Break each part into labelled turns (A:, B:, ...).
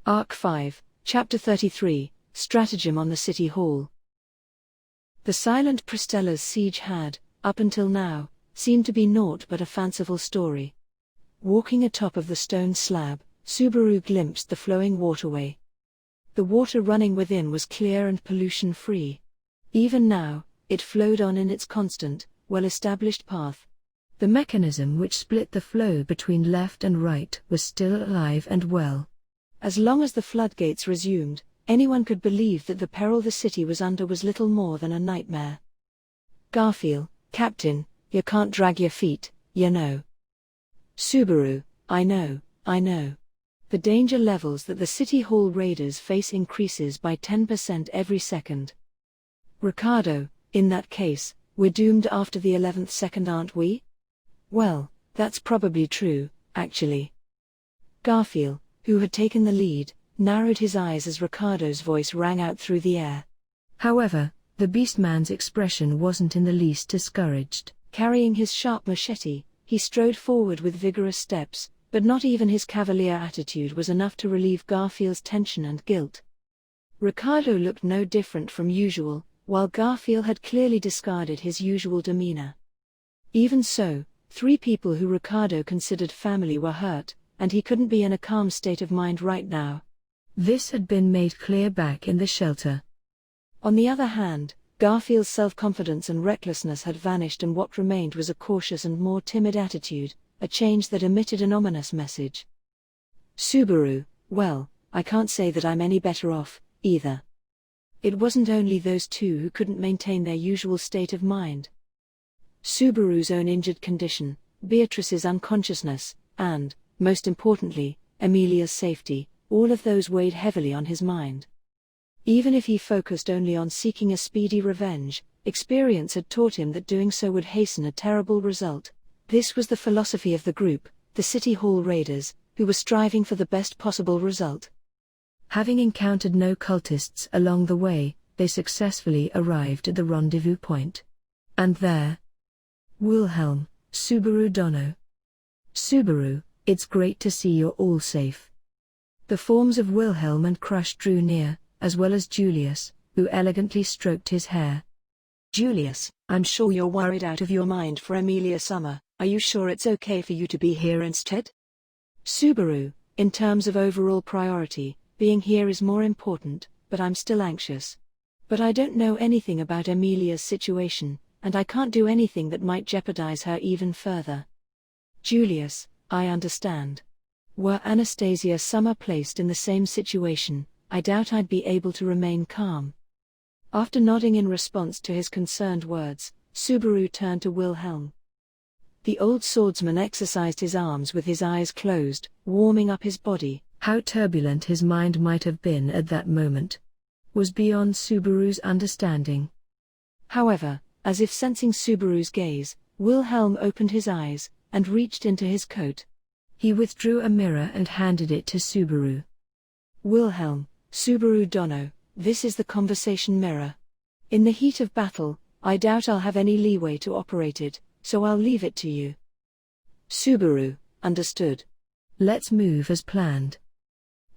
A: Arc 5, Chapter 33, Stratagem on the City Hall. The silent Pristella's siege had, up until now, seemed to be naught but a fanciful story. Walking atop of the stone slab, Subaru glimpsed the flowing waterway. The water running within was clear and pollution-free. Even now, it flowed on in its constant, well-established path. The mechanism which split the flow between left and right was still alive and well. As long as the floodgates resumed, anyone could believe that the peril the city was under was little more than a nightmare. Garfield, Captain, you can't drag your feet, you know. Subaru, I know. The danger levels that the City Hall raiders face increases by 10% every second. Ricardo, in that case, we're doomed after the 11th second, aren't we? Well, that's probably true, actually. Garfield, who had taken the lead, narrowed his eyes as Ricardo's voice rang out through the air. However, the Beastman's expression wasn't in the least discouraged. Carrying his sharp machete, he strode forward with vigorous steps, but not even his cavalier attitude was enough to relieve Garfield's tension and guilt. Ricardo looked no different from usual, while Garfield had clearly discarded his usual demeanor. Even so, 3 people who Ricardo considered family were hurt, and he couldn't be in a calm state of mind right now. This had been made clear back in the shelter. On the other hand, Garfield's self-confidence and recklessness had vanished, and what remained was a cautious and more timid attitude, a change that emitted an ominous message. Subaru, well, I can't say that I'm any better off, either. It wasn't only those 2 who couldn't maintain their usual state of mind. Subaru's own injured condition, Beatrice's unconsciousness, and, most importantly, Amelia's safety, all of those weighed heavily on his mind. Even if he focused only on seeking a speedy revenge, experience had taught him that doing so would hasten a terrible result. This was the philosophy of the group, the City Hall raiders, who were striving for the best possible result. Having encountered no cultists along the way, they successfully arrived at the rendezvous point. And there, Wilhelm, Subaru Dono. Subaru, it's great to see you're all safe. The forms of Wilhelm and Crush drew near, as well as Julius, who elegantly stroked his hair.
B: Julius, I'm sure you're worried out of your mind for Amelia Summer. Are you sure it's okay for you to be here instead?
A: Subaru, in terms of overall priority, being here is more important, but I'm still anxious. But I don't know anything about Amelia's situation, and I can't do anything that might jeopardize her even further. Julius, I understand. Were Anastasia Summer placed in the same situation, I doubt I'd be able to remain calm. After nodding in response to his concerned words, Subaru turned to Wilhelm. The old swordsman exercised his arms with his eyes closed, warming up his body. How turbulent his mind might have been at that moment was beyond Subaru's understanding. However, as if sensing Subaru's gaze, Wilhelm opened his eyes, and reached into his coat. He withdrew a mirror and handed it to Subaru. Wilhelm, Subaru Dono, this is the conversation mirror. In the heat of battle, I doubt I'll have any leeway to operate it, so I'll leave it to you. Subaru, understood. Let's move as planned.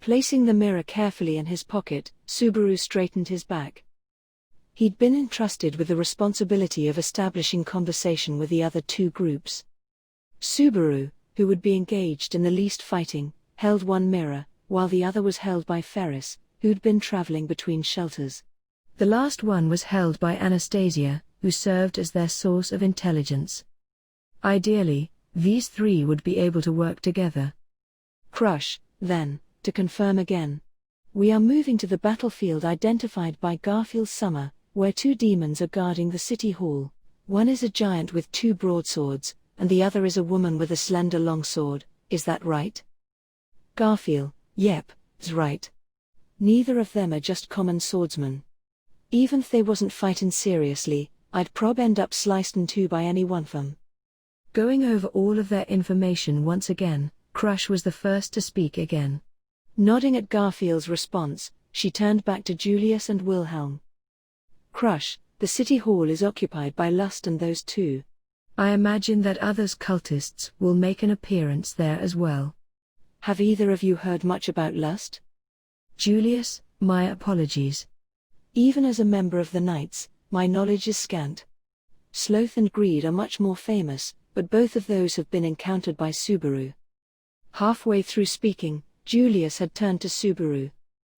A: Placing the mirror carefully in his pocket, Subaru straightened his back. He'd been entrusted with the responsibility of establishing conversation with the other 2 groups. Subaru, who would be engaged in the least fighting, held one mirror, while the other was held by Ferris, who'd been traveling between shelters. The last one was held by Anastasia, who served as their source of intelligence. Ideally, these 3 would be able to work together. Crush, then, to confirm again. We are moving to the battlefield identified by Garfield Summer, where 2 demons are guarding the City Hall. One is a giant with 2 broadswords, and the other is a woman with a slender longsword. Is that right? Garfield, yep, that's right. Neither of them are just common swordsmen. Even if they wasn't fighting seriously, I'd prob end up sliced in 2 by any one of them. Going over all of their information once again, Crush was the first to speak again. Nodding at Garfield's response, she turned back to Julius and Wilhelm. Crush, the City Hall is occupied by Lust and those 2. I imagine that others cultists will make an appearance there as well. Have either of you heard much about Lust?
B: Julius, my apologies.
A: Even as a member of the Knights, my knowledge is scant. Sloth and greed are much more famous, but both of those have been encountered by Subaru. Halfway through speaking, Julius had turned to Subaru.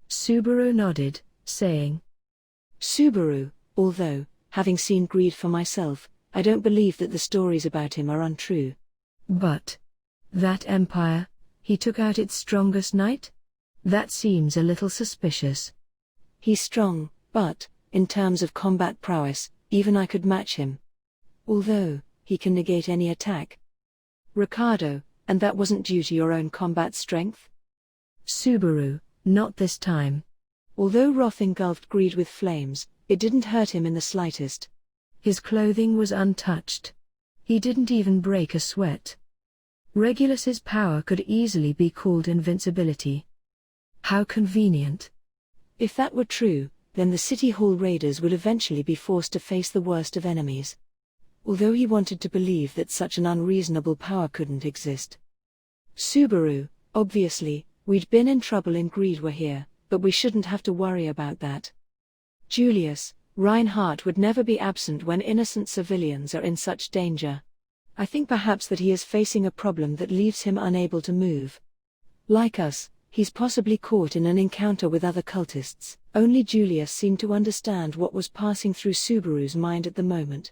B: Subaru nodded, saying,
A: Subaru, although, having seen greed for myself, I don't believe that the stories about him are untrue.
B: But that empire, he took out its strongest knight? That seems a little suspicious.
A: He's strong, but, in terms of combat prowess, even I could match him. Although, he can negate any attack. Ricardo, and that wasn't due to your own combat strength?
B: Subaru, not this time.
A: Although wrath engulfed greed with flames, it didn't hurt him in the slightest.
B: His clothing was untouched. He didn't even break a sweat. Regulus's power could easily be called invincibility. How convenient.
A: If that were true, then the City Hall raiders would eventually be forced to face the worst of enemies. Although he wanted to believe that such an unreasonable power couldn't exist. Subaru, obviously, we'd been in trouble in greed were here, but we shouldn't have to worry about that. Julius, Reinhardt would never be absent when innocent civilians are in such danger. I think perhaps that he is facing a problem that leaves him unable to move. Like us, he's possibly caught in an encounter with other cultists. Only Julius seemed to understand what was passing through Subaru's mind at the moment.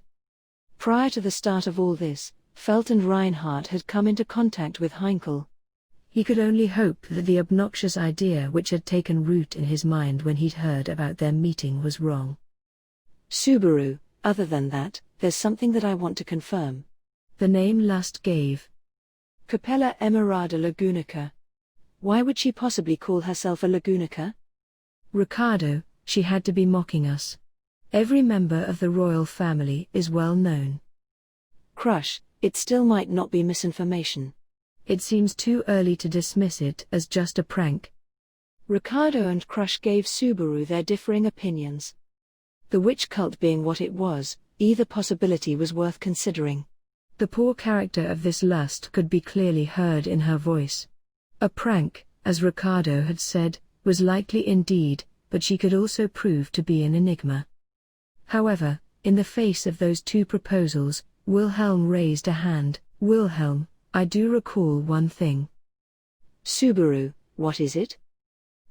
A: Prior to the start of all this, Felt and Reinhardt had come into contact with Heinkel.
B: He could only hope that the obnoxious idea which had taken root in his mind when he'd heard about their meeting was wrong.
A: Subaru, other than that, there's something that I want to confirm.
B: The name Lust gave.
A: Capella Emerada Lagunica. Why would she possibly call herself a Lagunica?
B: Ricardo, she had to be mocking us. Every member of the royal family is well known.
A: Crush, it still might not be misinformation.
B: It seems too early to dismiss it as just a prank.
A: Ricardo and Crush gave Subaru their differing opinions. The witch cult being what it was, either possibility was worth considering.
B: The poor character of this Lust could be clearly heard in her voice. A prank, as Ricardo had said, was likely indeed, but she could also prove to be an enigma. However, in the face of those two proposals, Wilhelm raised a hand. Wilhelm, I do recall one thing.
A: Subaru, what is it?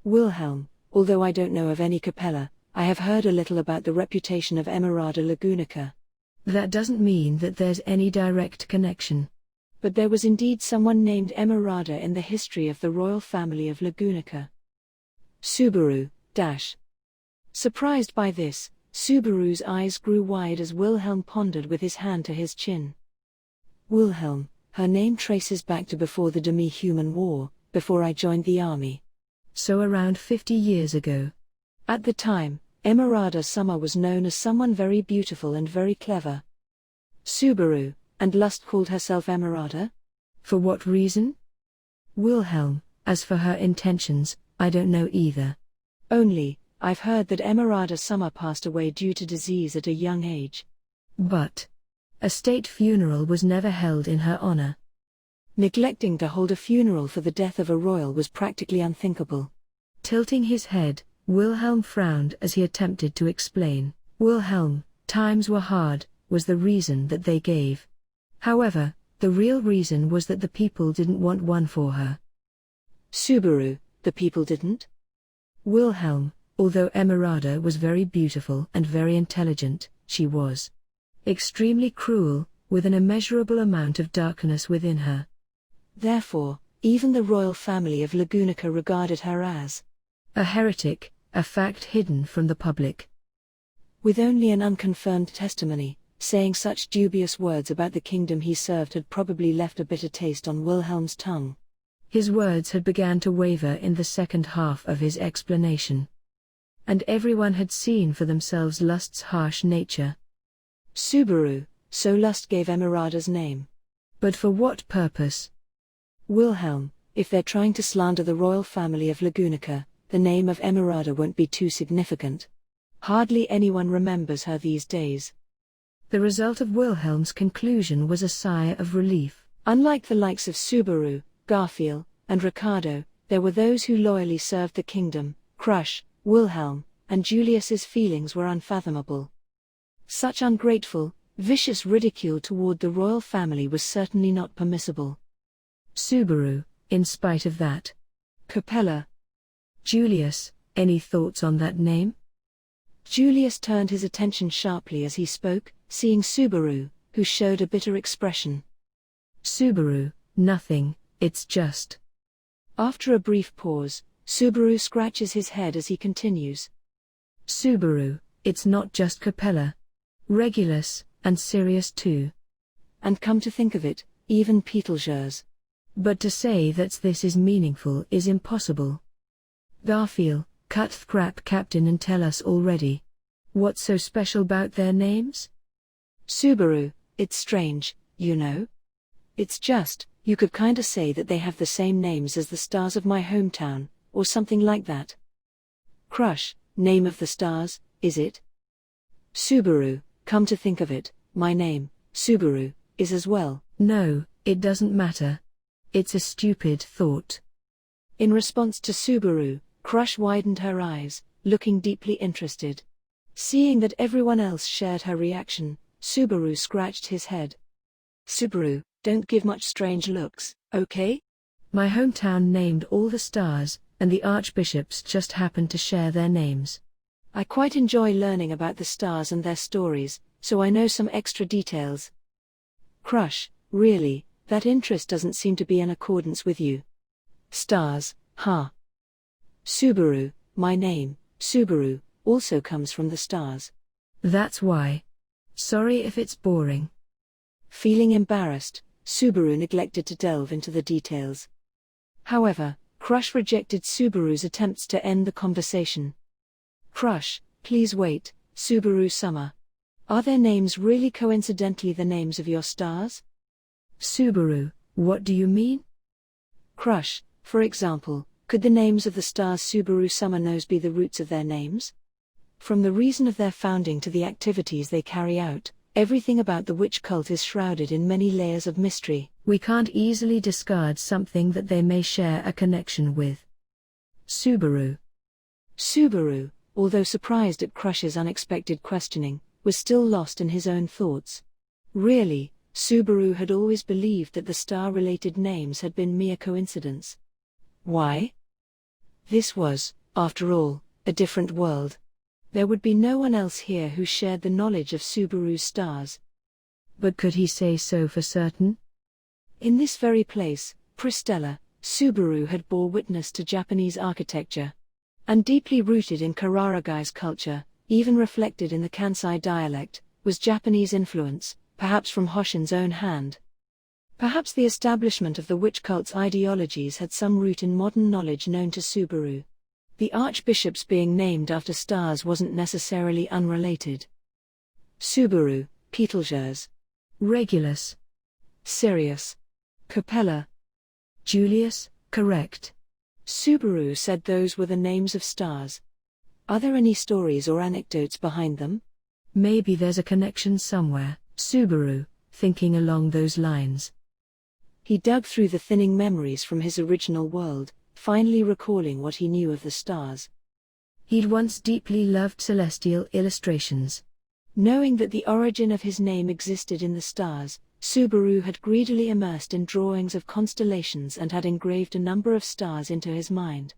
A: Wilhelm, although I don't know of any Capella, I have heard a little about the reputation of Emerada Lagunica.
B: That doesn't mean that there's any direct connection.
A: But there was indeed someone named Emerada in the history of the royal family of Lagunica. Subaru, dash. Surprised by this, Subaru's eyes grew wide as Wilhelm pondered with his hand to his chin. Wilhelm, her name traces back to before the Demi-Human War, before I joined the army.
B: So around 50 years ago.
A: At the time, Emerada Summer was known as someone very beautiful and very clever. Subaru, and Lust called herself Emerada?
B: For what reason? Wilhelm, as for her intentions, I don't know either.
A: Only, I've heard that Emerada Summer passed away due to disease at a young age.
B: But a state funeral was never held in her honor.
A: Neglecting to hold a funeral for the death of a royal was practically unthinkable.
B: Tilting his head, Wilhelm frowned as he attempted to explain. Wilhelm, times were hard, was the reason that they gave. However, the real reason was that the people didn't want one for her.
A: Subaru, the people didn't?
B: Wilhelm, although Emerada was very beautiful and very intelligent, she was extremely cruel, with an immeasurable amount of darkness within her.
A: Therefore, even the royal family of Lagunica regarded her as
B: a heretic, a fact hidden from the public.
A: With only an unconfirmed testimony, saying such dubious words about the kingdom he served had probably left a bitter taste on Wilhelm's tongue.
B: His words had begun to waver in the second half of his explanation. And everyone had seen for themselves Lust's harsh nature.
A: Subaru, so Lust gave Emerada's name.
B: But for what purpose?
A: Wilhelm, if they're trying to slander the royal family of Lagunica, the name of Emerada won't be too significant. Hardly anyone remembers her these days.
B: The result of Wilhelm's conclusion was a sigh of relief.
A: Unlike the likes of Subaru, Garfield, and Ricardo, there were those who loyally served the kingdom, Crush, Wilhelm, and Julius's feelings were unfathomable. Such ungrateful, vicious ridicule toward the royal family was certainly not permissible.
B: Subaru, in spite of that.
A: Capella.
B: Julius, any thoughts on that name?
A: Julius turned his attention sharply as he spoke, seeing Subaru, who showed a bitter expression.
B: Subaru, nothing, it's just.
A: After a brief pause, Subaru scratches his head as he continues.
B: Subaru, it's not just Capella. Regulus, and Sirius too.
A: And come to think of it, even Betelgeuse.
B: But to say that this is meaningful is impossible. Garfield, cut the crap, Captain, and tell us already. What's so special about their names?
A: Subaru, it's strange, you know. It's just, you could kinda say that they have the same names as the stars of my hometown, or something like that. Crush, name of the stars, is it? Subaru, come to think of it, my name, Subaru, is as well.
B: No, it doesn't matter. It's a stupid thought.
A: In response to Subaru, Crush widened her eyes, looking deeply interested. Seeing that everyone else shared her reaction, Subaru scratched his head. Subaru, don't give much strange looks, okay?
B: My hometown named all the stars, and the archbishops just happened to share their names.
A: I quite enjoy learning about the stars and their stories, so I know some extra details. Crush, really, that interest doesn't seem to be in accordance with you. Stars, huh? Subaru, my name, Subaru, also comes from the stars.
B: That's why. Sorry if it's boring.
A: Feeling embarrassed, Subaru neglected to delve into the details. However, Crush rejected Subaru's attempts to end the conversation. Crush, please wait, Subaru Summer. Are their names really coincidentally the names of your stars?
B: Subaru, what do you mean?
A: Crush, for example, could the names of the stars Subaru Summer knows be the roots of their names? From the reason of their founding to the activities they carry out, everything about the witch cult is shrouded in many layers of mystery.
B: We can't easily discard something that they may share a connection with. Subaru.
A: Subaru, although surprised at Crush's unexpected questioning, was still lost in his own thoughts. Really, Subaru had always believed that the star-related names had been mere coincidence. Why? This was, after all, a different world. There would be no one else here who shared the knowledge of Subaru's stars.
B: But could he say so for certain?
A: In this very place, Pristella, Subaru had bore witness to Japanese architecture. And deeply rooted in Kararagai's culture, even reflected in the Kansai dialect, was Japanese influence, perhaps from Hoshin's own hand. Perhaps the establishment of the witch cult's ideologies had some root in modern knowledge known to Subaru. The archbishops being named after stars wasn't necessarily unrelated. Subaru, Betelgeuse.
B: Regulus.
A: Sirius. Capella.
B: Julius, correct.
A: Subaru said those were the names of stars. Are there any stories or anecdotes behind them?
B: Maybe there's a connection somewhere, Subaru, thinking along those lines.
A: He dug through the thinning memories from his original world, finally recalling what he knew of the stars.
B: He'd once deeply loved celestial illustrations.
A: Knowing that the origin of his name existed in the stars, Subaru had greedily immersed in drawings of constellations and had engraved a number of stars into his mind.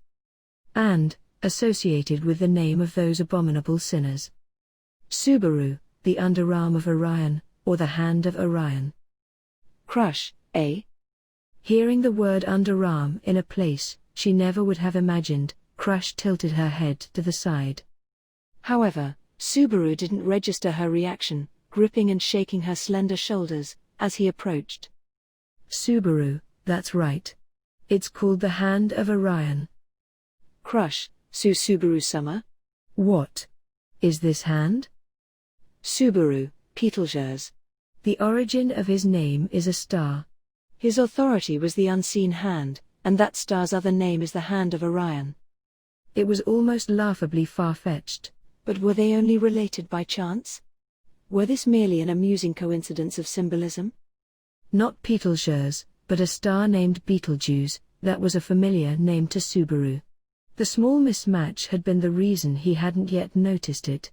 B: And, associated with the name of those abominable sinners. Subaru, the underarm of Orion, or the hand of Orion.
A: Crush, eh?
B: Hearing the word underarm in a place she never would have imagined, Crush tilted her head to the side.
A: However, Subaru didn't register her reaction, gripping and shaking her slender shoulders, as he approached.
B: Subaru, that's right. It's called the Hand of Orion.
A: Crush, Subaru Summer?
B: What? Is this hand?
A: Subaru, Betelgeuse.
B: The origin of his name is a star.
A: His authority was the unseen hand, and that star's other name is the Hand of Orion.
B: It was almost laughably far-fetched.
A: But were they only related by chance? Were this merely an amusing coincidence of symbolism?
B: Not Betelgeuse, but a star named Betelgeuse, that was a familiar name to Subaru. The small mismatch had been the reason he hadn't yet noticed it.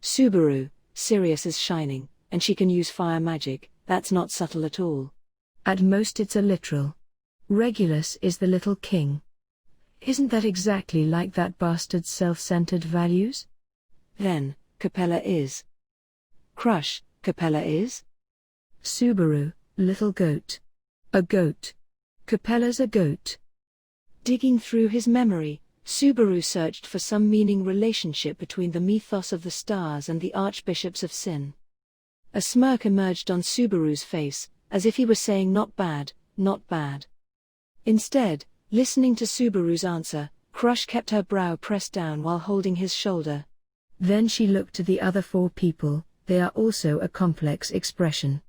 A: Subaru, Sirius is shining, and she can use fire magic, that's not subtle at all.
B: At most it's a literal. Regulus is the little king. Isn't that exactly like that bastard's self-centered values?
A: Then, Capella is. Crush, Capella is?
B: Subaru, little goat. A goat. Capella's a goat.
A: Digging through his memory, Subaru searched for some meaning relationship between the mythos of the stars and the archbishops of sin. A smirk emerged on Subaru's face, as if he were saying not bad, not bad. Instead, listening to Subaru's answer, Crush kept her brow pressed down while holding his shoulder.
B: Then she looked to the other four people, they are also a complex expression.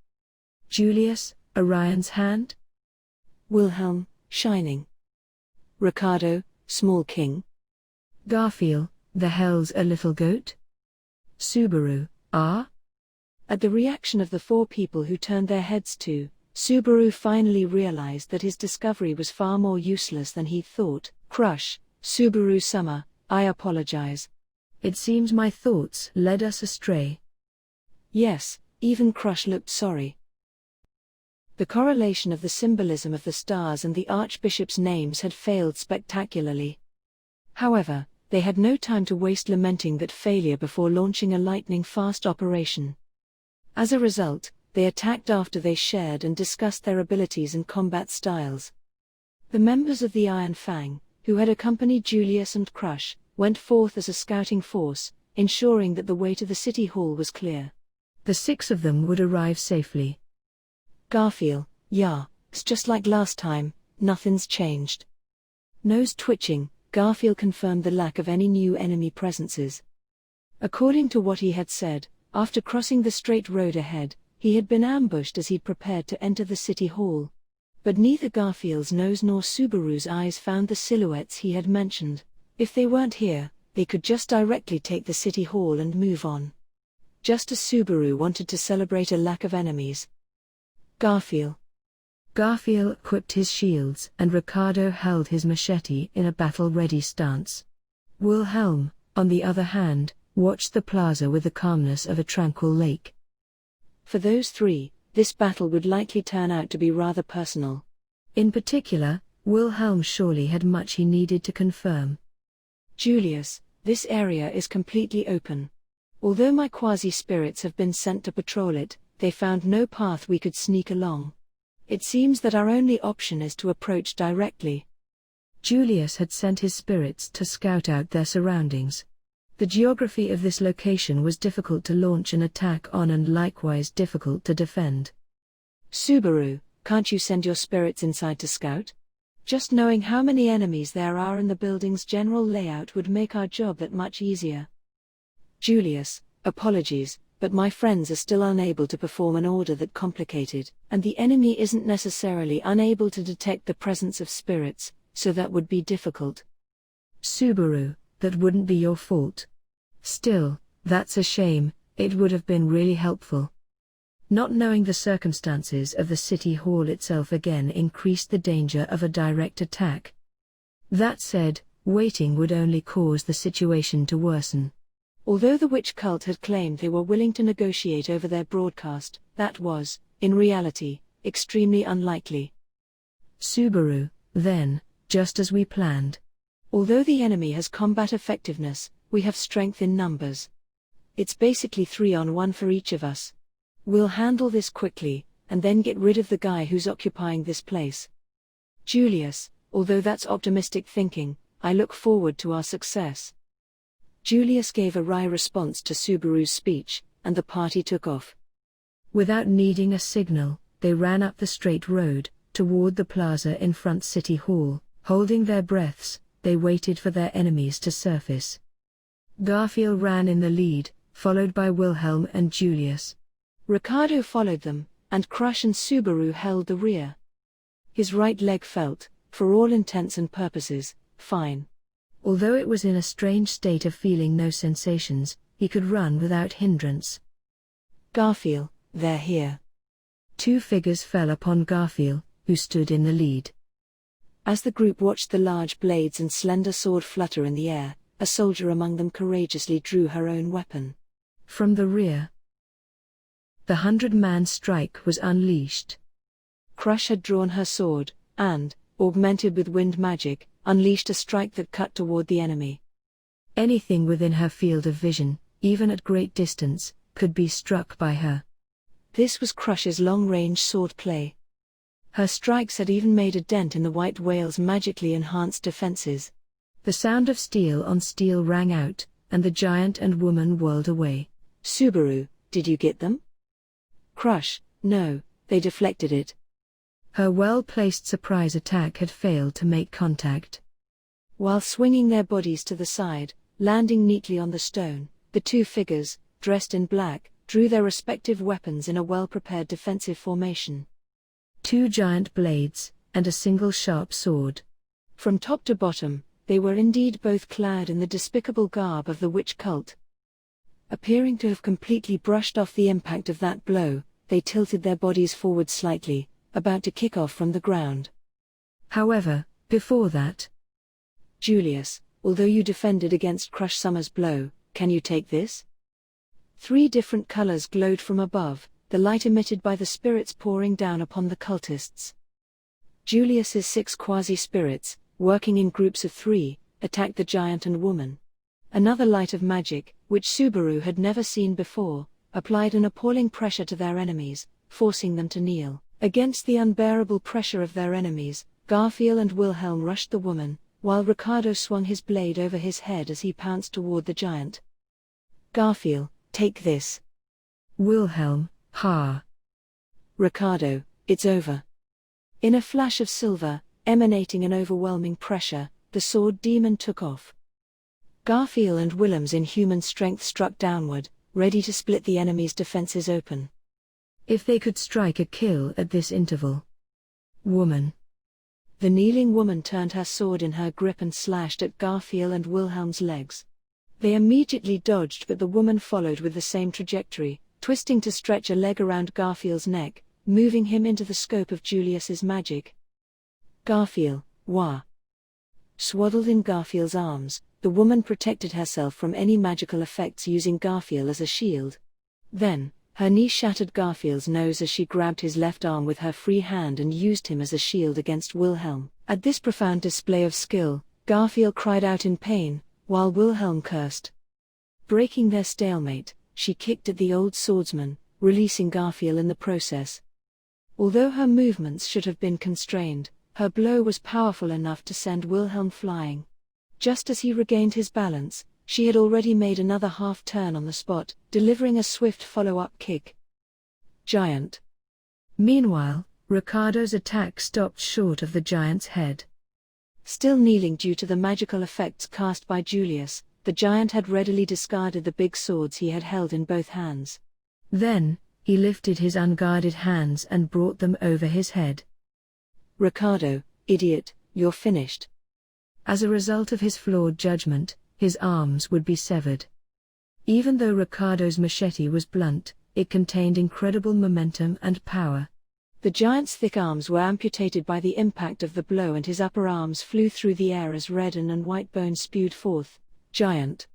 B: Julius, Orion's hand?
A: Wilhelm, shining. Ricardo, small king.
B: Garfield, the hell's a little goat? Subaru, ah?
A: At the reaction of the four people who turned their heads to, Subaru finally realized that his discovery was far more useless than he thought. Crush, Subaru-sama, I apologize.
B: It seems my thoughts led us astray.
A: Yes, even Crush looked sorry. The correlation of the symbolism of the stars and the archbishop's names had failed spectacularly. However, they had no time to waste lamenting that failure before launching a lightning-fast operation. As a result, they attacked after they shared and discussed their abilities and combat styles. The members of the Iron Fang, who had accompanied Julius and Crush, went forth as a scouting force, ensuring that the way to the city hall was clear.
B: The 6 of them would arrive safely.
A: Garfield, yeah, it's just like last time, nothing's changed. Nose twitching, Garfield confirmed the lack of any new enemy presences. According to what he had said, after crossing the straight road ahead, he had been ambushed as he prepared to enter the city hall. But neither Garfield's nose nor Subaru's eyes found the silhouettes he had mentioned. If they weren't here, they could just directly take the city hall and move on. Just as Subaru wanted to celebrate a lack of enemies. Garfield
B: equipped his shields and Ricardo held his machete in a battle-ready stance. Wilhelm, on the other hand, watched the plaza with the calmness of a tranquil lake.
A: For those three, this battle would likely turn out to be rather personal.
B: In particular, Wilhelm surely had much he needed to confirm.
A: Julius, this area is completely open. Although my quasi-spirits have been sent to patrol it, they found no path we could sneak along. It seems that our only option is to approach directly.
B: Julius had sent his spirits to scout out their surroundings. The geography of this location was difficult to launch an attack on and likewise difficult to defend.
A: Subaru, can't you send your spirits inside to scout? Just knowing how many enemies there are in the building's general layout would make our job that much easier. Julius, apologies, but my friends are still unable to perform an order that complicated, and the enemy isn't necessarily unable to detect the presence of spirits, so that would be difficult.
B: Subaru, that wouldn't be your fault. Still, that's a shame, it would have been really helpful. Not knowing the circumstances of the city hall itself again increased the danger of a direct attack. That said, waiting would only cause the situation to worsen. Although the witch cult had claimed they were willing to negotiate over their broadcast, that was, in reality, extremely unlikely. Subaru, then, just as we planned. Although the enemy has combat effectiveness, we have strength in numbers. It's basically 3-on-1 for each of us. We'll handle this quickly, and then get rid of the guy who's occupying this place. Julius, although that's optimistic thinking, I look forward to our success. Julius gave a wry response to Subaru's speech, and the party took off. Without needing a signal, they ran up the straight road, toward the plaza in front City Hall. Holding their breaths, they waited for their enemies to surface. Garfield ran in the lead, followed by Wilhelm and Julius. Ricardo followed them, and Crush and Subaru held the rear. His right leg felt, for all intents and purposes, fine. Although it was in a strange state of feeling no sensations, he could run without hindrance. Garfield, they're here. 2 figures fell upon Garfield, who stood in the lead.
A: As the group watched the large blades and slender sword flutter in the air, a soldier among them courageously drew her own weapon.
B: From the rear, the 100-man strike was unleashed.
A: Crush had drawn her sword, and, augmented with wind magic, unleashed a strike that cut toward the enemy.
B: Anything within her field of vision, even at great distance, could be struck by her.
A: This was Crush's long-range sword play. Her strikes had even made a dent in the white whale's magically enhanced defenses.
B: The sound of steel on steel rang out, and the giant and woman whirled away.
A: Subaru, did you get them? Crush, no, they deflected it.
B: Her well-placed surprise attack had failed to make contact.
A: While swinging their bodies to the side, landing neatly on the stone, the two figures, dressed in black, drew their respective weapons in a well-prepared defensive formation.
B: 2 giant blades, and a single sharp sword.
A: From top to bottom, they were indeed both clad in the despicable garb of the witch cult. Appearing to have completely brushed off the impact of that blow, they tilted their bodies forward slightly, about to kick off from the ground.
B: However, before that,
A: Julius, although you defended against Crush Summer's blow, can you take this? 3 different colors glowed from above, the light emitted by the spirits pouring down upon the cultists. Julius's 6 quasi-spirits, working in groups of 3, attacked the giant and woman. Another light of magic, which Subaru had never seen before, applied an appalling pressure to their enemies, forcing them to kneel. Against the unbearable pressure of their enemies, Garfield and Wilhelm rushed the woman, while Ricardo swung his blade over his head as he pounced toward the giant. Garfield, take this.
B: Wilhelm, ha.
A: Ricardo, it's over. In a flash of silver, emanating an overwhelming pressure, the sword demon took off. Garfield and Willem's inhuman strength struck downward, ready to split the enemy's defenses open.
B: If they could strike a kill at this interval. Woman.
A: The kneeling woman turned her sword in her grip and slashed at Garfield and Wilhelm's legs. They immediately dodged, but the woman followed with the same trajectory, twisting to stretch a leg around Garfield's neck, moving him into the scope of Julius's magic. Garfield, wah. Swaddled in Garfield's arms, the woman protected herself from any magical effects using Garfield as a shield. Then, her knee shattered Garfield's nose as she grabbed his left arm with her free hand and used him as a shield against Wilhelm. At this profound display of skill, Garfield cried out in pain, while Wilhelm cursed. Breaking their stalemate, she kicked at the old swordsman, releasing Garfield in the process. Although her movements should have been constrained, her blow was powerful enough to send Wilhelm flying. Just as he regained his balance, she had already made another half-turn on the spot, delivering a swift follow-up kick. Giant.
B: Meanwhile, Ricardo's attack stopped short of the giant's head.
A: Still kneeling due to the magical effects cast by Julius, the giant had readily discarded the big swords he had held in both hands.
B: Then, he lifted his unguarded hands and brought them over his head.
A: Ricardo, idiot, you're finished.
B: As a result of his flawed judgment, his arms would be severed. Even though Ricardo's machete was blunt, it contained incredible momentum and power.
A: The giant's thick arms were amputated by the impact of the blow, and his upper arms flew through the air as red and white bones spewed forth. Giant.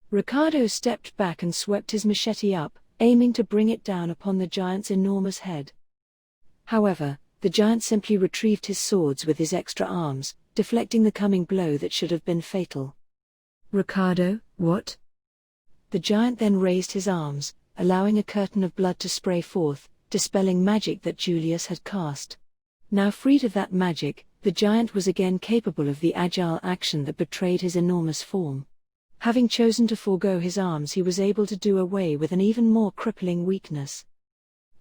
A: Ricardo stepped back and swept his machete up, aiming to bring it down upon the giant's enormous head. However, the giant simply retrieved his swords with his extra arms, deflecting the coming blow that should have been fatal.
B: Ricardo, what?
A: The giant then raised his arms, allowing a curtain of blood to spray forth, dispelling magic that Julius had cast. Now freed of that magic, the giant was again capable of the agile action that betrayed his enormous form. Having chosen to forego his arms, he was able to do away with an even more crippling weakness.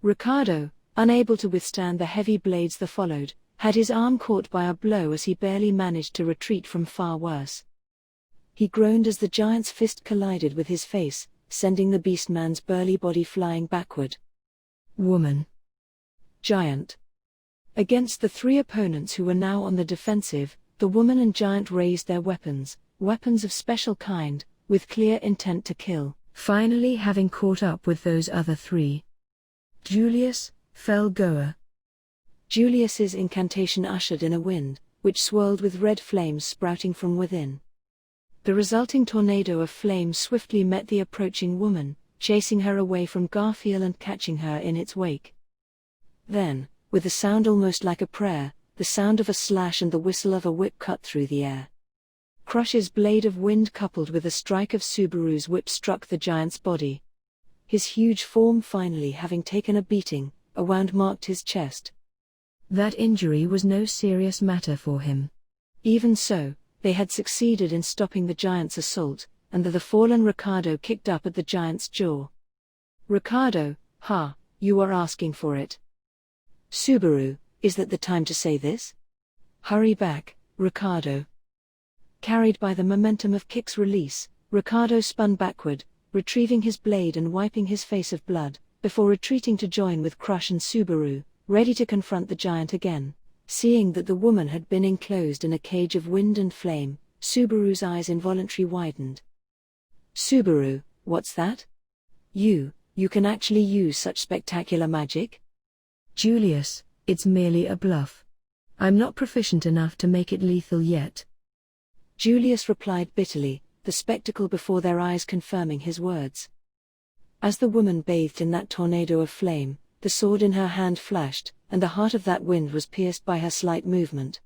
A: Ricardo, unable to withstand the heavy blades that followed, had his arm caught by a blow as he barely managed to retreat from far worse. He groaned as the giant's fist collided with his face, sending the beastman's burly body flying backward.
B: Woman.
A: Giant. Against the 3 opponents who were now on the defensive, the woman and giant raised their weapons, weapons of special kind, with clear intent to kill.
B: Finally having caught up with those other 3. Julius, fell goer.
A: Julius's incantation ushered in a wind, which swirled with red flames sprouting from within. The resulting tornado of flame swiftly met the approaching woman, chasing her away from Garfield and catching her in its wake. Then, with a sound almost like a prayer, the sound of a slash and the whistle of a whip cut through the air. Crush's blade of wind coupled with a strike of Subaru's whip struck the giant's body. His huge form finally having taken a beating, a wound marked his chest.
B: That injury was no serious matter for him.
A: Even so, they had succeeded in stopping the giant's assault, and the fallen Ricardo kicked up at the giant's jaw. "Ricardo, ha, you are asking for it. Subaru, is that the time to say this? Hurry back, Ricardo." Carried by the momentum of Kick's release, Ricardo spun backward, retrieving his blade and wiping his face of blood, before retreating to join with Crush and Subaru, ready to confront the giant again. Seeing that the woman had been enclosed in a cage of wind and flame, Subaru's eyes involuntarily widened. "Subaru, what's that? You can actually use such spectacular magic?"
B: "Julius, it's merely a bluff. I'm not proficient enough to make it lethal yet,"
A: Julius replied bitterly, the spectacle before their eyes confirming his words. As the woman bathed in that tornado of flame, the sword in her hand flashed, and the heart of that wind was pierced by her slight movement.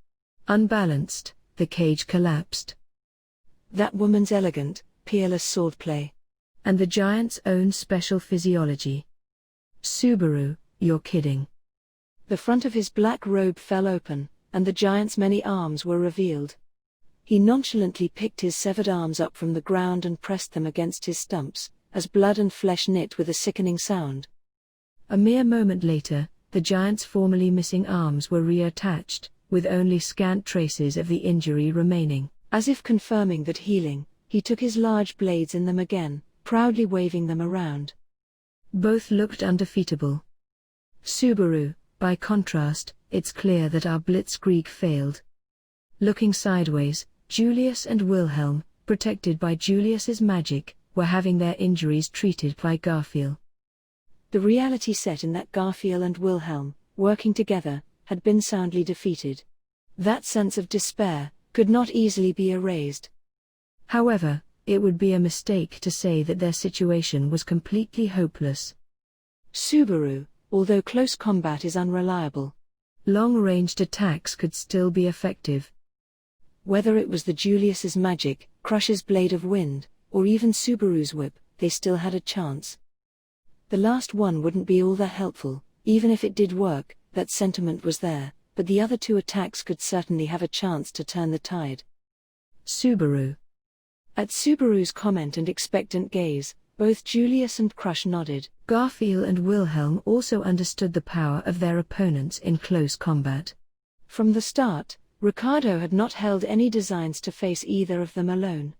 B: Unbalanced, the cage collapsed.
A: That woman's elegant, peerless swordplay.
B: And the giant's own special physiology. "Subaru, you're kidding."
A: The front of his black robe fell open, and the giant's many arms were revealed. He nonchalantly picked his severed arms up from the ground and pressed them against his stumps, as blood and flesh knit with a sickening sound.
B: A mere moment later, the giant's formerly missing arms were reattached, with only scant traces of the injury remaining.
A: As if confirming that healing, he took his large blades in them again, proudly waving them around.
B: Both looked undefeatable. "Subaru, by contrast, it's clear that our blitzkrieg failed." Looking sideways, Julius and Wilhelm, protected by Julius's magic, were having their injuries treated by Garfield.
A: The reality set in that Garfield and Wilhelm, working together, had been soundly defeated. That sense of despair could not easily be erased.
B: However, it would be a mistake to say that their situation was completely hopeless.
A: "Subaru, although close combat is unreliable,
B: long-ranged attacks could still be effective."
A: Whether it was the Julius's magic, Crush's blade of wind, or even Subaru's whip, they still had a chance. The last one wouldn't be all that helpful, even if it did work, that sentiment was there, but the other two attacks could certainly have a chance to turn the tide.
B: "Subaru."
A: At Subaru's comment and expectant gaze, both Julius and Crush nodded.
B: Garfield and Wilhelm also understood the power of their opponents in close combat.
A: From the start, Ricardo had not held any designs to face either of them alone.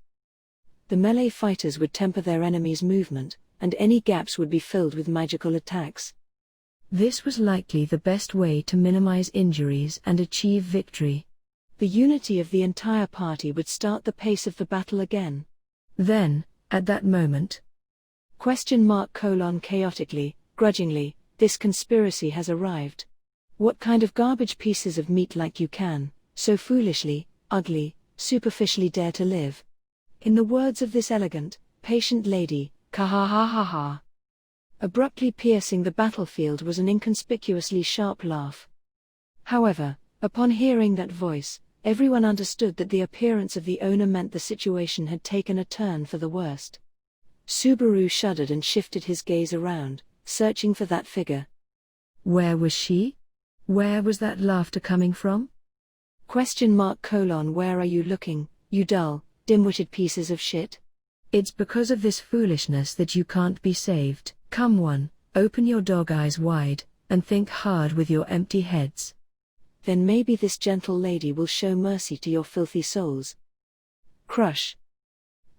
A: The melee fighters would temper their enemies' movement, and any gaps would be filled with magical attacks.
B: This was likely the best way to minimize injuries and achieve victory.
A: The unity of the entire party would start the pace of the battle again.
B: Then, at that moment,
A: Chaotically, grudgingly, this conspiracy has arrived. What kind of garbage pieces of meat like you can, so foolishly, ugly, superficially dare to live? In the words of this elegant, patient lady, ka-ha-ha-ha-ha. Abruptly piercing the battlefield was an inconspicuously sharp laugh. However, upon hearing that voice, everyone understood that the appearance of the owner meant the situation had taken a turn for the worst. Subaru shuddered and shifted his gaze around, searching for that figure.
B: Where was she? Where was that laughter coming from?
A: Where are you looking, you dull, dim-witted pieces of shit?
B: It's because of this foolishness that you can't be saved. Come one, open your dog eyes wide, and think hard with your empty heads.
A: Then maybe this gentle lady will show mercy to your filthy souls. Crush.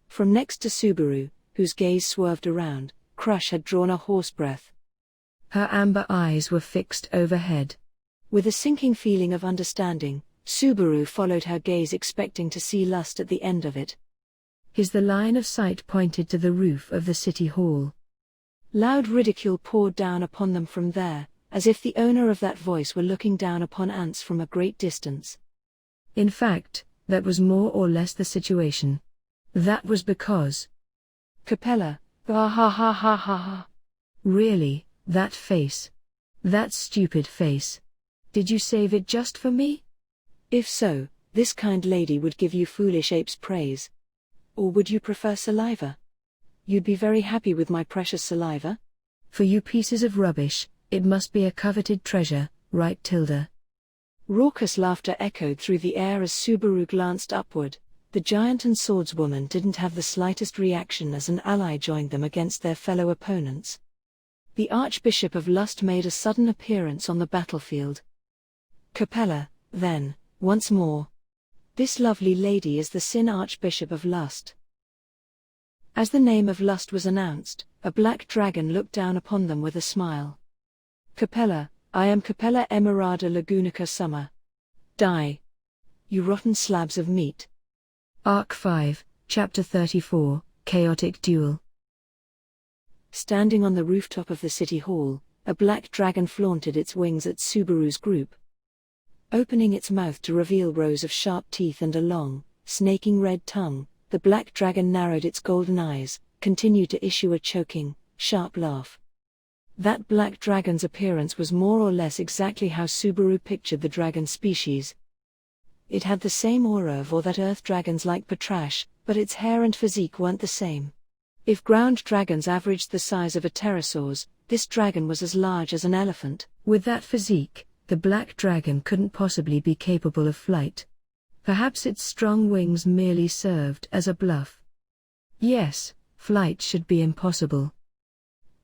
A: From next to Subaru, whose gaze swerved around, Crush had drawn a hoarse breath.
B: Her amber eyes were fixed overhead.
A: With a sinking feeling of understanding, Subaru followed her gaze, expecting to see lust at the end of it.
B: The line of sight pointed to the roof of the city hall.
A: Loud ridicule poured down upon them from there, as if the owner of that voice were looking down upon ants from a great distance.
B: In fact, that was more or less the situation. That was because.
A: Capella, ha ha ha ha ha ha.
B: Really, that face. That stupid face. Did you save it just for me?
A: If so, this kind lady would give you foolish apes praise. Or would you prefer saliva? You'd be very happy with my precious saliva?
B: For you pieces of rubbish, it must be a coveted treasure, right Tilda?
A: Raucous laughter echoed through the air as Subaru glanced upward. The giant and swordswoman didn't have the slightest reaction as an ally joined them against their fellow opponents. The Archbishop of Lust made a sudden appearance on the battlefield. Capella, then, once more. This lovely lady is the Sin Archbishop of Lust. As the name of Lust was announced, a black dragon looked down upon them with a smile. Capella, I am Capella Emerada Lagunica Summer. Die. You rotten slabs of meat.
B: Arc 5, Chapter 34, Chaotic Duel.
A: Standing on the rooftop of the city hall, a black dragon flaunted its wings at Subaru's group. Opening its mouth to reveal rows of sharp teeth and a long, snaking red tongue, the black dragon narrowed its golden eyes, continued to issue a choking, sharp laugh. That black dragon's appearance was more or less exactly how Subaru pictured the dragon species. It had the same aura of that earth dragons like Patrash, but its hair and physique weren't the same. If ground dragons averaged the size of a pterosaur's, this dragon was as large as an elephant.
B: With that physique, the black dragon couldn't possibly be capable of flight. Perhaps its strong wings merely served as a bluff. Yes, flight should be impossible.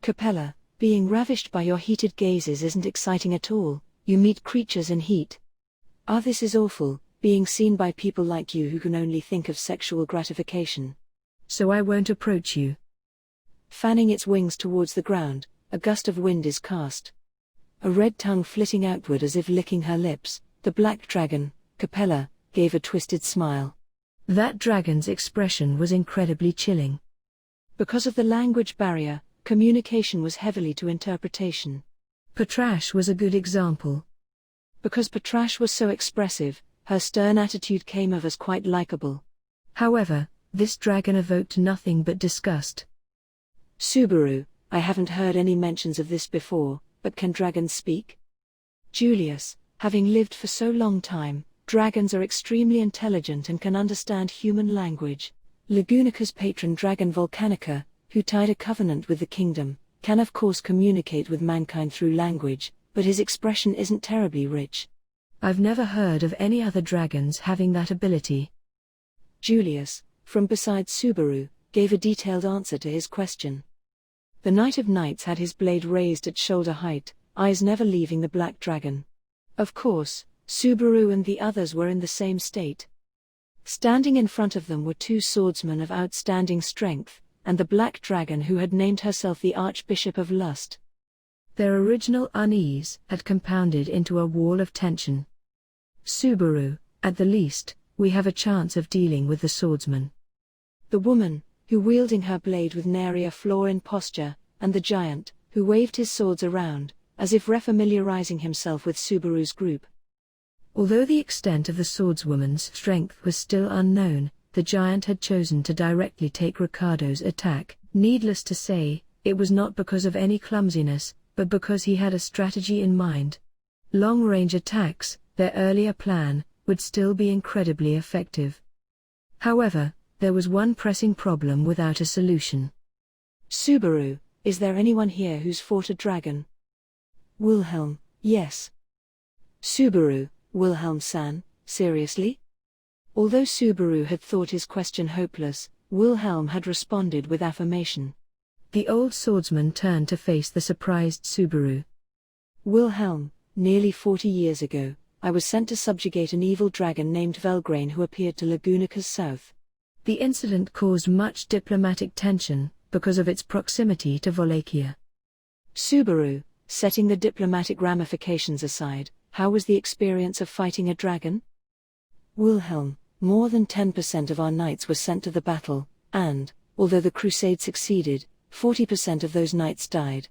A: Capella, being ravished by your heated gazes isn't exciting at all. You meet creatures in heat. Ah, this is awful, being seen by people like you who can only think of sexual gratification.
B: So I won't approach you.
A: Fanning its wings towards the ground, a gust of wind is cast. A red tongue flitting outward as if licking her lips, the black dragon, Capella, gave a twisted smile.
B: That dragon's expression was incredibly chilling.
A: Because of the language barrier, communication was heavily to interpretation.
B: Patrash was a good example.
A: Because Patrash was so expressive, her stern attitude came off as quite likable.
B: However, this dragon evoked nothing but disgust.
A: Subaru, I haven't heard any mentions of this before, but can dragons speak? Julius, having lived for so long time, dragons are extremely intelligent and can understand human language. Lagunica's patron dragon Volcanica, who tied a covenant with the kingdom, can of course communicate with mankind through language, but his expression isn't terribly rich.
B: I've never heard of any other dragons having that ability.
A: Julius, from beside Subaru, gave a detailed answer to his question. The Knight of Knights had his blade raised at shoulder height, eyes never leaving the black dragon. Of course, Subaru and the others were in the same state. Standing in front of them were two swordsmen of outstanding strength, and the black dragon who had named herself the Archbishop of Lust.
B: Their original unease had compounded into a wall of tension. Subaru, at the least, we have a chance of dealing with the swordsman.
A: The woman, who wielding her blade with nary a flaw in posture, and the giant, who waved his swords around, as if refamiliarizing himself with Subaru's group.
B: Although the extent of the swordswoman's strength was still unknown, the giant had chosen to directly take Ricardo's attack. Needless to say, it was not because of any clumsiness, but because he had a strategy in mind. Long-range attacks, their earlier plan, would still be incredibly effective. However, there was one pressing problem without a solution.
A: Subaru, is there anyone here who's fought a dragon? Wilhelm, yes. Subaru, Wilhelm-san, seriously? Although Subaru had thought his question hopeless, Wilhelm had responded with affirmation.
B: The old swordsman turned to face the surprised Subaru.
A: Wilhelm, nearly 40 years ago, I was sent to subjugate an evil dragon named Velgrain who appeared to Lagunica's south.
B: The incident caused much diplomatic tension, because of its proximity to Wallachia.
A: Subaru, setting the diplomatic ramifications aside, how was the experience of fighting a dragon? Wilhelm, more than 10% of our knights were sent to the battle, and, although the crusade succeeded, 40% of those knights died.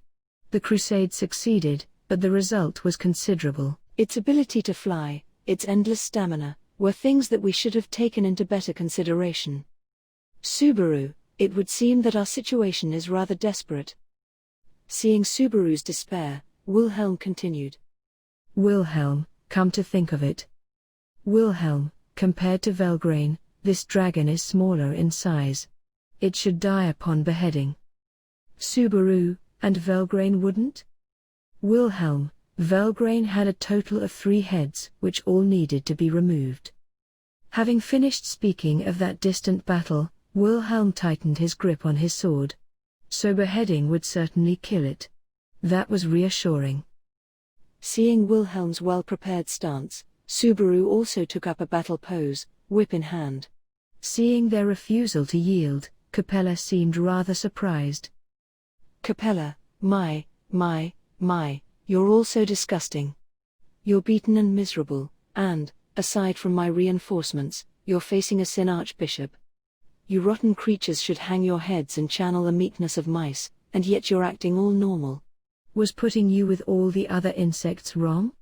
B: The crusade succeeded, but the result was considerable.
A: Its ability to fly, its endless stamina, were things that we should have taken into better consideration. Subaru, it would seem that our situation is rather desperate. Seeing Subaru's despair, Wilhelm continued.
B: Wilhelm, come to think of it. Wilhelm, compared to Velgrain, this dragon is smaller in size. It should die upon beheading. Subaru, and Velgrain wouldn't? Wilhelm, Velgrain had a total of 3 heads, which all needed to be removed. Having finished speaking of that distant battle, Wilhelm tightened his grip on his sword. So beheading would certainly kill it. That was reassuring.
A: Seeing Wilhelm's well-prepared stance, Subaru also took up a battle pose, whip in hand.
B: Seeing their refusal to yield, Capella seemed rather surprised.
A: Capella, my, you're all so disgusting. You're beaten and miserable, and, aside from my reinforcements, you're facing a Sin Archbishop. You rotten creatures should hang your heads and channel the meekness of mice, and yet you're acting all normal.
B: Was putting you with all the other insects wrong?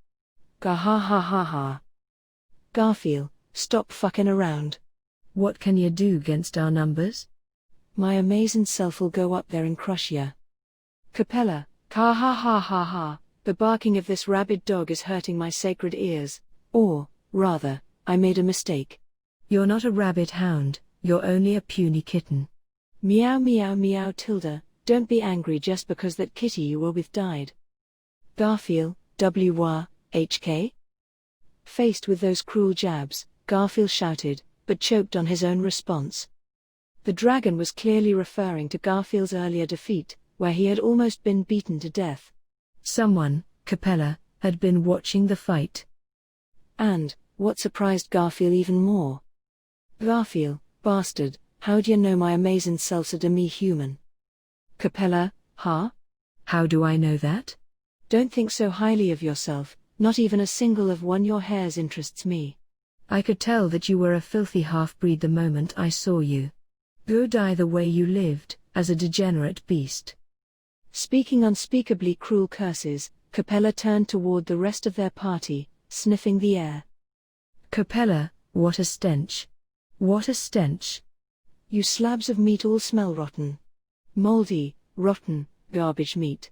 A: Gah ha ha ha ha. Garfield, stop fucking around.
B: What can you do against our numbers?
A: My amazing self will go up there and crush ya. Capella, ka ha ha ha ha, the barking of this rabid dog is hurting my sacred ears. Or, rather, I made a mistake.
B: You're not a rabbit hound, you're only a puny kitten.
A: Meow meow meow tilde, don't be angry just because that kitty you were with died. Garfield, WR-HK? Faced with those cruel jabs, Garfield shouted, but choked on his own response. The dragon was clearly referring to Garfield's earlier defeat, where he had almost been beaten to death.
B: Someone, Capella, had been watching the fight.
A: And, what surprised Garfield even more? Garfield, bastard, how'd you know my amazing self's a demi-human? Capella, huh?
B: How do I know that?
A: Don't think so highly of yourself, not even a single of one your hairs interests me.
B: I could tell that you were a filthy half-breed the moment I saw you. Go die the way you lived, as a degenerate beast.
A: Speaking unspeakably cruel curses, Capella turned toward the rest of their party, sniffing the air.
B: Capella, what a stench. What a stench.
A: You slabs of meat all smell rotten. Moldy, rotten, garbage meat.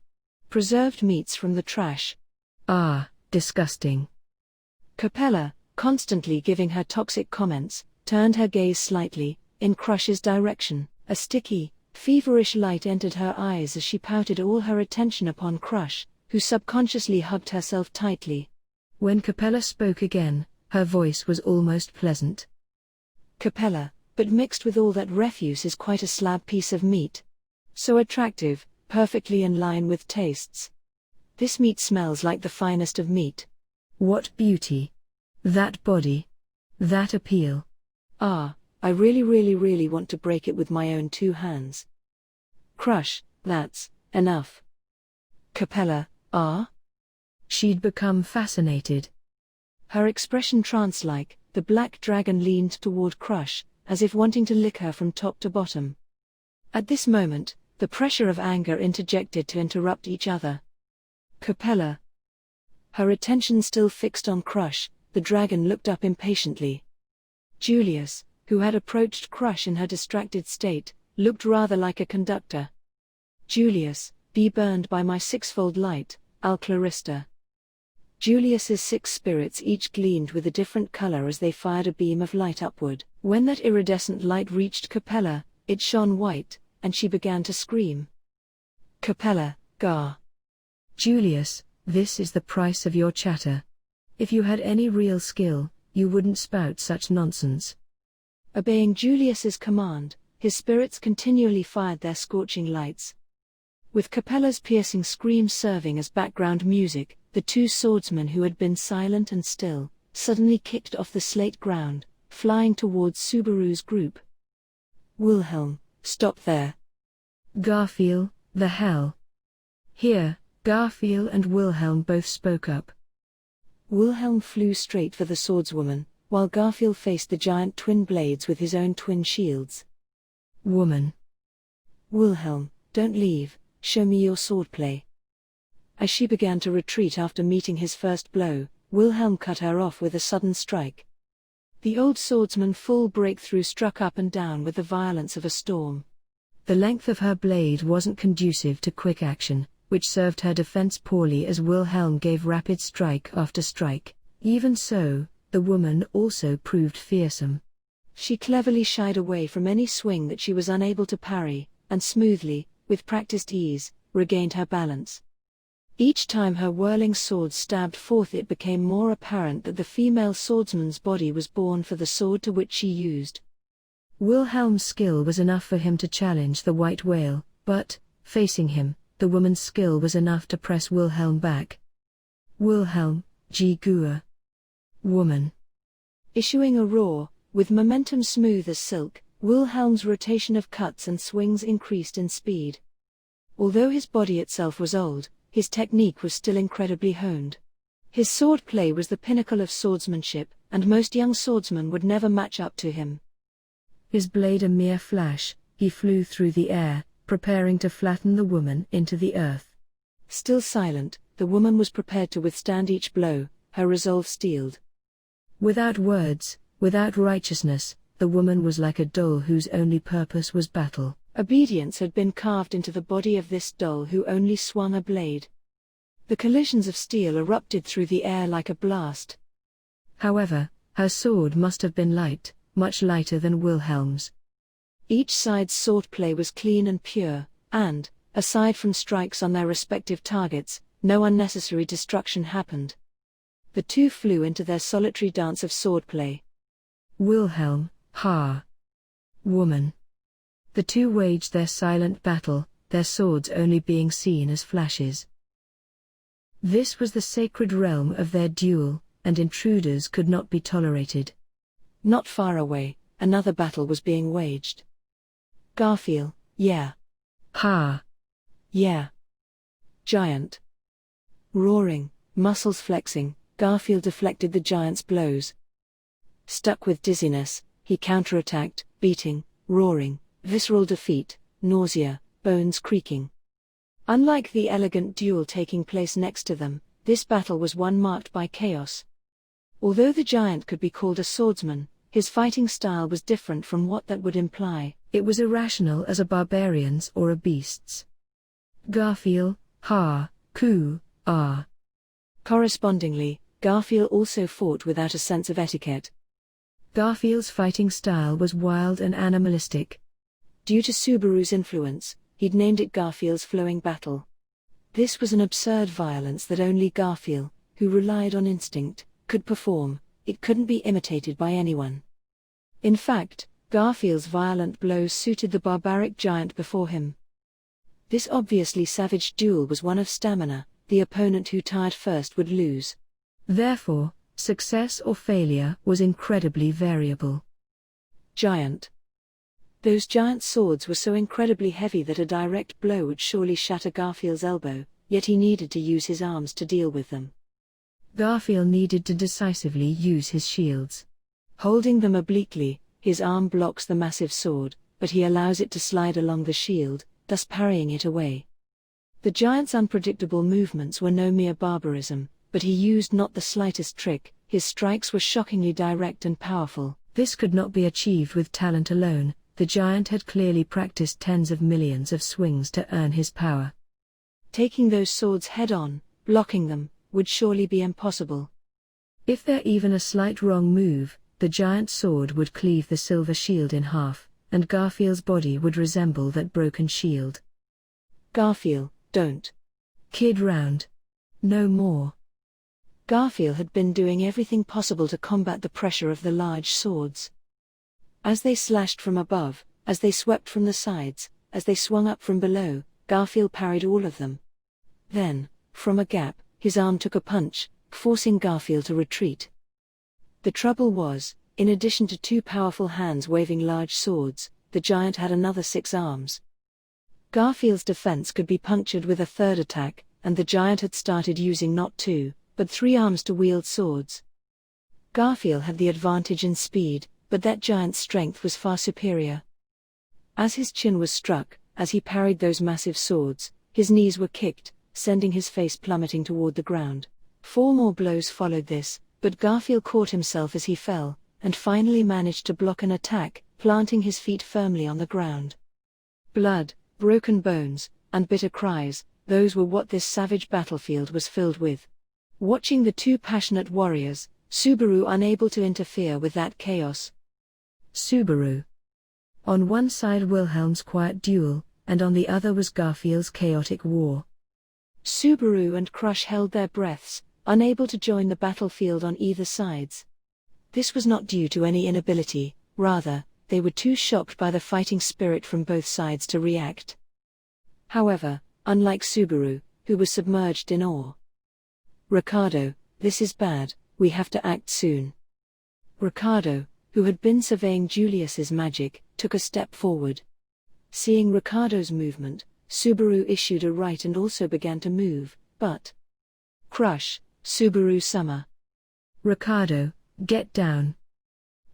A: Preserved meats from the trash.
B: Ah, disgusting.
A: Capella, constantly giving her toxic comments, turned her gaze slightly, in Crush's direction. A sticky, feverish light entered her eyes as she pouted all her attention upon Crush, who subconsciously hugged herself tightly.
B: When Capella spoke again, her voice was almost pleasant.
A: Capella, but mixed with all that refuse is quite a slab piece of meat. So attractive, perfectly in line with tastes. This meat smells like the finest of meat.
B: What beauty. That body. That appeal.
A: Ah, I really want to break it with my own 2 hands. Crush, that's enough. Capella, ah?
B: She'd become fascinated.
A: Her expression trance-like, the black dragon leaned toward Crush, as if wanting to lick her from top to bottom. At this moment, the pressure of anger interjected to interrupt each other. Capella. Her attention still fixed on Crush, the dragon looked up impatiently. Julius, who had approached Crush in her distracted state, looked rather like a conductor. Julius, be burned by my 6-fold light, Al-Clarista. Julius's 6 spirits each gleamed with a different color as they fired a beam of light upward. When that iridescent light reached Capella, it shone white, and she began to scream. Capella, Gar.
B: Julius, this is the price of your chatter. If you had any real skill, you wouldn't spout such nonsense.
A: Obeying Julius's command, his spirits continually fired their scorching lights. With Capella's piercing screams serving as background music, the 2 swordsmen who had been silent and still, suddenly kicked off the slate ground, flying towards Subaru's group. Wilhelm, stop there.
B: Garfield, the hell. Here, Garfield and Wilhelm both spoke up.
A: Wilhelm flew straight for the swordswoman, while Garfield faced the giant twin blades with his own twin shields.
B: Woman.
A: Wilhelm, don't leave, show me your swordplay. As she began to retreat after meeting his first blow, Wilhelm cut her off with a sudden strike. The old swordsman full breakthrough struck up and down with the violence of a storm.
B: The length of her blade wasn't conducive to quick action, which served her defense poorly as Wilhelm gave rapid strike after strike. Even so, the woman also proved fearsome.
A: She cleverly shied away from any swing that she was unable to parry, and smoothly, with practiced ease, regained her balance. Each time her whirling sword stabbed forth, it became more apparent that the female swordsman's body was born for the sword to which she used.
B: Wilhelm's skill was enough for him to challenge the white whale, but, facing him, the woman's skill was enough to press Wilhelm back. Wilhelm, Gua. Woman.
A: Issuing a roar, with momentum smooth as silk, Wilhelm's rotation of cuts and swings increased in speed. Although his body itself was old, his technique was still incredibly honed. His swordplay was the pinnacle of swordsmanship, and most young swordsmen would never match up to him.
B: His blade a mere flash, he flew through the air, preparing to flatten the woman into the earth.
A: Still silent, the woman was prepared to withstand each blow, her resolve steeled.
B: Without words, without righteousness, the woman was like a doll whose only purpose was battle.
A: Obedience had been carved into the body of this doll who only swung a blade. The collisions of steel erupted through the air like a blast.
B: However, her sword must have been light, much lighter than Wilhelm's.
A: Each side's swordplay was clean and pure, and, aside from strikes on their respective targets, no unnecessary destruction happened. The two flew into their solitary dance of swordplay.
B: Wilhelm, Woman. The two waged their silent battle, their swords only being seen as flashes. This was the sacred realm of their duel, and intruders could not be tolerated.
A: Not far away, another battle was being waged. Garfield, yeah. Yeah. Giant. Roaring, muscles flexing, Garfield deflected the giant's blows. Stuck with dizziness, he counterattacked, beating, roaring, visceral defeat, nausea, bones creaking. Unlike the elegant duel taking place next to them, this battle was one marked by chaos. Although the giant could be called a swordsman, his fighting style was different from what that would imply.
B: It was irrational as a barbarian's or a beast's. Garfield,
A: Correspondingly, Garfield also fought without a sense of etiquette.
B: Garfield's fighting style was wild and animalistic.
A: Due to Subaru's influence, he'd named it Garfield's Flowing Battle. This was an absurd violence that only Garfield, who relied on instinct, could perform. It couldn't be imitated by anyone. In fact, Garfield's violent blows suited the barbaric giant before him. This obviously savage duel was one of stamina. The opponent who tired first would lose.
B: Therefore, success or failure was incredibly variable.
A: Giant. Those giant swords were so incredibly heavy that a direct blow would surely shatter Garfield's elbow, yet he needed to use his arms to deal with them.
B: Garfield needed to decisively use his shields.
A: Holding them obliquely, his arm blocks the massive sword, but he allows it to slide along the shield, thus parrying it away. The giant's unpredictable movements were no mere barbarism, but he used not the slightest trick. His strikes were shockingly direct and powerful.
B: This could not be achieved with talent alone. The giant had clearly practiced tens of millions of swings to earn his power.
A: Taking those swords head-on, blocking them, would surely be impossible.
B: If there even a slight wrong move, the giant's sword would cleave the silver shield in half, and Garfield's body would resemble that broken shield.
A: Garfield, don't
B: kid round. No more.
A: Garfield had been doing everything possible to combat the pressure of the large swords. As they slashed from above, as they swept from the sides, as they swung up from below, Garfield parried all of them. Then, from a gap, his arm took a punch, forcing Garfield to retreat. The trouble was, in addition to two powerful hands waving large swords, the giant had another 6 arms. Garfield's defense could be punctured with a third attack, and the giant had started using not 2, but 3 arms to wield swords. Garfield had the advantage in speed, but that giant's strength was far superior. As his chin was struck, as he parried those massive swords, his knees were kicked, sending his face plummeting toward the ground. 4 more blows followed this, but Garfield caught himself as he fell, and finally managed to block an attack, planting his feet firmly on the ground. Blood, broken bones, and bitter cries, those were what this savage battlefield was filled with. Watching the two passionate warriors, Subaru unable to interfere with that chaos.
B: Subaru. On one side Wilhelm's quiet duel, and on the other was Garfield's chaotic war.
A: Subaru and Crush held their breaths, unable to join the battlefield on either sides. This was not due to any inability, rather, they were too shocked by the fighting spirit from both sides to react. However, unlike Subaru, who was submerged in awe. "Ricardo, this is bad, we have to act soon." Ricardo, who had been surveying Julius's magic, took a step forward. Seeing Ricardo's movement, Subaru issued a right and also began to move, but Crush, Subaru Summer.
B: "Ricardo, get down."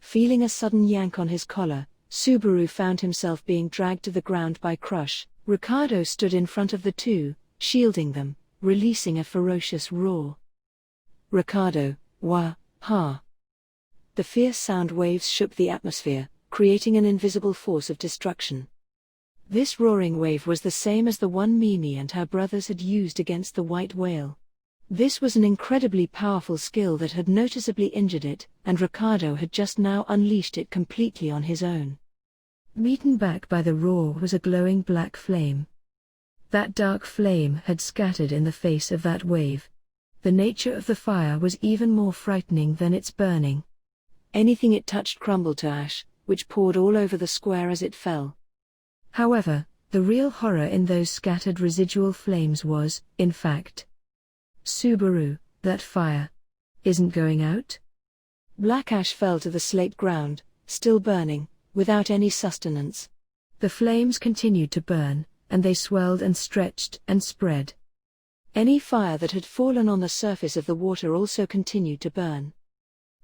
A: Feeling a sudden yank on his collar, Subaru found himself being dragged to the ground by Crush. Ricardo stood in front of the two, shielding them, releasing a ferocious roar. "Ricardo, wah, ha." The fierce sound waves shook the atmosphere, creating an invisible force of destruction. This roaring wave was the same as the one Mimi and her brothers had used against the white whale. This was an incredibly powerful skill that had noticeably injured it, and Ricardo had just now unleashed it completely on his own.
B: Beaten back by the roar was a glowing black flame. That dark flame had scattered in the face of that wave. The nature of the fire was even more frightening than its burning.
A: Anything it touched crumbled to ash, which poured all over the square as it fell.
B: However, the real horror in those scattered residual flames was, in fact, Subaru, that fire isn't going out?
A: Black ash fell to the slate ground, still burning, without any sustenance.
B: The flames continued to burn, and they swelled and stretched and spread.
A: Any fire that had fallen on the surface of the water also continued to burn.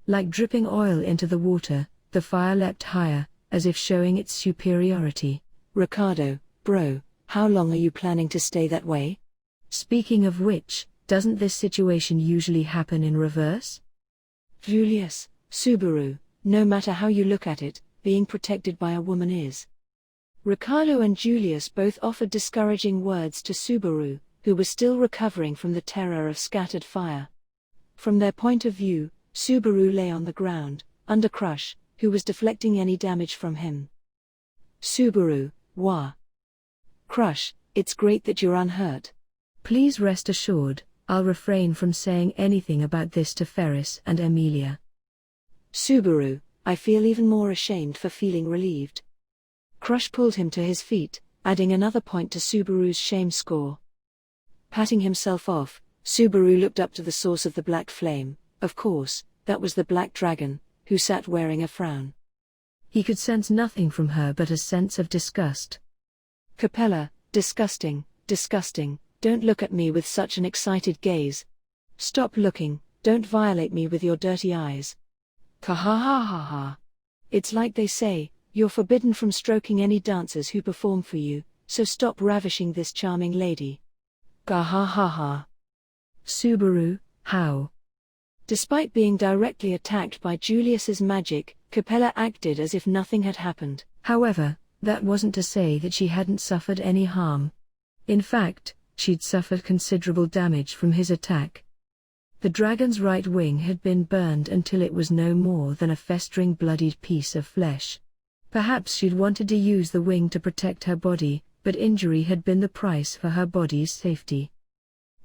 B: Like dripping oil into the water, the fire leapt higher, as if showing its superiority.
A: "Ricardo, bro, how long are you planning to stay that way?"
B: Speaking of which, doesn't this situation usually happen in reverse?
A: Julius, Subaru, no matter how you look at it, being protected by a woman is. Ricardo and Julius both offered discouraging words to Subaru, who was still recovering from the terror of scattered fire. From their point of view, Subaru lay on the ground, under Crush, who was deflecting any damage from him. "Subaru, wah. Crush, it's great that you're unhurt.
B: Please rest assured, I'll refrain from saying anything about this to Ferris and Emilia."
A: "Subaru, I feel even more ashamed for feeling relieved." Crush pulled him to his feet, adding another point to Subaru's shame score. Patting himself off, Subaru looked up to the source of the black flame. Of course, that was the black dragon, who sat wearing a frown.
B: He could sense nothing from her but a sense of disgust.
A: "Capella, disgusting, disgusting, don't look at me with such an excited gaze. Stop looking, don't violate me with your dirty eyes. Ha ha ha ha ha. It's like they say, you're forbidden from stroking any dancers who perform for you, so stop ravishing this charming lady. Ga ha ha ha."
B: "Subaru, how?"
A: Despite being directly attacked by Julius's magic, Capella acted as if nothing had happened.
B: However, that wasn't to say that she hadn't suffered any harm. In fact, she'd suffered considerable damage from his attack. The dragon's right wing had been burned until it was no more than a festering bloodied piece of flesh. Perhaps she'd wanted to use the wing to protect her body, but injury had been the price for her body's safety.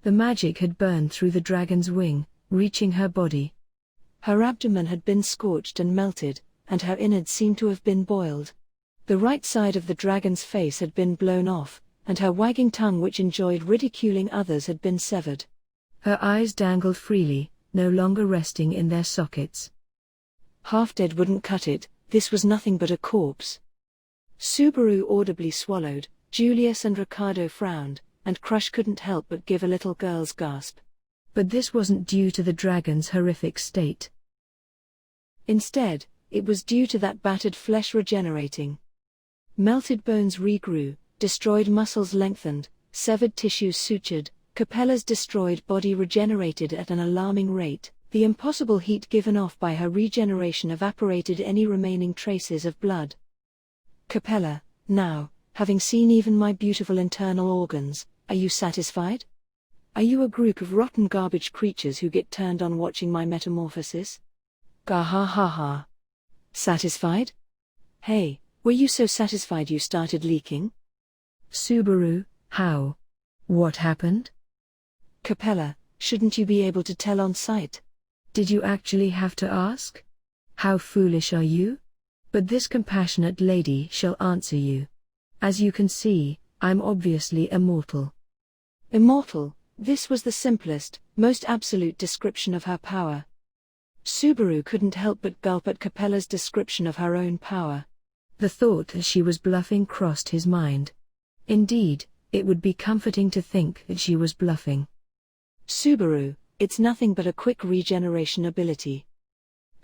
B: The magic had burned through the dragon's wing, reaching her body.
A: Her abdomen had been scorched and melted, and her innards seemed to have been boiled. The right side of the dragon's face had been blown off, and her wagging tongue, which enjoyed ridiculing others, had been severed.
B: Her eyes dangled freely, no longer resting in their sockets.
A: Half dead wouldn't cut it, this was nothing but a corpse. Subaru audibly swallowed, Julius and Ricardo frowned, and Crush couldn't help but give a little girl's gasp.
B: But this wasn't due to the dragon's horrific state.
A: Instead, it was due to that battered flesh regenerating. Melted bones regrew, destroyed muscles lengthened, severed tissues sutured, Capella's destroyed body regenerated at an alarming rate. The impossible heat given off by her regeneration evaporated any remaining traces of blood. Capella, now, having seen even my beautiful internal organs, are you satisfied? Are you a group of rotten garbage creatures who get turned on watching my metamorphosis? Gah ha ha ha. Satisfied? Hey, were you so satisfied you started leaking?
B: Subaru, how? What happened?
A: Capella, shouldn't you be able to tell on sight?
B: Did you actually have to ask? How foolish are you? But this compassionate lady shall answer you. As you can see, I'm obviously immortal.
A: Immortal, this was the simplest, most absolute description of her power. Subaru couldn't help but gulp at Capella's description of her own power.
B: The thought that she was bluffing crossed his mind. Indeed, it would be comforting to think that she was bluffing.
A: Subaru, it's nothing but a quick regeneration ability.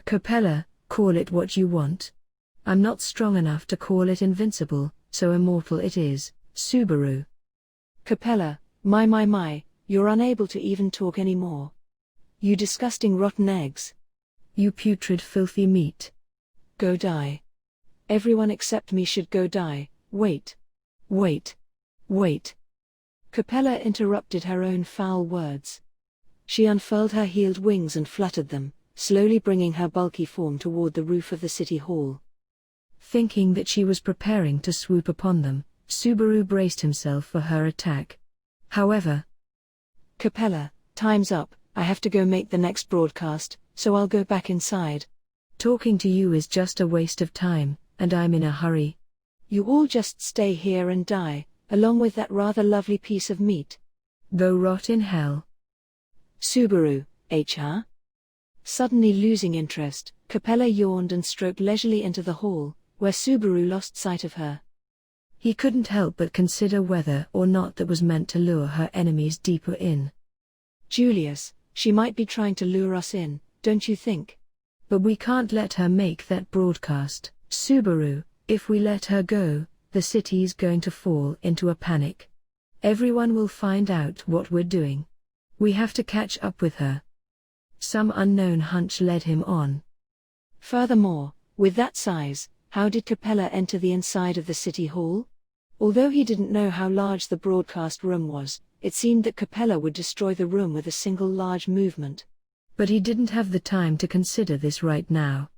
B: Capella, call it what you want. I'm not strong enough to call it invincible, so immortal it is, Subaru.
A: Capella, my, you're unable to even talk anymore. You disgusting rotten eggs.
B: You putrid filthy meat.
A: Go die. Everyone except me should go die. Wait. Capella interrupted her own foul words. She unfurled her healed wings and fluttered them, slowly bringing her bulky form toward the roof of the city hall.
B: Thinking that she was preparing to swoop upon them, Subaru braced himself for her attack. However,
A: Capella, time's up, I have to go make the next broadcast, so I'll go back inside.
B: Talking to you is just a waste of time, and I'm in a hurry.
A: You all just stay here and die, along with that rather lovely piece of meat.
B: Go rot in hell.
A: Subaru, HR? Suddenly losing interest, Capella yawned and stroked leisurely into the hall, where Subaru lost sight of her.
B: He couldn't help but consider whether or not that was meant to lure her enemies deeper in.
A: Julius, she might be trying to lure us in, don't you think?
B: But we can't let her make that broadcast, Subaru. If we let her go, the city's going to fall into a panic. Everyone will find out what we're doing. We have to catch up with her. Some unknown hunch led him on.
A: Furthermore, with that size, how did Capella enter the inside of the city hall? Although he didn't know how large the broadcast room was, it seemed that Capella would destroy the room with a single large movement.
B: But he didn't have the time to consider this right now.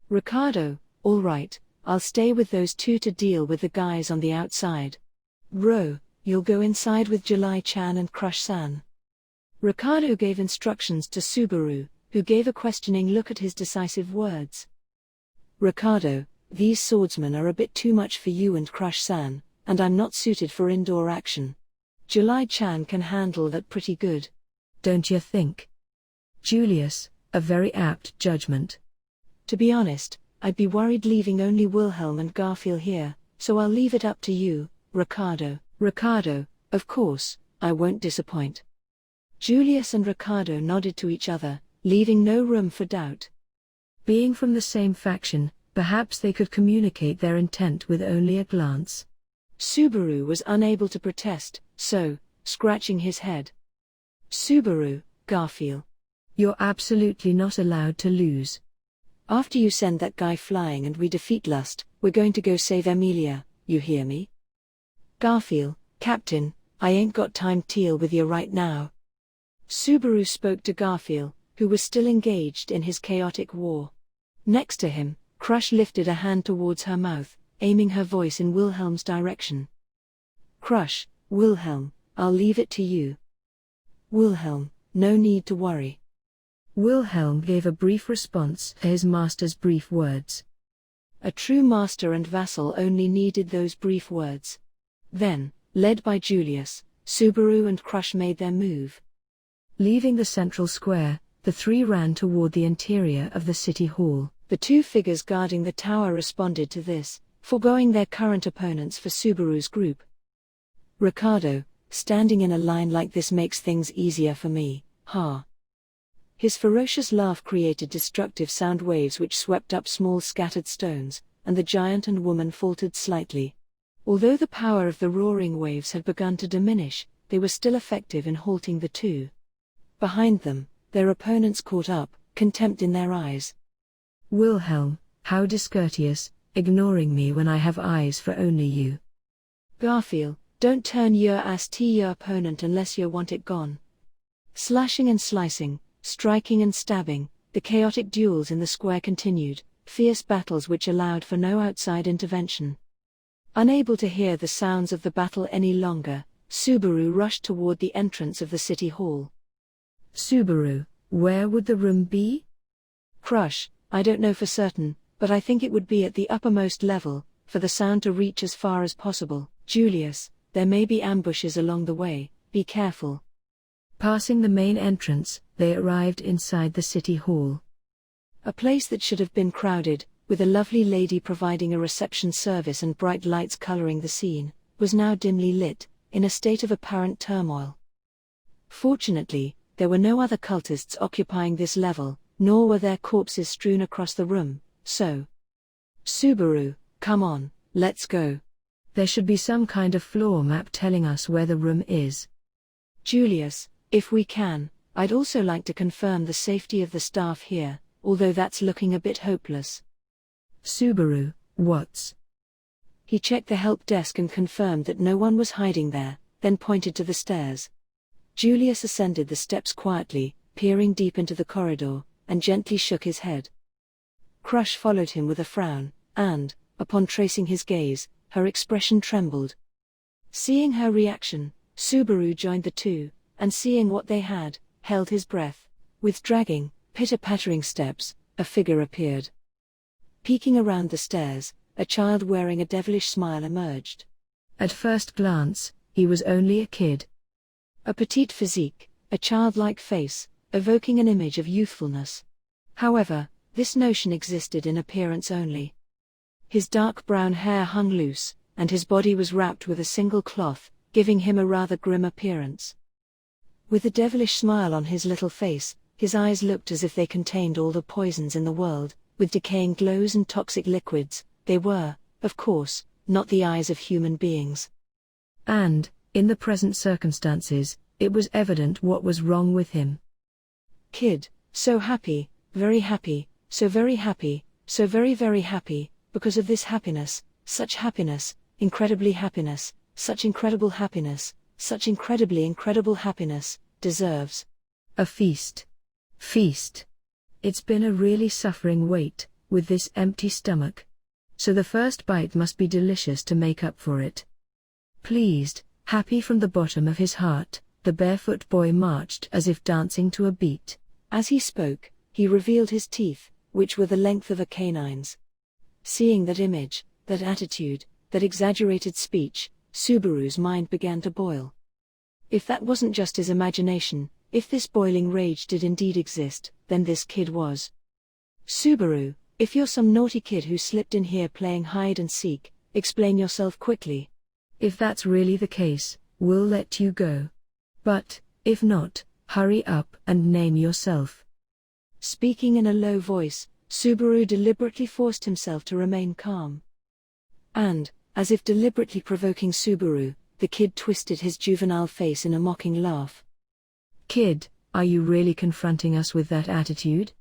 A: Ricardo, all right, I'll stay with those two to deal with the guys on the outside. Ro, you'll go inside with July-chan and Crush-san. Ricardo gave instructions to Subaru, who gave a questioning look at his decisive words. Ricardo, these swordsmen are a bit too much for you and Crush-san, and I'm not suited for indoor action. July-chan can handle that pretty good.
B: Don't you think? Julius, a very apt judgment.
A: To be honest, I'd be worried leaving only Wilhelm and Garfield here, so I'll leave it up to you, Ricardo. Ricardo, of course, I won't disappoint. Julius and Ricardo nodded to each other, leaving no room for doubt.
B: Being from the same faction, perhaps they could communicate their intent with only a glance.
A: Subaru was unable to protest, so, scratching his head. Subaru, Garfield.
B: You're absolutely not allowed to lose.
A: After you send that guy flying and we defeat Lust, we're going to go save Emilia, you hear me? Garfield, Captain, I ain't got time to deal with you right now. Subaru spoke to Garfield, who was still engaged in his chaotic war. Next to him, Crush lifted a hand towards her mouth, aiming her voice in Wilhelm's direction. Crush, Wilhelm, I'll leave it to you. Wilhelm, no need to worry.
B: Wilhelm gave a brief response to his master's brief words.
A: A true master and vassal only needed those brief words. Then, led by Julius, Subaru and Crush made their move.
B: Leaving the central square, the three ran toward the interior of the city hall.
A: The two figures guarding the tower responded to this, foregoing their current opponents for Subaru's group. Ricardo, standing in a line like this makes things easier for me, ha. His ferocious laugh created destructive sound waves which swept up small scattered stones, and the giant and woman faltered slightly. Although the power of the roaring waves had begun to diminish, they were still effective in halting the two. Behind them, their opponents caught up, contempt in their eyes.
B: Wilhelm, how discourteous, ignoring me when I have eyes for only you.
A: Garfield, don't turn your ass to your opponent unless you want it gone. Slashing and slicing, striking and stabbing, the chaotic duels in the square continued, fierce battles which allowed for no outside intervention. Unable to hear the sounds of the battle any longer, Subaru rushed toward the entrance of the city hall.
B: Subaru, where would the room be?
A: Crush, I don't know for certain, but I think it would be at the uppermost level, for the sound to reach as far as possible. Julius, there may be ambushes along the way, be careful.
B: Passing the main entrance, they arrived inside the city hall.
A: A place that should have been crowded, with a lovely lady providing a reception service and bright lights coloring the scene, was now dimly lit, in a state of apparent turmoil. Fortunately, there were no other cultists occupying this level, nor were there corpses strewn across the room, so. Subaru, come on, let's go.
B: There should be some kind of floor map telling us where the room is.
A: Julius, if we can, I'd also like to confirm the safety of the staff here, although that's looking a bit hopeless.
B: Subaru, what's?
A: He checked the help desk and confirmed that no one was hiding there, then pointed to the stairs. Julius ascended the steps quietly, peering deep into the corridor, and gently shook his head. Crush followed him with a frown, and, upon tracing his gaze, her expression trembled. Seeing her reaction, Subaru joined the two, and seeing what they had, held his breath. With dragging, pitter-pattering steps, a figure appeared. Peeking around the stairs, a child wearing a devilish smile emerged.
B: At first glance, he was only a kid.
A: A petite physique, a childlike face, evoking an image of youthfulness. However, this notion existed in appearance only. His dark brown hair hung loose, and his body was wrapped with a single cloth, giving him a rather grim appearance. With a devilish smile on his little face, his eyes looked as if they contained all the poisons in the world. With decaying glows and toxic liquids, they were, of course, not the eyes of human beings.
B: And, in the present circumstances, it was evident what was wrong with him.
A: Kid, so happy, so very happy, so very very happy, because of this happiness, such happiness, incredibly happiness, such incredible happiness, such incredibly incredible happiness, deserves
B: a feast. Feast. It's been a really suffering wait, with this empty stomach. So the first bite must be delicious to make up for it. Pleased, happy from the bottom of his heart, the barefoot boy marched as if dancing to a beat. As he spoke, he revealed his teeth, which were the length of a canine's. Seeing that image, that attitude, that exaggerated speech, Subaru's mind began to boil. If that wasn't just his imagination, if this boiling rage did indeed exist, then this kid was. Subaru, if you're some naughty kid who slipped in here playing hide and seek, explain yourself quickly. If that's really the case, we'll let you go. But, if not, hurry up and name yourself. Speaking in a low voice, Subaru deliberately forced himself to remain calm. And, as if deliberately provoking Subaru, the kid twisted his juvenile face in a mocking laugh. Kid, are you really confronting us with that attitude?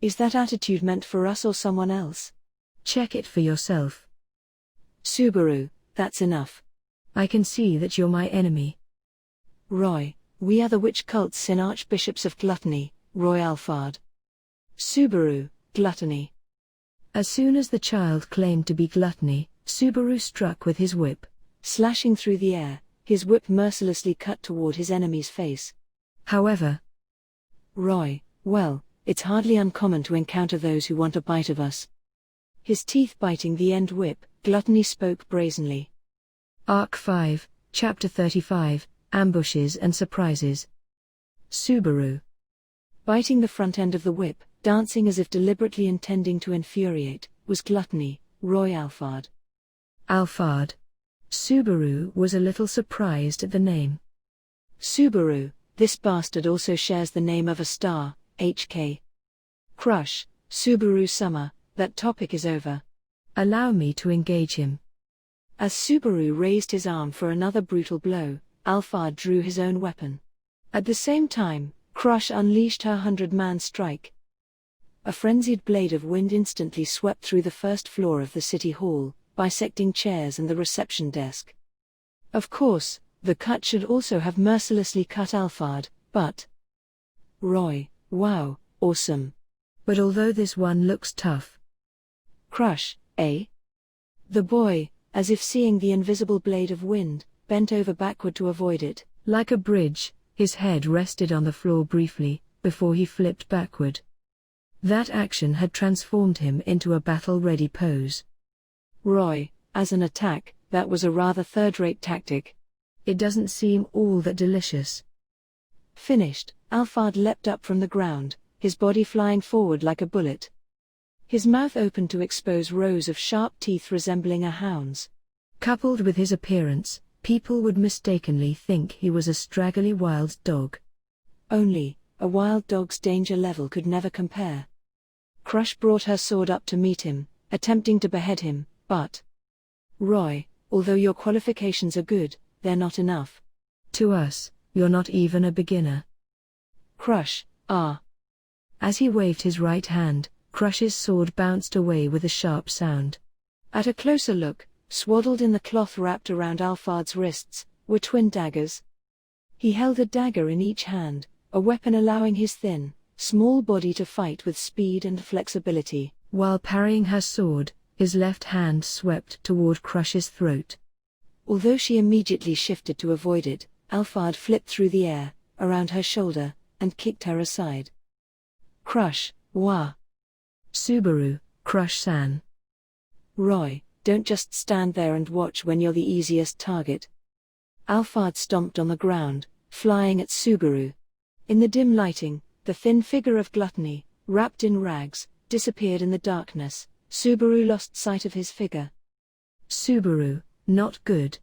B: Is that attitude meant for us or someone else? Check it for yourself. Subaru, that's enough. I can see that you're my enemy. Roy, we are the witch cult's sin archbishops of gluttony, Roy Alphard. Subaru, gluttony. As soon as the child claimed to be gluttony, Subaru struck with his whip. Slashing through the air, his whip mercilessly cut toward his enemy's face. However, Roy, well, it's hardly uncommon to encounter those who want a bite of us. His teeth biting the end whip, Gluttony spoke brazenly. Arc 5, Chapter 35, Ambushes and Surprises. Subaru. Biting the front end of the whip, dancing as if deliberately intending to infuriate, was Gluttony, Roy Alphard. Alphard. Subaru was a little surprised at the name. Subaru, this bastard also shares the name of a star, HK. Crush, Subaru Summer, that topic is over. Allow me to engage him. As Subaru raised his arm for another brutal blow, Alphard drew his own weapon. At the same time,
A: Crush unleashed her 100-man strike. A frenzied blade of wind instantly swept through the first floor of the city hall, bisecting chairs and the reception desk. Of course, the cut should also have mercilessly cut Alphard, but... Roy, wow, awesome.
B: But although this one looks tough.
A: Crush, eh? The boy, as if seeing the invisible blade of wind, bent over backward to avoid it.
B: Like a bridge, his head rested on the floor briefly, before he flipped backward. That action had transformed him into a battle-ready pose.
A: Roy, as an attack, that was a rather third-rate tactic.
B: It doesn't seem all that delicious.
A: Finished, Alphard leapt up from the ground, his body flying forward like a bullet. His mouth opened to expose rows of sharp teeth resembling a hound's.
B: Coupled with his appearance, people would mistakenly think he was a straggly wild dog.
A: Only, a wild dog's danger level could never compare. Crush brought her sword up to meet him, attempting to behead him, but... Roy, although your qualifications are good, they're not enough.
B: To us, you're not even a beginner.
A: Crush, ah.
B: As he waved his right hand, Crush's sword bounced away with a sharp sound.
A: At a closer look, swaddled in the cloth wrapped around Alphard's wrists, were twin daggers. He held a dagger in each hand, a weapon allowing his thin, small body to fight with speed and flexibility.
B: While parrying her sword, his left hand swept toward Crush's throat.
A: Although she immediately shifted to avoid it, Alphard flipped through the air, around her shoulder, and kicked her aside. Crush, wah.
B: Subaru, Crush-san.
A: Roy, don't just stand there and watch when you're the easiest target. Alphard stomped on the ground, flying at Subaru. In the dim lighting, the thin figure of Gluttony, wrapped in rags, disappeared in the darkness. Subaru lost sight of his figure.
B: Subaru, not good.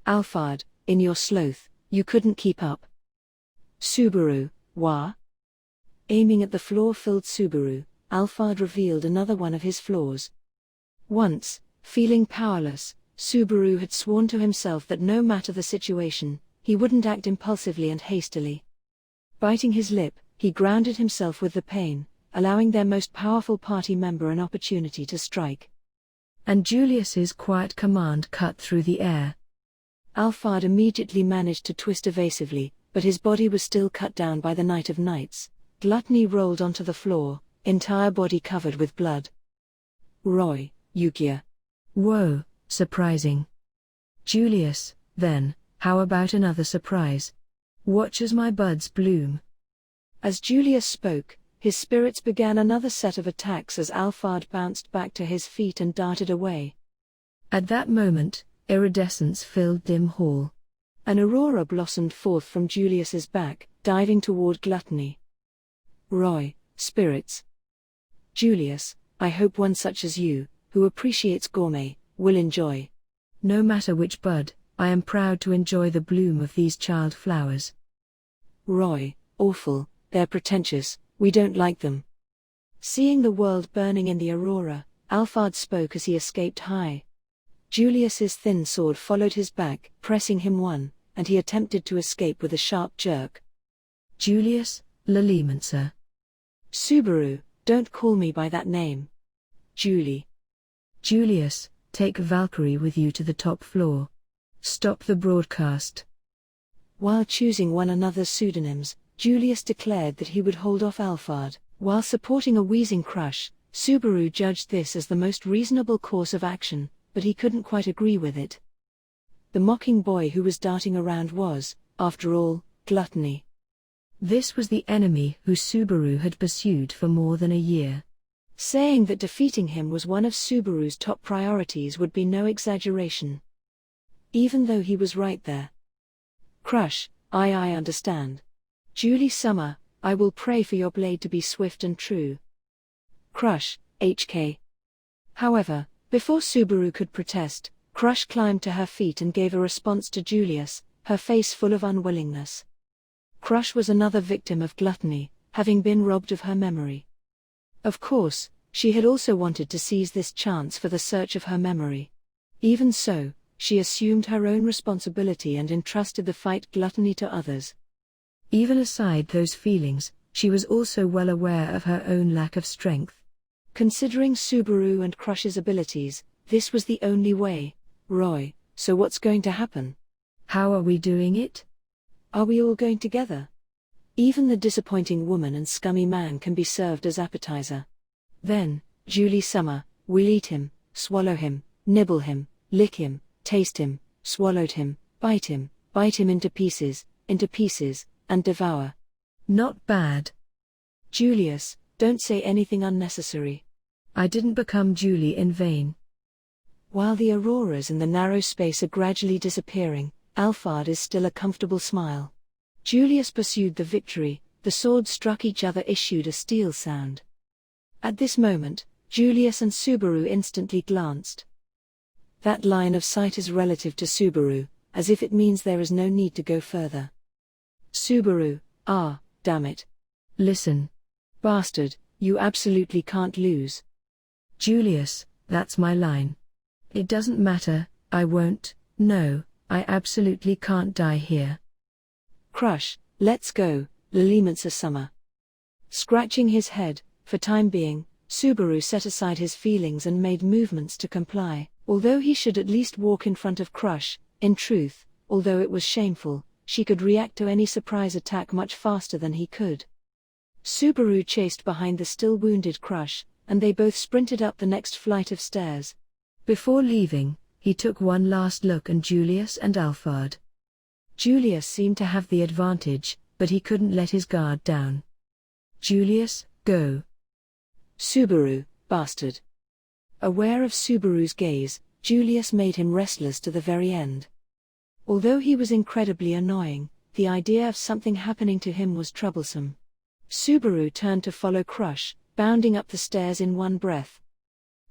A: Alphard, in your sloth, you couldn't keep up. Subaru, wah? Aiming at the flaw-filled Subaru, Alphard revealed another one of his flaws. Once, feeling powerless, Subaru had sworn to himself that no matter the situation, he wouldn't act impulsively and hastily. Biting his lip, he grounded himself with the pain, allowing their most powerful party member an opportunity to strike.
B: And Julius's quiet command cut through the air.
A: Alphard immediately managed to twist evasively, but his body was still cut down by the Night of Nights. Gluttony rolled onto the floor, entire body covered with blood. Roy, Yukia.
B: Whoa, surprising. Julius, then, how about another surprise? Watch as my buds bloom.
A: As Julius spoke, his spirits began another set of attacks as Alphard bounced back to his feet and darted away.
B: At that moment, iridescence filled dim hall.
A: An aurora blossomed forth from Julius's back, diving toward Gluttony. Roy, spirits. Julius, I hope one such as you, who appreciates gourmet, will enjoy.
B: No matter which bud, I am proud to enjoy the bloom of these child flowers.
A: Roy, awful, they're pretentious, we don't like them. Seeing the world burning in the aurora, Alphard spoke as he escaped high. Julius's thin sword followed his back, pressing him one, and he attempted to escape with a sharp jerk.
B: Julius, Lalimancer.
A: Subaru, don't call me by that name. Julie.
B: Julius, take Valkyrie with you to the top floor. Stop the broadcast.
A: While choosing one another's pseudonyms, Julius declared that he would hold off Alphard. While supporting a wheezing Crush, Subaru judged this as the most reasonable course of action, but he couldn't quite agree with it. The mocking boy who was darting around was, after all, Gluttony.
B: This was the enemy who Subaru had pursued for more than a year.
A: Saying that defeating him was one of Subaru's top priorities would be no exaggeration. Even though he was right there. Crush, I understand. Julie Summer, I will pray for your blade to be swift and true. Crush, HK. However, before Subaru could protest, Crush climbed to her feet and gave a response to Julius, her face full of unwillingness. Crush was another victim of Gluttony, having been robbed of her memory. Of course, she had also wanted to seize this chance for the search of her memory. Even so, she assumed her own responsibility and entrusted the fight Gluttony to others.
B: Even aside those feelings, she was also well aware of her own lack of strength.
A: Considering Subaru and Crush's abilities, this was the only way. Roy, so what's going to happen?
B: How are we doing it?
A: Are we all going together? Even the disappointing woman and scummy man can be served as appetizer. Then, Julie Summer, we'll eat him, swallow him, nibble him, lick him, taste him, swallowed him, bite him into pieces, and devour.
B: Not bad.
A: Julius, don't say anything unnecessary.
B: I didn't become Julie in vain.
A: While the auroras in the narrow space are gradually disappearing, Alphard is still a comfortable smile. Julius pursued the victory, the swords struck each other, issued a steel sound. At this moment, Julius and Subaru instantly glanced. That line of sight is relative to Subaru, as if it means there is no need to go further. Subaru, damn it.
B: Listen.
A: Bastard, you absolutely can't lose.
B: Julius, that's my line. It doesn't matter, I won't, no, I absolutely can't die here.
A: Crush, let's go, Lilimancer Summer. Scratching his head, for time being, Subaru set aside his feelings and made movements to comply, although he should at least walk in front of Crush. In truth, although it was shameful, she could react to any surprise attack much faster than he could. Subaru chased behind the still wounded Crush, and they both sprinted up the next flight of stairs.
B: Before leaving, he took one last look at Julius and Alphard. Julius seemed to have the advantage, but he couldn't let his guard down. Julius, go.
A: Subaru, bastard. Aware of Subaru's gaze, Julius made him restless to the very end. Although he was incredibly annoying, the idea of something happening to him was troublesome. Subaru turned to follow Crush, bounding up the stairs in one breath.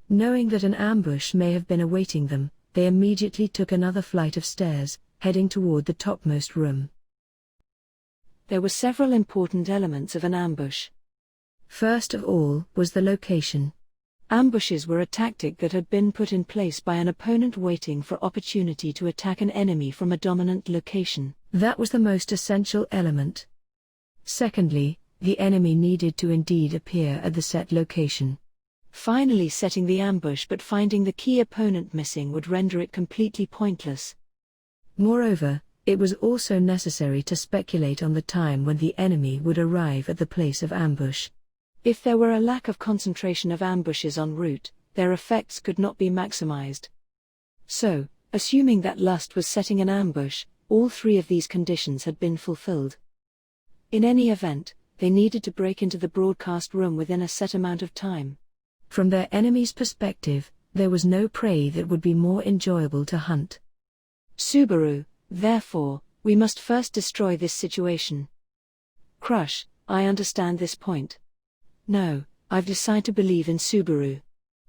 B: Knowing that an ambush may have been awaiting them, they immediately took another flight of stairs, heading toward the topmost room.
A: There were several important elements of an ambush.
B: First of all was the location.
A: Ambushes were a tactic that had been put in place by an opponent waiting for opportunity to attack an enemy from a dominant location.
B: That was the most essential element. Secondly, the enemy needed to indeed appear at the set location.
A: Finally, setting the ambush but finding the key opponent missing would render it completely pointless.
B: Moreover, it was also necessary to speculate on the time when the enemy would arrive at the place of ambush.
A: If there were a lack of concentration of ambushes en route, their effects could not be maximized. So, assuming that Lust was setting an ambush, all three of these conditions had been fulfilled. In any event, they needed to break into the broadcast room within a set amount of time.
B: From their enemy's perspective, there was no prey that would be more enjoyable to hunt.
A: Subaru, therefore, we must first destroy this situation. Crush, I understand this point. No, I've decided to believe in Subaru.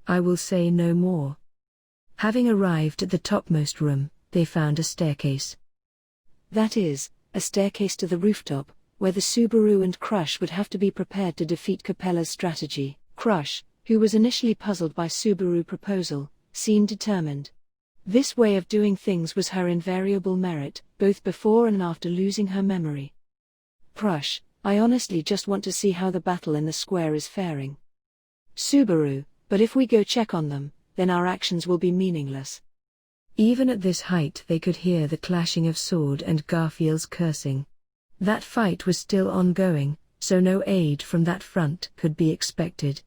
B: I will say no more. Having arrived at the topmost room, they found a staircase.
A: That is, a staircase to the rooftop, where the Subaru and Crush would have to be prepared to defeat Capella's strategy. Crush, who was initially puzzled by Subaru's proposal, seemed determined. This way of doing things was her invariable merit, both before and after losing her memory. Crush, I honestly just want to see how the battle in the square is faring. Subaru, but if we go check on them, then our actions will be meaningless.
B: Even at this height they could hear the clashing of sword and Garfield's cursing. That fight was still ongoing, so no aid from that front could be expected.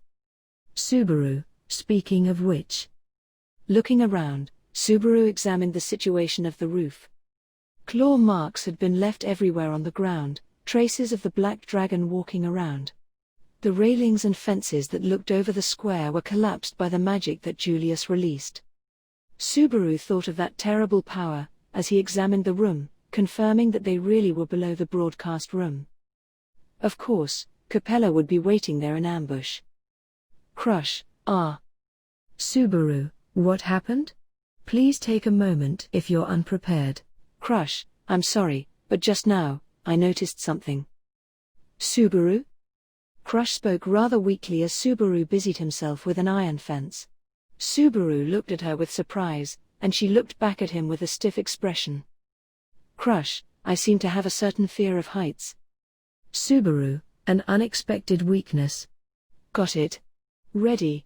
B: Subaru, speaking of which. Looking around, Subaru examined the situation of the roof. Claw marks had been left everywhere on the ground, traces of the black dragon walking around. The railings and fences that looked over the square were collapsed by the magic that Julius released. Subaru thought of that terrible power, as he examined the room, confirming that they really were below the broadcast room. Of course, Capella would be waiting there in ambush. Crush, Subaru, what happened? Please take a moment if you're unprepared. Crush, I'm sorry, but just now, I noticed something. Subaru? Crush spoke rather weakly as Subaru busied himself with an iron fence. Subaru looked at her with surprise, and she looked back at him with a stiff expression. Crush, I seem to have a certain fear of heights. Subaru, an unexpected weakness.
A: Got it. Ready.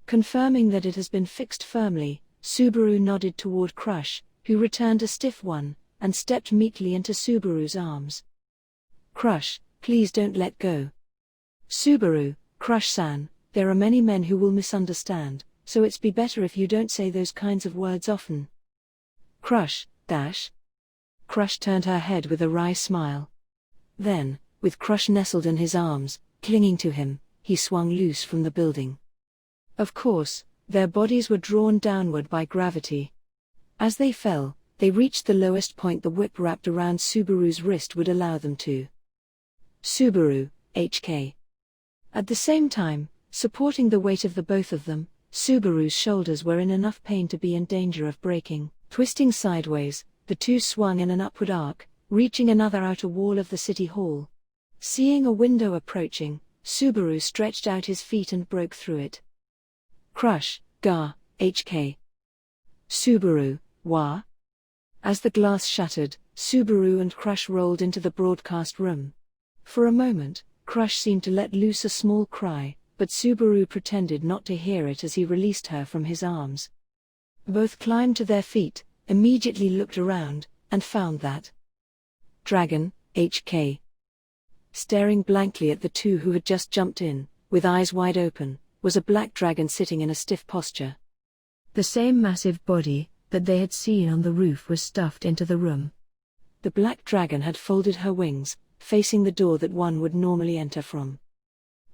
A: Confirming that it has been fixed firmly, Subaru nodded toward Crush, who returned a stiff one, and stepped meekly into Subaru's arms. Crush, please don't let go. Subaru, Crush-san, there are many men who will misunderstand, so it's be better if you don't say those kinds of words often. Crush, dash. Crush turned her head with a wry smile. Then, with Crush nestled in his arms, clinging to him, he swung loose from the building. Of course, their bodies were drawn downward by gravity. As they fell, they reached the lowest point the whip wrapped around Subaru's wrist would allow them to. Subaru, HK. At the same time, supporting the weight of the both of them, Subaru's shoulders were in enough pain to be in danger of breaking. Twisting sideways, the two swung in an upward arc, reaching another outer wall of the city hall. Seeing a window approaching, Subaru stretched out his feet and broke through it. Crush, Ga, HK. Subaru, Wa. As the glass shattered, Subaru and Crush rolled into the broadcast room. For a moment, Crush seemed to let loose a small cry, but Subaru pretended not to hear it as he released her from his arms. Both climbed to their feet, immediately looked around, and found that Dragon, HK. Staring blankly at the two who had just jumped in, with eyes wide open, was a black dragon sitting in a stiff posture.
B: The same massive body that they had seen on the roof was stuffed into the room.
A: The black dragon had folded her wings, facing the door that one would normally enter from.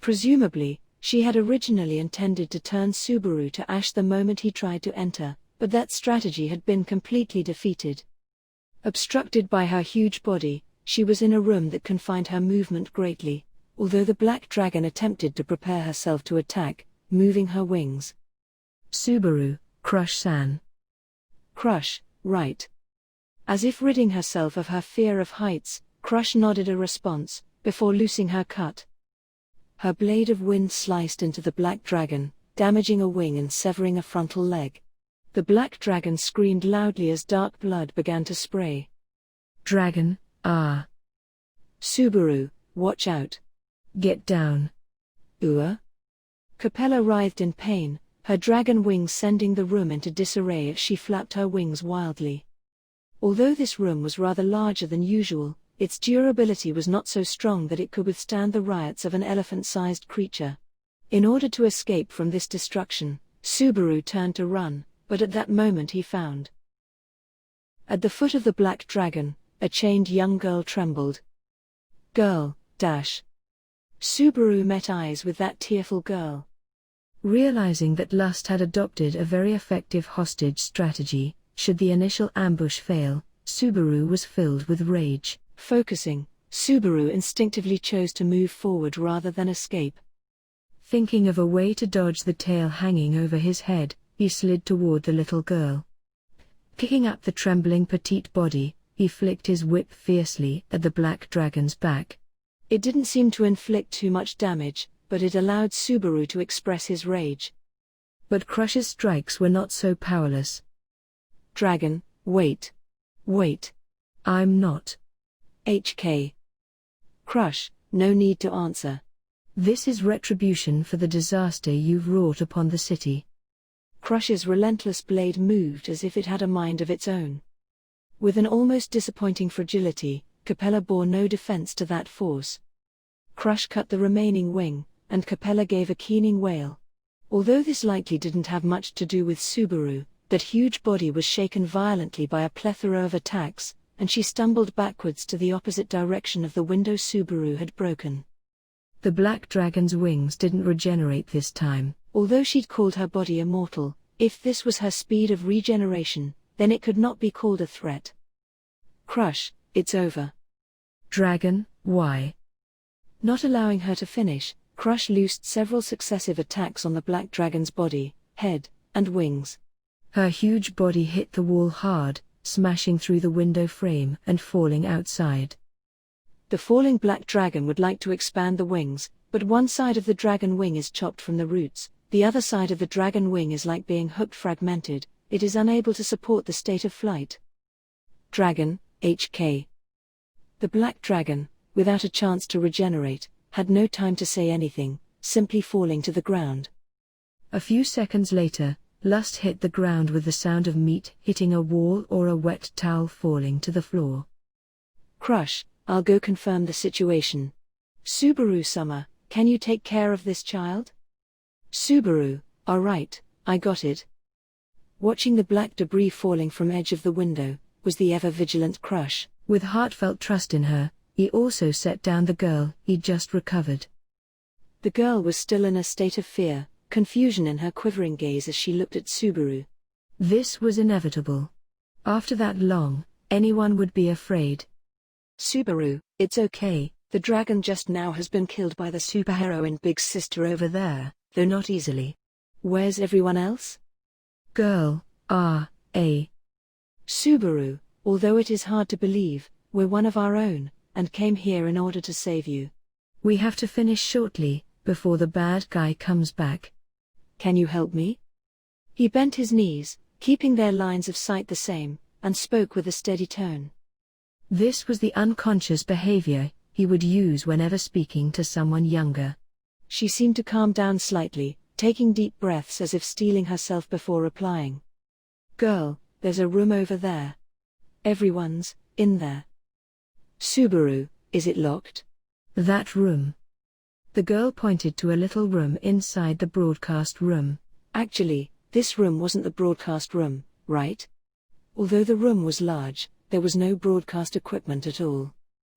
A: Presumably, she had originally intended to turn Subaru to ash the moment he tried to enter, but that strategy had been completely defeated. Obstructed by her huge body, she was in a room that confined her movement greatly, although the black dragon attempted to prepare herself to attack, moving her wings.
B: Subaru, Crush-san.
A: Crush, right. As if ridding herself of her fear of heights, Crush nodded a response, before loosing her cut. Her blade of wind sliced into the black dragon, damaging a wing and severing a frontal leg. The black dragon screamed loudly as dark blood began to spray.
B: Dragon, ah.
A: Subaru, watch out.
B: Get down.
A: Capella writhed in pain, her dragon wings sending the room into disarray as she flapped her wings wildly. Although this room was rather larger than usual, its durability was not so strong that it could withstand the riots of an elephant-sized creature. In order to escape from this destruction, Subaru turned to run, but at that moment he found. At the foot of the black dragon, a chained young girl trembled. Girl, dash. Subaru met eyes with that tearful girl.
B: Realizing that Lust had adopted a very effective hostage strategy, should the initial ambush fail, Subaru was filled with rage.
A: Focusing, Subaru instinctively chose to move forward rather than escape.
B: Thinking of a way to dodge the tail hanging over his head, he slid toward the little girl. Picking up the trembling petite body, he flicked his whip fiercely at the black dragon's back.
A: It didn't seem to inflict too much damage, but it allowed Subaru to express his rage.
B: But Crush's strikes were not so powerless.
A: Dragon, wait. Wait.
B: I'm not.
A: HK. Crush, no need to answer.
B: This is retribution for the disaster you've wrought upon the city.
A: Crush's relentless blade moved as if it had a mind of its own. With an almost disappointing fragility, Capella bore no defense to that force. Crush cut the remaining wing, and Capella gave a keening wail. Although this likely didn't have much to do with Subaru, that huge body was shaken violently by a plethora of attacks, and she stumbled backwards to the opposite direction of the window Subaru had broken.
B: The black dragon's wings didn't regenerate this time.
A: Although she'd called her body immortal, if this was her speed of regeneration, then it could not be called a threat. Crush, it's over.
B: Dragon, why?
A: Not allowing her to finish, Crush loosed several successive attacks on the black dragon's body, head, and wings.
B: Her huge body hit the wall hard, smashing through the window frame and falling outside.
A: The falling black dragon would like to expand the wings, but one side of the dragon wing is chopped from the roots, the other side of the dragon wing is like being hooked fragmented, it is unable to support the state of flight. Dragon, HK. The black dragon, without a chance to regenerate, had no time to say anything, simply falling to the ground.
B: A few seconds later, Lust hit the ground with the sound of meat hitting a wall or a wet towel falling to the floor.
A: Crush, I'll go confirm the situation. Subaru-sama, can you take care of this child? Subaru, alright, I got it. Watching the black debris falling from edge of the window, was the ever-vigilant Crush.
B: With heartfelt trust in her, he also set down the girl he'd just recovered.
A: The girl was still in a state of fear, confusion in her quivering gaze as she looked at Subaru.
B: This was inevitable. After that long, anyone would be afraid.
A: Subaru, it's okay, the dragon just now has been killed by the superheroine Big Sister over there, though not easily. Where's everyone else?
B: Girl,
A: Subaru, although it is hard to believe, we're one of our own, and came here in order to save you.
B: We have to finish shortly, before the bad guy comes back.
A: Can you help me? He bent his knees, keeping their lines of sight the same, and spoke with a steady tone.
B: This was the unconscious behavior he would use whenever speaking to someone younger.
A: She seemed to calm down slightly, taking deep breaths as if steeling herself before replying. Girl, there's a room over there. Everyone's in there. Subaru, is it locked?
B: That room. The girl pointed to a little room inside the broadcast room.
A: Actually, this room wasn't the broadcast room, right? Although the room was large, there was no broadcast equipment at all.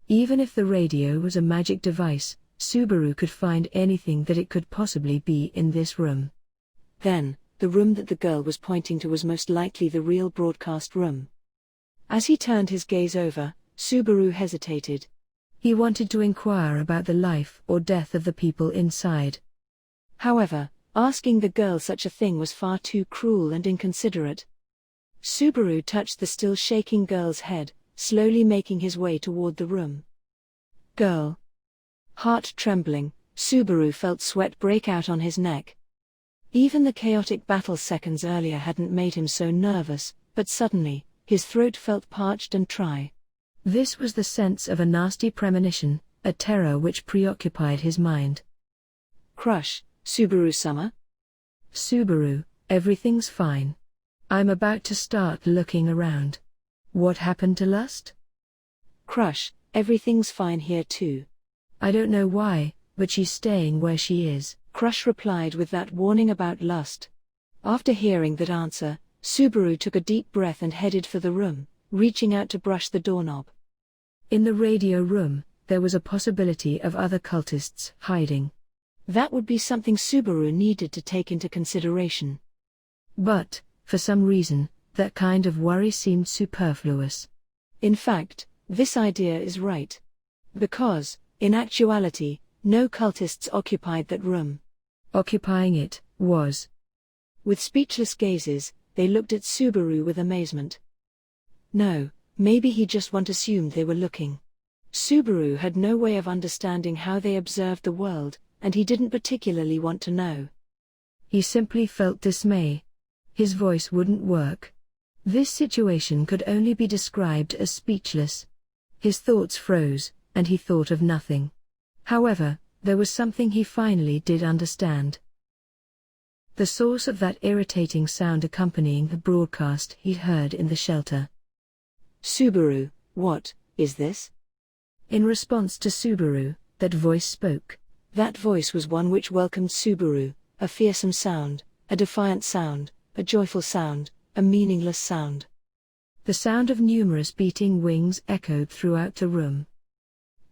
B: Even if the radio was a magic device, Subaru could find anything that it could possibly be in this room.
A: Then, the room that the girl was pointing to was most likely the real broadcast room. As he turned his gaze over, Subaru hesitated.
B: He wanted to inquire about the life or death of the people inside.
A: However, asking the girl such a thing was far too cruel and inconsiderate. Subaru touched the still shaking girl's head, slowly making his way toward the room. Girl. Heart trembling, Subaru felt sweat break out on his neck. Even the chaotic battle seconds earlier hadn't made him so nervous, but suddenly, his throat felt parched and dry.
B: This was the sense of a nasty premonition, a terror which preoccupied his mind.
A: Crush, Subaru-sama?
B: Subaru, everything's fine. I'm about to start looking around. What happened to Lust?
A: Crush, everything's fine here too.
B: I don't know why, but she's staying where she is.
A: Crush replied with that warning about Lust. After hearing that answer, Subaru took a deep breath and headed for the room, reaching out to brush the doorknob.
B: In the radio room, there was a possibility of other cultists hiding.
A: That would be something Subaru needed to take into consideration.
B: But, for some reason, that kind of worry seemed superfluous.
A: In fact, this idea is right. Because, in actuality, no cultists occupied that room.
B: Occupying it was.
A: With speechless gazes, they looked at Subaru with amazement. No, maybe he just assumed they were looking. Subaru had no way of understanding how they observed the world, and he didn't particularly want to know.
B: He simply felt dismay. His voice wouldn't work. This situation could only be described as speechless. His thoughts froze, and he thought of nothing. However, there was something he finally did understand. The source of that irritating sound accompanying the broadcast he'd heard in the shelter.
A: Subaru, what is this?
B: In response to Subaru, that voice spoke.
A: That voice was one which welcomed Subaru, a fearsome sound, a defiant sound, a joyful sound, a meaningless sound.
B: The sound of numerous beating wings echoed throughout the room.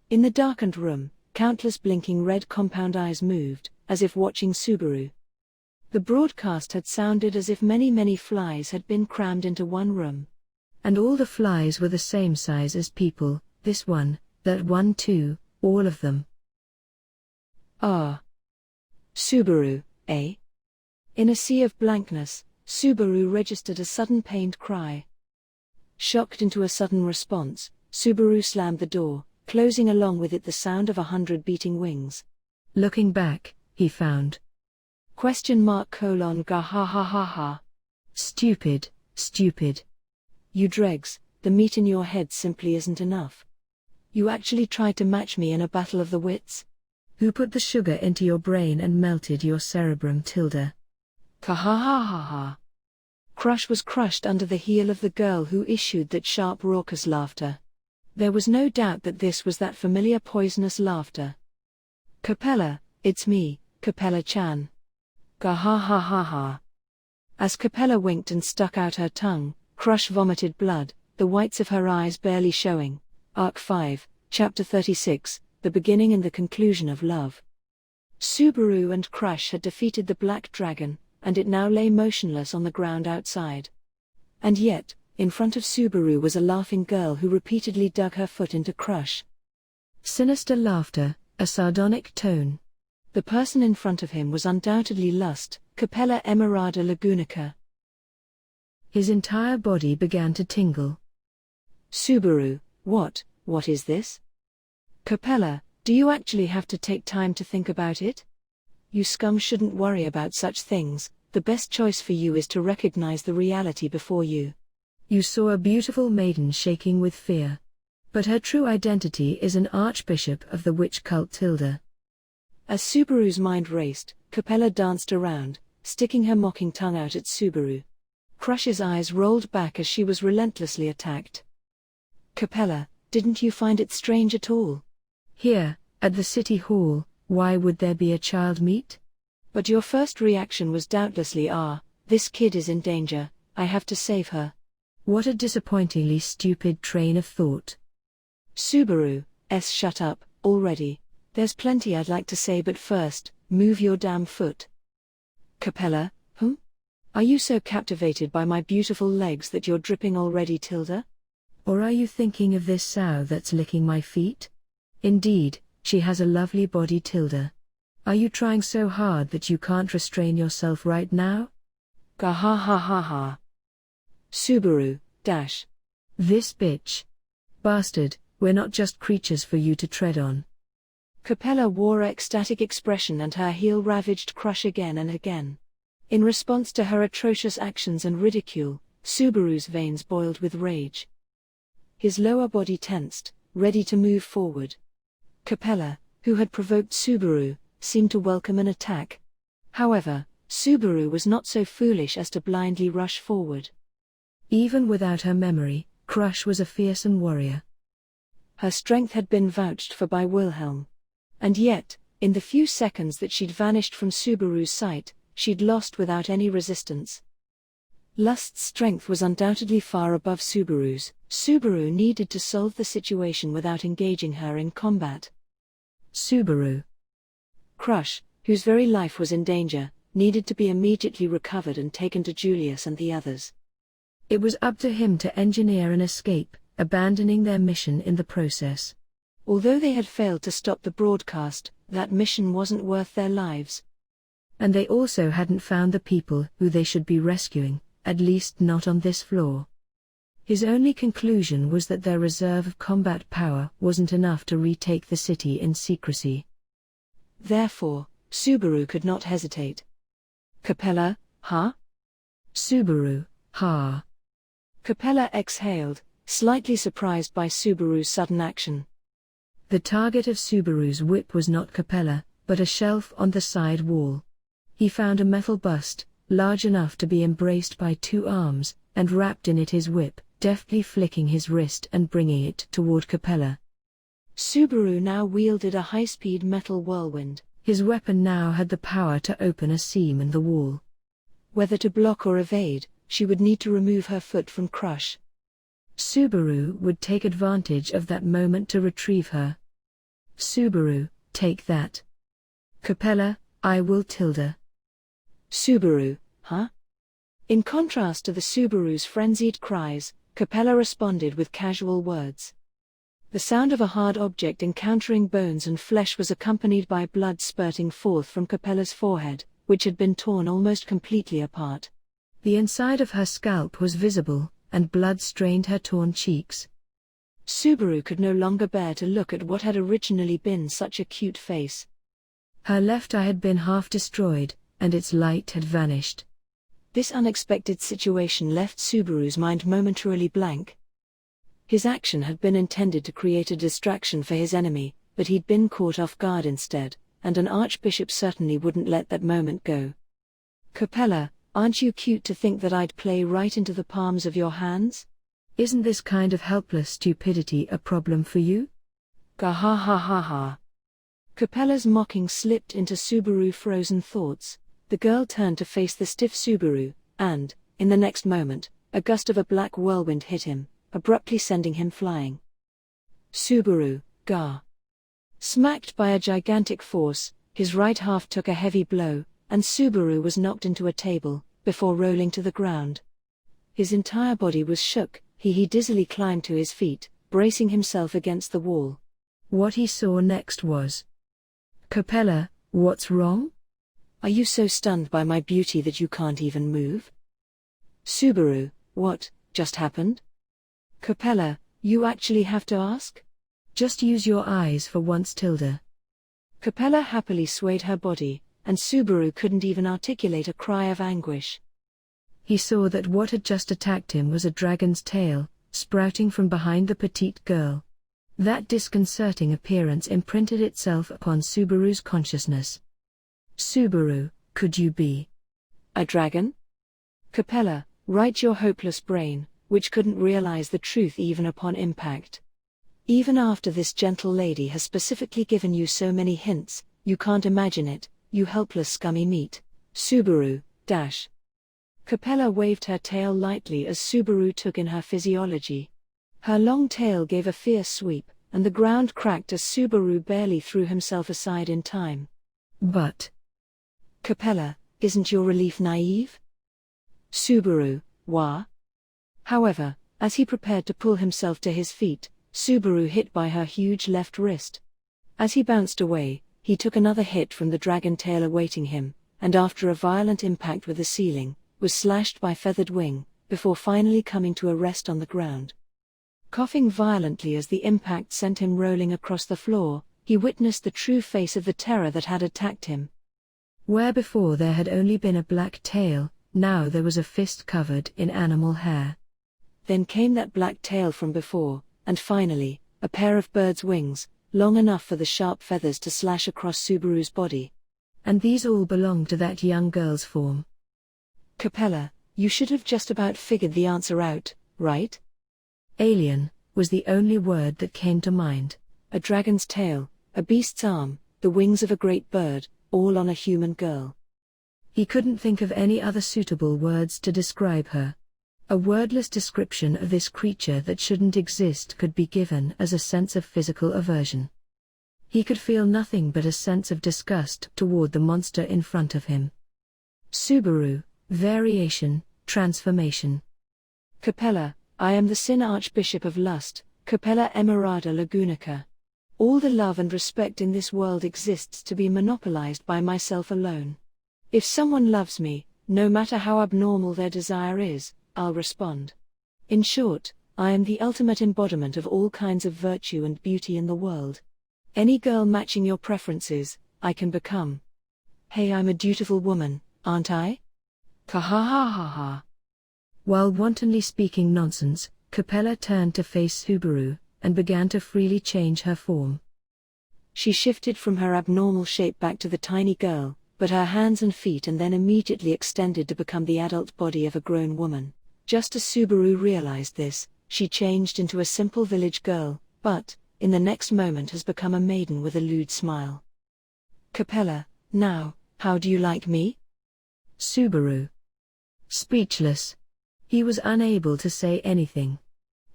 A: In the darkened room, countless blinking red compound eyes moved, as if watching Subaru. The broadcast had sounded as if many flies had been crammed into one room.
B: And all the flies were the same size as people, this one, that one too, all of them.
A: Ah. Subaru, eh? In a sea of blankness, Subaru registered a sudden pained cry. Shocked into a sudden response, Subaru slammed the door, closing along with it the sound of 100 beating wings.
B: Looking back, he found.
A: Ga ha ha ha ha.
B: Stupid.
A: You dregs, the meat in your head simply isn't enough. You actually tried to match me in a battle of the wits?
B: Who put the sugar into your brain and melted your cerebrum, Tilda?
A: Ka-ha-ha-ha-ha. Crush was crushed under the heel of the girl who issued that sharp raucous laughter. There was no doubt that this was that familiar poisonous laughter. Capella, it's me, Capella-chan. Ka-ha-ha-ha-ha. As Capella winked and stuck out her tongue, Crush vomited blood, the whites of her eyes barely showing. Arc 5, Chapter 36, The Beginning and the Conclusion of Love. Subaru and Crush had defeated the Black Dragon, and it now lay motionless on the ground outside. And yet, in front of Subaru was a laughing girl who repeatedly dug her foot into Crush.
B: Sinister laughter, a sardonic tone.
A: The person in front of him was undoubtedly Lust, Capella Emerada Lagunica.
B: His entire body began to tingle.
A: Subaru, what is this? Capella, do you actually have to take time to think about it? You scum shouldn't worry about such things. The best choice for you is to recognize the reality before you.
B: You saw a beautiful maiden shaking with fear. But her true identity is an archbishop of the witch cult, Tilda.
A: As Subaru's mind raced, Capella danced around, sticking her mocking tongue out at Subaru. Crush's eyes rolled back as she was relentlessly attacked. Capella, didn't you find it strange at all?
B: Here, at the city hall, why would there be a child meet?
A: But your first reaction was doubtlessly, this kid is in danger, I have to save her.
B: What a disappointingly stupid train of thought.
A: Subaru, shut up, already. There's plenty I'd like to say, but first, move your damn foot. Capella, Are you so captivated by my beautiful legs that you're dripping already, Tilda?
B: Or are you thinking of this sow that's licking my feet? Indeed, she has a lovely body, Tilda. Are you trying so hard that you can't restrain yourself right now?
A: Ga-ha-ha-ha-ha. Subaru,
B: This bitch. Bastard, we're not just creatures for you to tread on.
A: Capella wore an ecstatic expression and her heel ravaged Crush again and again. In response to her atrocious actions and ridicule, Subaru's veins boiled with rage. His lower body tensed, ready to move forward. Capella, who had provoked Subaru, seemed to welcome an attack. However, Subaru was not so foolish as to blindly rush forward.
B: Even without her memory, Crush was a fearsome warrior.
A: Her strength had been vouched for by Wilhelm. And yet, in the few seconds that she'd vanished from Subaru's sight, she'd lost without any resistance. Lust's strength was undoubtedly far above Subaru's. Subaru needed to solve the situation without engaging her in combat.
B: Subaru.
A: Crush, whose very life was in danger, needed to be immediately recovered and taken to Julius and the others.
B: It was up to him to engineer an escape, abandoning their mission in the process.
A: Although they had failed to stop the broadcast, that mission wasn't worth their lives.
B: And they also hadn't found the people who they should be rescuing, at least not on this floor. His only conclusion was that their reserve of combat power wasn't enough to retake the city in secrecy.
A: Therefore, Subaru could not hesitate. Capella,
B: Subaru,
A: Capella exhaled, slightly surprised by Subaru's sudden action.
B: The target of Subaru's whip was not Capella, but a shelf on the side wall. He found a metal bust, large enough to be embraced by two arms, and wrapped in it his whip, deftly flicking his wrist and bringing it toward Capella.
A: Subaru now wielded a high-speed metal whirlwind.
B: His weapon now had the power to open a seam in the wall.
A: Whether to block or evade, she would need to remove her foot from Crush.
B: Subaru would take advantage of that moment to retrieve her. Subaru, take that. Capella, I will, Tilda.
A: Subaru, In contrast to the Subaru's frenzied cries, Capella responded with casual words. The sound of a hard object encountering bones and flesh was accompanied by blood spurting forth from Capella's forehead, which had been torn almost completely apart. The inside of her scalp was visible, and blood stained her torn cheeks. Subaru could no longer bear to look at what had originally been such a cute face.
B: Her left eye had been half destroyed, and its light had vanished.
A: This unexpected situation left Subaru's mind momentarily blank. His action had been intended to create a distraction for his enemy, but he'd been caught off guard instead, and an archbishop certainly wouldn't let that moment go. Capella, aren't you cute to think that I'd play right into the palms of your hands?
B: Isn't this kind of helpless stupidity a problem for you?
A: Gah ha ha ha ha. Capella's mocking slipped into Subaru's frozen thoughts. The girl turned to face the stiff Subaru, and, in the next moment, a gust of a black whirlwind hit him, abruptly sending him flying. Subaru, gah. Smacked by a gigantic force, his right half took a heavy blow, and Subaru was knocked into a table, before rolling to the ground. His entire body was shook. He dizzily climbed to his feet, bracing himself against the wall.
B: What he saw next was, Capella, what's wrong?
A: Are you so stunned by my beauty that you can't even move? Subaru, what just happened? Capella, you actually have to ask?
B: Just use your eyes for once, Tilda.
A: Capella happily swayed her body, and Subaru couldn't even articulate a cry of anguish.
B: He saw that what had just attacked him was a dragon's tail, sprouting from behind the petite girl. That disconcerting appearance imprinted itself upon Subaru's consciousness. Subaru, could you be
A: a dragon? Capella, right your hopeless brain, which couldn't realize the truth even upon impact. Even after this gentle lady has specifically given you so many hints, you can't imagine it, you helpless scummy meat. Subaru, dash. Capella waved her tail lightly as Subaru took in her physiology. Her long tail gave a fierce sweep, and the ground cracked as Subaru barely threw himself aside in time.
B: But
A: Capella, isn't your relief naive? Subaru, wah? However, as he prepared to pull himself to his feet, Subaru hit by her huge left wrist. As he bounced away, he took another hit from the dragon tail awaiting him, and after a violent impact with the ceiling, was slashed by feathered wing, before finally coming to a rest on the ground. Coughing violently as the impact sent him rolling across the floor, he witnessed the true face of the terror that had attacked him.
B: Where before there had only been a black tail, now there was a fist covered in animal hair.
A: Then came that black tail from before, and finally, a pair of bird's wings, long enough for the sharp feathers to slash across Subaru's body.
B: And these all belonged to that young girl's form.
A: Capella, you should have just about figured the answer out, right?
B: Alien was the only word that came to mind.
A: A dragon's tail, a beast's arm, the wings of a great bird, all on a human girl.
B: He couldn't think of any other suitable words to describe her. A wordless description of this creature that shouldn't exist could be given as a sense of physical aversion. He could feel nothing but a sense of disgust toward the monster in front of him. Subaru, variation, transformation.
A: Capella, I am the Sin Archbishop of Lust, Capella Emerada Lagunica. All the love and respect in this world exists to be monopolized by myself alone. If someone loves me, no matter how abnormal their desire is, I'll respond. In short, I am the ultimate embodiment of all kinds of virtue and beauty in the world. Any girl matching your preferences, I can become. Hey, I'm a dutiful woman, aren't I? Ha ha ha ha ha.
B: While wantonly speaking nonsense, Capella turned to face Subaru, and began to freely change her form.
A: She shifted from her abnormal shape back to the tiny girl, but her hands and feet and then immediately extended to become the adult body of a grown woman. Just as Subaru realized this, she changed into a simple village girl, but, in the next moment has become a maiden with a lewd smile. Capella, now, how do you like me?
B: Subaru. Speechless. He was unable to say anything.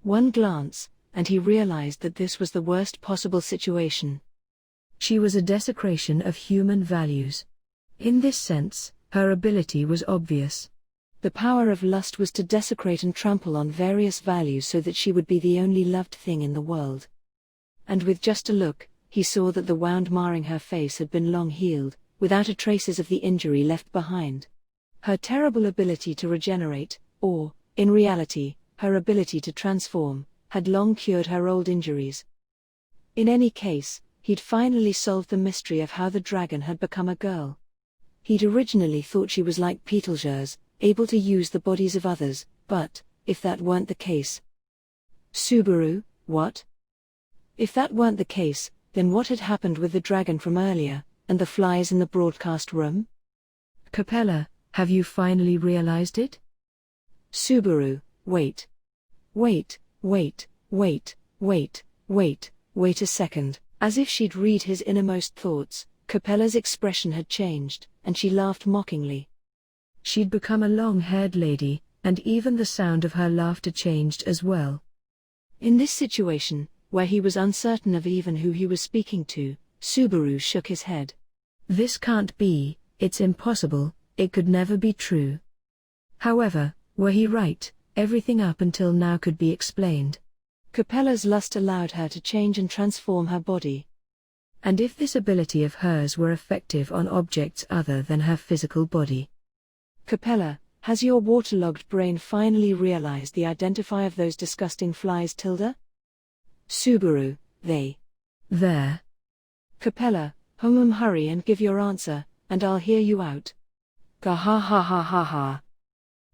A: One glance, and he realized that this was the worst possible situation.
B: She was a desecration of human values. In this sense, her ability was obvious.
A: The power of lust was to desecrate and trample on various values so that she would be the only loved thing in the world. And with just a look, he saw that the wound marring her face had been long healed, without a traces of the injury left behind. Her terrible ability to regenerate, or, in reality, her ability to transform, had long cured her old injuries. In any case, he'd finally solved the mystery of how the dragon had become a girl. He'd originally thought she was like Betelgeuse, able to use the bodies of others, but, if that weren't the case, Subaru, what? If that weren't the case, then what had happened with the dragon from earlier, and the flies in the broadcast room?
B: Capella, have you finally realized it?
A: Subaru, wait. Wait a second. As if she'd read his innermost thoughts, Capella's expression had changed, and she laughed mockingly.
B: She'd become a long-haired lady, and even the sound of her laughter changed as well.
A: In this situation, where he was uncertain of even who he was speaking to, Subaru shook his head.
B: This can't be, it's impossible, it could never be true. However, were he right, everything up until now could be explained.
A: Capella's lust allowed her to change and transform her body.
B: And if this ability of hers were effective on objects other than her physical body?
A: Capella, has your waterlogged brain finally realized the identity of those disgusting flies, Tilda? Subaru, they.
B: There.
A: Capella, hurry and give your answer, and I'll hear you out. Ga ha ha ha ha ha.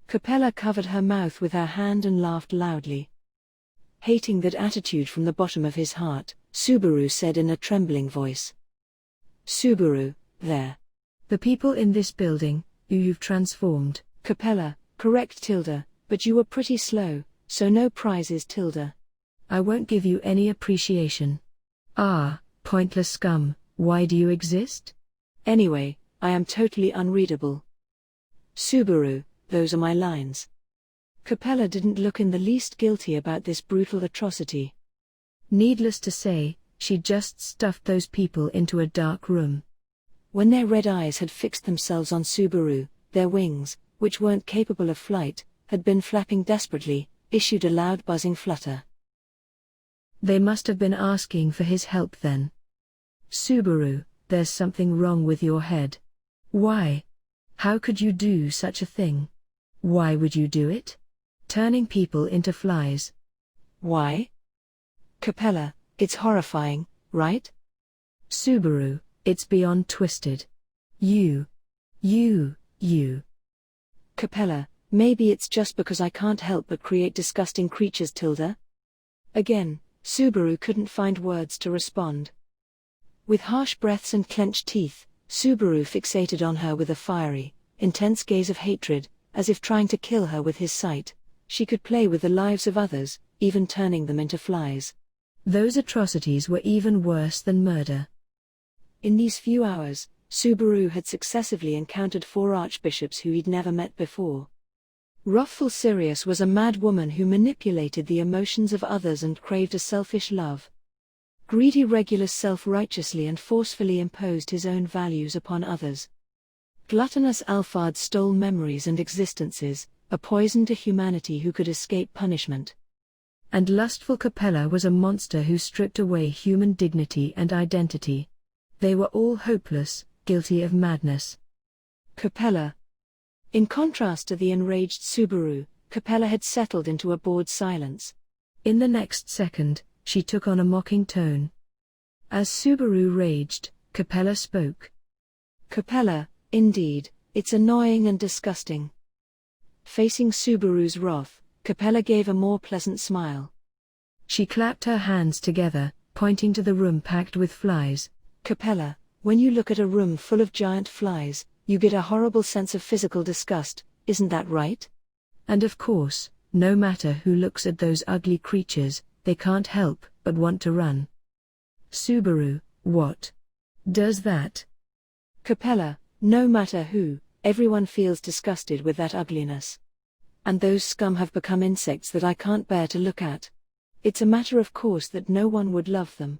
A: Capella covered her mouth with her hand and laughed loudly. Hating that attitude from the bottom of his heart, Subaru said in a trembling voice. Subaru, there.
B: The people in this building, who you've transformed.
A: Capella, correct Tilda, but you were pretty slow, so no prizes Tilda.
B: I won't give you any appreciation. Ah, pointless scum, why do you exist?
A: Anyway, I am totally unreadable. Subaru, those are my lines. Capella didn't look in the least guilty about this brutal atrocity.
B: Needless to say, she just stuffed those people into a dark room.
A: When their red eyes had fixed themselves on Subaru, their wings, which weren't capable of flight, had been flapping desperately, issued a loud buzzing flutter.
B: They must have been asking for his help then. Subaru, there's something wrong with your head. Why? How could you do such a thing? Why would you do it? Turning people into flies.
A: Why? Capella, it's horrifying, right?
B: Subaru, it's beyond twisted. You.
A: Capella, maybe it's just because I can't help but create disgusting creatures, Tilda. Again, Subaru couldn't find words to respond. With harsh breaths and clenched teeth, Subaru fixated on her with a fiery, intense gaze of hatred, as if trying to kill her with his sight. She could play with the lives of others, even turning them into flies.
B: Those atrocities were even worse than murder.
A: In these few hours, Subaru had successively encountered 4 archbishops who he'd never met before. Wrathful Sirius was a mad woman who manipulated the emotions of others and craved a selfish love. Greedy Regulus self-righteously and forcefully imposed his own values upon others. Gluttonous Alphard stole memories and existences, a poison to humanity who could escape punishment.
B: And lustful Capella was a monster who stripped away human dignity and identity. They were all hopeless, guilty of madness.
A: Capella. In contrast to the enraged Subaru, Capella had settled into a bored silence.
B: In the next second, she took on a mocking tone. As Subaru raged, Capella spoke.
A: Capella, indeed, it's annoying and disgusting. Facing Subaru's wrath, Capella gave a more pleasant smile.
B: She clapped her hands together, pointing to the room packed with flies.
A: Capella, when you look at a room full of giant flies, you get a horrible sense of physical disgust, isn't that right?
B: And of course, no matter who looks at those ugly creatures, they can't help but want to run. Subaru, what does that?
A: Capella, no matter who, everyone feels disgusted with that ugliness. And those scum have become insects that I can't bear to look at. It's a matter of course that no one would love them.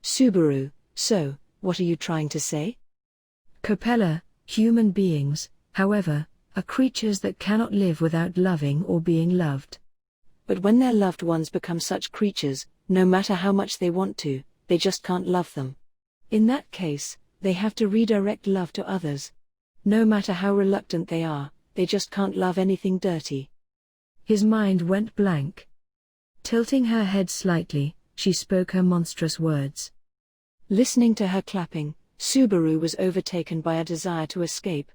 A: Subaru, so, what are you trying to say?
B: Capella, human beings, however, are creatures that cannot live without loving or being loved.
A: But when their loved ones become such creatures, no matter how much they want to, they just can't love them. In that case, they have to redirect love to others. No matter how reluctant they are, they just can't love anything dirty.
B: His mind went blank. Tilting her head slightly, she spoke her monstrous words.
A: Listening to her clapping, Subaru was overtaken by a desire to escape.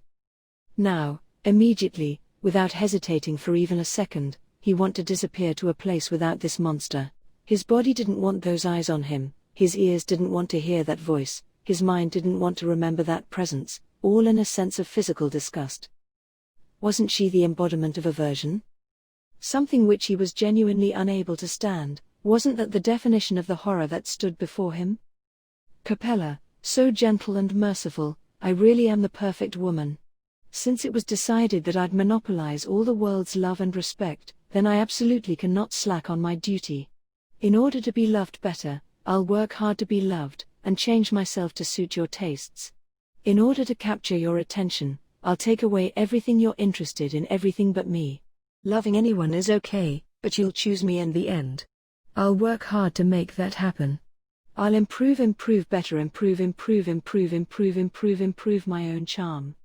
A: Now, immediately, without hesitating for even a second, he want to disappear to a place without this monster. His body didn't want those eyes on him, his ears didn't want to hear that voice, his mind didn't want to remember that presence, all in a sense of physical disgust. Wasn't she the embodiment of aversion? Something which he was genuinely unable to stand. Wasn't that the definition of the horror that stood before him? Capella, so gentle and merciful, I really am the perfect woman. Since it was decided that I'd monopolize all the world's love and respect, then I absolutely cannot slack on my duty. In order to be loved better, I'll work hard to be loved, and change myself to suit your tastes. In order to capture your attention, I'll take away everything you're interested in, everything but me.
B: Loving anyone is okay, but you'll choose me in the end. I'll work hard to make that happen.
A: I'll improve better, improve my own charm.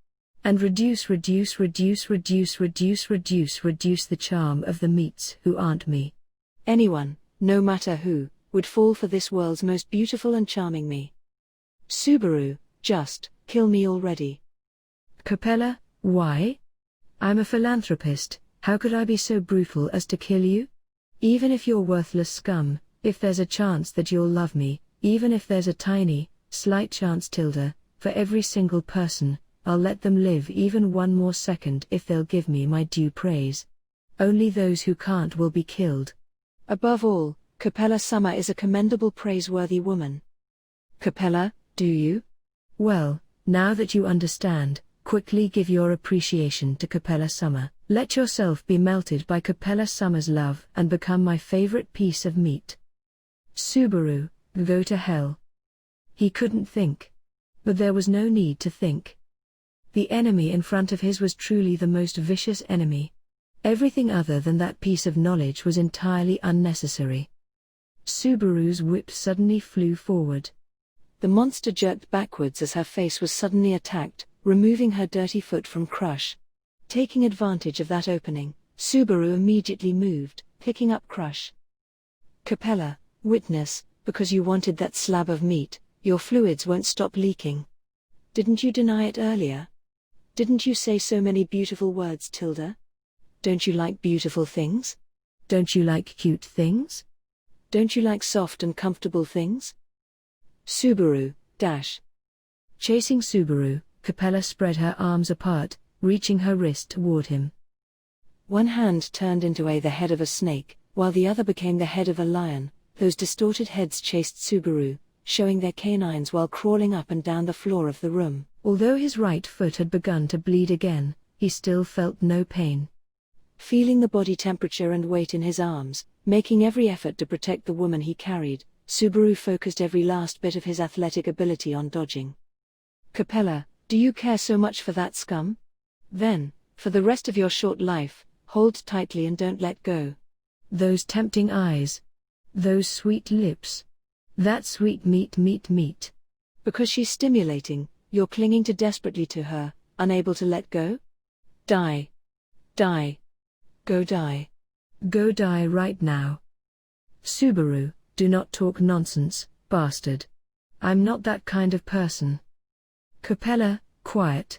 B: And reduce the charm of the meats who aren't me.
A: Anyone, no matter who, would fall for this world's most beautiful and charming me. Subaru, just, kill me already.
B: Capella, why? I'm a philanthropist, how could I be so brutal as to kill you? Even if you're worthless scum, if there's a chance that you'll love me, even if there's a tiny, slight chance tilde, for every single person, I'll let them live even one more second if they'll give me my due praise. Only those who can't will be killed.
A: Above all, Capella Summer is a commendable, praiseworthy woman. Capella, do you?
B: Well, now that you understand, quickly give your appreciation to Capella Summer. Let yourself be melted by Capella Summer's love and become my favorite piece of meat. Subaru, go to hell. He couldn't think. But there was no need to think. The enemy in front of his was truly the most vicious enemy. Everything other than that piece of knowledge was entirely unnecessary. Subaru's whip suddenly flew forward.
A: The monster jerked backwards as her face was suddenly attacked, removing her dirty foot from Crush. Taking advantage of that opening, Subaru immediately moved, picking up Crush. Capella, witness, because you wanted that slab of meat, your fluids won't stop leaking. Didn't you deny it earlier? Didn't you say so many beautiful words, Tilda? Don't you like beautiful things?
B: Don't you like cute things?
A: Don't you like soft and comfortable things? Subaru, dash.
B: Chasing Subaru, Capella spread her arms apart, reaching her wrist toward him.
A: One hand turned into the head of a snake, while the other became the head of a lion. Those distorted heads chased Subaru, showing their canines while crawling up and down the floor of the room.
B: Although his right foot had begun to bleed again, he still felt no pain.
A: Feeling the body temperature and weight in his arms, making every effort to protect the woman he carried, Subaru focused every last bit of his athletic ability on dodging. Capella, do you care so much for that scum? Then, for the rest of your short life, hold tightly and don't let go.
B: Those tempting eyes. Those sweet lips. That sweet meat.
A: Because she's stimulating, you're clinging too desperately to her, unable to let go? Die. Die. Go die.
B: Go die right now. Subaru, do not talk nonsense, bastard. I'm not that kind of person. Capella, quiet.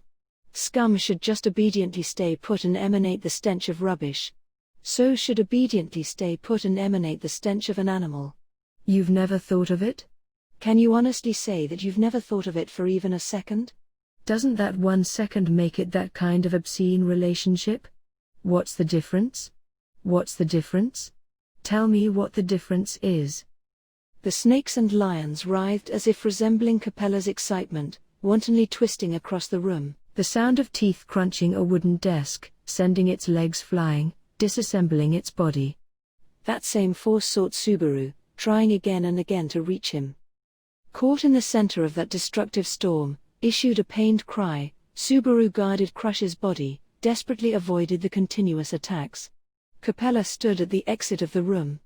A: Scum should just obediently stay put and emanate the stench of rubbish. So should obediently stay put and emanate the stench of an animal.
B: You've never thought of it?
A: Can you honestly say that you've never thought of it for even a second?
B: Doesn't that 1 second make it that kind of obscene relationship? What's the difference? What's the difference? Tell me what the difference is.
A: The snakes and lions writhed as if resembling Capella's excitement, wantonly twisting across the room.
B: The sound of teeth crunching a wooden desk, sending its legs flying, disassembling its body.
A: That same force sought Subaru, trying again and again to reach him. Caught in the center of that destructive storm, issued a pained cry, Subaru guarded Crush's body, desperately avoided the continuous attacks. Capella stood at the exit of the room.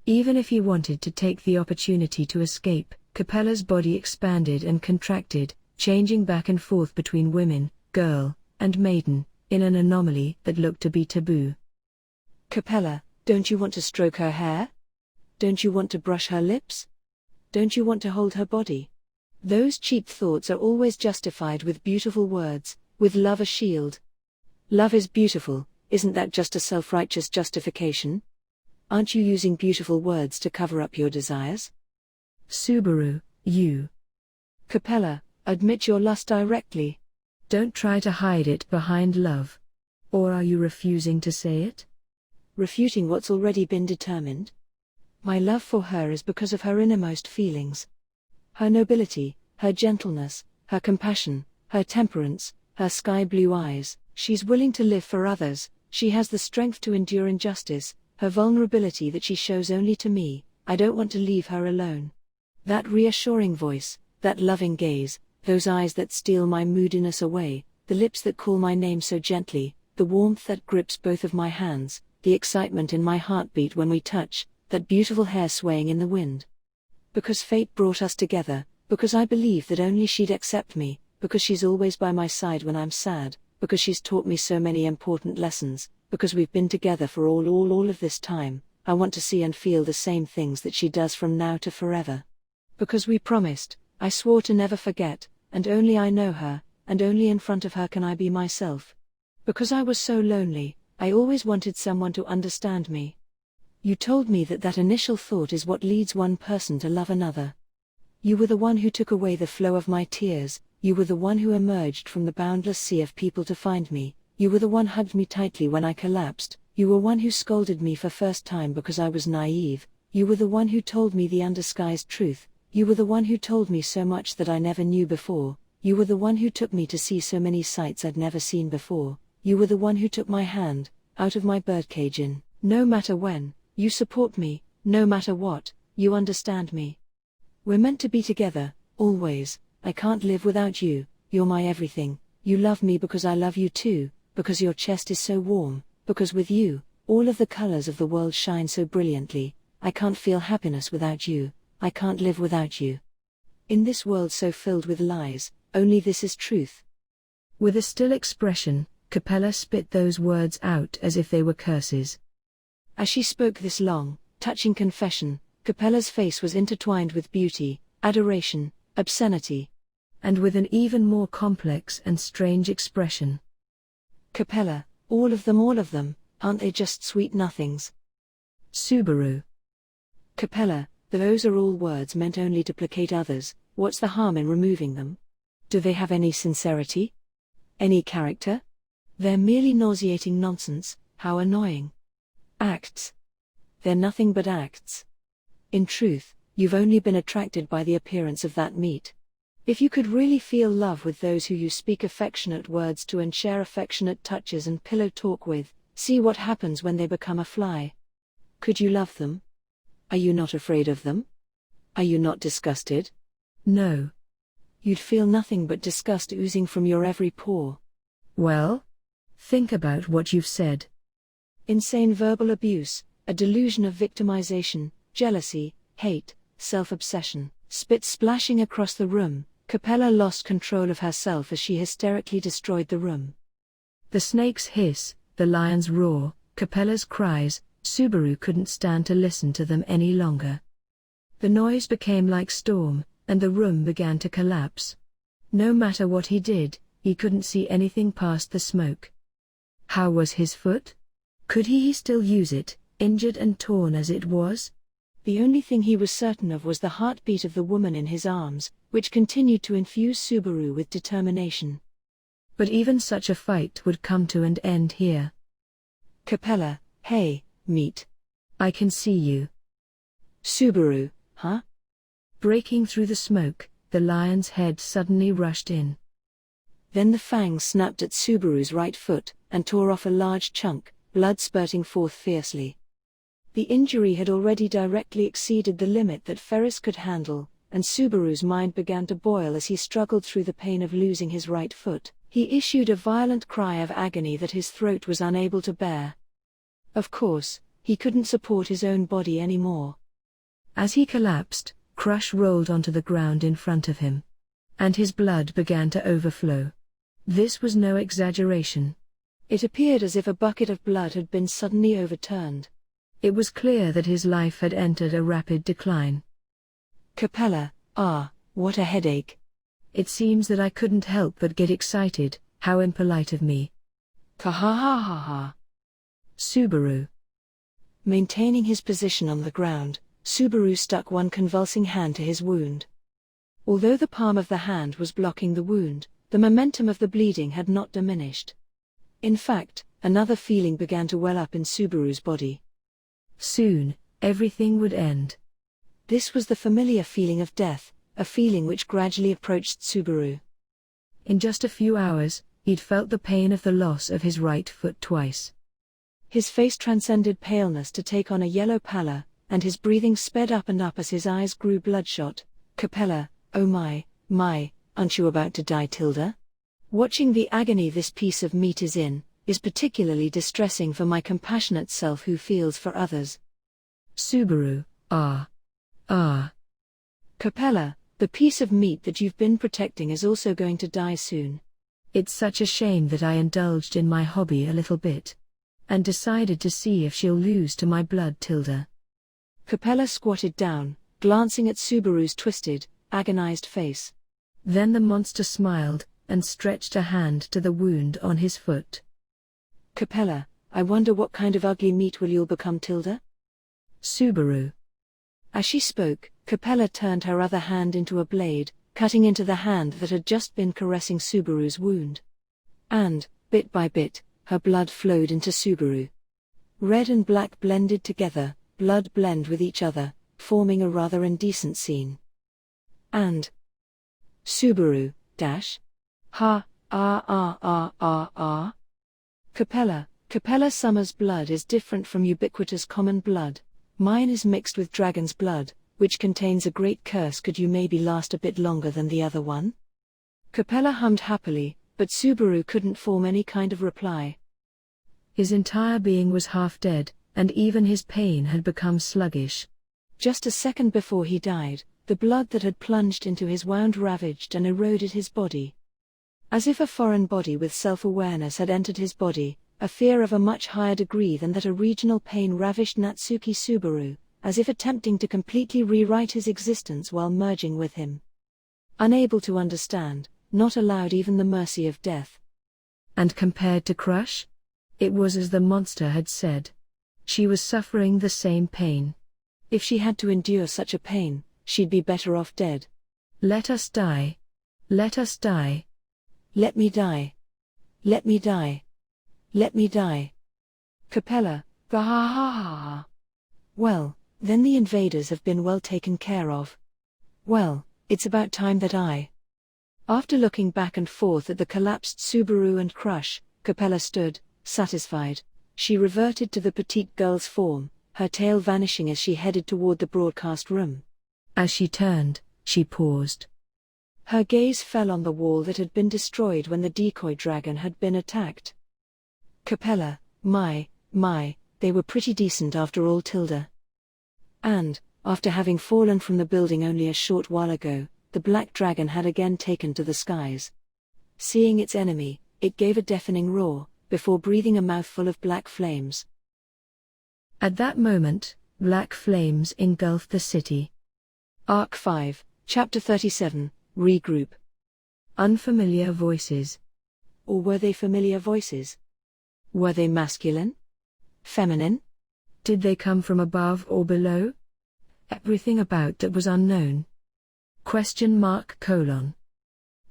B: Even if he wanted to take the opportunity to escape, Capella's body expanded and contracted, changing back and forth between women, girl, and maiden, in an anomaly that looked to be taboo.
A: Capella, don't you want to stroke her hair? Don't you want to brush her lips? Don't you want to hold her body? Those cheap thoughts are always justified with beautiful words, with love a shield. Love is beautiful, isn't that just a self-righteous justification? Aren't you using beautiful words to cover up your desires?
B: Subaru, you.
A: Capella, admit your lust directly.
B: Don't try to hide it behind love. Or are you refusing to say it?
A: Refuting what's already been determined? My love for her is because of her innermost feelings. Her nobility, her gentleness, her compassion, her temperance, her sky-blue eyes. She's willing to live for others, she has the strength to endure injustice, her vulnerability that she shows only to me. I don't want to leave her alone. That reassuring voice, that loving gaze, those eyes that steal my moodiness away, the lips that call my name so gently, the warmth that grips both of my hands, the excitement in my heartbeat when we touch, that beautiful hair swaying in the wind. Because fate brought us together, because I believe that only she'd accept me, because she's always by my side when I'm sad, because she's taught me so many important lessons, because we've been together for all of this time. I want to see and feel the same things that she does from now to forever. Because we promised, I swore to never forget, and only I know her, and only in front of her can I be myself. Because I was so lonely, I always wanted someone to understand me. You told me that initial thought is what leads one person to love another. You were the one who took away the flow of my tears, you were the one who emerged from the boundless sea of people to find me, you were the one who hugged me tightly when I collapsed, you were one who scolded me for first time because I was naive, you were the one who told me the undisguised truth, you were the one who told me so much that I never knew before, you were the one who took me to see so many sights I'd never seen before, you were the one who took my hand, out of my birdcage in, no matter when, you support me, no matter what, you understand me. We're meant to be together, always. I can't live without you, you're my everything, you love me because I love you too, because your chest is so warm, because with you, all of the colors of the world shine so brilliantly. I can't feel happiness without you, I can't live without you. In this world so filled with lies, only this is truth.
B: With a still expression, Capella spit those words out as if they were curses.
A: As she spoke this long, touching confession, Capella's face was intertwined with beauty, adoration, obscenity,
B: and with an even more complex and strange expression.
A: Capella, all of them, aren't they just sweet nothings?
B: Subaru.
A: Capella, those are all words meant only to placate others. What's the harm in removing them? Do they have any sincerity? Any character? They're merely nauseating nonsense. How annoying. Acts. They're nothing but acts. In truth, you've only been attracted by the appearance of that meat. If you could really feel love with those who you speak affectionate words to and share affectionate touches and pillow talk with, see what happens when they become a fly. Could you love them? Are you not afraid of them? Are you not disgusted?
B: No.
A: You'd feel nothing but disgust oozing from your every pore.
B: Well? Think about what you've said.
A: Insane verbal abuse, a delusion of victimization, jealousy, hate, self-obsession, spit splashing across the room. Capella lost control of herself as she hysterically destroyed the room.
B: The snake's hiss, the lion's roar, Capella's cries, Subaru couldn't stand to listen to them any longer. The noise became like storm, and the room began to collapse. No matter what he did, he couldn't see anything past the smoke. How was his foot? Could he still use it, injured and torn as it was?
A: The only thing he was certain of was the heartbeat of the woman in his arms, which continued to infuse Subaru with determination.
B: But even such a fight would come to an end here.
A: Capella, hey, meat.
B: I can see you.
A: Subaru, huh?
B: Breaking through the smoke, the lion's head suddenly rushed in.
A: Then the fangs snapped at Subaru's right foot, and tore off a large chunk, blood spurting forth fiercely. The injury had already directly exceeded the limit that Ferris could handle, and Subaru's mind began to boil as he struggled through the pain of losing his right foot. He issued a violent cry of agony that his throat was unable to bear. Of course, he couldn't support his own body anymore.
B: As he collapsed, Crush rolled onto the ground in front of him. And his blood began to overflow. This was no exaggeration.
A: It appeared as if a bucket of blood had been suddenly overturned.
B: It was clear that his life had entered a rapid decline.
A: Capella, what a headache.
B: It seems that I couldn't help but get excited. How impolite of me.
A: Ha ha ha ha ha.
B: Subaru.
A: Maintaining his position on the ground, Subaru stuck one convulsing hand to his wound. Although the palm of the hand was blocking the wound, the momentum of the bleeding had not diminished. In fact, another feeling began to well up in Subaru's body.
B: Soon, everything would end.
A: This was the familiar feeling of death, a feeling which gradually approached Subaru.
B: In just a few hours, he'd felt the pain of the loss of his right foot twice.
A: His face transcended paleness to take on a yellow pallor, and his breathing sped up and up as his eyes grew bloodshot. Capella, oh my, aren't you about to die, Tilda? Watching the agony this piece of meat is particularly distressing for my compassionate self who feels for others.
B: Subaru, ah.
A: Capella, the piece of meat that you've been protecting is also going to die soon.
B: It's such a shame that I indulged in my hobby a little bit. And decided to see if she'll lose to my blood, Tilda.
A: Capella squatted down, glancing at Subaru's twisted, agonized face.
B: Then the monster smiled, and stretched a hand to the wound on his foot.
A: Capella, I wonder what kind of ugly meat will you'll become, Tilda?
B: Subaru.
A: As she spoke, Capella turned her other hand into a blade, cutting into the hand that had just been caressing Subaru's wound. And, bit by bit, her blood flowed into Subaru. Red and black blended together, blood blend with each other, forming a rather indecent scene. And Subaru, Capella Summer's blood is different from ubiquitous common blood. Mine is mixed with dragon's blood, which contains a great curse. Could you maybe last a bit longer than the other one? Capella hummed happily, but Subaru couldn't form any kind of reply.
B: His entire being was half dead, and even his pain had become sluggish.
A: Just a second before he died, the blood that had plunged into his wound ravaged and eroded his body. As if a foreign body with self-awareness had entered his body, a fear of a much higher degree than that original pain ravished Natsuki Subaru, as if attempting to completely rewrite his existence while merging with him. Unable to understand, not allowed even the mercy of death.
B: And compared to Crush? It was as the monster had said. She was suffering the same pain.
A: If she had to endure such a pain, she'd be better off dead.
B: Let us die. Let us die.
A: Let me die. Let me die. Let me die. Capella, gahahaha. Well, then the invaders have been well taken care of. Well, it's about time that I. After looking back and forth at the collapsed Subaru and Crush, Capella stood, satisfied. She reverted to the petite girl's form, her tail vanishing as she headed toward the broadcast room.
B: As she turned, she paused.
A: Her gaze fell on the wall that had been destroyed when the decoy dragon had been attacked. Capella, my, they were pretty decent after all, Tilda. And, after having fallen from the building only a short while ago, the black dragon had again taken to the skies. Seeing its enemy, it gave a deafening roar, before breathing a mouthful of black flames.
B: At that moment, black flames engulfed the city.
A: Arc 5, Chapter 37, Regroup.
B: Unfamiliar voices.
A: Or were they familiar voices? Were they masculine? Feminine?
B: Did they come from above or below? Everything about that was unknown.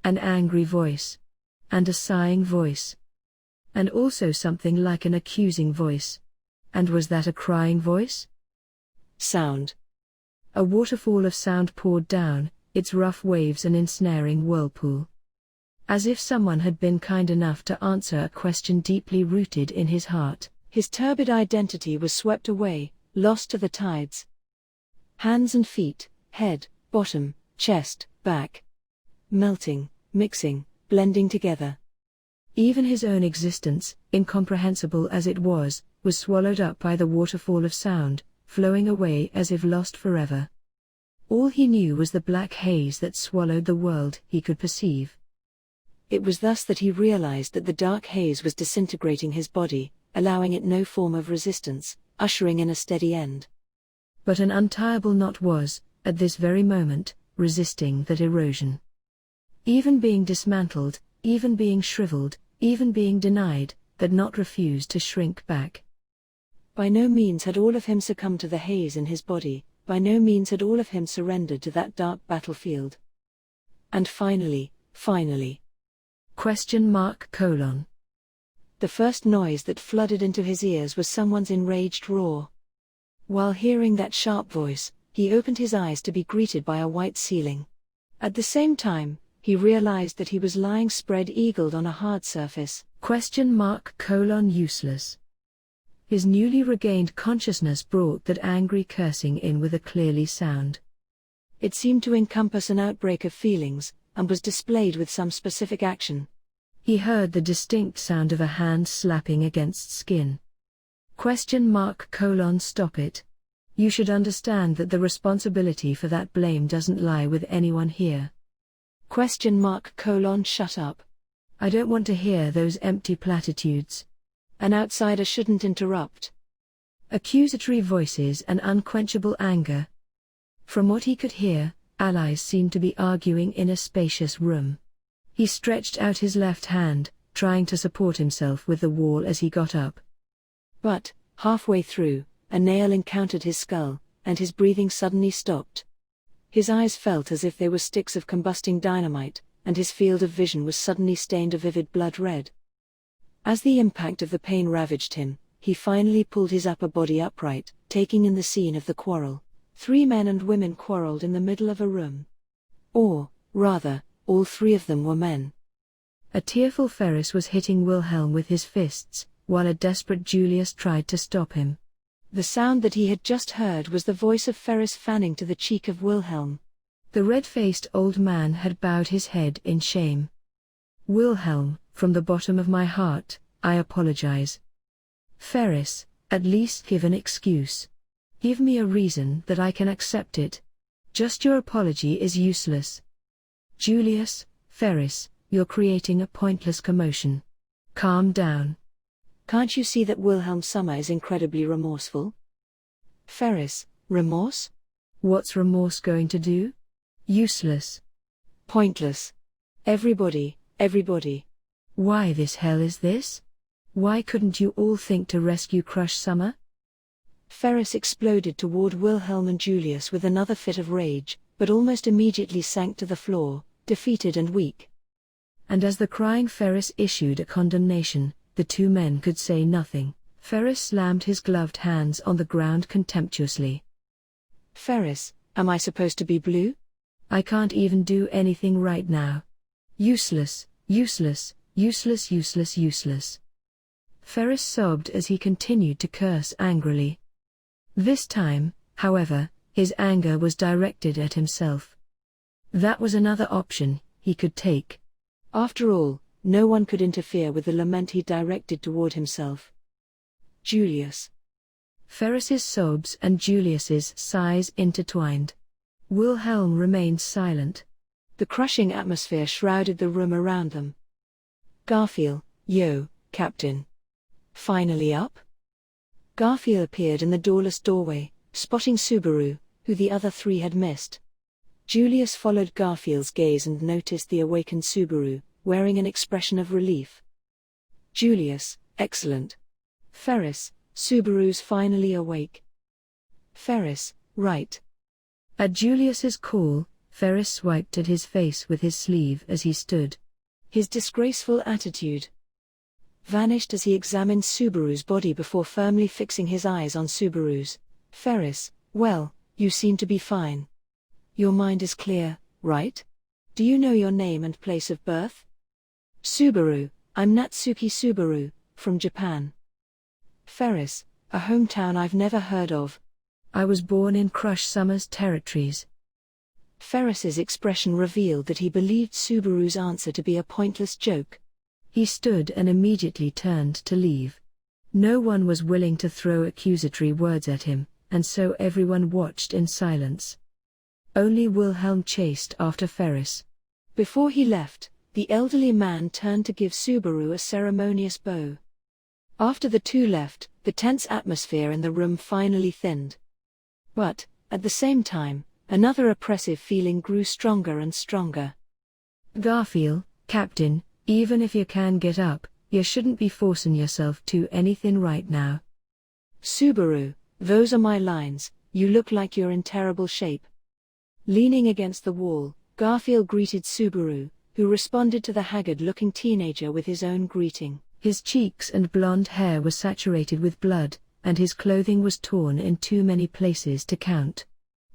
B: An angry voice. And a sighing voice. And also something like an accusing voice. And was that a crying voice?
A: Sound.
B: A waterfall of sound poured down, its rough waves an ensnaring whirlpool. As if someone had been kind enough to answer a question deeply rooted in his heart.
A: His turbid identity was swept away, lost to the tides. Hands and feet, head, bottom, chest, back. Melting, mixing, blending together.
B: Even his own existence, incomprehensible as it was swallowed up by the waterfall of sound, flowing away as if lost forever. All he knew was the black haze that swallowed the world he could perceive.
A: It was thus that he realized that the dark haze was disintegrating his body, allowing it no form of resistance, ushering in a steady end.
B: But an untiable knot was, at this very moment, resisting that erosion. Even being dismantled, even being shriveled, even being denied, that knot refused to shrink back.
A: By no means had all of him succumbed to the haze in his body, by no means had all of him surrendered to that dark battlefield. And finally.
B: The
A: first noise that flooded into his ears was someone's enraged roar. While hearing that sharp voice, he opened his eyes to be greeted by a white ceiling. At the same time, he realized that he was lying spread-eagled on a hard surface.
B: Useless. His newly regained consciousness brought that angry cursing in with a clearly sound.
A: It seemed to encompass an outbreak of feelings, and was displayed with some specific action.
B: He heard the distinct sound of a hand slapping against skin. Stop it. You should understand that the responsibility for that blame doesn't lie with anyone here.
A: Shut up.
B: I don't want to hear those empty platitudes.
A: An outsider shouldn't interrupt.
B: Accusatory voices and unquenchable anger. From what he could hear, allies seemed to be arguing in a spacious room. He stretched out his left hand, trying to support himself with the wall as he got up.
A: But, halfway through, a nail encountered his skull, and his breathing suddenly stopped. His eyes felt as if they were sticks of combusting dynamite, and his field of vision was suddenly stained a vivid blood red. As the impact of the pain ravaged him, he finally pulled his upper body upright, taking in the scene of the quarrel. 3 men and women quarreled in the middle of a room. Or, rather, all 3 of them were men.
B: A tearful Ferris was hitting Wilhelm with his fists, while a desperate Julius tried to stop him.
A: The sound that he had just heard was the voice of Ferris fanning to the cheek of Wilhelm.
B: The red-faced old man had bowed his head in shame. Wilhelm, from the bottom of my heart, I apologize. Ferris, at least give an excuse. Give me a reason that I can accept it. Just your apology is useless. Julius, Ferris, you're creating a pointless commotion. Calm down.
A: Can't you see that Wilhelm Sommer is incredibly remorseful? Ferris, remorse?
B: What's remorse going to do? Useless.
A: Pointless. Everybody.
B: Why this hell is this? Why couldn't you all think to rescue Crush Summer?
A: Ferris exploded toward Wilhelm and Julius with another fit of rage, but almost immediately sank to the floor, defeated and weak.
B: And as the crying Ferris issued a condemnation, the 2 men could say nothing. Ferris slammed his gloved hands on the ground contemptuously.
A: Ferris, am I supposed to be blue?
B: I can't even do anything right now. Useless. Ferris sobbed as he continued to curse angrily. This time, however, his anger was directed at himself. That was another option he could take.
A: After all, no one could interfere with the lament he directed toward himself. Julius.
B: Ferris's sobs and Julius's sighs intertwined. Wilhelm remained silent.
A: The crushing atmosphere shrouded the room around them. Garfield, yo, Captain. Finally up? Garfield appeared in the doorless doorway, spotting Subaru, who the other 3 had missed. Julius followed Garfield's gaze and noticed the awakened Subaru, wearing an expression of relief. Julius, excellent. Ferris, Subaru's finally awake. Ferris, right.
B: At Julius's call, Ferris swiped at his face with his sleeve as he stood.
A: His disgraceful attitude vanished as he examined Subaru's body before firmly fixing his eyes on Subaru's. Ferris, well, you seem to be fine. Your mind is clear, right? Do you know your name and place of birth? Subaru, I'm Natsuki Subaru, from Japan. Ferris, a hometown I've never heard of.
B: I was born in Crush Summer's territories.
A: Ferris's expression revealed that he believed Subaru's answer to be a pointless joke.
B: He stood and immediately turned to leave. No one was willing to throw accusatory words at him, and so everyone watched in silence. Only Wilhelm chased after Ferris.
A: Before he left, the elderly man turned to give Subaru a ceremonious bow. After the 2 left, the tense atmosphere in the room finally thinned. But, at the same time, another oppressive feeling grew stronger and stronger.
B: Garfield, Captain, even if you can get up, you shouldn't be forcing yourself to anything right now.
A: Subaru, those are my lines, you look like you're in terrible shape. Leaning against the wall, Garfield greeted Subaru, who responded to the haggard-looking teenager with his own greeting.
B: His cheeks and blonde hair were saturated with blood, and his clothing was torn in too many places to count.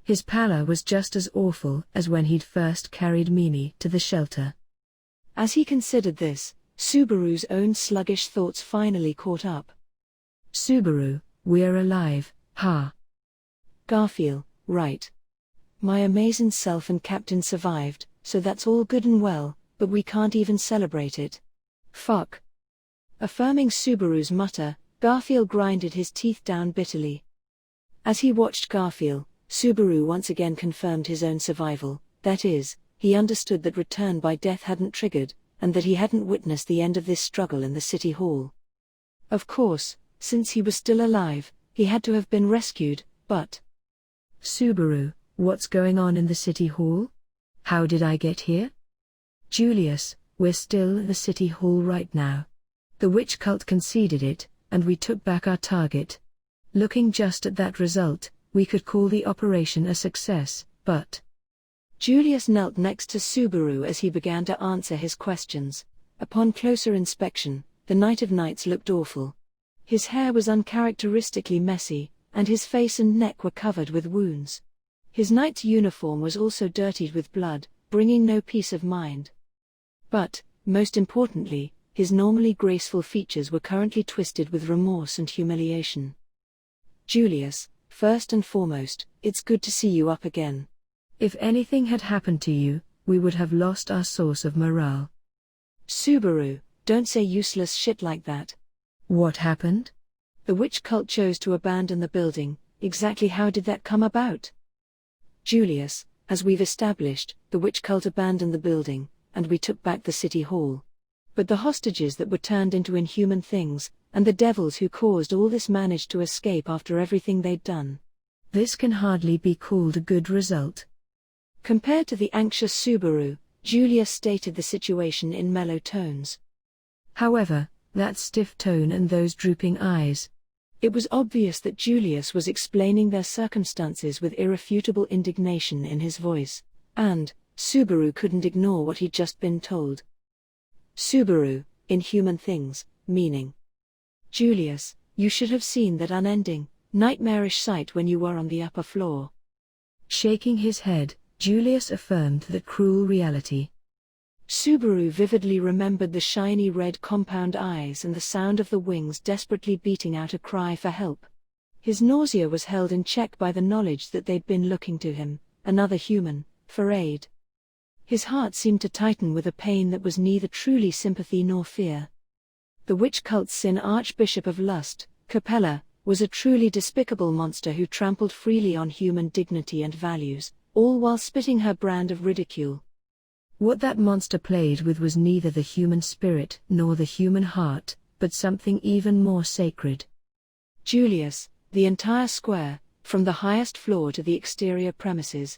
B: His pallor was just as awful as when he'd first carried Mimi to the shelter.
A: As he considered this, Subaru's own sluggish thoughts finally caught up.
B: Subaru, we're alive, ha.
A: Garfield, right. My amazing self and captain survived, so that's all good and well, but we can't even celebrate it. Fuck. Affirming Subaru's mutter, Garfield grinded his teeth down bitterly. As he watched Garfield, Subaru once again confirmed his own survival, that is, he understood that return by death hadn't triggered, and that he hadn't witnessed the end of this struggle in the city hall. Of course, since he was still alive, he had to have been rescued, but…
B: Subaru, what's going on in the city hall? How did I get here? Julius, we're still in the city hall right now. The witch cult conceded it, and we took back our target. Looking just at that result, we could call the operation a success, but…
A: Julius knelt next to Subaru as he began to answer his questions. Upon closer inspection, the Knight of Knights looked awful. His hair was uncharacteristically messy, and his face and neck were covered with wounds. His knight's uniform was also dirtied with blood, bringing no peace of mind. But, most importantly, his normally graceful features were currently twisted with remorse and humiliation. Julius, first and foremost, it's good to see you up again.
B: If anything had happened to you, we would have lost our source of morale.
A: Subaru, don't say useless shit like that.
B: What happened?
A: The witch cult chose to abandon the building. Exactly how did that come about? Julius, as we've established, the witch cult abandoned the building, and we took back the city hall. But the hostages that were turned into inhuman things, and the devils who caused all this managed to escape after everything they'd done.
B: This can hardly be called a good result.
A: Compared to the anxious Subaru, Julius stated the situation in mellow tones.
B: However, that stiff tone and those drooping eyes.
A: It was obvious that Julius was explaining their circumstances with irrefutable indignation in his voice, and Subaru couldn't ignore what he'd just been told. Subaru, inhuman things, meaning. Julius, you should have seen that unending, nightmarish sight when you were on the upper floor.
B: Shaking his head, Julius affirmed that cruel reality.
A: Subaru vividly remembered the shiny red compound eyes and the sound of the wings desperately beating out a cry for help. His nausea was held in check by the knowledge that they'd been looking to him, another human, for aid. His heart seemed to tighten with a pain that was neither truly sympathy nor fear. The witch cult's sin Archbishop of Lust, Capella, was a truly despicable monster who trampled freely on human dignity and values, all while spitting her brand of ridicule.
B: What that monster played with was neither the human spirit nor the human heart, but something even more sacred.
A: Julius, the entire square, from the highest floor to the exterior premises.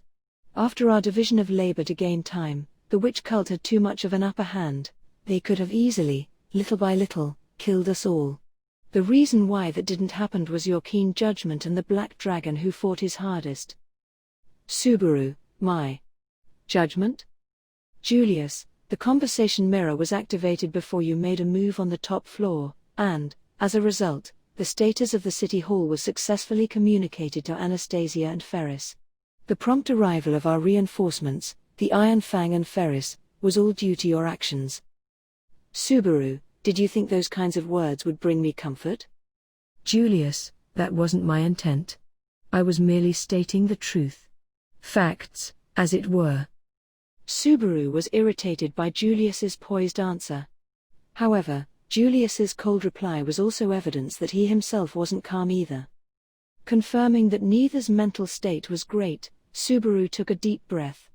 A: After our division of labor to gain time, the witch cult had too much of an upper hand. They could have easily, little by little, killed us all. The reason why that didn't happen was your keen judgment and the black dragon who fought his hardest. Subaru, my judgment? Julius, the conversation mirror was activated before you made a move on the top floor, and, as a result, the status of the city hall was successfully communicated to Anastasia and Ferris. The prompt arrival of our reinforcements, the Iron Fang and Ferris, was all due to your actions. Subaru, did you think those kinds of words would bring me comfort?
B: Julius, that wasn't my intent. I was merely stating the truth. Facts, as it were.
A: Subaru was irritated by Julius's poised answer. However, Julius's cold reply was also evidence that he himself wasn't calm either. Confirming that neither's mental state was great, Subaru took a deep breath.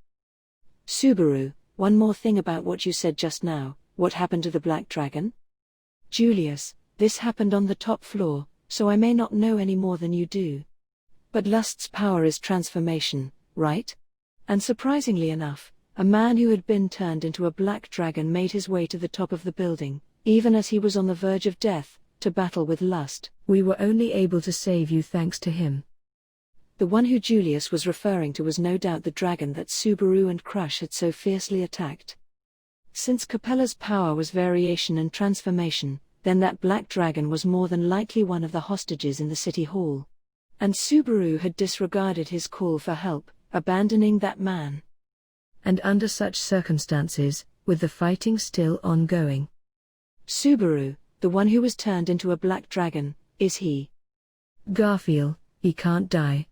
A: Subaru, one more thing about what you said just now, what happened to the Black Dragon? Julius, this happened on the top floor, so I may not know any more than you do. But lust's power is transformation, right? And surprisingly enough, a man who had been turned into a black dragon made his way to the top of the building, even as he was on the verge of death, to battle with lust.
B: We were only able to save you thanks to him.
A: The one who Julius was referring to was no doubt the dragon that Subaru and Crush had so fiercely attacked. Since Capella's power was variation and transformation, then that black dragon was more than likely one of the hostages in the city hall. And Subaru had disregarded his call for help, abandoning that man.
B: And under such circumstances, with the fighting still ongoing.
A: Subaru, the one who was turned into a black dragon, is he?
B: Garfield, he can't die.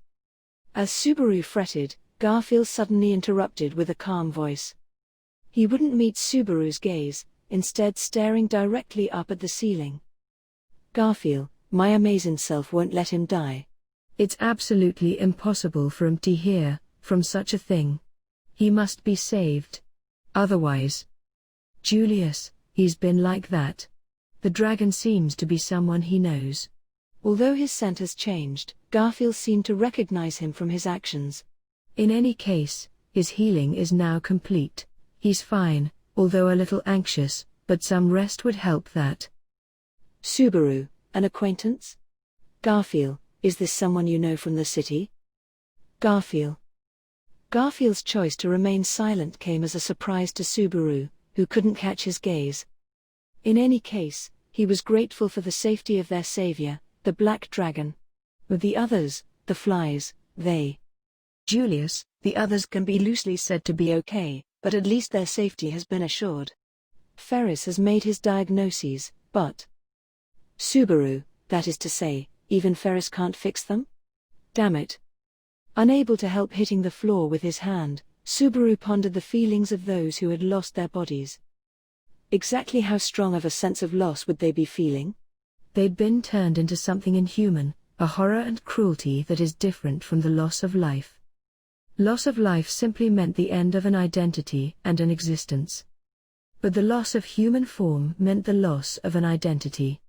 A: As Subaru fretted, Garfield suddenly interrupted with a calm voice. He wouldn't meet Subaru's gaze, instead staring directly up at the ceiling. Garfield, my amazing self won't let him die.
B: It's absolutely impossible for him to hear from such a thing. He must be saved. Otherwise. Julius, he's been like that. The dragon seems to be someone he knows.
A: Although his scent has changed, Garfield seemed to recognize him from his actions.
B: In any case, his healing is now complete. He's fine, although a little anxious, but some rest would help that.
A: Subaru, an acquaintance? Garfield, is this someone you know from the city? Garfield. Garfield's choice to remain silent came as a surprise to Subaru, who couldn't catch his gaze. In any case, he was grateful for the safety of their savior, the black dragon. With the others, the flies, Julius, the others can be loosely said to be okay, but at least their safety has been assured. Ferris has made his diagnoses, but Subaru, that is to say, even Ferris can't fix them? Damn it. Unable to help hitting the floor with his hand, Subaru pondered the feelings of those who had lost their bodies. Exactly how strong of a sense of loss would they be feeling?
B: They'd been turned into something inhuman, a horror and cruelty that is different from the loss of life. Loss of life simply meant the end of an identity and an existence. But the loss of human form meant the loss of an identity.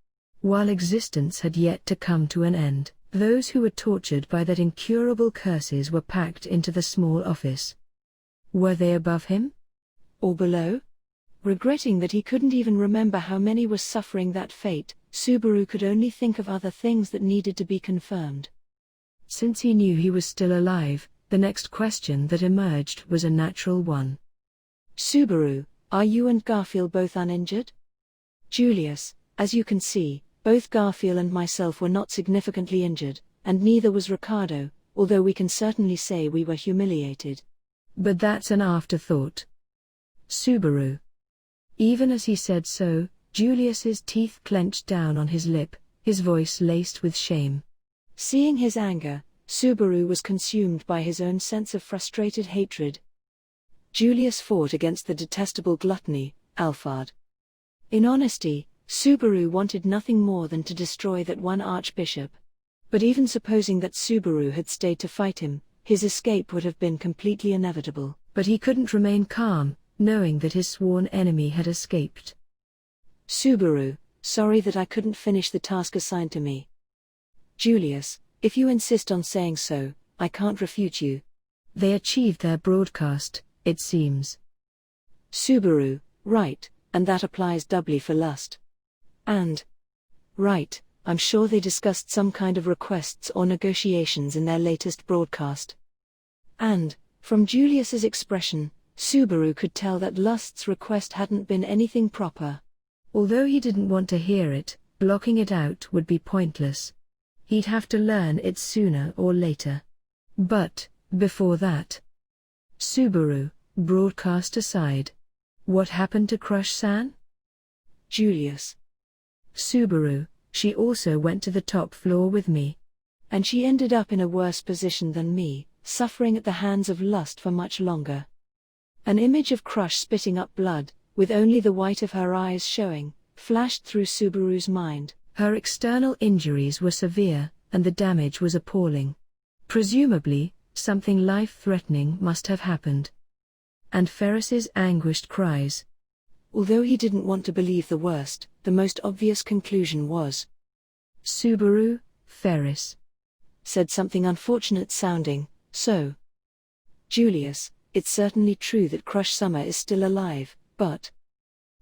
B: While existence had yet to come to an end, those who were tortured by that incurable curses were packed into the small office. Were they above him?
A: Or below? Regretting that he couldn't even remember how many were suffering that fate, Subaru could only think of other things that needed to be confirmed.
B: Since he knew he was still alive, the next question that emerged was a natural one.
A: Subaru, are you and Garfield both uninjured? Julius, as you can see, both Garfield and myself were not significantly injured, and neither was Ricardo, although we can certainly say we were humiliated.
B: But that's an afterthought. Subaru. Even as he said so, Julius's teeth clenched down on his lip, his voice laced with shame.
A: Seeing his anger, Subaru was consumed by his own sense of frustrated hatred. Julius fought against the detestable gluttony, Alphard. In honesty, Subaru wanted nothing more than to destroy that one archbishop. But even supposing that Subaru had stayed to fight him, his escape would have been completely inevitable.
B: But he couldn't remain calm, knowing that his sworn enemy had escaped.
A: Subaru, sorry that I couldn't finish the task assigned to me. Julius, if you insist on saying so, I can't refute you.
B: They achieved their broadcast, it seems.
A: Subaru, right, and that applies doubly for lust. And right, I'm sure they discussed some kind of requests or negotiations in their latest broadcast. And, from Julius's expression, Subaru could tell that Lust's request hadn't been anything proper.
B: Although he didn't want to hear it, blocking it out would be pointless. He'd have to learn it sooner or later. But, before that. Subaru, broadcast aside. What happened to Crush-san?
A: Julius.
B: Subaru, she also went to the top floor with me.
A: And she ended up in a worse position than me, suffering at the hands of Lust for much longer. An image of Crush spitting up blood, with only the white of her eyes showing, flashed through Subaru's mind.
B: Her external injuries were severe, and the damage was appalling. Presumably, something life-threatening must have happened. And Ferris's anguished cries.
A: Although he didn't want to believe the worst, the most obvious conclusion was,
B: Subaru, Ferris
A: said something unfortunate sounding, so. Julius, it's certainly true that Crush Summer is still alive, but.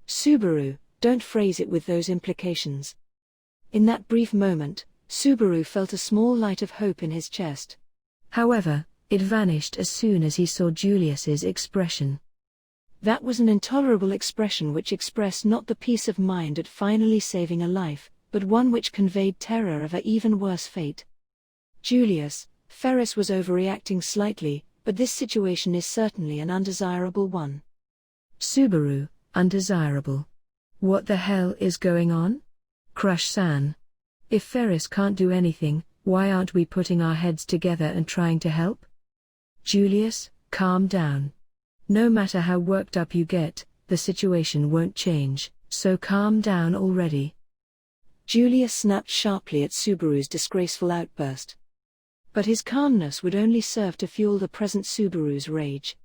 A: Subaru, don't phrase it with those implications. In that brief moment, Subaru felt a small light of hope in his chest.
B: However, it vanished as soon as he saw Julius's expression.
A: That was an intolerable expression which expressed not the peace of mind at finally saving a life, but one which conveyed terror of an even worse fate. Julius, Ferris was overreacting slightly, but this situation is certainly an undesirable one.
B: Subaru, undesirable. What the hell is going on? Crush-san. If Ferris can't do anything, why aren't we putting our heads together and trying to help? Julius, calm down. No matter how worked up you get, the situation won't change, so calm down already.
A: Julius snapped sharply at Subaru's disgraceful outburst. But his calmness would only serve to fuel the present Subaru's rage.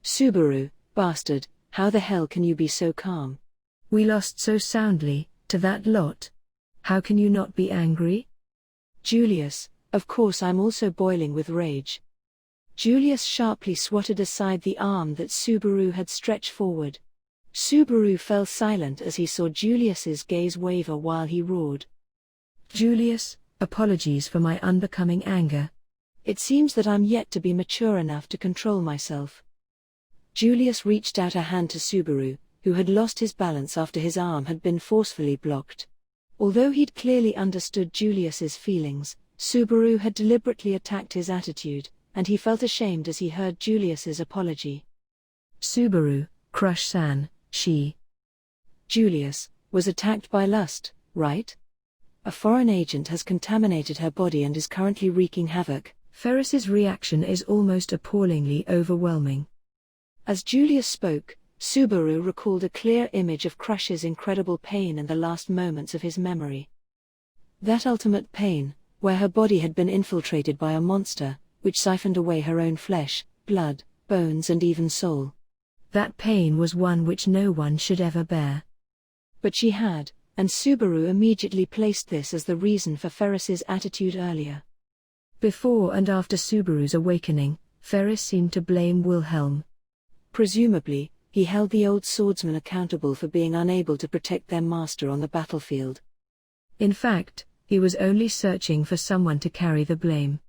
A: Subaru, bastard, how the hell can you be so calm?
B: We lost so soundly, to that lot. How can you not be angry?
A: Julius, of course I'm also boiling with rage. Julius sharply swatted aside the arm that Subaru had stretched forward. Subaru fell silent as he saw Julius's gaze waver while he roared.
B: Julius, apologies for my unbecoming anger.
A: It seems that I'm yet to be mature enough to control myself. Julius reached out a hand to Subaru, who had lost his balance after his arm had been forcefully blocked. Although he'd clearly understood Julius's feelings, Subaru had deliberately attacked his attitude, and he felt ashamed as he heard Julius's apology.
B: Subaru, Crush-san, she.
A: Julius, was attacked by lust, right? A foreign agent has contaminated her body and is currently wreaking havoc.
B: Ferris's reaction is almost appallingly overwhelming.
A: As Julius spoke, Subaru recalled a clear image of Crush's incredible pain in the last moments of his memory. That ultimate pain, where her body had been infiltrated by a monster, which siphoned away her own flesh, blood, bones and even soul.
B: That pain was one which no one should ever bear.
A: But she had, and Subaru immediately placed this as the reason for Ferris's attitude earlier.
B: Before and after Subaru's awakening, Ferris seemed to blame Wilhelm.
A: Presumably, he held the old swordsman accountable for being unable to protect their master on the battlefield.
B: In fact, he was only searching for someone to carry the blame.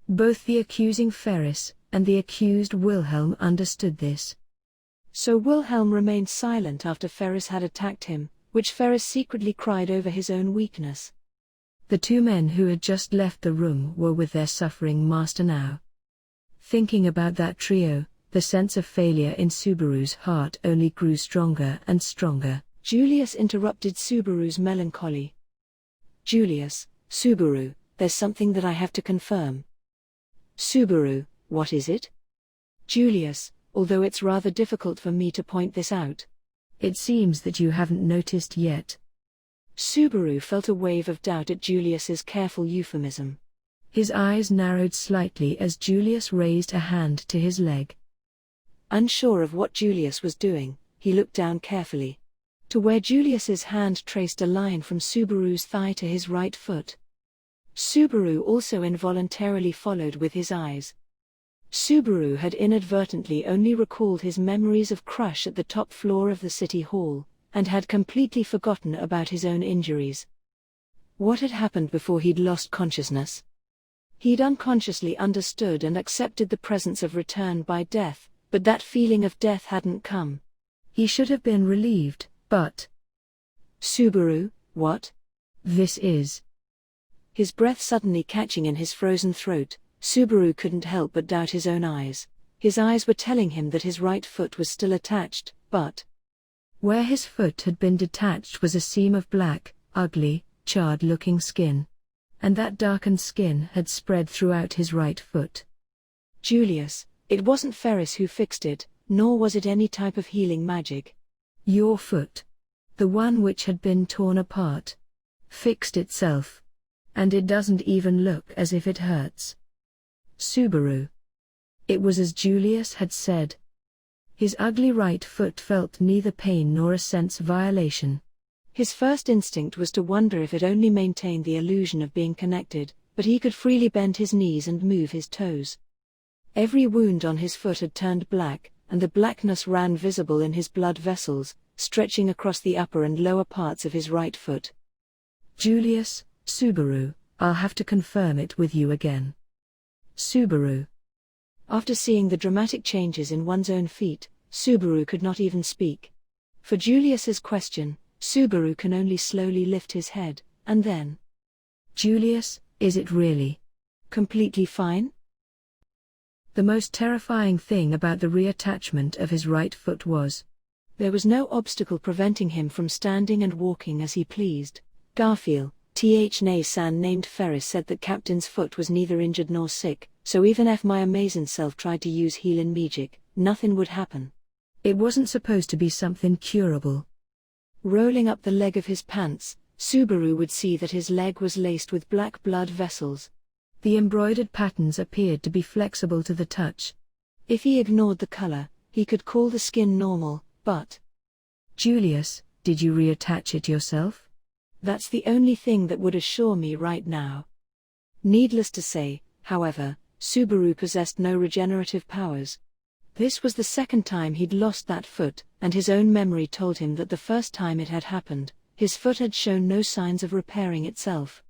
B: Both the accusing Ferris and the accused Wilhelm understood this.
A: So Wilhelm remained silent after Ferris had attacked him, which Ferris secretly cried over his own weakness.
B: The two men who had just left the room were with their suffering master now. Thinking about that trio, the sense of failure in Subaru's heart only grew stronger and stronger.
A: Julius interrupted Subaru's melancholy. Julius, Subaru, there's something that I have to confirm. Subaru, what is it? Julius, although it's rather difficult for me to point this out.
B: It seems that you haven't noticed yet.
A: Subaru felt a wave of doubt at Julius's careful euphemism.
B: His eyes narrowed slightly as Julius raised a hand to his leg.
A: Unsure of what Julius was doing, he looked down carefully. To where Julius's hand traced a line from Subaru's thigh to his right foot. Subaru also involuntarily followed with his eyes. Subaru had inadvertently only recalled his memories of Crush at the top floor of the city hall, and had completely forgotten about his own injuries. What had happened before he'd lost consciousness? He'd unconsciously understood and accepted the presence of return by death, but that feeling of death hadn't come.
B: He should have been relieved, but...
A: Subaru, what?
B: This is...
A: His breath suddenly catching in his frozen throat, Subaru couldn't help but doubt his own eyes. His eyes were telling him that his right foot was still attached, but...
B: Where his foot had been detached was a seam of black, ugly, charred-looking skin. And that darkened skin had spread throughout his right foot.
A: Julius, it wasn't Ferris who fixed it, nor was it any type of healing magic.
B: Your foot. The one which had been torn apart. Fixed itself. And it doesn't even look as if it hurts. Subaru. It was as Julius had said. His ugly right foot felt neither pain nor a sense violation.
A: His first instinct was to wonder if it only maintained the illusion of being connected, but he could freely bend his knees and move his toes. Every wound on his foot had turned black, and the blackness ran visible in his blood vessels, stretching across the upper and lower parts of his right foot.
B: Julius, Subaru, I'll have to confirm it with you again. Subaru.
A: After seeing the dramatic changes in one's own feet, Subaru could not even speak. For Julius's question, Subaru can only slowly lift his head, and then,
B: Julius, is it really
A: completely fine?
B: The most terrifying thing about the reattachment of his right foot was,
A: there was no obstacle preventing him from standing and walking as he pleased. Garfield, Th-Nay-san named Ferris said that Captain's foot was neither injured nor sick, so even if my amazing self tried to use healing magic, nothing would happen.
B: It wasn't supposed to be something curable.
A: Rolling up the leg of his pants, Subaru would see that his leg was laced with black blood vessels.
B: The embroidered patterns appeared to be flexible to the touch.
A: If he ignored the color, he could call the skin normal, but...
B: Julius, did you reattach it yourself?
A: That's the only thing that would assure me right now. Needless to say, however, Subaru possessed no regenerative powers. This was the second time he'd lost that foot, and his own memory told him that the first time it had happened, his foot had shown no signs of repairing itself.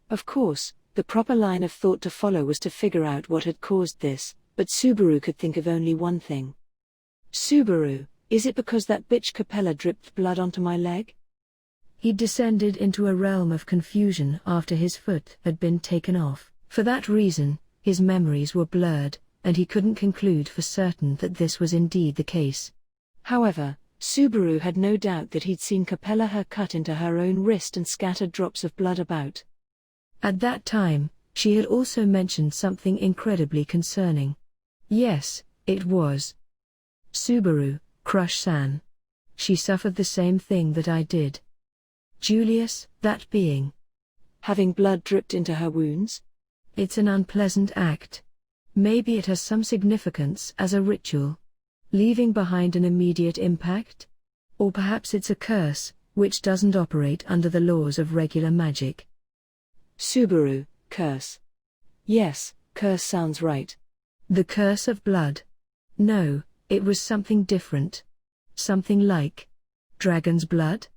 A: Of course, the proper line of thought to follow was to figure out what had caused this, but Subaru could think of only one thing. Subaru, is it because that bitch Capella dripped blood onto my leg?
B: He descended into a realm of confusion after his foot had been taken off. For that reason, his memories were blurred, and he couldn't conclude for certain that this was indeed the case.
A: However, Subaru had no doubt that he'd seen Capella her cut into her own wrist and scattered drops of blood about.
B: At that time, she had also mentioned something incredibly concerning. Yes, it was Subaru, Crush-san. She suffered the same thing that I did. Julius, that being
A: having blood dripped into her wounds?
B: It's an unpleasant act. Maybe it has some significance as a ritual, leaving behind an immediate impact? Or perhaps it's a curse, which doesn't operate under the laws of regular magic.
A: Subaru, curse. Yes, curse sounds right.
B: The curse of blood. No, it was something different. Something like dragon's blood?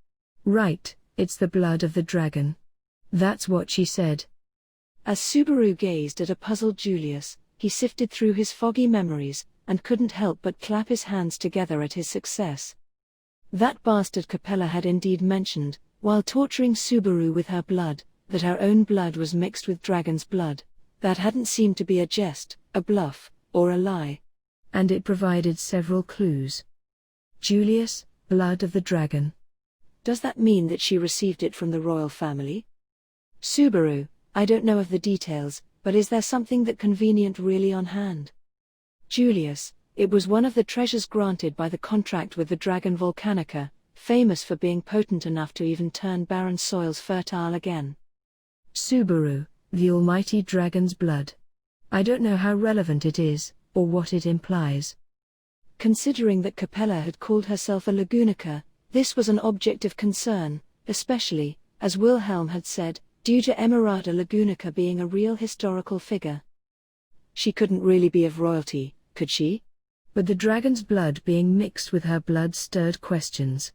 B: Right, it's the blood of the dragon. That's what she said.
A: As Subaru gazed at a puzzled Julius, he sifted through his foggy memories, and couldn't help but clap his hands together at his success. That bastard Capella had indeed mentioned, while torturing Subaru with her blood, that her own blood was mixed with dragon's blood. That hadn't seemed to be a jest, a bluff, or a lie.
B: And it provided several clues. Julius, blood of the dragon.
A: Does that mean that she received it from the royal family? Subaru, I don't know of the details, but is there something that convenient really on hand? Julius, it was one of the treasures granted by the contract with the dragon Volcanica, famous for being potent enough to even turn barren soils fertile again.
B: Subaru, the almighty dragon's blood. I don't know how relevant it is, or what it implies.
A: Considering that Capella had called herself a Lagunica, this was an object of concern, especially, as Wilhelm had said, due to Emeralda Lagunica being a real historical figure. She couldn't really be of royalty, could she?
B: But the dragon's blood being mixed with her blood stirred questions.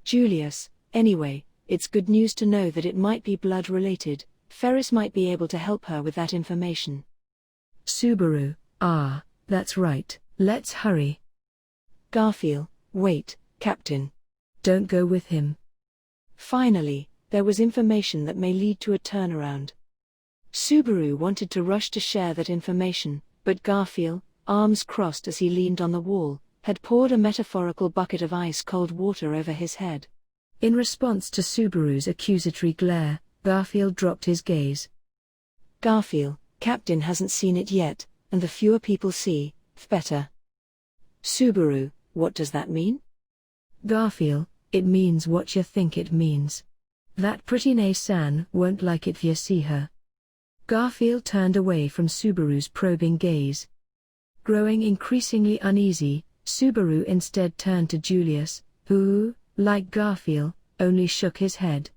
A: Julius, anyway, it's good news to know that it might be blood-related. Ferris might be able to help her with that information.
B: Subaru, that's right, let's hurry.
A: Garfield, wait, Captain.
B: Don't go with him.
A: Finally, there was information that may lead to a turnaround. Subaru wanted to rush to share that information, but Garfield, arms crossed as he leaned on the wall, had poured a metaphorical bucket of ice-cold water over his head.
B: In response to Subaru's accusatory glare, Garfield dropped his gaze.
A: Garfield, Captain hasn't seen it yet, and the fewer people see, the better. Subaru, what does that mean?
B: Garfield, it means what you think it means. That pretty Nay-san won't like it if you see her. Garfield turned away from Subaru's probing gaze. Growing increasingly uneasy, Subaru instead turned to Julius, who, like Garfield, only shook his head.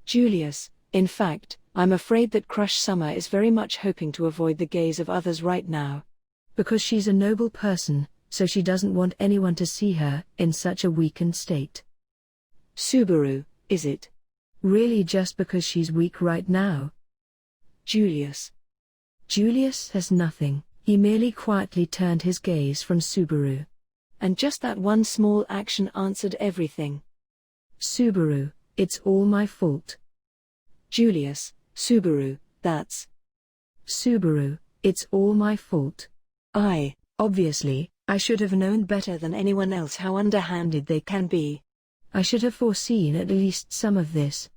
A: Julius, in fact, I'm afraid that Crush Summer is very much hoping to avoid the gaze of others right now.
B: Because she's a noble person, so she doesn't want anyone to see her in such a weakened state.
A: Subaru, is it?
B: Really, just because she's weak right now?
A: Julius.
B: Julius has nothing, he merely quietly turned his gaze from Subaru.
A: And just that one small action answered everything.
B: Subaru, it's all my fault.
A: Julius, Subaru, that's.
B: Subaru, it's all my fault.
A: Obviously, I should have known better than anyone else how underhanded they can be.
B: I should have foreseen at least some of this.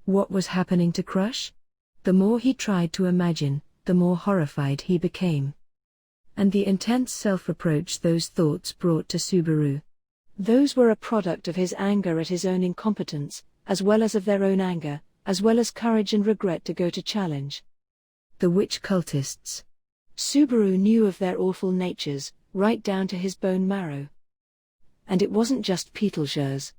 B: What was happening to Crush? The more he tried to imagine, the more horrified he became. And the intense self-reproach those thoughts brought to Subaru.
A: Those were a product of his anger at his own incompetence, as well as of their own anger, as well as courage and regret to go to challenge
B: the witch cultists.
A: Subaru knew of their awful natures, right down to his bone marrow. And it wasn't just Betelgeuse.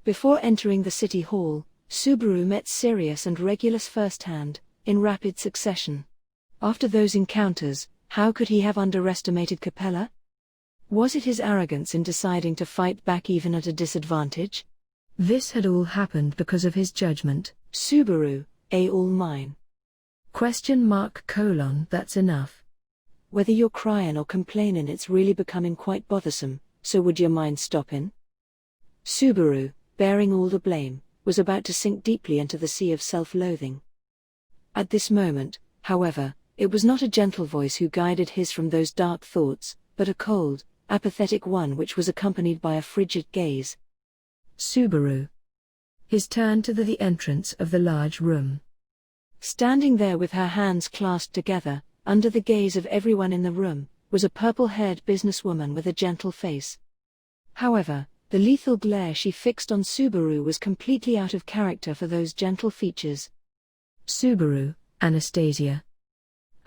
A: Before entering the city hall, Subaru met Sirius and Regulus firsthand, in rapid succession. After those encounters, how could he have underestimated Capella? Was it his arrogance in deciding to fight back even at a disadvantage?
B: This had all happened because of his judgment.
A: Subaru, all mine. ?
B: That's enough.
A: Whether you're crying or complaining, it's really becoming quite bothersome, so would your mind stop in? Subaru, bearing all the blame, was about to sink deeply into the sea of self-loathing. At this moment, however, it was not a gentle voice who guided his from those dark thoughts, but a cold, apathetic one which was accompanied by a frigid gaze.
B: Subaru. His turn to the entrance of the large room.
A: Standing there with her hands clasped together, under the gaze of everyone in the room, was a purple-haired businesswoman with a gentle face. However, the lethal glare she fixed on Subaru was completely out of character for those gentle features.
B: Subaru, Anastasia.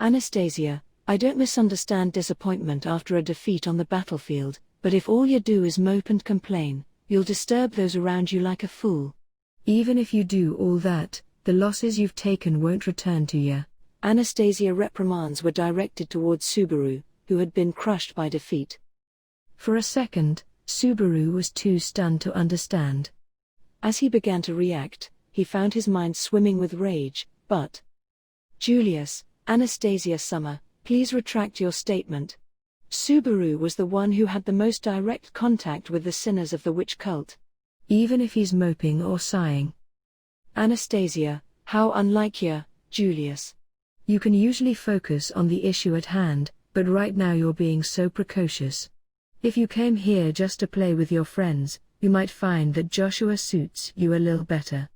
A: Anastasia, I don't misunderstand disappointment after a defeat on the battlefield, but if all you do is mope and complain, you'll disturb those around you like a fool.
B: Even if you do all that, the losses you've taken won't return to you.
A: Anastasia reprimands were directed towards Subaru, who had been crushed by defeat.
B: For a second, Subaru was too stunned to understand.
A: As he began to react, he found his mind swimming with rage, but... Julius, Anastasia Summer, please retract your statement. Subaru was the one who had the most direct contact with the sinners of the witch cult.
B: Even if he's moping or sighing.
A: Anastasia, how unlike you, Julius.
B: You can usually focus on the issue at hand, but right now you're being so precocious. If you came here just to play with your friends, you might find that Joshua suits you a little better.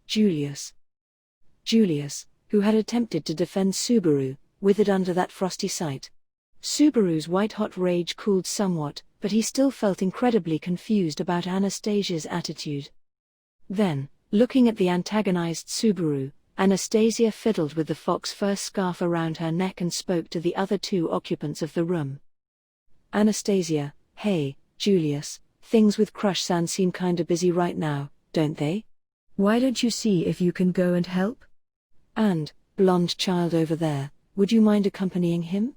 A: Julius. Julius, who had attempted to defend Subaru, withered under that frosty sight. Subaru's white-hot rage cooled somewhat, but he still felt incredibly confused about Anastasia's attitude. Then, looking at the antagonized Subaru, Anastasia fiddled with the fox fur scarf around her neck and spoke to the other two occupants of the room. Anastasia, hey, Julius, things with Crush-san seem kinda busy right now, don't they?
B: Why don't you see if you can go and help?
A: And, blonde child over there, would you mind accompanying him?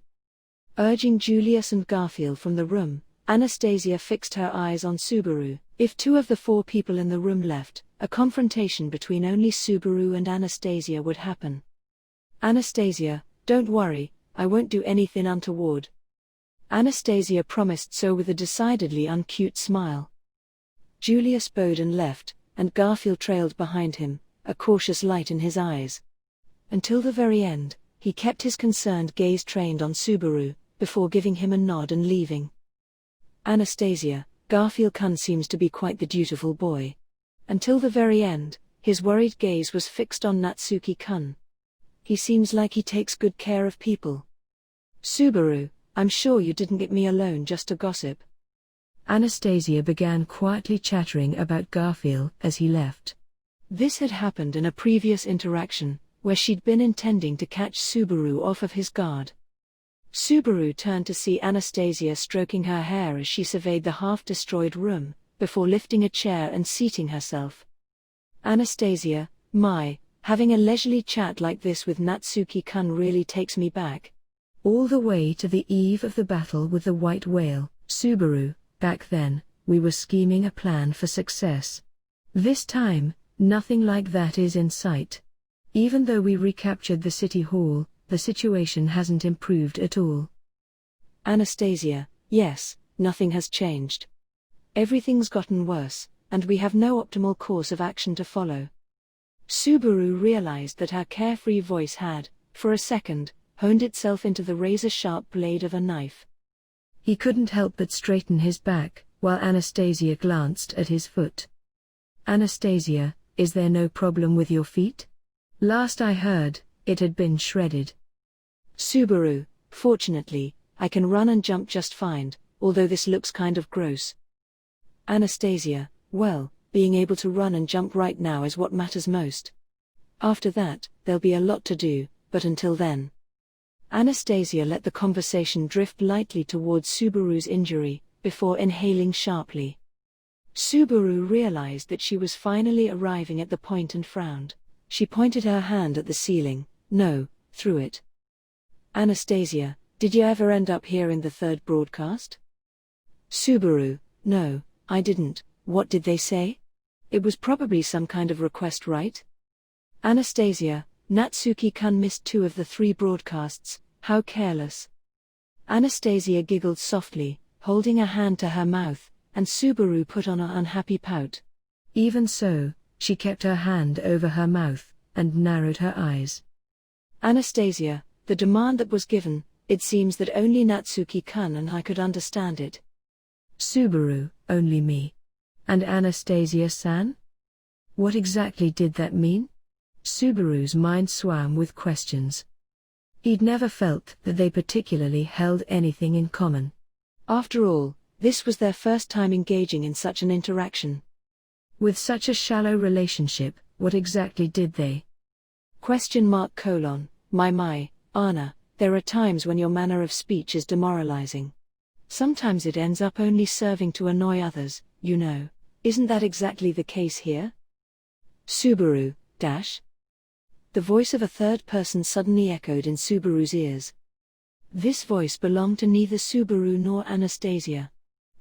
A: Urging Julius and Garfield from the room, Anastasia fixed her eyes on Subaru. If two of the four people in the room left, a confrontation between only Subaru and Anastasia would happen. Anastasia, don't worry, I won't do anything untoward. Anastasia promised so with a decidedly uncute smile. Julius bowed and left, and Garfield trailed behind him, a cautious light in his eyes. Until the very end, he kept his concerned gaze trained on Subaru, before giving him a nod and leaving. Anastasia, Garfield-kun seems to be quite the dutiful boy. Until the very end, his worried gaze was fixed on Natsuki-kun. He seems like he takes good care of people. Subaru, I'm sure you didn't get me alone just to gossip.
B: Anastasia began quietly chattering about Garfield as he left.
A: This had happened in a previous interaction, where she'd been intending to catch Subaru off of his guard. Subaru turned to see Anastasia stroking her hair as she surveyed the half-destroyed room, before lifting a chair and seating herself. Anastasia, having a leisurely chat like this with Natsuki-kun really takes me back.
B: All the way to the eve of the battle with the white whale, Subaru, back then, we were scheming a plan for success. This time, Nothing like that is in sight. Even though we recaptured the city hall, the situation hasn't improved at all.
A: Anastasia, yes, nothing has changed. Everything's gotten worse, and we have no optimal course of action to follow. Subaru realized that her carefree voice had, for a second, honed itself into the razor-sharp blade of a knife.
B: He couldn't help but straighten his back, while Anastasia glanced at his foot. Anastasia, is there no problem with your feet? Last I heard, it had been shredded.
A: Subaru, fortunately, I can run and jump just fine, although this looks kind of gross. Anastasia, well, being able to run and jump right now is what matters most. After that, there'll be a lot to do, but until then. Anastasia let the conversation drift lightly towards Subaru's injury, before inhaling sharply. Subaru realized that she was finally arriving at the point and frowned. She pointed her hand at the ceiling, no, through it. Anastasia, did you ever end up here in the third broadcast? Subaru, no, I didn't. What did they say? It was probably some kind of request, right? Anastasia, Natsuki-kun missed 2 of the 3 broadcasts, how careless. Anastasia giggled softly, holding a hand to her mouth, and Subaru put on an unhappy pout.
B: Even so, she kept her hand over her mouth, and narrowed her eyes.
A: Anastasia, the demand that was given, it seems that only Natsuki-kun and I could understand it.
B: Subaru, only me. And Anastasia-san? What exactly did that mean? Subaru's mind swam with questions. He'd never felt that they particularly held anything in common.
A: After all, this was their first time engaging in such an interaction.
B: With such a shallow relationship, what exactly did they?
A: My, Anna, there are times when your manner of speech is demoralizing. Sometimes it ends up only serving to annoy others, you know. Isn't that exactly the case here? Subaru, dash. The voice of a third person suddenly echoed in Subaru's ears. This voice belonged to neither Subaru nor Anastasia.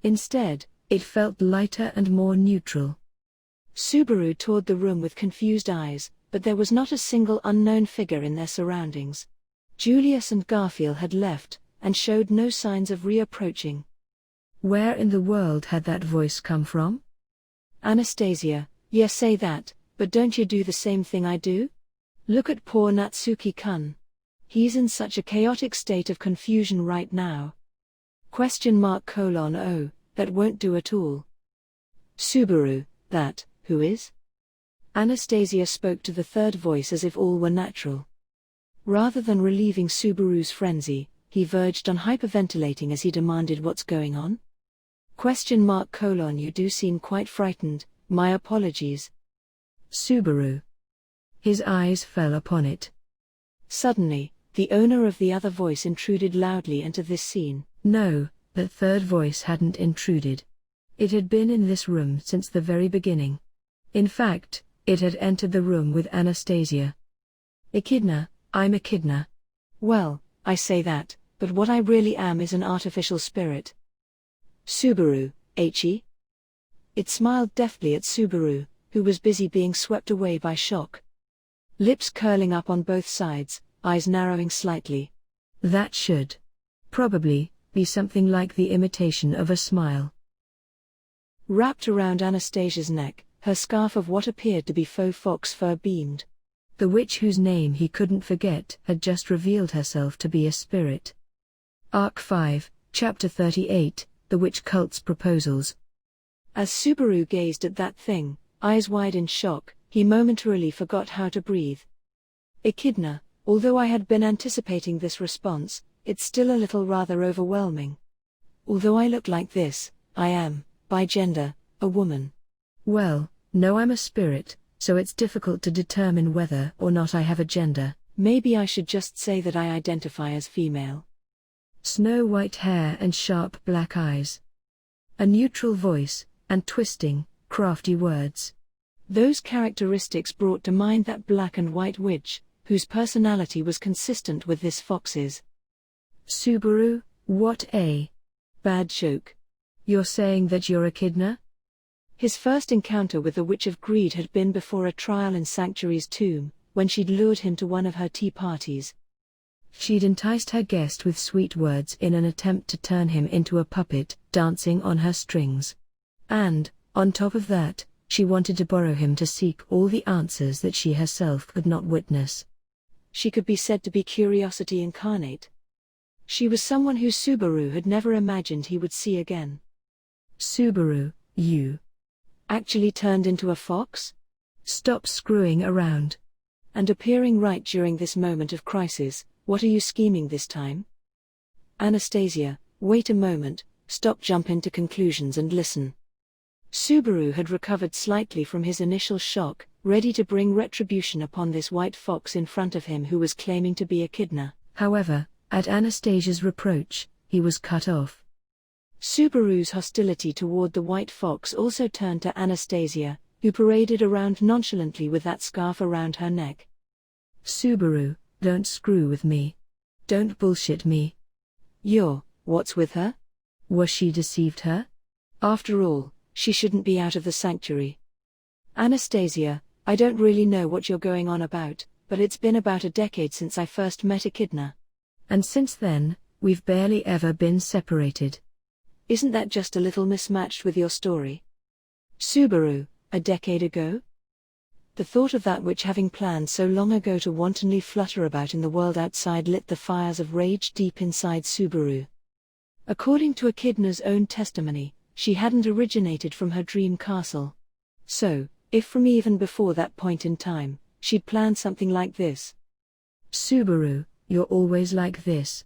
A: Instead,
B: it felt lighter and more neutral.
A: Subaru toured the room with confused eyes, but there was not a single unknown figure in their surroundings. Julius and Garfield had left, and showed no signs of reapproaching.
B: Where in the world had that voice come from?
A: Anastasia, yes, say that, but don't you do the same thing I do? Look at poor Natsuki-kun. He's in such a chaotic state of confusion right now. Oh, that won't do at all. Subaru, that, who is? Anastasia spoke to the third voice as if all were natural. Rather than relieving Subaru's frenzy, he verged on hyperventilating as he demanded what's going on? You do seem quite frightened, my apologies.
B: Subaru. His eyes fell upon it.
A: Suddenly, the owner of the other voice intruded loudly into this scene.
B: No, that third voice hadn't intruded. It had been in this room since the very beginning. In fact, it had entered the room with Anastasia. Echidna, I'm Echidna.
A: Well, I say that, but what I really am is an artificial spirit. Subaru, He? It smiled deftly at Subaru, who was busy being swept away by shock. Lips curling up on both sides, eyes narrowing slightly.
B: That should probably be something like the imitation of a smile.
A: Wrapped around Anastasia's neck, her scarf of what appeared to be faux fox fur beamed.
B: The witch whose name he couldn't forget had just revealed herself to be a spirit. Arc 5, Chapter 38, The Witch Cult's Proposals.
A: As Subaru gazed at that thing, eyes wide in shock, he momentarily forgot how to breathe. Echidna, although I had been anticipating this response, it's still a little rather overwhelming. Although I look like this, I am, by gender, a woman.
B: Well, no, I'm a spirit, so it's difficult to determine whether or not I have a gender.
A: Maybe I should just say that I identify as female.
B: Snow-white hair and sharp black eyes. A neutral voice, and twisting, crafty words.
A: Those characteristics brought to mind that black and white witch, whose personality was consistent with this fox's.
B: Subaru, what a
A: bad joke.
B: You're saying that you're Echidna?
A: His first encounter with the Witch of Greed had been before a trial in Sanctuary's tomb, when she'd lured him to one of her tea parties.
B: She'd enticed her guest with sweet words in an attempt to turn him into a puppet, dancing on her strings. And, on top of that, she wanted to borrow him to seek all the answers that she herself could not witness.
A: She could be said to be curiosity incarnate. She was someone who Subaru had never imagined he would see again.
B: Subaru, you
A: actually turned into a fox?
B: Stop screwing around.
A: And appearing right during this moment of crisis, what are you scheming this time? Anastasia, wait a moment, stop jumping to conclusions and listen. Subaru had recovered slightly from his initial shock, ready to bring retribution upon this white fox in front of him who was claiming to be Echidna.
B: However, at Anastasia's reproach, he was cut off.
A: Subaru's hostility toward the white fox also turned to Anastasia, who paraded around nonchalantly with that scarf around her neck.
B: Subaru, don't screw with me. Don't bullshit me.
A: What's with her?
B: Was she deceived her?
A: After all, she shouldn't be out of the sanctuary. Anastasia, I don't really know what you're going on about, but it's been about a decade since I first met Echidna.
B: And since then, we've barely ever been separated.
A: Isn't that just a little mismatched with your story? Subaru, a decade ago? The thought of that which having planned so long ago to wantonly flutter about in the world outside lit the fires of rage deep inside Subaru. According to Echidna's own testimony, she hadn't originated from her dream castle. So, if from even before that point in time, she'd planned something like this.
B: Subaru, you're always like this.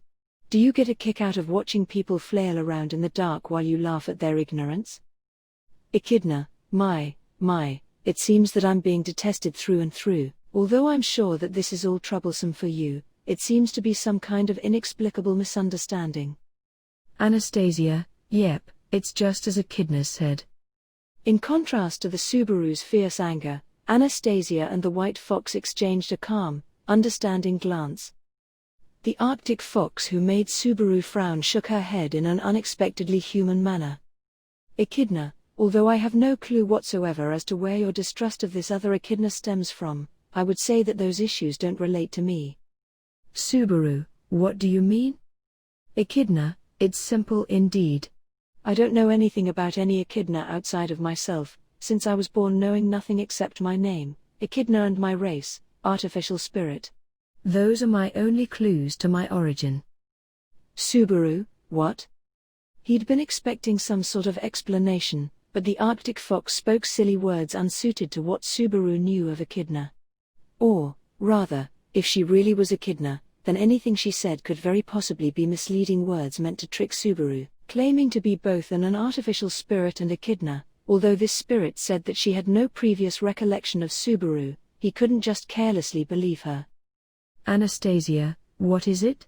A: Do you get a kick out of watching people flail around in the dark while you laugh at their ignorance? Echidna, my, it seems that I'm being detested through and through. Although I'm sure that this is all troublesome for you, it seems to be some kind of inexplicable misunderstanding.
B: Anastasia, yep, it's just as Echidna said.
A: In contrast to the Subaru's fierce anger, Anastasia and the white fox exchanged a calm, understanding glance. The Arctic fox who made Subaru frown shook her head in an unexpectedly human manner. Echidna, although I have no clue whatsoever as to where your distrust of this other Echidna stems from, I would say that those issues don't relate to me.
B: Subaru, what do you mean? Echidna, it's simple indeed.
A: I don't know anything about any Echidna outside of myself, since I was born knowing nothing except my name, Echidna, and my race, artificial spirit.
B: Those are my only clues to my origin.
A: Subaru, what? He'd been expecting some sort of explanation, but the Arctic fox spoke silly words unsuited to what Subaru knew of Echidna. Or, rather, if she really was Echidna, then anything she said could very possibly be misleading words meant to trick Subaru, claiming to be both an artificial spirit and Echidna. Although this spirit said that she had no previous recollection of Subaru, he couldn't just carelessly believe her.
B: Anastasia, what is it?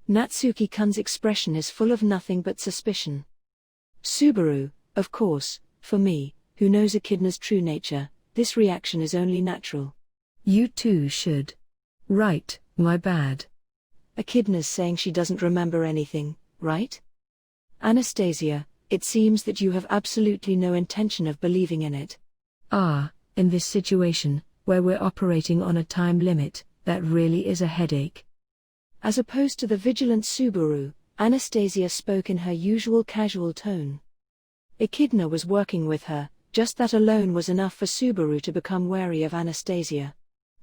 A: Natsuki-kun's expression is full of nothing but suspicion. Subaru, of course, for me, who knows Echidna's true nature, this reaction is only natural.
B: You too should. Right, my bad.
A: Echidna's saying she doesn't remember anything, right? Anastasia, it seems that you have absolutely no intention of believing in it.
B: In this situation, where we're operating on a time limit, that really is a headache.
A: As opposed to the vigilant Subaru, Anastasia spoke in her usual casual tone. Echidna was working with her, just that alone was enough for Subaru to become wary of Anastasia.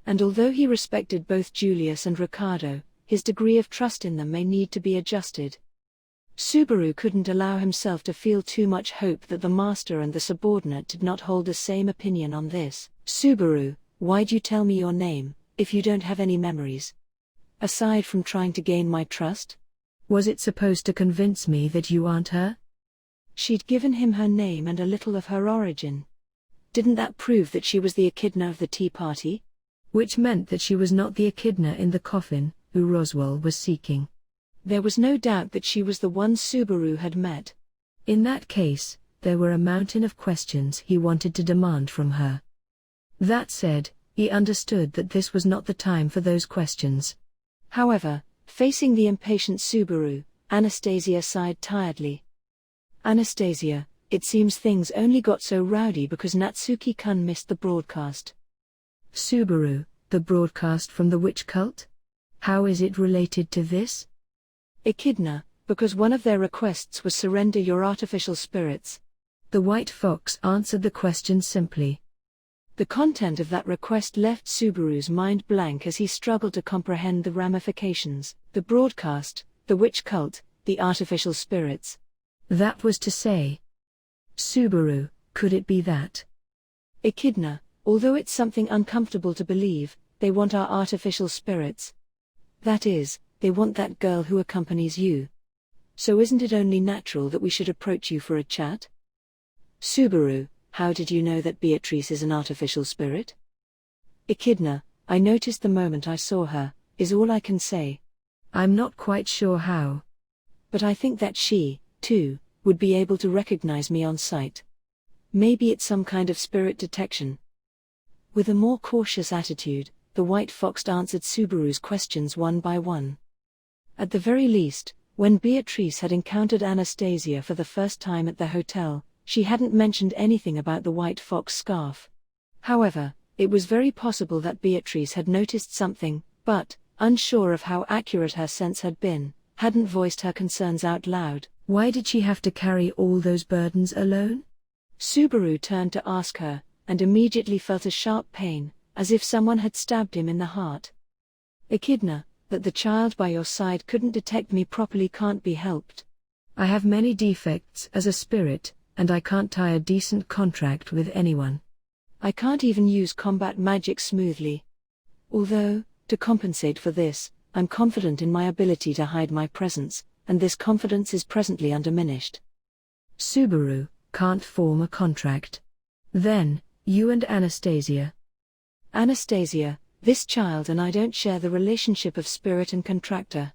A: And although he respected both Julius and Ricardo, his degree of trust in them may need to be adjusted. Subaru couldn't allow himself to feel too much hope that the master and the subordinate did not hold the same opinion on this. Subaru, why'd you tell me your name, if you don't have any memories? Aside from trying to gain my trust?
B: Was it supposed to convince me that you aren't her?
A: She'd given him her name and a little of her origin. Didn't that prove that she was the Echidna of the tea party?
B: Which meant that she was not the Echidna in the coffin, who Roswell was seeking.
A: There was no doubt that she was the one Subaru had met.
B: In that case, there were a mountain of questions he wanted to demand from her. That said, he understood that this was not the time for those questions.
A: However, facing the impatient Subaru, Anastasia sighed tiredly. Anastasia, It seems things only got so rowdy because Natsuki-kun missed the broadcast.
B: Subaru, the broadcast from the witch cult? How is it related to this?
A: Echidna, because one of their requests was surrender your artificial spirits.
B: The White Fox answered the question simply.
A: The content of that request left Subaru's mind blank as he struggled to comprehend the ramifications. The broadcast, the witch cult, the artificial spirits.
B: That was to say. Subaru, could it be that?
A: Echidna, although it's something uncomfortable to believe, they want our artificial spirits. That is, they want that girl who accompanies you. So isn't it only natural that we should approach you for a chat? Subaru, how did you know that Beatrice is an artificial spirit? Echidna, I noticed the moment I saw her, is all I can say.
B: I'm not quite sure how.
A: But I think that she, too, would be able to recognize me on sight. Maybe it's some kind of spirit detection. With a more cautious attitude, the White Fox answered Subaru's questions one by one. At the very least, when Beatrice had encountered Anastasia for the first time at the hotel, she hadn't mentioned anything about the White Fox scarf. However, it was very possible that Beatrice had noticed something, but, unsure of how accurate her sense had been, hadn't voiced her concerns out loud.
B: Why did she have to carry all those burdens alone?
A: Subaru turned to ask her, and immediately felt a sharp pain, as if someone had stabbed him in the heart. Echidna, that the child by your side couldn't detect me properly can't be helped.
B: I have many defects as a spirit, and I can't tie a decent contract with anyone.
A: I can't even use combat magic smoothly. Although, to compensate for this, I'm confident in my ability to hide my presence, and this confidence is presently undiminished.
B: Subaru, can't form a contract. Then, you and Anastasia.
A: Anastasia, this child and I don't share the relationship of spirit and contractor.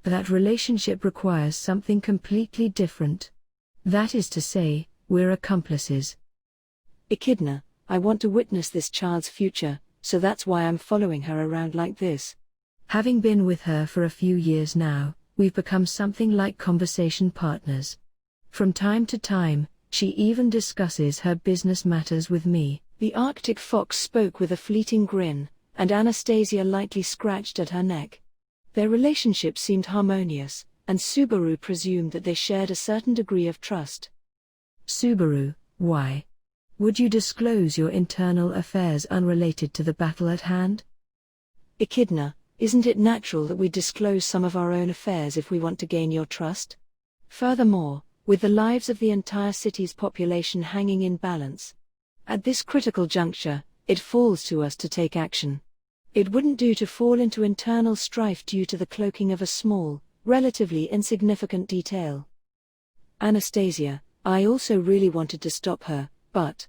B: That relationship requires something completely different. That is to say, we're accomplices.
A: Echidna, I want to witness this child's future, so that's why I'm following her around like this.
B: Having been with her for a few years now, we've become something like conversation partners. From time to time, she even discusses her business matters with me.
A: The Arctic fox spoke with a fleeting grin, and Anastasia lightly scratched at her neck. Their relationship seemed harmonious, and Subaru presumed that they shared a certain degree of trust.
B: Subaru, why? Would you disclose your internal affairs unrelated to the battle at hand?
A: Echidna, isn't it natural that we disclose some of our own affairs if we want to gain your trust? Furthermore, with the lives of the entire city's population hanging in balance, at this critical juncture, it falls to us to take action. It wouldn't do to fall into internal strife due to the cloaking of a small, relatively insignificant detail. Anastasia, I also really wanted to stop her, but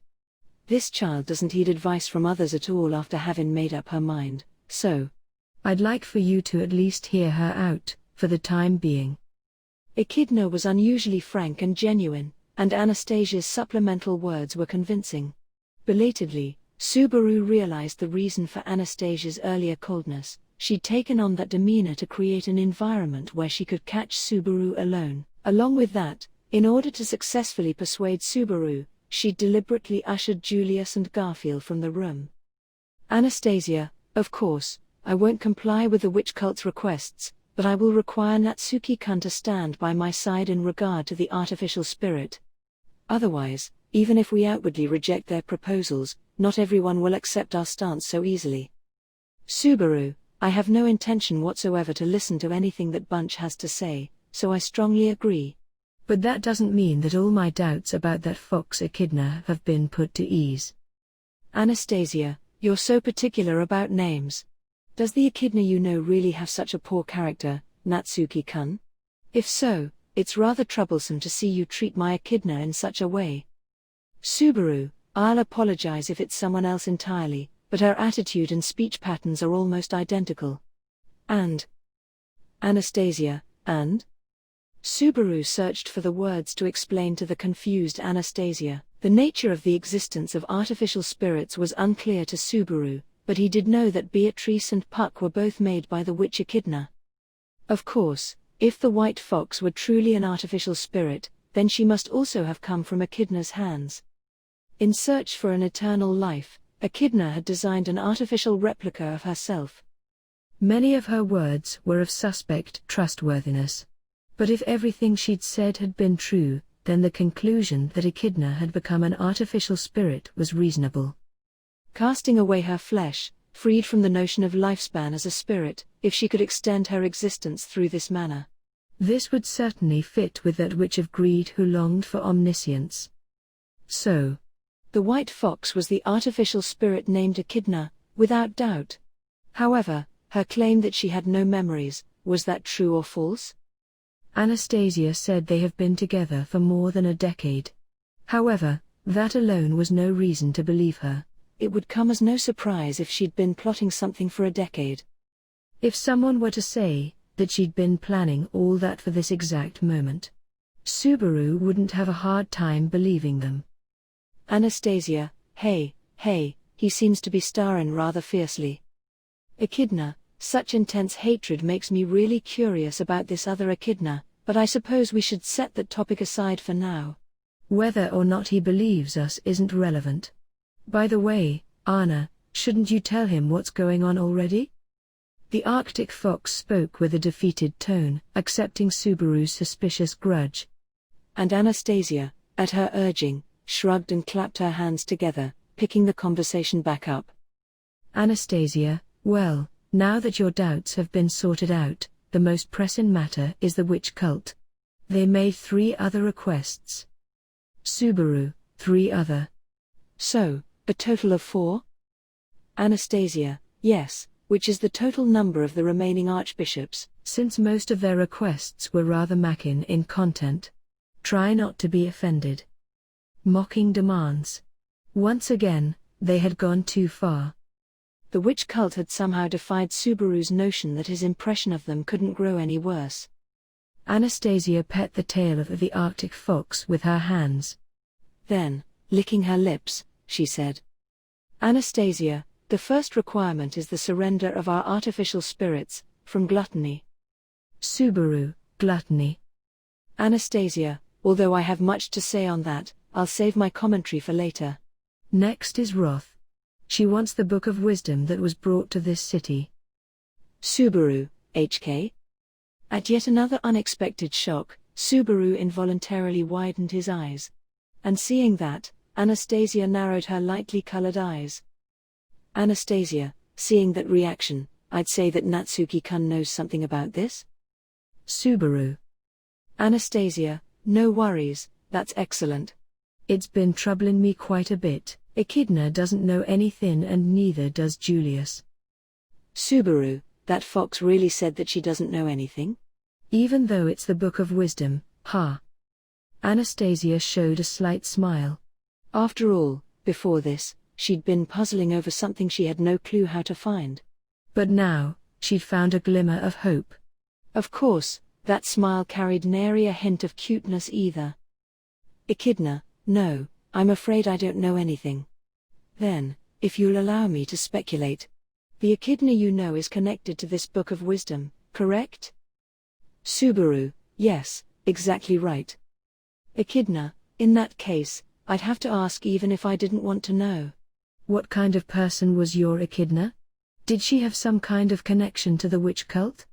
A: this child doesn't heed advice from others at all after having made up her mind, so
B: I'd like for you to at least hear her out, for the time being.
A: Echidna was unusually frank and genuine, and Anastasia's supplemental words were convincing. Belatedly, Subaru realized the reason for Anastasia's earlier coldness. She'd taken on that demeanor to create an environment where she could catch Subaru alone. Along with that, in order to successfully persuade Subaru, she'd deliberately ushered Julius and Garfield from the room. Anastasia, of course, I won't comply with the witch cult's requests, but I will require Natsuki-kun to stand by my side in regard to the artificial spirit. Otherwise, even if we outwardly reject their proposals, not everyone will accept our stance so easily. Subaru, I have no intention whatsoever to listen to anything that Bunch has to say, so I strongly agree.
B: But that doesn't mean that all my doubts about that fox Echidna have been put to ease.
A: Anastasia, you're so particular about names. Does the Echidna you know really have such a poor character, Natsuki-kun? If so, it's rather troublesome to see you treat my Echidna in such a way. Subaru, I'll apologize if it's someone else entirely, but her attitude and speech patterns are almost identical. And Anastasia, and? Subaru searched for the words to explain to the confused Anastasia. The nature of the existence of artificial spirits was unclear to Subaru, but he did know that Beatrice and Puck were both made by the witch Echidna. Of course, if the white fox were truly an artificial spirit, then she must also have come from Echidna's hands. In search for an eternal life, Echidna had designed an artificial replica of herself.
B: Many of her words were of suspect trustworthiness. But if everything she'd said had been true, then the conclusion that Echidna had become an artificial spirit was reasonable.
A: Casting away her flesh, freed from the notion of lifespan as a spirit, if she could extend her existence through this manner.
B: This would certainly fit with that witch of greed who longed for omniscience. So,
A: the white fox was the artificial spirit named Echidna, without doubt. However, her claim that she had no memories, was that true or false?
B: Anastasia said they have been together for more than a decade. However, that alone was no reason to believe her.
A: It would come as no surprise if she'd been plotting something for a decade.
B: If someone were to say that she'd been planning all that for this exact moment, Subaru wouldn't have a hard time believing them.
A: Anastasia, hey, he seems to be starring rather fiercely. Echidna, such intense hatred makes me really curious about this other Echidna, but I suppose we should set that topic aside for now.
B: Whether or not he believes us isn't relevant. By the way, Anna, shouldn't you tell him what's going on already? The Arctic fox spoke with a defeated tone, accepting Subaru's suspicious grudge.
A: And Anastasia, at her urging, shrugged and clapped her hands together, picking the conversation back up.
B: Anastasia, well, now that your doubts have been sorted out, the most pressing matter is the witch cult. They made 3 other requests. Subaru, 3 other.
A: So, a total of 4? Anastasia, yes, which is the total number of the remaining archbishops.
B: Since most of their requests were rather machin in content. Try not to be offended. Mocking demands. Once again, they had gone too far.
A: The witch cult had somehow defied Subaru's notion that his impression of them couldn't grow any worse.
B: Anastasia pet the tail of the Arctic fox with her hands.
A: Then, licking her lips, she said, Anastasia, the first requirement is the surrender of our artificial spirits, from gluttony.
B: Subaru, gluttony.
A: Anastasia, although I have much to say on that, I'll save my commentary for later.
B: Next is wrath. She wants the Book of Wisdom that was brought to this city.
A: Subaru, HK? At yet another unexpected shock, Subaru involuntarily widened his eyes. And seeing that, Anastasia narrowed her lightly colored eyes. Anastasia, seeing that reaction, I'd say that Natsuki-kun knows something about this?
B: Subaru.
A: Anastasia, no worries, that's excellent.
B: It's been troubling me quite a bit. Echidna doesn't know anything and neither does Julius.
A: Subaru, that fox really said that she doesn't know anything?
B: Even though it's the Book of Wisdom, ha. Anastasia showed a slight smile.
A: After all, before this, she'd been puzzling over something she had no clue how to find.
B: But now, she'd found a glimmer of hope.
A: Of course, that smile carried nary a hint of cuteness either. Echidna, no, I'm afraid I don't know anything. Then, if you'll allow me to speculate. The Echidna you know is connected to this Book of Wisdom, correct? Subaru, yes, exactly right. Echidna, in that case, I'd have to ask even if I didn't want to know.
B: What kind of person was your Echidna? Did she have some kind of connection to the witch cult?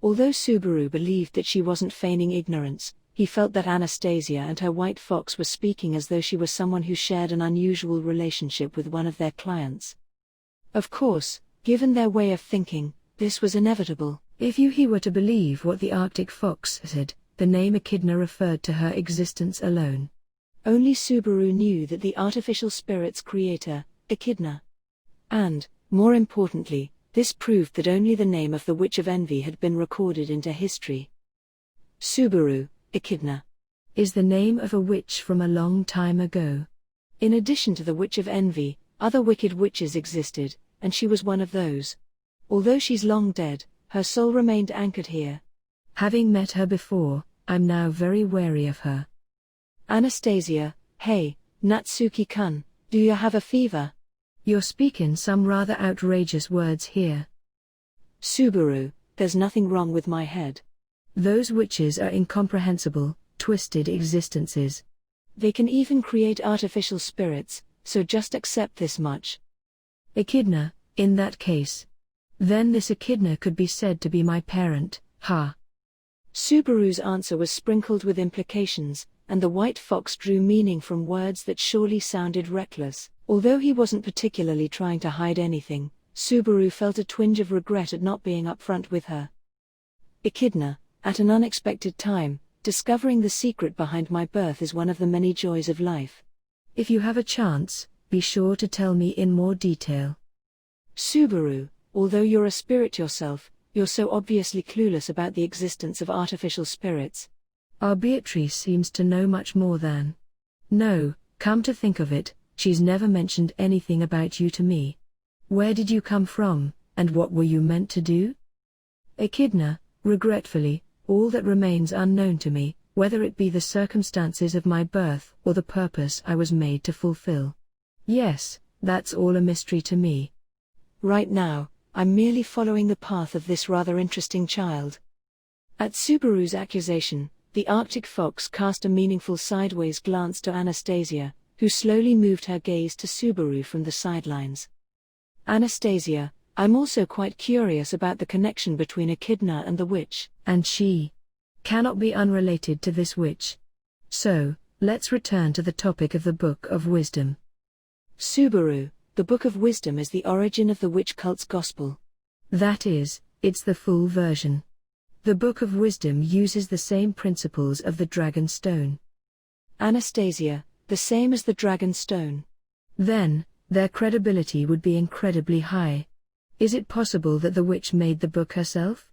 A: Although Subaru believed that she wasn't feigning ignorance, he felt that Anastasia and her white fox were speaking as though she were someone who shared an unusual relationship with one of their clients. Of course, given their way of thinking, this was inevitable.
B: If he were to believe what the Arctic fox said, the name Echidna referred to her existence alone.
A: Only Subaru knew that the artificial spirit's creator, Echidna. And, more importantly, this proved that only the name of the Witch of Envy had been recorded into history. Subaru, Echidna,
B: is the name of a witch from a long time ago.
A: In addition to the Witch of Envy, other wicked witches existed, and she was one of those. Although she's long dead, her soul remained anchored here.
B: Having met her before, I'm now very wary of her.
A: Anastasia, hey, Natsuki-kun, do you have a fever?
B: You're speaking some rather outrageous words here.
A: Subaru, there's nothing wrong with my head.
B: Those witches are incomprehensible, twisted existences.
A: They can even create artificial spirits, so just accept this much.
B: Echidna, in that case. Then this echidna could be said to be my parent, ha.
A: Subaru's answer was sprinkled with implications, and the white fox drew meaning from words that surely sounded reckless. Although he wasn't particularly trying to hide anything, Subaru felt a twinge of regret at not being upfront with her. Echidna, at an unexpected time, discovering the secret behind my birth is one of the many joys of life.
B: If you have a chance, be sure to tell me in more detail.
A: Subaru, although you're a spirit yourself, you're so obviously clueless about the existence of artificial spirits.
B: Our Beatrice seems to know much more than. No, come to think of it, she's never mentioned anything about you to me. Where did you come from, and what were you meant to do? Echidna, regretfully, all that remains unknown to me, whether it be the circumstances of my birth or the purpose I was made to fulfill. Yes, that's all a mystery to me.
A: Right now, I'm merely following the path of this rather interesting child. At Subaru's accusation, the Arctic fox cast a meaningful sideways glance to Anastasia, who slowly moved her gaze to Subaru from the sidelines. Anastasia, I'm also quite curious about the connection between Echidna and the witch.
B: And she cannot be unrelated to this witch. So, let's return to the topic of the Book of Wisdom.
A: Subaru, the Book of Wisdom is the origin of the witch cult's gospel.
B: That is, it's the full version. The Book of Wisdom uses the same principles of the Dragon Stone.
A: Anastasia, the same as the Dragon Stone.
B: Then, their credibility would be incredibly high. Is it possible that the witch made the book herself?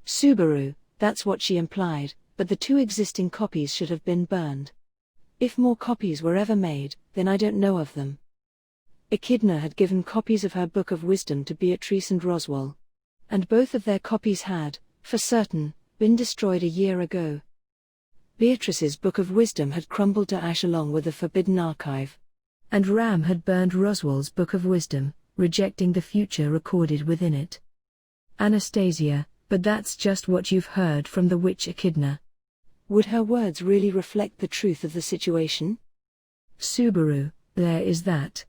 A: Subaru, that's what she implied, but the two existing copies should have been burned. If more copies were ever made, then I don't know of them. Echidna had given copies of her Book of Wisdom to Beatrice and Roswell. And both of their copies had, for certain, been destroyed a year ago. Beatrice's Book of Wisdom had crumbled to ash along with the Forbidden Archive.
B: And Ram had burned Roswell's Book of Wisdom, rejecting the future recorded within it. Anastasia, but that's just what you've heard from the witch Echidna.
A: Would her words really reflect the truth of the situation?
B: Subaru, there is that.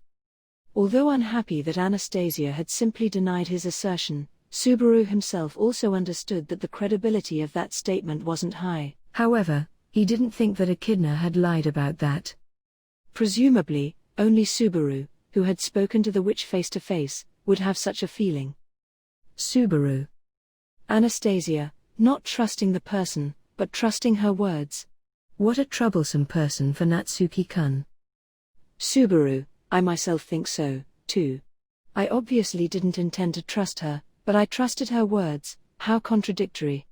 A: Although unhappy that Anastasia had simply denied his assertion, Subaru himself also understood that the credibility of that statement wasn't high.
B: However, he didn't think that Echidna had lied about that.
A: Presumably, only Subaru, who had spoken to the witch face to face, would have such a feeling.
B: Subaru.
A: Anastasia, not trusting the person, but trusting her words.
B: What a troublesome person for Natsuki-kun.
A: Subaru, I myself think so, too. I obviously didn't intend to trust her, but I trusted her words. How contradictory.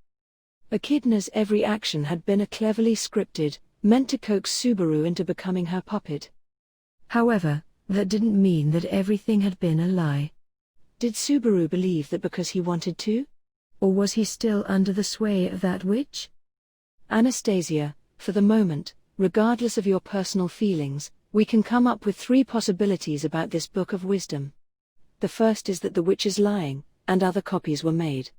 A: Echidna's every action had been cleverly scripted, meant to coax Subaru into becoming her puppet.
B: However, that didn't mean that everything had been a lie.
A: Did Subaru believe that because he wanted to?
B: Or was he still under the sway of that witch?
A: Anastasia, for the moment, regardless of your personal feelings, we can come up with 3 possibilities about this Book of Wisdom. The first is that the witch is lying, and other copies were made.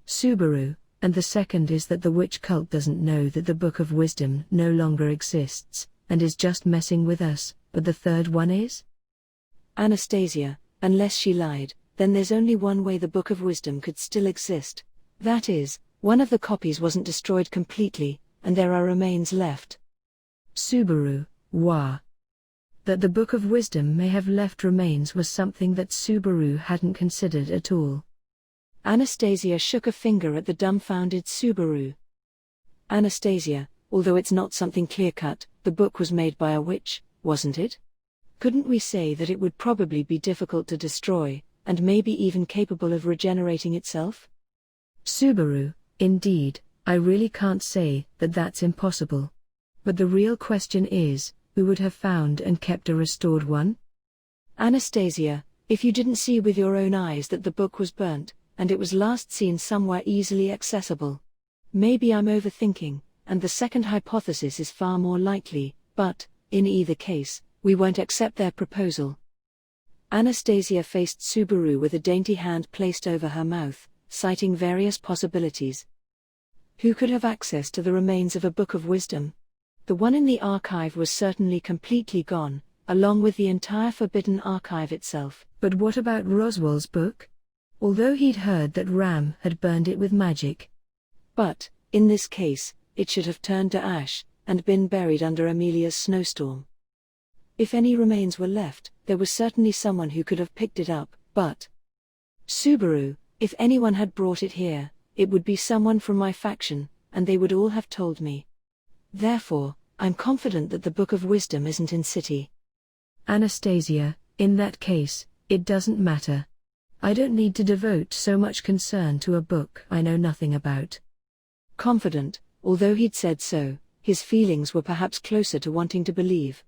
B: Subaru, and the second is that the witch cult doesn't know that the Book of Wisdom no longer exists, and is just messing with us, but the third one is?
A: Anastasia, unless she lied, then there's only one way the Book of Wisdom could still exist. That is, one of the copies wasn't destroyed completely, and there are remains left.
B: Subaru, wah. That the Book of Wisdom may have left remains was something that Subaru hadn't considered at all.
A: Anastasia shook a finger at the dumbfounded Subaru. Anastasia, although it's not something clear-cut, the book was made by a witch, wasn't it? Couldn't we say that it would probably be difficult to destroy, and maybe even capable of regenerating itself?
B: Subaru, indeed, I really can't say that that's impossible. But the real question is, who would have found and kept a restored one?
A: Anastasia, if you didn't see with your own eyes that the book was burnt, and it was last seen somewhere easily accessible. Maybe I'm overthinking, and the second hypothesis is far more likely, but, in either case, we won't accept their proposal. Anastasia faced Subaru with a dainty hand placed over her mouth, citing various possibilities. Who could have access to the remains of a book of wisdom? The one in the archive was certainly completely gone, along with the entire forbidden archive itself.
B: But what about Roswell's book? Although he'd heard that Ram had burned it with magic.
A: But, in this case, it should have turned to ash, and been buried under Amelia's snowstorm. If any remains were left, there was certainly someone who could have picked it up, but Subaru, if anyone had brought it here, it would be someone from my faction, and they would all have told me. Therefore, I'm confident that the Book of Wisdom isn't in city.
B: Anastasia, in that case, it doesn't matter. I don't need to devote so much concern to a book I know nothing about.
A: Confident, although he'd said so, his feelings were perhaps closer to wanting to believe.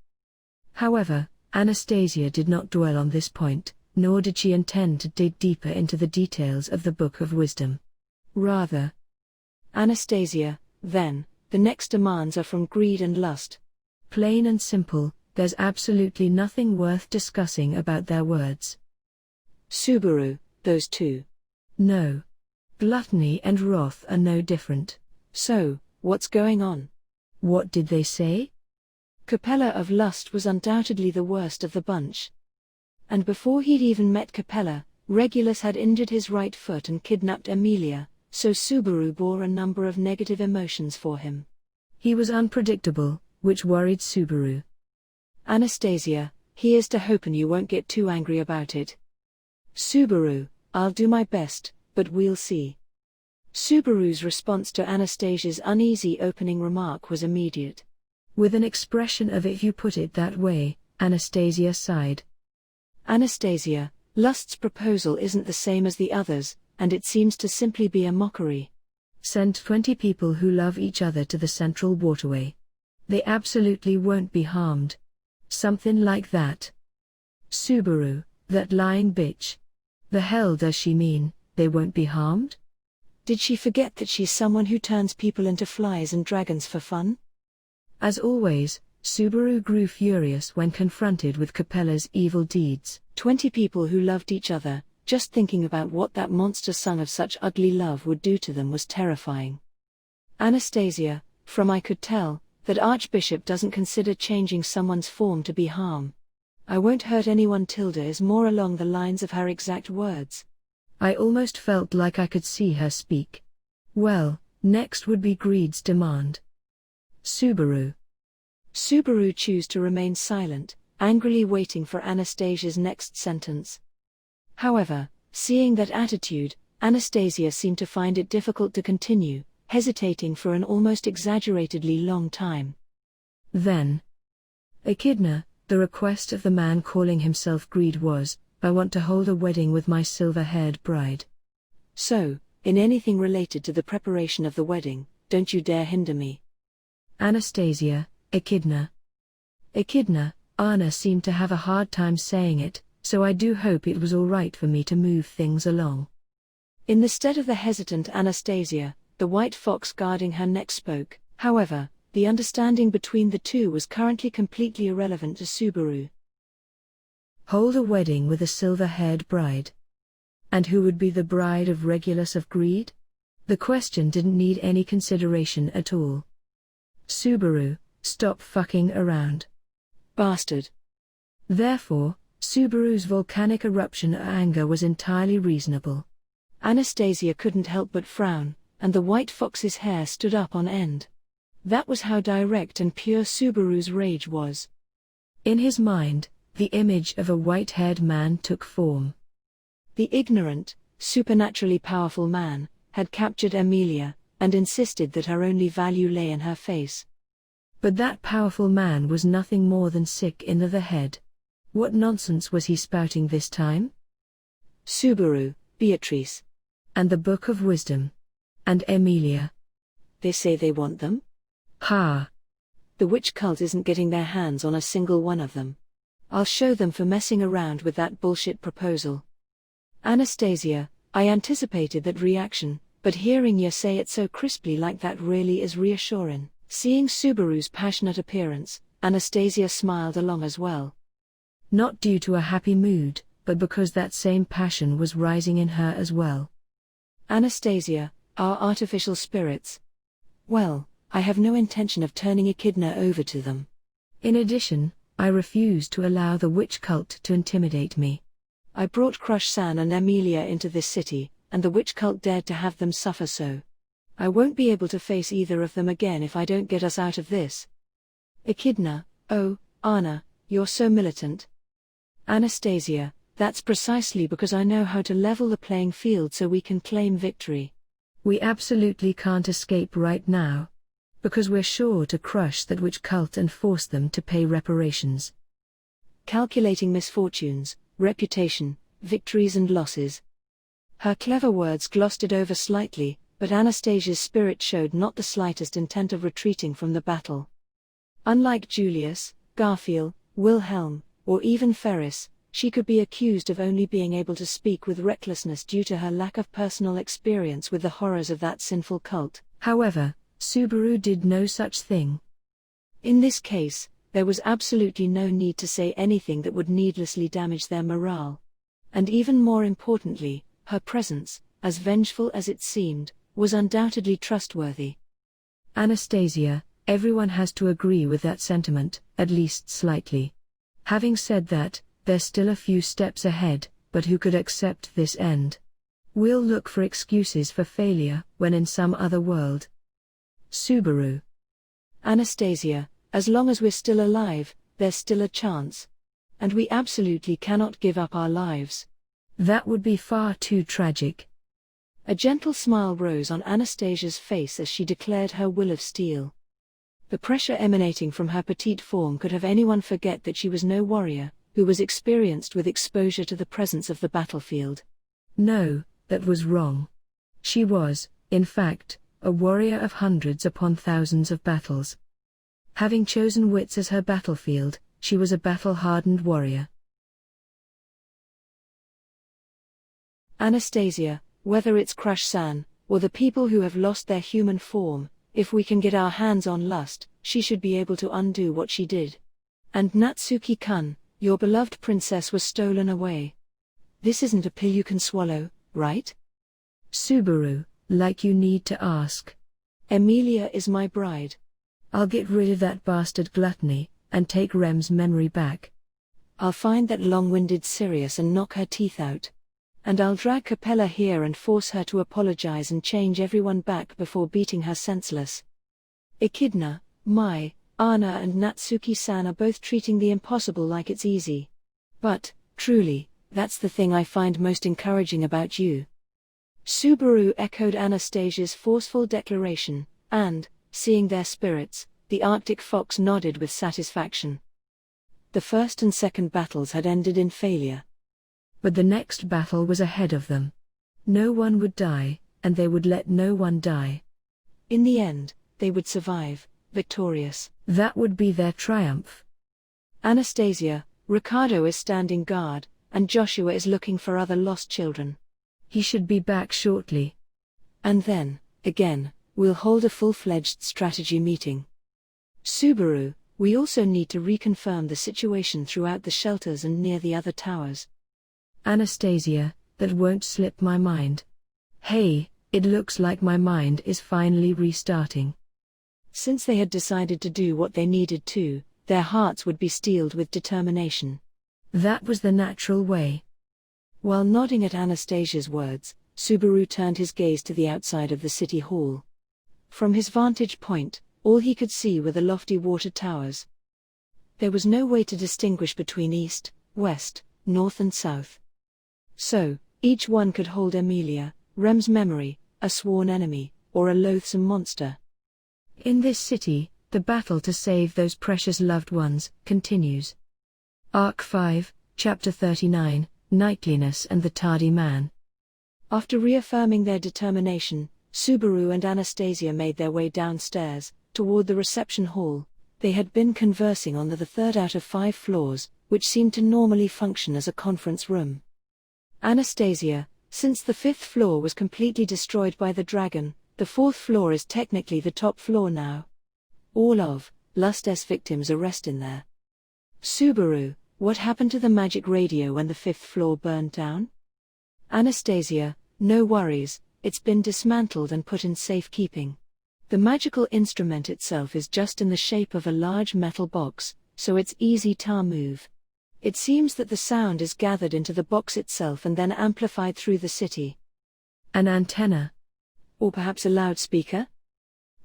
B: However, Anastasia did not dwell on this point, nor did she intend to dig deeper into the details of the Book of Wisdom. Rather,
A: Anastasia, then, the next demands are from greed and lust.
B: Plain and simple, there's absolutely nothing worth discussing about their words.
A: Subaru, those two.
B: No. Gluttony and wrath are no different.
A: So, what's going on?
B: What did they say?
A: Capella of Lust was undoubtedly the worst of the bunch. And before he'd even met Capella, Regulus had injured his right foot and kidnapped Amelia, so Subaru bore a number of negative emotions for him.
B: He was unpredictable, which worried Subaru.
A: Anastasia, here's to hoping you won't get too angry about it. Subaru, I'll do my best, but we'll see. Subaru's response to Anastasia's uneasy opening remark was immediate.
B: With an expression of "if you put it that way," Anastasia sighed.
A: Anastasia, Lust's proposal isn't the same as the others, and it seems to simply be a mockery.
B: Send 20 people who love each other to the Central Waterway. They absolutely won't be harmed. Something like that. Subaru, that lying bitch. The hell does she mean, they won't be harmed?
A: Did she forget that she's someone who turns people into flies and dragons for fun?
B: As always, Subaru grew furious when confronted with Capella's evil deeds.
A: 20 people who loved each other, just thinking about what that monster son of such ugly love would do to them was terrifying. Anastasia, from I could tell, that Archbishop doesn't consider changing someone's form to be harm. I won't hurt anyone. Tilda is more along the lines of her exact words.
B: I almost felt like I could see her speak. Well, next would be greed's demand. Subaru
A: chose to remain silent, angrily waiting for Anastasia's next sentence. However, seeing that attitude, Anastasia seemed to find it difficult to continue, hesitating for an almost exaggeratedly long time.
B: Then, Echidna, the request of the man calling himself Greed was, I want to hold a wedding with my silver-haired bride.
A: So, in anything related to the preparation of the wedding, don't you dare hinder me.
B: Anastasia, Echidna. Echidna, Anna seemed to have a hard time saying it, so I do hope it was all right for me to move things along.
A: In the stead of the hesitant Anastasia, the white fox guarding her neck spoke. However, the understanding between the two was currently completely irrelevant to Subaru.
B: Hold a wedding with a silver-haired bride. And who would be the bride of Regulus of Greed? The question didn't need any consideration at all. Subaru, stop fucking around.
A: Bastard.
B: Therefore, Subaru's volcanic eruption of anger was entirely reasonable.
A: Anastasia couldn't help but frown, and the white fox's hair stood up on end. That was how direct and pure Subaru's rage was.
B: In his mind, the image of a white-haired man took form.
A: The ignorant, supernaturally powerful man had captured Amelia, and insisted that her only value lay in her face.
B: But that powerful man was nothing more than sick in the head. What nonsense was he spouting this time?
A: Subaru, Beatrice.
B: And the Book of Wisdom. And Amelia.
A: They say they want them?
B: Ha!
A: The witch cult isn't getting their hands on a single one of them. I'll show them for messing around with that bullshit proposal. Anastasia, I anticipated that reaction, but hearing you say it so crisply like that really is reassuring. Seeing Subaru's passionate appearance, Anastasia smiled along as well.
B: Not due to a happy mood, but because that same passion was rising in her as well.
A: Anastasia, our artificial spirits. Well, I have no intention of turning Echidna over to them.
B: In addition, I refuse to allow the witch cult to intimidate me.
A: I brought Crush-san and Emilia into this city, and the witch cult dared to have them suffer so. I won't be able to face either of them again if I don't get us out of this. Echidna, oh, Anna, you're so militant. Anastasia, that's precisely because I know how to level the playing field so we can claim victory.
B: We absolutely can't escape right now. Because we're sure to crush that witch cult and force them to pay reparations.
A: Calculating misfortunes, reputation, victories and losses. Her clever words glossed it over slightly, but Anastasia's spirit showed not the slightest intent of retreating from the battle. Unlike Julius, Garfield, Wilhelm, or even Ferris, she could be accused of only being able to speak with recklessness due to her lack of personal experience with the horrors of that sinful cult.
B: However, Subaru did no such thing.
A: In this case, there was absolutely no need to say anything that would needlessly damage their morale. And even more importantly, her presence, as vengeful as it seemed, was undoubtedly trustworthy.
B: Anastasia, everyone has to agree with that sentiment, at least slightly. Having said that, there's still a few steps ahead, but who could accept this end? We'll look for excuses for failure when in some other world. Subaru.
A: Anastasia, as long as we're still alive, there's still a chance. And we absolutely cannot give up our lives.
B: That would be far too tragic.
A: A gentle smile rose on Anastasia's face as she declared her will of steel. The pressure emanating from her petite form could have anyone forget that she was no warrior, who was experienced with exposure to the presence of the battlefield.
B: No, that was wrong. She was, in fact, a warrior of hundreds upon thousands of battles. Having chosen wits as her battlefield, she was a battle-hardened warrior.
A: Anastasia, whether it's Crush-san, or the people who have lost their human form, if we can get our hands on Lust, she should be able to undo what she did. And Natsuki-kun, your beloved princess was stolen away. This isn't a pill you can swallow, right?
B: Subaru, like you need to ask.
A: Emilia is my bride.
B: I'll get rid of that bastard Gluttony, and take Rem's memory back.
A: I'll find that long-winded Sirius and knock her teeth out. And I'll drag Capella here and force her to apologize and change everyone back before beating her senseless. Echidna, Mai, Anna and Natsuki-san are both treating the impossible like it's easy. But, truly, that's the thing I find most encouraging about you. Subaru echoed Anastasia's forceful declaration, and, seeing their spirits, the Arctic fox nodded with satisfaction. The first and second battles had ended in failure.
B: But the next battle was ahead of them. No one would die, and they would let no one die.
A: In the end, they would survive, victorious.
B: That would be their triumph.
A: Anastasia, Ricardo is standing guard, and Joshua is looking for other lost children.
B: He should be back shortly.
A: And then, again, we'll hold a full-fledged strategy meeting. Subaru, we also need to reconfirm the situation throughout the shelters and near the other towers.
B: Anastasia, that won't slip my mind. Hey, it looks like my mind is finally restarting.
A: Since they had decided to do what they needed to, their hearts would be steeled with determination.
B: That was the natural way.
A: While nodding at Anastasia's words, Subaru turned his gaze to the outside of the city hall. From his vantage point, all he could see were the lofty water towers. There was no way to distinguish between east, west, north and south. So, each one could hold Emilia, Rem's memory, a sworn enemy, or a loathsome monster.
B: In this city, the battle to save those precious loved ones continues. Arc 5, Chapter 39, Nightliness and the Tardy Man.
A: After reaffirming their determination, Subaru and Anastasia made their way downstairs, toward the reception hall. They had been conversing on the third out of 5 floors, which seemed to normally function as a conference room. Anastasia, since the 5th floor was completely destroyed by the dragon, the 4th floor is technically the top floor now. All of Lust's victims are resting there. Subaru, what happened to the magic radio when the 5th floor burned down? Anastasia, no worries, it's been dismantled and put in safekeeping. The magical instrument itself is just in the shape of a large metal box, so it's easy to move. It seems that the sound is gathered into the box itself and then amplified through the city.
B: An antenna.
A: Or perhaps a loudspeaker?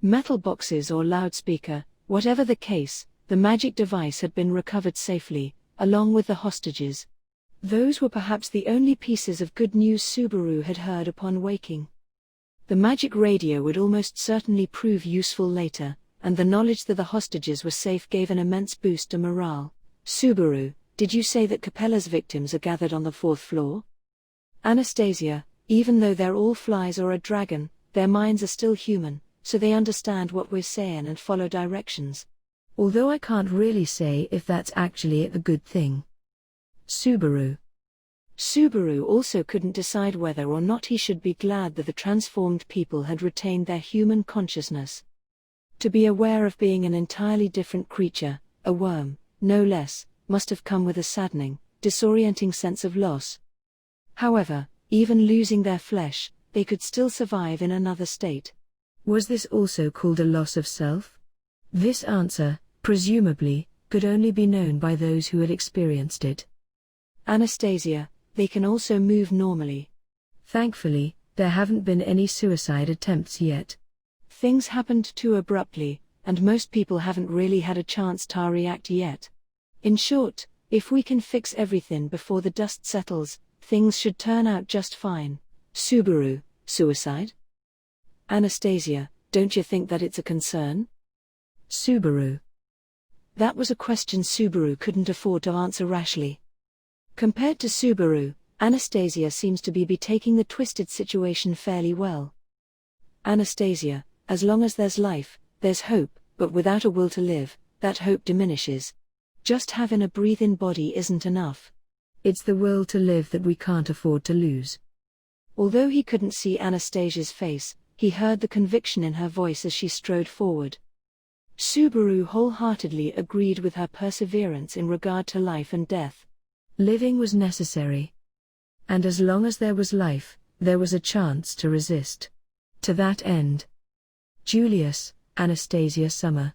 A: Metal boxes or loudspeaker, whatever the case, the magic device had been recovered safely, along with the hostages. Those were perhaps the only pieces of good news Subaru had heard upon waking. The magic radio would almost certainly prove useful later, and the knowledge that the hostages were safe gave an immense boost to morale. Subaru, did you say that Capella's victims are gathered on the 4th floor? Anastasia, even though they're all flies or a dragon, their minds are still human, so they understand what we're saying and follow directions.
B: Although I can't really say if that's actually a good thing. Subaru.
A: Subaru also couldn't decide whether or not he should be glad that the transformed people had retained their human consciousness. To be aware of being an entirely different creature, a worm, no less, must have come with a saddening, disorienting sense of loss. However, even losing their flesh, they could still survive in another state.
B: Was this also called a loss of self? This answer, presumably, could only be known by those who had experienced it.
A: Anastasia, they can also move normally.
B: Thankfully, there haven't been any suicide attempts yet.
A: Things happened too abruptly, and most people haven't really had a chance to react yet. In short, if we can fix everything before the dust settles, things should turn out just fine. Subaru, suicide? Anastasia, don't you think that it's a concern?
B: Subaru.
A: That was a question Subaru couldn't afford to answer rashly. Compared to Subaru, Anastasia seems to be taking the twisted situation fairly well. Anastasia, as long as there's life, there's hope, but without a will to live, that hope diminishes. Just having a breathe-in body isn't enough.
B: It's the will to live that we can't afford to lose.
A: Although he couldn't see Anastasia's face, he heard the conviction in her voice as she strode forward. Subaru wholeheartedly agreed with her perseverance in regard to life and death.
B: Living was necessary. And as long as there was life, there was a chance to resist. To that end. Julius, Anastasia Summer.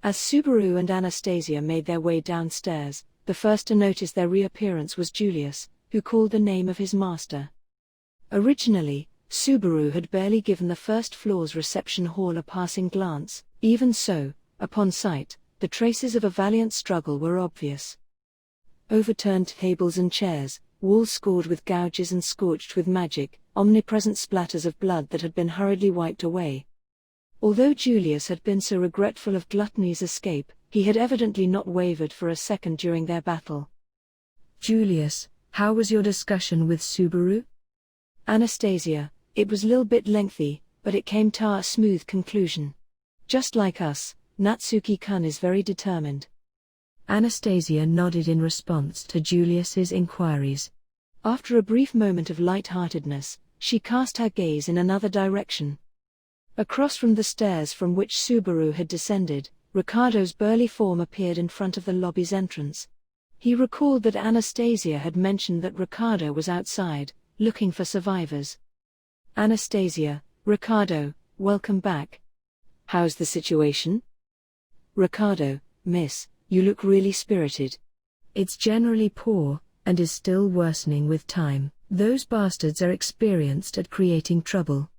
A: As Subaru and Anastasia made their way downstairs, the first to notice their reappearance was Julius, who called the name of his master. Originally, Subaru had barely given the first floor's reception hall a passing glance. Even so, upon sight, the traces of a valiant struggle were obvious. Overturned tables and chairs, walls scored with gouges and scorched with magic, omnipresent splatters of blood that had been hurriedly wiped away. Although Julius had been so regretful of Gluttony's escape, he had evidently not wavered for a second during their battle.
B: Julius, how was your discussion with Subaru?
A: Anastasia, it was a little bit lengthy, but it came to a smooth conclusion. Just like us, Natsuki-kun is very determined.
B: Anastasia nodded in response to Julius's inquiries.
A: After a brief moment of light-heartedness, she cast her gaze in another direction. Across from the stairs from which Subaru had descended, Ricardo's burly form appeared in front of the lobby's entrance. He recalled that Anastasia had mentioned that Ricardo was outside, looking for survivors. Anastasia, Ricardo, welcome back. How's the situation? Ricardo, miss, you look really spirited.
B: It's generally poor, and is still worsening with time. Those bastards are experienced at creating trouble.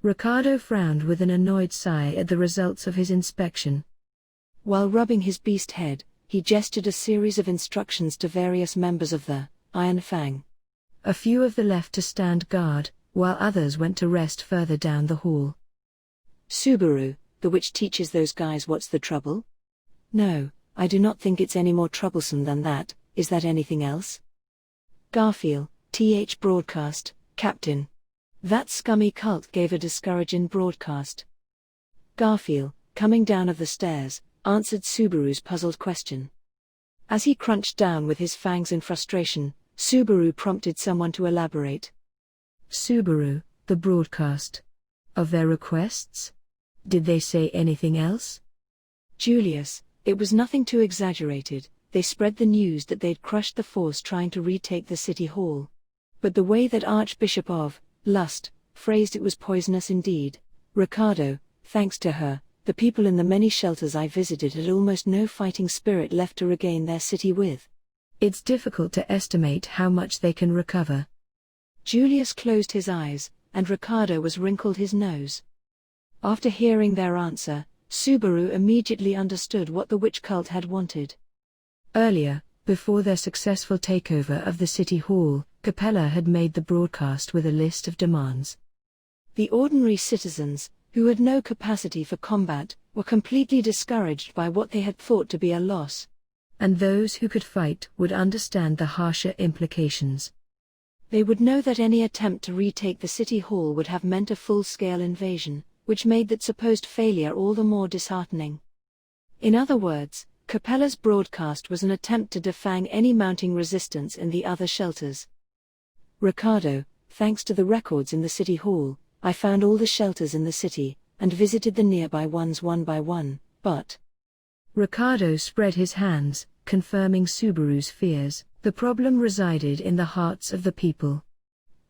B: Ricardo frowned with an annoyed sigh at the results of his inspection.
A: While rubbing his beast head, he gestured a series of instructions to various members of the Iron Fang.
B: A few of the left to stand guard, while others went to rest further down the hall.
A: Subaru, the witch teaches those guys what's the trouble? No, I do not think it's any more troublesome than that. Is that anything else? Garfield, TH broadcast, Captain. That scummy cult gave a discouraging broadcast. Garfield, coming down of the stairs, answered Subaru's puzzled question. As he crunched down with his fangs in frustration, Subaru prompted someone to elaborate.
B: Subaru, the broadcast. Of their requests? Did they say anything else?
A: Julius, it was nothing too exaggerated. They spread the news that they'd crushed the force trying to retake the city hall. But the way that Archbishop of Lust phrased it was poisonous indeed. Ricardo, Thanks to her, the people in the many shelters I visited had almost no fighting spirit left to regain their city with.
B: It's difficult to estimate how much they can recover.
A: Julius closed his eyes, and Ricardo was wrinkled his nose. After hearing their answer, Subaru immediately understood what the witch cult had wanted.
B: Earlier, before their successful takeover of the city hall, Capella had made the broadcast with a list of demands.
A: The ordinary citizens, who had no capacity for combat, were completely discouraged by what they had thought to be a loss.
B: And those who could fight would understand the harsher implications.
A: They would know that any attempt to retake the city hall would have meant a full-scale invasion, which made that supposed failure all the more disheartening. In other words, Capella's broadcast was an attempt to defang any mounting resistance in the other shelters. Ricardo, thanks to the records in the city hall, I found all the shelters in the city, and visited the nearby ones one by one, but...
B: Ricardo spread his hands, confirming Subaru's fears. The problem resided in the hearts of the people.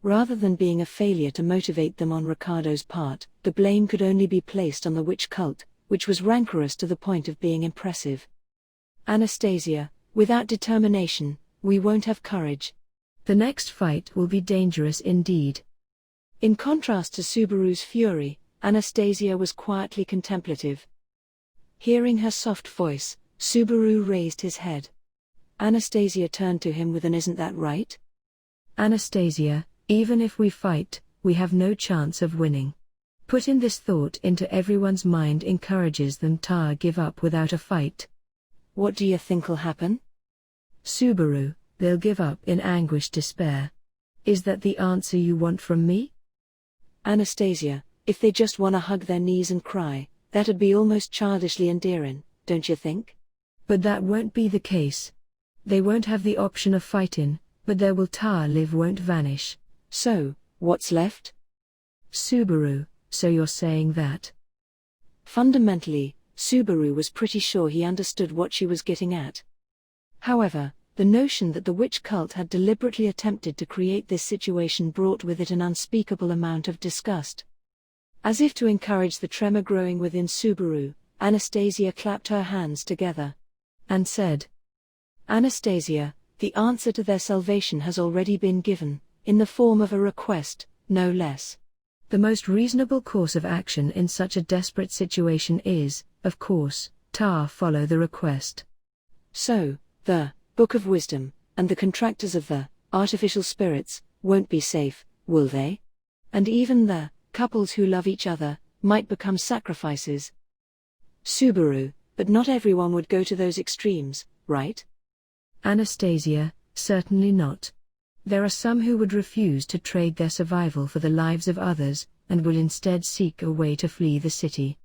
A: Rather than being a failure to motivate them on Ricardo's part, the blame could only be placed on the witch cult, which was rancorous to the point of being impressive. Anastasia, without determination, we won't have courage.
B: The next fight will be dangerous indeed.
A: In contrast to Subaru's fury, Anastasia was quietly contemplative. Hearing her soft voice, Subaru raised his head. Anastasia turned to him with an "Isn't that right?"
B: Anastasia, even if we fight, we have no chance of winning. Putting this thought into everyone's mind encourages them to give up without a fight.
A: What do you think'll happen?
B: Subaru, they'll give up in anguished despair. Is that the answer you want from me?
A: Anastasia, if they just wanna hug their knees and cry, that'd be almost childishly endearing, don't you think?
B: But that won't be the case. They won't have the option of fighting, but their will to live won't vanish.
A: So, what's left?
B: Subaru, so you're saying that?
A: Fundamentally, Subaru was pretty sure he understood what she was getting at. However, the notion that the witch cult had deliberately attempted to create this situation brought with it an unspeakable amount of disgust. As if to encourage the tremor growing within Subaru, Anastasia clapped her hands together and said, "Anastasia, the answer to their salvation has already been given, in the form of a request, no less.
B: The most reasonable course of action in such a desperate situation is, of course, to follow the request."
A: So, the Book of Wisdom, and the contractors of the artificial spirits, won't be safe, will they? And even the couples who love each other might become sacrifices. Subaru, but not everyone would go to those extremes, right?
B: Anastasia, certainly not. There are some who would refuse to trade their survival for the lives of others, and will instead seek a way to flee the city.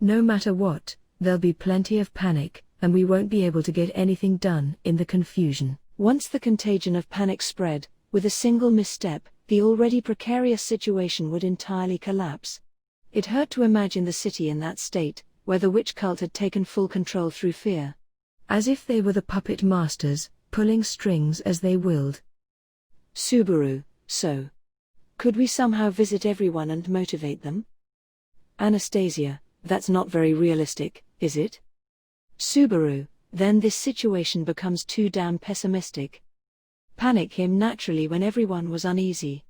B: No matter what, there'll be plenty of panic, and we won't be able to get anything done in the confusion.
A: Once the contagion of panic spread, with a single misstep, the already precarious situation would entirely collapse. It hurt to imagine the city in that state, where the witch cult had taken full control through fear.
B: As if they were the puppet masters, pulling strings as they willed.
A: Subaru, so could we somehow visit everyone and motivate them? Anastasia, that's not very realistic, is it? Subaru, then this situation becomes too damn pessimistic. Panic came naturally when everyone was uneasy.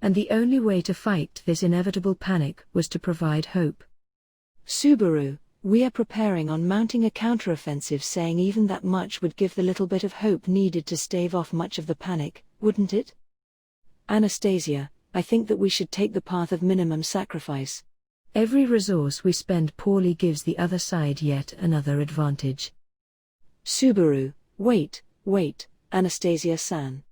B: And the only way to fight this inevitable panic was to provide hope.
A: Subaru, we are preparing on mounting a counteroffensive, saying even that much would give the little bit of hope needed to stave off much of the panic, wouldn't it? Anastasia, I think that we should take the path of minimum sacrifice.
B: Every resource we spend poorly gives the other side yet another advantage.
A: Subaru, wait, Anastasia-san.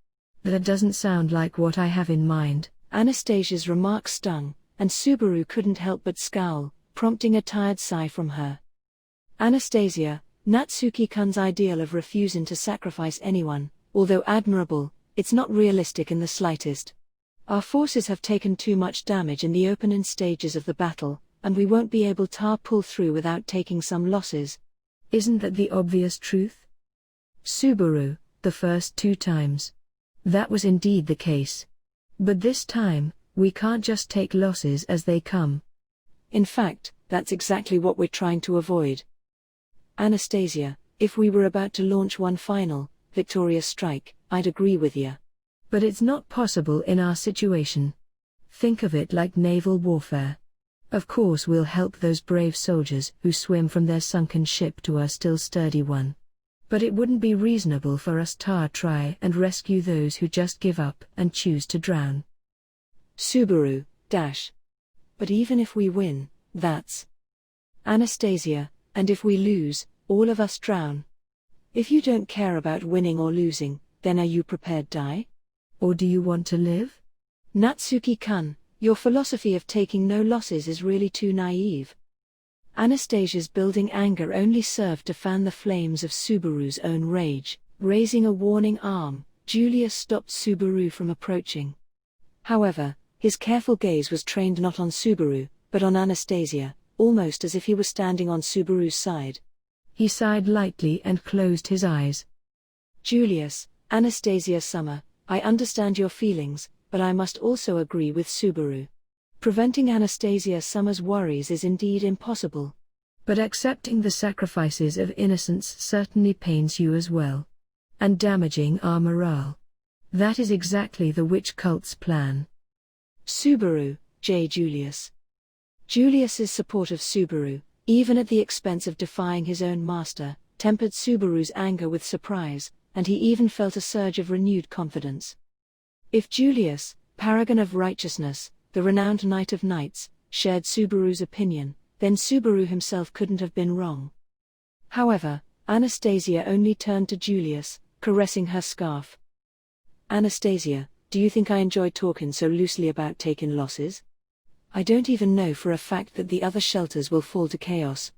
B: That doesn't sound like what I have in mind.
A: Anastasia's remark stung, and Subaru couldn't help but scowl, prompting a tired sigh from her. Anastasia, Natsuki-kun's ideal of refusing to sacrifice anyone, although admirable, it's not realistic in the slightest. Our forces have taken too much damage in the opening stages of the battle, and we won't be able to pull through without taking some losses.
B: Isn't that the obvious truth? Subaru, the first 2 times. That was indeed the case. But this time, we can't just take losses as they come.
A: In fact, that's exactly what we're trying to avoid. Anastasia, if we were about to launch one final, victorious strike, I'd agree with ya.
B: But it's not possible in our situation. Think of it like naval warfare. Of course we'll help those brave soldiers who swim from their sunken ship to our still sturdy one. But it wouldn't be reasonable for us to try and rescue those who just give up and choose to drown.
A: Subaru, dash. But even if we win, that's Anastasia, and if we lose, all of us drown. If you don't care about winning or losing, then are you prepared to die?
B: Or do you want to live?
A: Natsuki-kun, your philosophy of taking no losses is really too naive. Anastasia's building anger only served to fan the flames of Subaru's own rage. Raising a warning arm, Julius stopped Subaru from approaching. However, his careful gaze was trained not on Subaru, but on Anastasia, almost as if he were standing on Subaru's side.
B: He sighed lightly and closed his eyes.
A: Julius, Anastasia Summer, I understand your feelings, but I must also agree with Subaru. Preventing Anastasia Summer's worries is indeed impossible.
B: But accepting the sacrifices of innocence certainly pains you as well. And damaging our morale. That is exactly the witch cult's plan.
A: Subaru, J. Julius. Julius's support of Subaru, even at the expense of defying his own master, tempered Subaru's anger with surprise, and he even felt a surge of renewed confidence. If Julius, paragon of righteousness, the renowned Knight of Knights, shared Subaru's opinion, then Subaru himself couldn't have been wrong. However, Anastasia only turned to Julius, caressing her scarf. Anastasia, do you think I enjoy talking so loosely about taking losses? I don't even know for a fact that the other shelters will fall to chaos.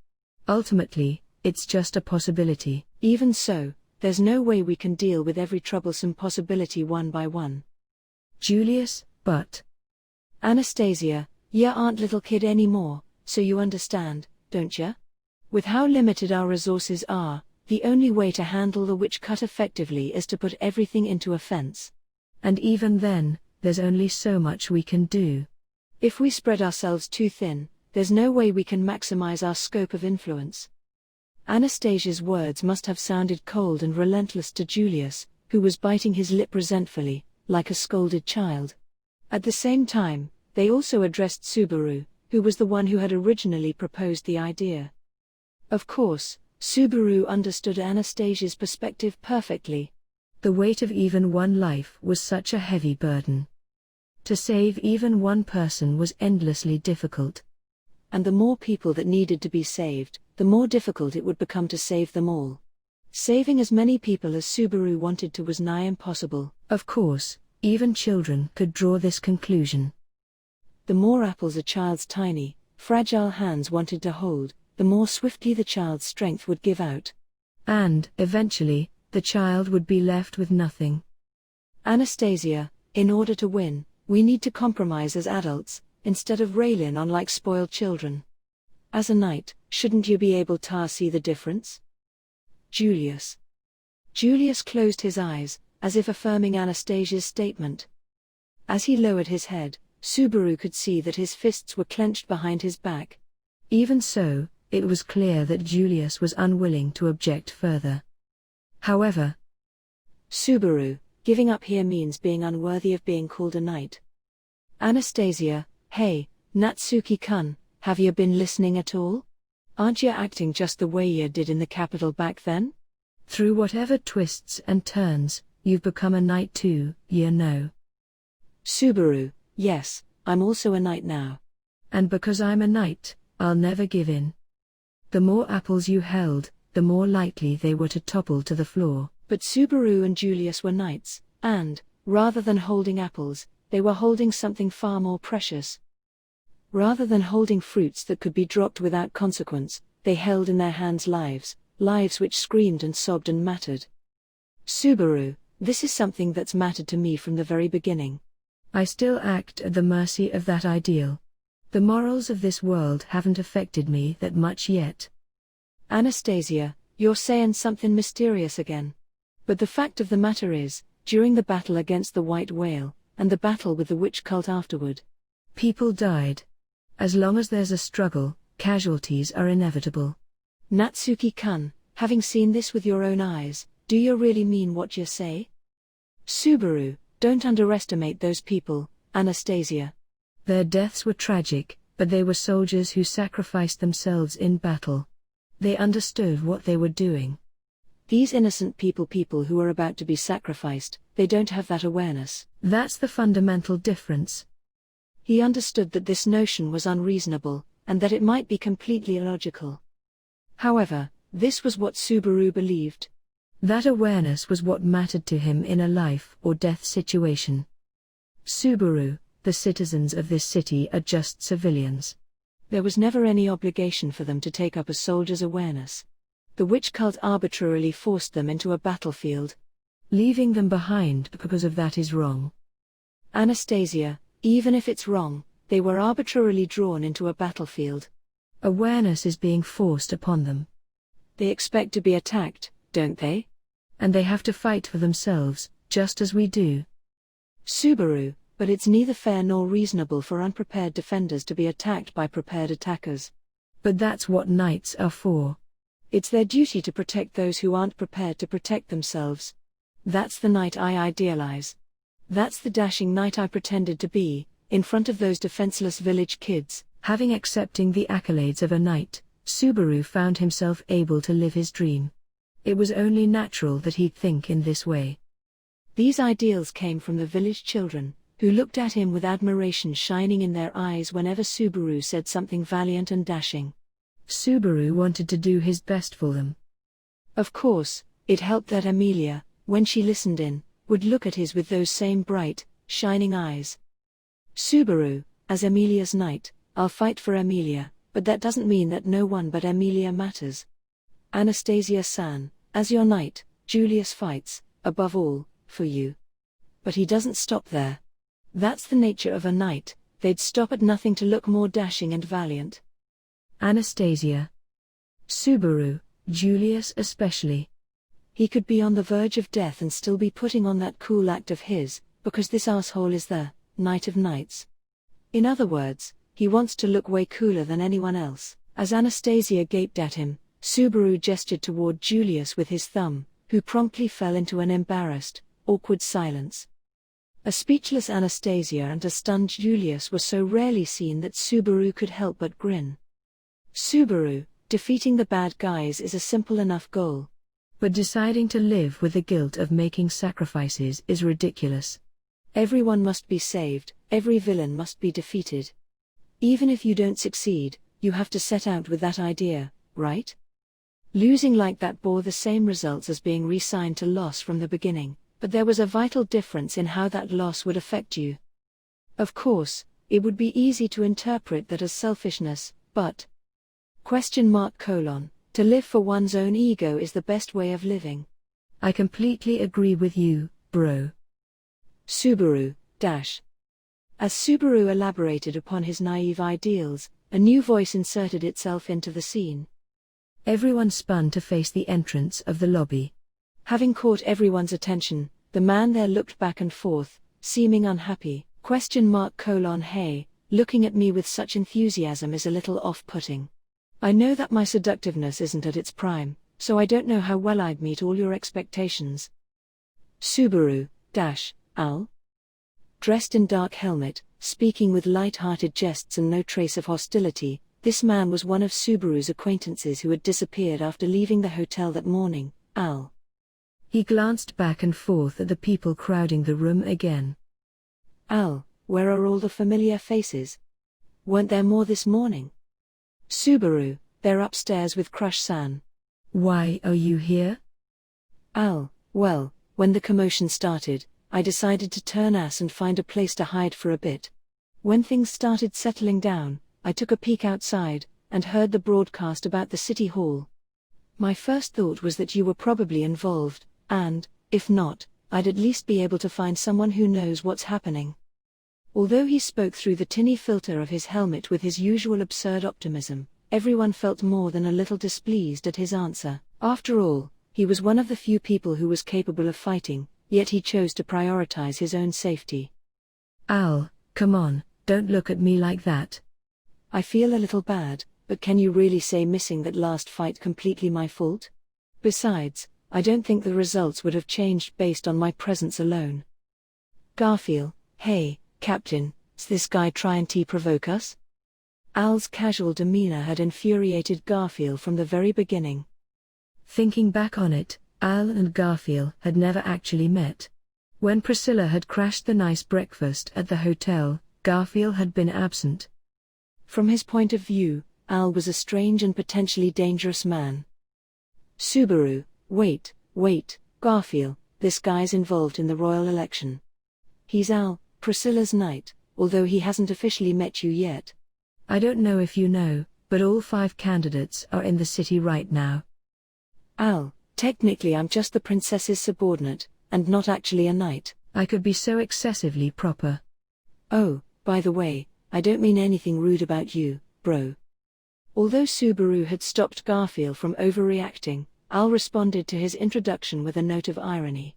B: Ultimately, it's just a possibility.
A: Even so, there's no way we can deal with every troublesome possibility one by one.
B: Julius, but
A: Anastasia, ya aren't little kid anymore, so you understand, don't ya? With how limited our resources are, the only way to handle the witch cut effectively is to put everything into a fence.
B: And even then, there's only so much we can do.
A: If we spread ourselves too thin, there's no way we can maximize our scope of influence. Anastasia's words must have sounded cold and relentless to Julius, who was biting his lip resentfully, like a scolded child. At the same time, they also addressed Subaru, who was the one who had originally proposed the idea. Of course, Subaru understood Anastasia's perspective perfectly.
B: The weight of even one life was such a heavy burden. To save even one person was endlessly difficult.
A: And the more people that needed to be saved, the more difficult it would become to save them all. Saving as many people as Subaru wanted to was nigh impossible.
B: Of course, even children could draw this conclusion.
A: The more apples a child's tiny, fragile hands wanted to hold, the more swiftly the child's strength would give out.
B: And, eventually, the child would be left with nothing.
A: Anastasia, in order to win, we need to compromise as adults, instead of railing on like spoiled children. As a knight, shouldn't you be able to see the difference? Julius. Julius closed his eyes, as if affirming Anastasia's statement. As he lowered his head, Subaru could see that his fists were clenched behind his back.
B: Even so, it was clear that Julius was unwilling to object further. However,
A: Subaru, giving up here means being unworthy of being called a knight. Anastasia, hey, Natsuki-kun, have you been listening at all? Aren't you acting just the way you did in the capital back then?
B: Through whatever twists and turns, you've become a knight too, you know.
A: Subaru, yes, I'm also a knight now.
B: And because I'm a knight, I'll never give in. The more apples you held, the more likely they were to topple to the floor.
A: But Subaru and Julius were knights, and, rather than holding apples, they were holding something far more precious. Rather than holding fruits that could be dropped without consequence, they held in their hands lives which screamed and sobbed and mattered. Subaru, this is something that's mattered to me from the very beginning.
B: I still act at the mercy of that ideal. The morals of this world haven't affected me that much yet.
A: Anastasia, you're saying something mysterious again. But the fact of the matter is, during the battle against the White Whale, and the battle with the witch cult afterward,
B: people died. As long as there's a struggle, casualties are inevitable.
A: Natsuki-kun, having seen this with your own eyes, do you really mean what you say? Subaru, don't underestimate those people, Anastasia.
B: Their deaths were tragic, but they were soldiers who sacrificed themselves in battle. They understood what they were doing.
A: These innocent people who are about to be sacrificed, they don't have that awareness.
B: That's the fundamental difference.
A: He understood that this notion was unreasonable, and that it might be completely illogical. However, this was what Subaru believed.
B: That awareness was what mattered to him in a life or death situation. Subaru, the citizens of this city are just civilians.
A: There was never any obligation for them to take up a soldier's awareness. The witch cult arbitrarily forced them into a battlefield.
B: Leaving them behind because of that is wrong.
A: Anastasia, even if it's wrong, they were arbitrarily drawn into a battlefield.
B: Awareness is being forced upon them.
A: They expect to be attacked, don't they?
B: And they have to fight for themselves, just as we do.
A: Subaru, but it's neither fair nor reasonable for unprepared defenders to be attacked by prepared attackers.
B: But that's what knights are for.
A: It's their duty to protect those who aren't prepared to protect themselves. That's the knight I idealize. That's the dashing knight I pretended to be, in front of those defenseless village kids.
B: Having accepting the accolades of a knight, Subaru found himself able to live his dream. It was only natural that he'd think in this way.
A: These ideals came from the village children, who looked at him with admiration shining in their eyes whenever Subaru said something valiant and dashing.
B: Subaru wanted to do his best for them.
A: Of course, it helped that Amelia, when she listened in, would look at his with those same bright, shining eyes. Subaru, as Amelia's knight, I'll fight for Amelia, but that doesn't mean that no one but Amelia matters. Anastasia-san, as your knight, Julius fights, above all, for you. But he doesn't stop there. That's the nature of a knight, they'd stop at nothing to look more dashing and valiant.
B: Anastasia. Subaru, Julius especially.
A: He could be on the verge of death and still be putting on that cool act of his, because this asshole is the Knight of Knights. In other words, he wants to look way cooler than anyone else. As Anastasia gaped at him, Subaru gestured toward Julius with his thumb, who promptly fell into an embarrassed, awkward silence. A speechless Anastasia and a stunned Julius were so rarely seen that Subaru could help but grin. Subaru, defeating the bad guys is a simple enough goal.
B: But deciding to live with the guilt of making sacrifices is ridiculous.
A: Everyone must be saved, every villain must be defeated. Even if you don't succeed, you have to set out with that idea, right? Losing like that bore the same results as being re-signed to loss from the beginning, but there was a vital difference in how that loss would affect you. Of course, it would be easy to interpret that as selfishness, but to live for one's own ego is the best way of living.
B: I completely agree with you, bro.
A: Subaru, dash. As Subaru elaborated upon his naive ideals, a new voice inserted itself into the scene.
B: Everyone spun to face the entrance of the lobby.
A: Having caught everyone's attention, the man there looked back and forth, seeming unhappy. Hey, looking at me with such enthusiasm is a little off-putting. I know that my seductiveness isn't at its prime, so I don't know how well I'd meet all your expectations. Subaru, dash, Al. Dressed in dark helmet, speaking with light-hearted jests and no trace of hostility, this man was one of Subaru's acquaintances who had disappeared after leaving the hotel that morning, Al.
B: He glanced back and forth at the people crowding the room again.
A: Al, where are all the familiar faces? Weren't there more this morning? Subaru, they're upstairs with Crush-san.
B: Why are you here?
A: Al, well, when the commotion started, I decided to turn ass and find a place to hide for a bit. When things started settling down, I took a peek outside, and heard the broadcast about the city hall. My first thought was that you were probably involved, and, if not, I'd at least be able to find someone who knows what's happening. Although he spoke through the tinny filter of his helmet with his usual absurd optimism, everyone felt more than a little displeased at his answer. After all, he was one of the few people who was capable of fighting, yet he chose to prioritize his own safety.
B: Al, come on, don't look at me like that.
A: I feel a little bad, but can you really say missing that last fight completely my fault? Besides, I don't think the results would have changed based on my presence alone. Garfield, hey, Captain, is this guy trying to provoke us? Al's casual demeanor had infuriated Garfield from the very beginning.
B: Thinking back on it, Al and Garfield had never actually met. When Priscilla had crashed the nice breakfast at the hotel, Garfield had been absent.
A: From his point of view, Al was a strange and potentially dangerous man. Subaru, wait, Garfield, this guy's involved in the royal election. He's Al, Priscilla's knight, although he hasn't officially met you yet.
B: I don't know if you know, but all 5 candidates are in the city right now.
A: Al, technically I'm just the princess's subordinate, and not actually a knight.
B: I could be so excessively proper.
A: Oh, by the way, I don't mean anything rude about you, bro. Although Subaru had stopped Garfield from overreacting, Al responded to his introduction with a note of irony.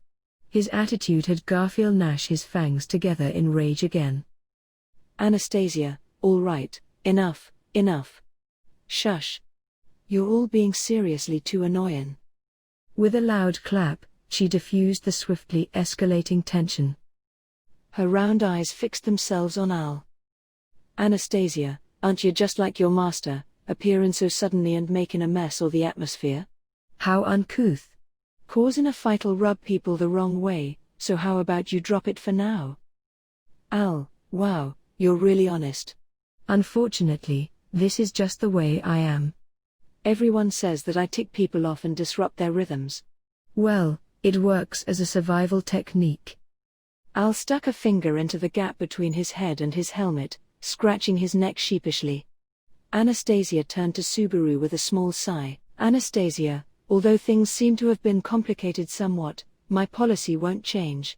B: His attitude had Garfield gnash his fangs together in rage again.
A: Anastasia, all right, enough. Shush. You're all being seriously too annoying.
B: With a loud clap, she diffused the swiftly escalating tension.
A: Her round eyes fixed themselves on Al. Anastasia, aren't you just like your master, appearing so suddenly and making a mess of the atmosphere?
B: How uncouth.
A: Causing a fight'll rub people the wrong way, so how about you drop it for now? Al, wow, you're really honest.
B: Unfortunately, this is just the way I am.
A: Everyone says that I tick people off and disrupt their rhythms.
B: Well, it works as a survival technique.
A: Al stuck a finger into the gap between his head and his helmet, scratching his neck sheepishly. Anastasia turned to Subaru with a small sigh. Anastasia, although things seem to have been complicated somewhat, my policy won't change.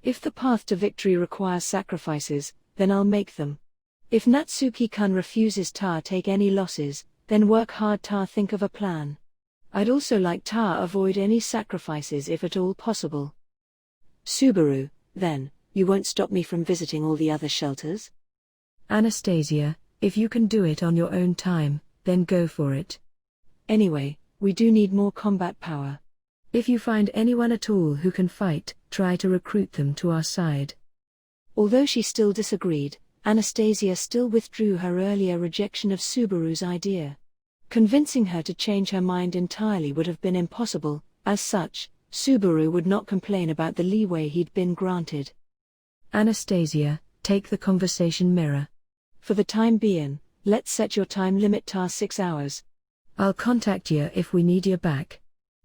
A: If the path to victory requires sacrifices, then I'll make them. If Natsuki-kun refuses to take any losses, then work hard to think of a plan. I'd also like to avoid any sacrifices if at all possible. Subaru, then, you won't stop me from visiting all the other shelters?
B: Anastasia, if you can do it on your own time, then go for it.
A: Anyway, we do need more combat power.
B: If you find anyone at all who can fight, try to recruit them to our side.
A: Although she still disagreed, Anastasia still withdrew her earlier rejection of Subaru's idea. Convincing her to change her mind entirely would have been impossible. As such, Subaru would not complain about the leeway he'd been granted.
B: Anastasia, take the conversation mirror.
A: For the time being, let's set your time limit to 6 hours.
B: I'll contact you if we need you back.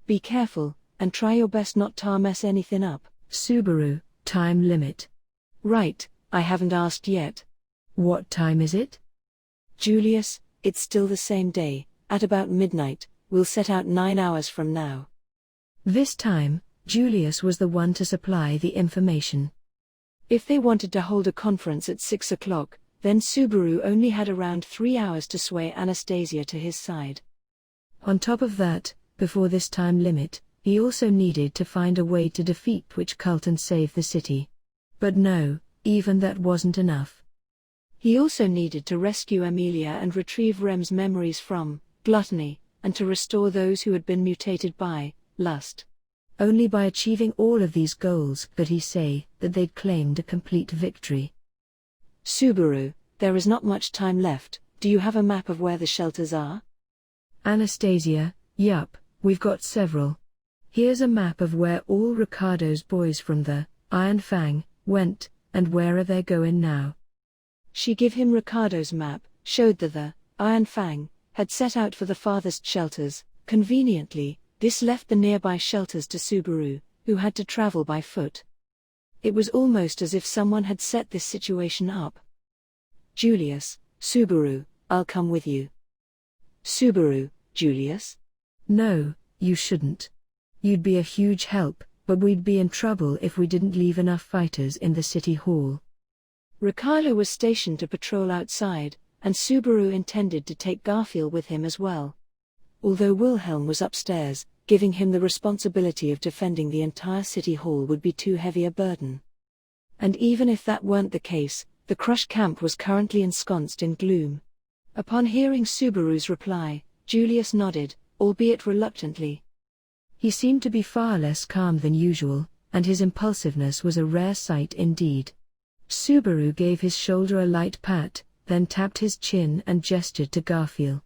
A: Be careful, and try your best not to mess anything up.
B: Subaru, time limit.
A: Right, I haven't asked yet.
B: What time is it?
A: Julius, it's still the same day, at about midnight. We'll set out 9 hours from now.
B: This time, Julius was the one to supply the information.
A: If they wanted to hold a conference at 6 o'clock, then Subaru only had around 3 hours to sway Anastasia to his side.
B: On top of that, before this time limit, he also needed to find a way to defeat Witch Cult and save the city. But no, even that wasn't enough.
A: He also needed to rescue Amelia and retrieve Rem's memories from gluttony, and to restore those who had been mutated by lust.
B: Only by achieving all of these goals could he say that they'd claimed a complete victory.
A: Subaru, there is not much time left. Do you have a map of where the shelters are?
B: Anastasia, yup, we've got several. Here's a map of where all Ricardo's boys from the Iron Fang went, and where are they going now.
A: She gave him Ricardo's map, showed that the Iron Fang had set out for the farthest shelters. Conveniently, this left the nearby shelters to Subaru, who had to travel by foot. It was almost as if someone had set this situation up. Julius, Subaru, I'll come with you. Subaru, Julius?
B: No, you shouldn't. You'd be a huge help, but we'd be in trouble if we didn't leave enough fighters in the city hall.
A: Ricardo was stationed to patrol outside, and Subaru intended to take Garfield with him as well. Although Wilhelm was upstairs, giving him the responsibility of defending the entire city hall would be too heavy a burden. And even if that weren't the case, the Crush camp was currently ensconced in gloom. Upon hearing Subaru's reply, Julius nodded, albeit reluctantly.
B: He seemed to be far less calm than usual, and his impulsiveness was a rare sight indeed. Subaru gave his shoulder a light pat, then tapped his chin and gestured to Garfield.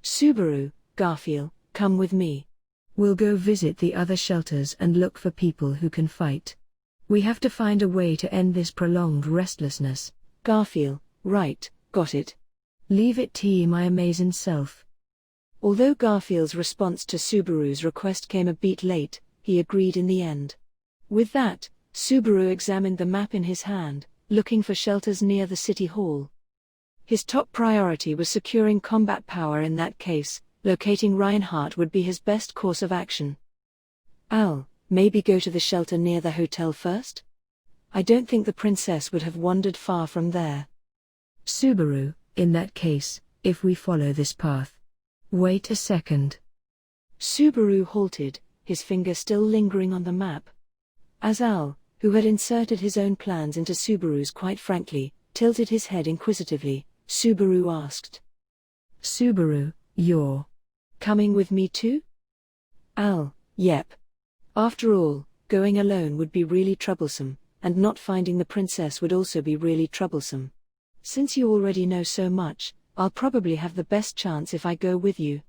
A: Subaru, Garfield, come with me.
B: We'll go visit the other shelters and look for people who can fight. We have to find a way to end this prolonged restlessness.
A: Garfield, right, got it.
B: Leave it to my amazing self.
A: Although Garfield's response to Subaru's request came a bit late, he agreed in the end. With that, Subaru examined the map in his hand, looking for shelters near the city hall. His top priority was securing combat power. In that case, locating Reinhardt would be his best course of action. Al, maybe go to the shelter near the hotel first? I don't think the princess would have wandered far from there.
B: Subaru, in that case, if we follow this path. Wait a second.
A: Subaru halted, his finger still lingering on the map. As Al, who had inserted his own plans into Subaru's quite frankly, tilted his head inquisitively, Subaru asked.
B: Subaru, you're
A: coming with me too? Al, yep. After all, going alone would be really troublesome, and not finding the princess would also be really troublesome. Since you already know so much, I'll probably have the best chance if I go with you.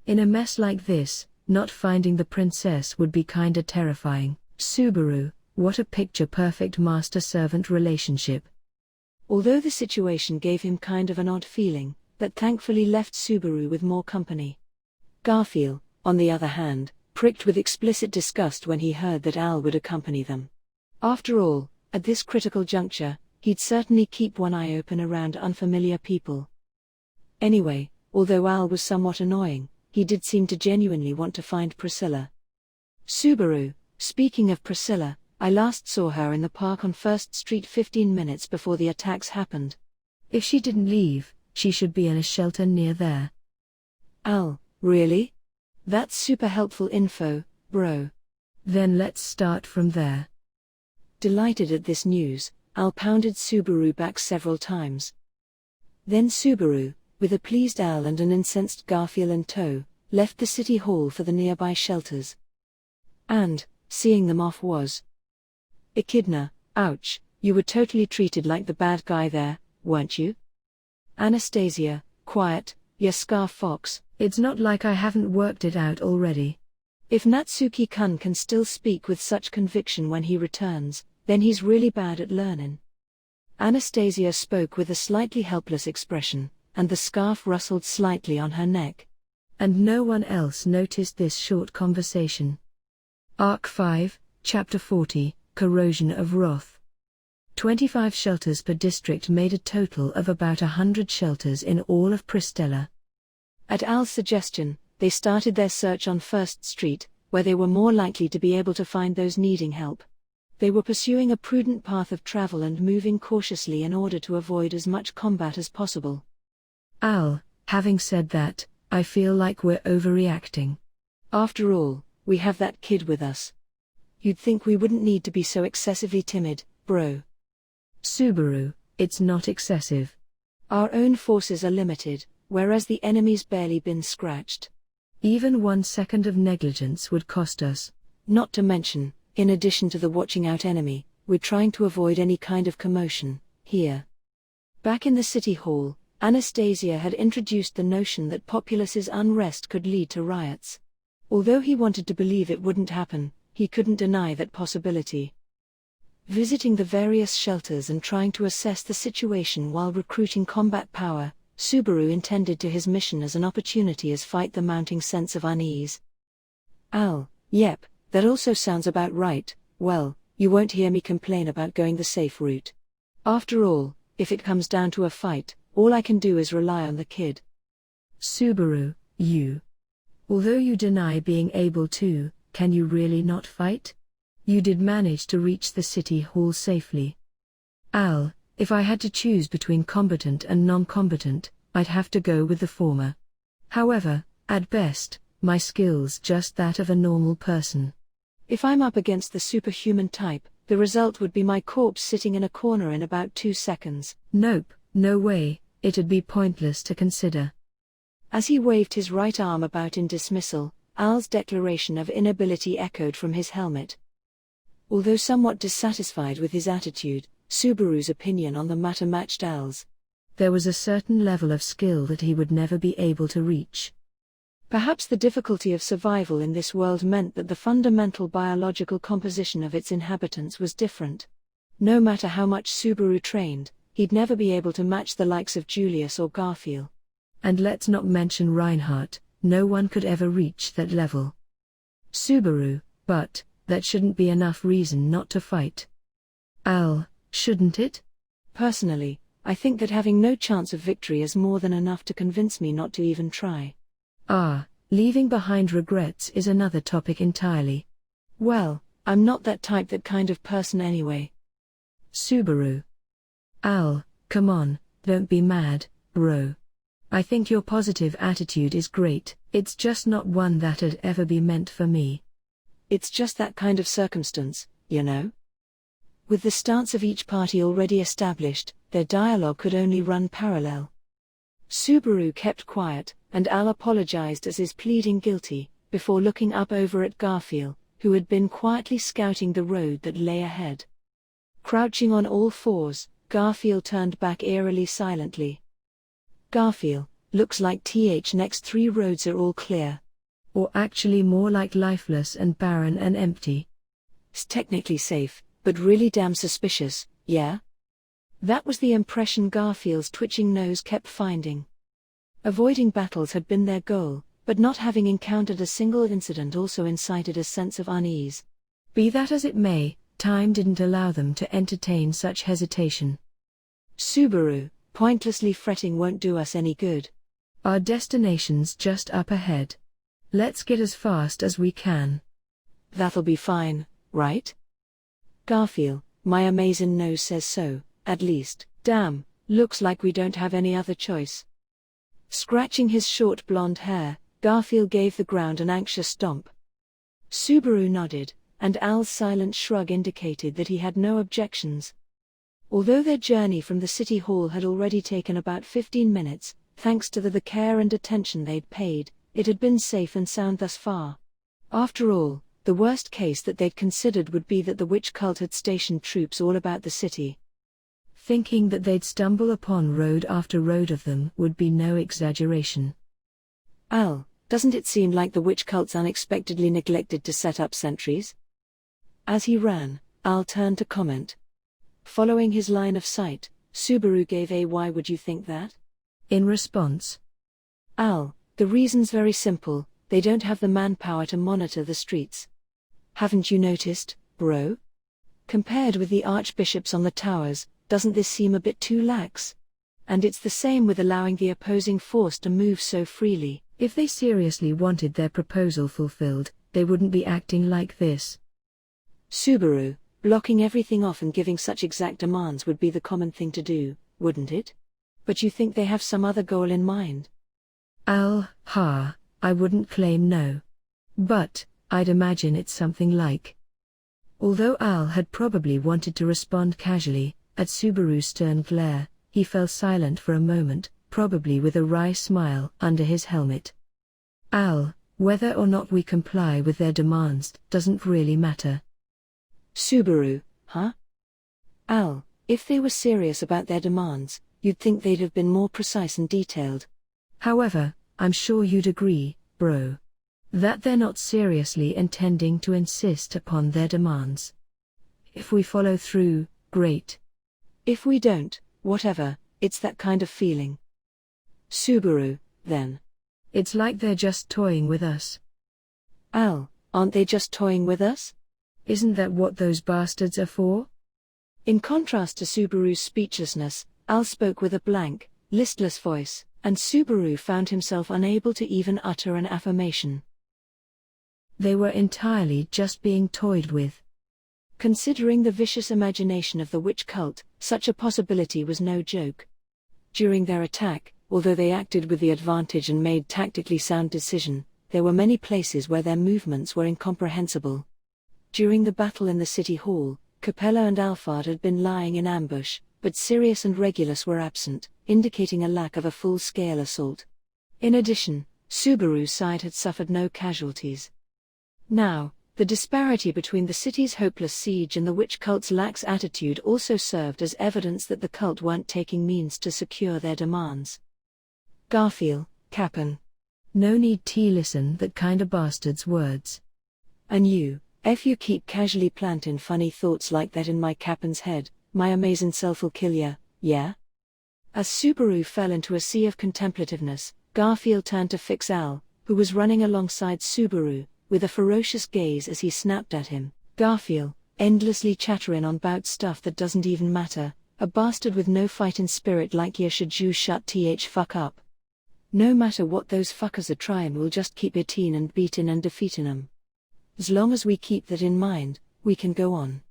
B: In a mess like this, not finding the princess would be kinda terrifying. Subaru, what a picture-perfect master-servant relationship.
A: Although the situation gave him kind of an odd feeling, that thankfully left Subaru with more company. Garfield, on the other hand, pricked with explicit disgust when he heard that Al would accompany them. After all, at this critical juncture, he'd certainly keep one eye open around unfamiliar people. Anyway, although Al was somewhat annoying, he did seem to genuinely want to find Priscilla. Subaru, speaking of Priscilla, I last saw her in the park on 1st Street 15 minutes before the attacks happened.
B: If she didn't leave, she should be in a shelter near there.
A: Al, really? That's super helpful info, bro.
B: Then let's start from there.
A: Delighted at this news, Al pounded Subaru back several times. Then Subaru, with a pleased Al and an incensed Garfield in tow, left the city hall for the nearby shelters. And, seeing them off was Echidna, ouch, you were totally treated like the bad guy there, weren't you? Anastasia, quiet, ya scarf fox.
B: It's not like I haven't worked it out already.
A: If Natsuki-kun can still speak with such conviction when he returns, then he's really bad at learning. Anastasia spoke with a slightly helpless expression, and the scarf rustled slightly on her neck.
B: And no one else noticed this short conversation. Arc 5, Chapter 40, Corrosion of Wrath. 25 shelters per district made a total of about 100 shelters in all of Pristella.
A: At Al's suggestion, they started their search on 1st Street, where they were more likely to be able to find those needing help. They were pursuing a prudent path of travel and moving cautiously in order to avoid as much combat as possible.
B: Al, having said that, I feel like we're overreacting.
A: After all, we have that kid with us. You'd think we wouldn't need to be so excessively timid, bro.
B: Subaru, it's not excessive.
A: Our own forces are limited, whereas the enemy's barely been scratched.
B: Even 1 second of negligence would cost us.
A: Not to mention, in addition to the watching out enemy, we're trying to avoid any kind of commotion here. Back in the city hall, Anastasia had introduced the notion that populace's unrest could lead to riots. Although he wanted to believe it wouldn't happen, he couldn't deny that possibility. Visiting the various shelters and trying to assess the situation while recruiting combat power, Subaru intended to his mission as an opportunity to fight the mounting sense of unease. Al, yep, that also sounds about right. Well, you won't hear me complain about going the safe route. After all, if it comes down to a fight, all I can do is rely on the kid.
B: Subaru, although you deny being able to, can you really not fight? You did manage to reach the city hall safely. Al, if I had to choose between combatant and non-combatant, I'd have to go with the former. However, at best, my skill's just that of a normal person.
A: If I'm up against the superhuman type, the result would be my corpse sitting in a corner in about 2 seconds.
B: Nope, no way, It'd be pointless to consider.
A: As he waved his right arm about in dismissal, Al's declaration of inability echoed from his helmet. Although somewhat dissatisfied with his attitude, Subaru's opinion on the matter matched Al's.
B: There was a certain level of skill that he would never be able to reach.
A: Perhaps the difficulty of survival in this world meant that the fundamental biological composition of its inhabitants was different. No matter how much Subaru trained, he'd never be able to match the likes of Julius or Garfield.
B: And let's not mention Reinhardt, no one could ever reach that level. Subaru, but that shouldn't be enough reason not to fight. Al, shouldn't it?
A: Personally, I think that having no chance of victory is more than enough to convince me not to even try.
B: Leaving behind regrets is another topic entirely.
A: Well, I'm not that type, that kind of person anyway.
B: Subaru. Al, come on, don't be mad, bro. I think your positive attitude is great, it's just not one that'd ever be meant for me.
A: It's just that kind of circumstance, you know? With the stance of each party already established, their dialogue could only run parallel. Subaru kept quiet, and Al apologized as is pleading guilty, before looking up over at Garfield, who had been quietly scouting the road that lay ahead. Crouching on all fours, Garfield turned back eerily silently. Garfield, looks like next 3 roads are all clear.
B: Or actually more like lifeless and barren and empty.
A: It's technically safe, but really damn suspicious, yeah? That was the impression Garfield's twitching nose kept finding. Avoiding battles had been their goal, but not having encountered a single incident also incited a sense of unease.
B: Be that as it may, time didn't allow them to entertain such hesitation.
A: Subaru, pointlessly fretting won't do us any good.
B: Our destination's just up ahead. Let's get as fast as we can.
A: That'll be fine, right? Garfield, my amazing nose says so, at least. Damn, looks like we don't have any other choice. Scratching his short blonde hair, Garfield gave the ground an anxious stomp. Subaru nodded, and Al's silent shrug indicated that he had no objections. Although their journey from the city hall had already taken about 15 minutes, thanks to the care and attention they'd paid, it had been safe and sound thus far. After all, the worst case that they'd considered would be that the witch cult had stationed troops all about the city.
B: Thinking that they'd stumble upon road after road of them would be no exaggeration.
A: Al, doesn't it seem like the witch cult's unexpectedly neglected to set up sentries? As he ran, Al turned to comment. Following his line of sight, Subaru gave a "why would you think that?"
B: In response.
A: Al, the reason's very simple, they don't have the manpower to monitor the streets. Haven't you noticed, bro? Compared with the archbishops on the towers, doesn't this seem a bit too lax? And it's the same with allowing the opposing force to move so freely.
B: If they seriously wanted their proposal fulfilled, they wouldn't be acting like this.
A: Subaru, blocking everything off and giving such exact demands would be the common thing to do, wouldn't it? But you think they have some other goal in mind?
B: Al, I wouldn't claim no. But, I'd imagine it's something like. Although Al had probably wanted to respond casually, at Subaru's stern glare, he fell silent for a moment, probably with a wry smile under his helmet. Al, whether or not we comply with their demands doesn't really matter.
A: Subaru, huh? Al, if they were serious about their demands, you'd think they'd have been more precise and detailed.
B: However, I'm sure you'd agree, bro, that they're not seriously intending to insist upon their demands. If we follow through, great.
A: If we don't, whatever, it's that kind of feeling. Subaru, then.
B: It's like they're just toying with us.
A: Al, aren't they just toying with us?
B: Isn't that what those bastards are for?
A: In contrast to Subaru's speechlessness, Al spoke with a blank, listless voice, and Subaru found himself unable to even utter an affirmation.
B: They were entirely just being toyed with.
A: Considering the vicious imagination of the witch cult, such a possibility was no joke. During their attack, although they acted with the advantage and made tactically sound decision, there were many places where their movements were incomprehensible. During the battle in the city hall, Capella and Alphard had been lying in ambush, but Sirius and Regulus were absent, indicating a lack of a full-scale assault. In addition, Subaru's side had suffered no casualties. Now, the disparity between the city's hopeless siege and the witch cult's lax attitude also served as evidence that the cult weren't taking means to secure their demands. Garfield, Cap'n.
B: No need to listen that kinda bastard's words.
A: And you, if you keep casually plantin' funny thoughts like that in my Cap'n's head, my amazing self'll kill ya, yeah? As Subaru fell into a sea of contemplativeness, Garfield turned to fix Al, who was running alongside Subaru, with a ferocious gaze as he snapped at him. Garfield, endlessly chattering on 'bout stuff that doesn't even matter, a bastard with no fighting spirit like ya should you shut th fuck up. No matter what those fuckers are trying, we'll just keep hitting and beating and defeating them. As long as we keep that in mind, we can go on.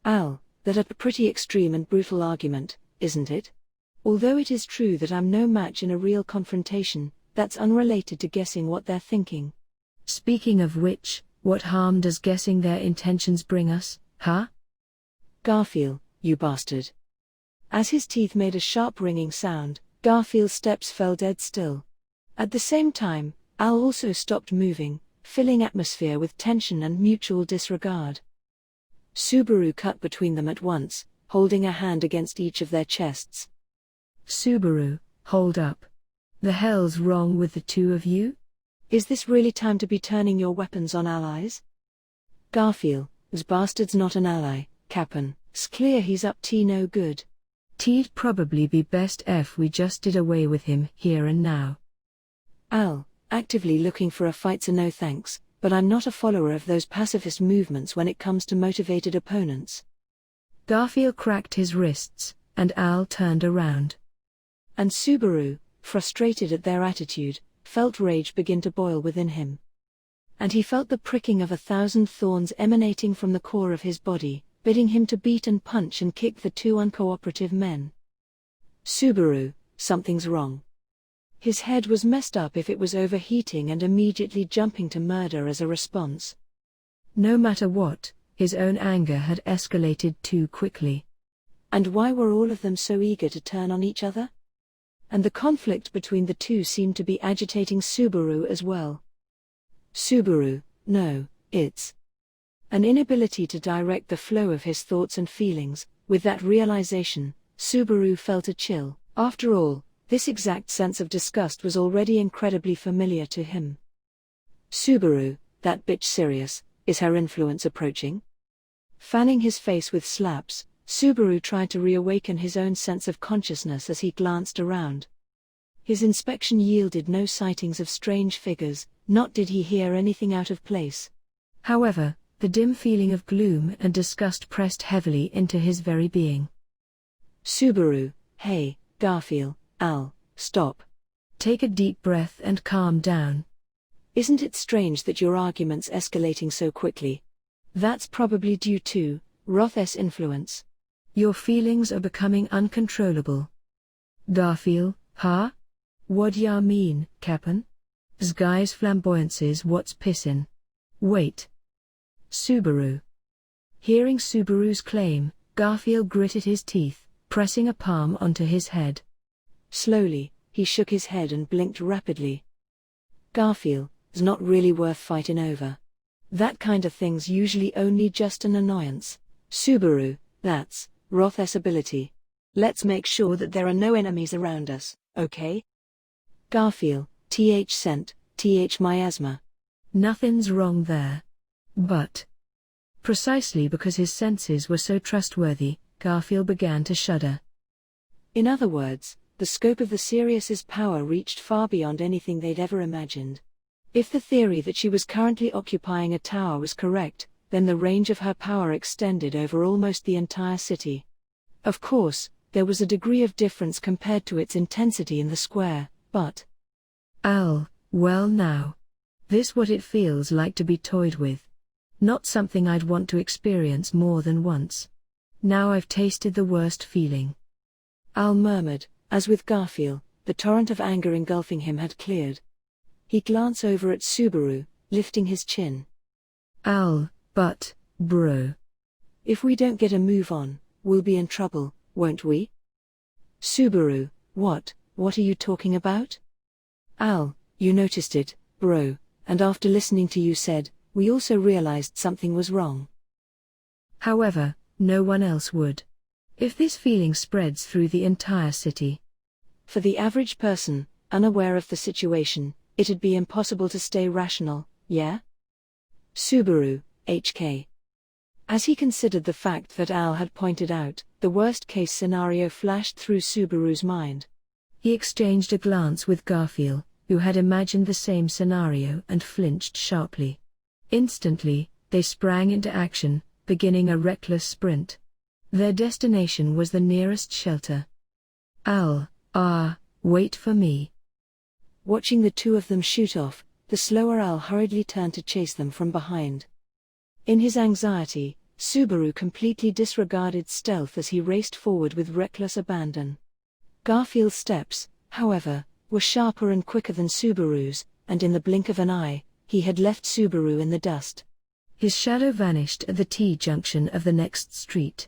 A: Al, that's a pretty extreme and brutal argument, isn't it? Although it is true that I'm no match in a real confrontation, that's unrelated to guessing what they're thinking.
B: Speaking of which, what harm does guessing their intentions bring us, huh?
A: Garfield, you bastard. As his teeth made a sharp ringing sound, Garfield's steps fell dead still. At the same time, Al also stopped moving, filling atmosphere with tension and mutual disregard. Subaru cut between them at once, holding a hand against each of their chests.
B: Subaru, hold up. The hell's wrong with the two of you?
A: Is this really time to be turning your weapons on allies? Garfield, this bastard's not an ally, Cap'n. It's clear he's up to no good.
B: T'd probably be best if we just did away with him here and now.
A: Al, actively looking for a fight, so no thanks, but I'm not a follower of those pacifist movements when it comes to motivated opponents.
B: Garfield cracked his wrists, and Al turned around.
A: And Subaru, frustrated at their attitude, felt rage begin to boil within him. And he felt the pricking of 1,000 thorns emanating from the core of his body, bidding him to beat and punch and kick the two uncooperative men. Subaru, something's wrong. His head was messed up if it was overheating and immediately jumping to murder as a response.
B: No matter what, his own anger had escalated too quickly.
A: And why were all of them so eager to turn on each other? And the conflict between the two seemed to be agitating Subaru as well. Subaru, no, it's an inability to direct the flow of his thoughts and feelings. With that realization, Subaru felt a chill. After all, this exact sense of disgust was already incredibly familiar to him. Subaru, that bitch Sirius, is her influence approaching? Fanning his face with slaps, Subaru tried to reawaken his own sense of consciousness as he glanced around. His inspection yielded no sightings of strange figures, nor did he hear anything out of place.
B: However, the dim feeling of gloom and disgust pressed heavily into his very being.
A: Subaru, hey, Garfield, Al, stop.
B: Take a deep breath and calm down.
A: Isn't it strange that your argument's escalating so quickly? That's probably due to Roth's influence.
B: Your feelings are becoming uncontrollable. Garfield, huh? What ya mean, Cap'n? Zguy's flamboyance's what's pissin'. Wait. Subaru. Hearing Subaru's claim, Garfield gritted his teeth, pressing a palm onto his head.
A: Slowly, he shook his head and blinked rapidly. Garfield, it's not really worth fighting over. That kind of thing's usually only just an annoyance. Subaru, that's Roth's ability. Let's make sure that there are no enemies around us, okay? Garfield, sent, miasma.
B: Nothing's wrong there. But precisely because his senses were so trustworthy, Garfield began to shudder.
A: In other words, the scope of the Sirius's power reached far beyond anything they'd ever imagined. If the theory that she was currently occupying a tower was correct, then the range of her power extended over almost the entire city. Of course, there was a degree of difference compared to its intensity in the square, but
B: Al, well now. This what it feels like to be toyed with. Not something I'd want to experience more than once. Now I've tasted the worst feeling.
A: Al murmured, as with Garfield, the torrent of anger engulfing him had cleared. He glanced over at Subaru, lifting his chin.
B: Al, but, bro.
A: If we don't get a move on, we'll be in trouble, won't we? Subaru, what are you talking about? Al, you noticed it, bro, and after listening to you said, we also realized something was wrong.
B: However, no one else would. If this feeling spreads through the entire city.
A: For the average person, unaware of the situation, it'd be impossible to stay rational, yeah? Subaru, HK. As he considered the fact that Al had pointed out, the worst-case scenario flashed through Subaru's mind.
B: He exchanged a glance with Garfield, who had imagined the same scenario and flinched sharply. Instantly, they sprang into action, beginning a reckless sprint. Their destination was the nearest shelter. Al, wait for me.
A: Watching the two of them shoot off, the slower Al hurriedly turned to chase them from behind. In his anxiety, Subaru completely disregarded stealth as he raced forward with reckless abandon. Garfield's steps, however, were sharper and quicker than Subaru's, and in the blink of an eye, he had left Subaru in the dust.
B: His shadow vanished at the T-junction of the next street.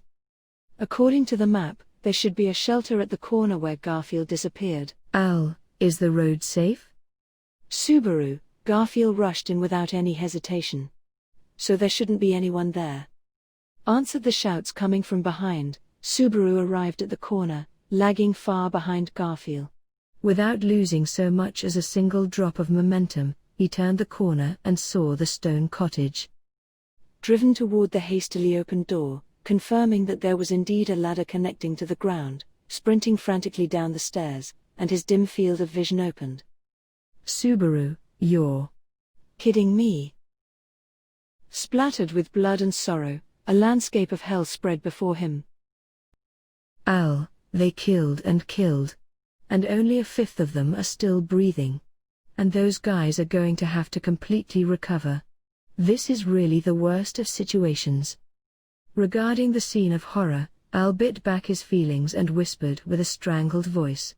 A: According to the map, there should be a shelter at the corner where Garfield disappeared.
B: Al, is the road safe?
A: Subaru, Garfield rushed in without any hesitation. So there shouldn't be anyone there. Answered the shouts coming from behind, Subaru arrived at the corner, lagging far behind Garfield.
B: Without losing so much as a single drop of momentum, he turned the corner and saw the stone cottage.
A: Driven toward the hastily opened door, confirming that there was indeed a ladder connecting to the ground, sprinting frantically down the stairs, and his dim field of vision opened.
B: Subaru, you're
A: kidding me? Splattered with blood and sorrow, a landscape of hell spread before him.
B: Al, they killed. And only a fifth of them are still breathing. And those guys are going to have to completely recover. This is really the worst of situations. Regarding the scene of horror, Al bit back his feelings and whispered with a strangled voice.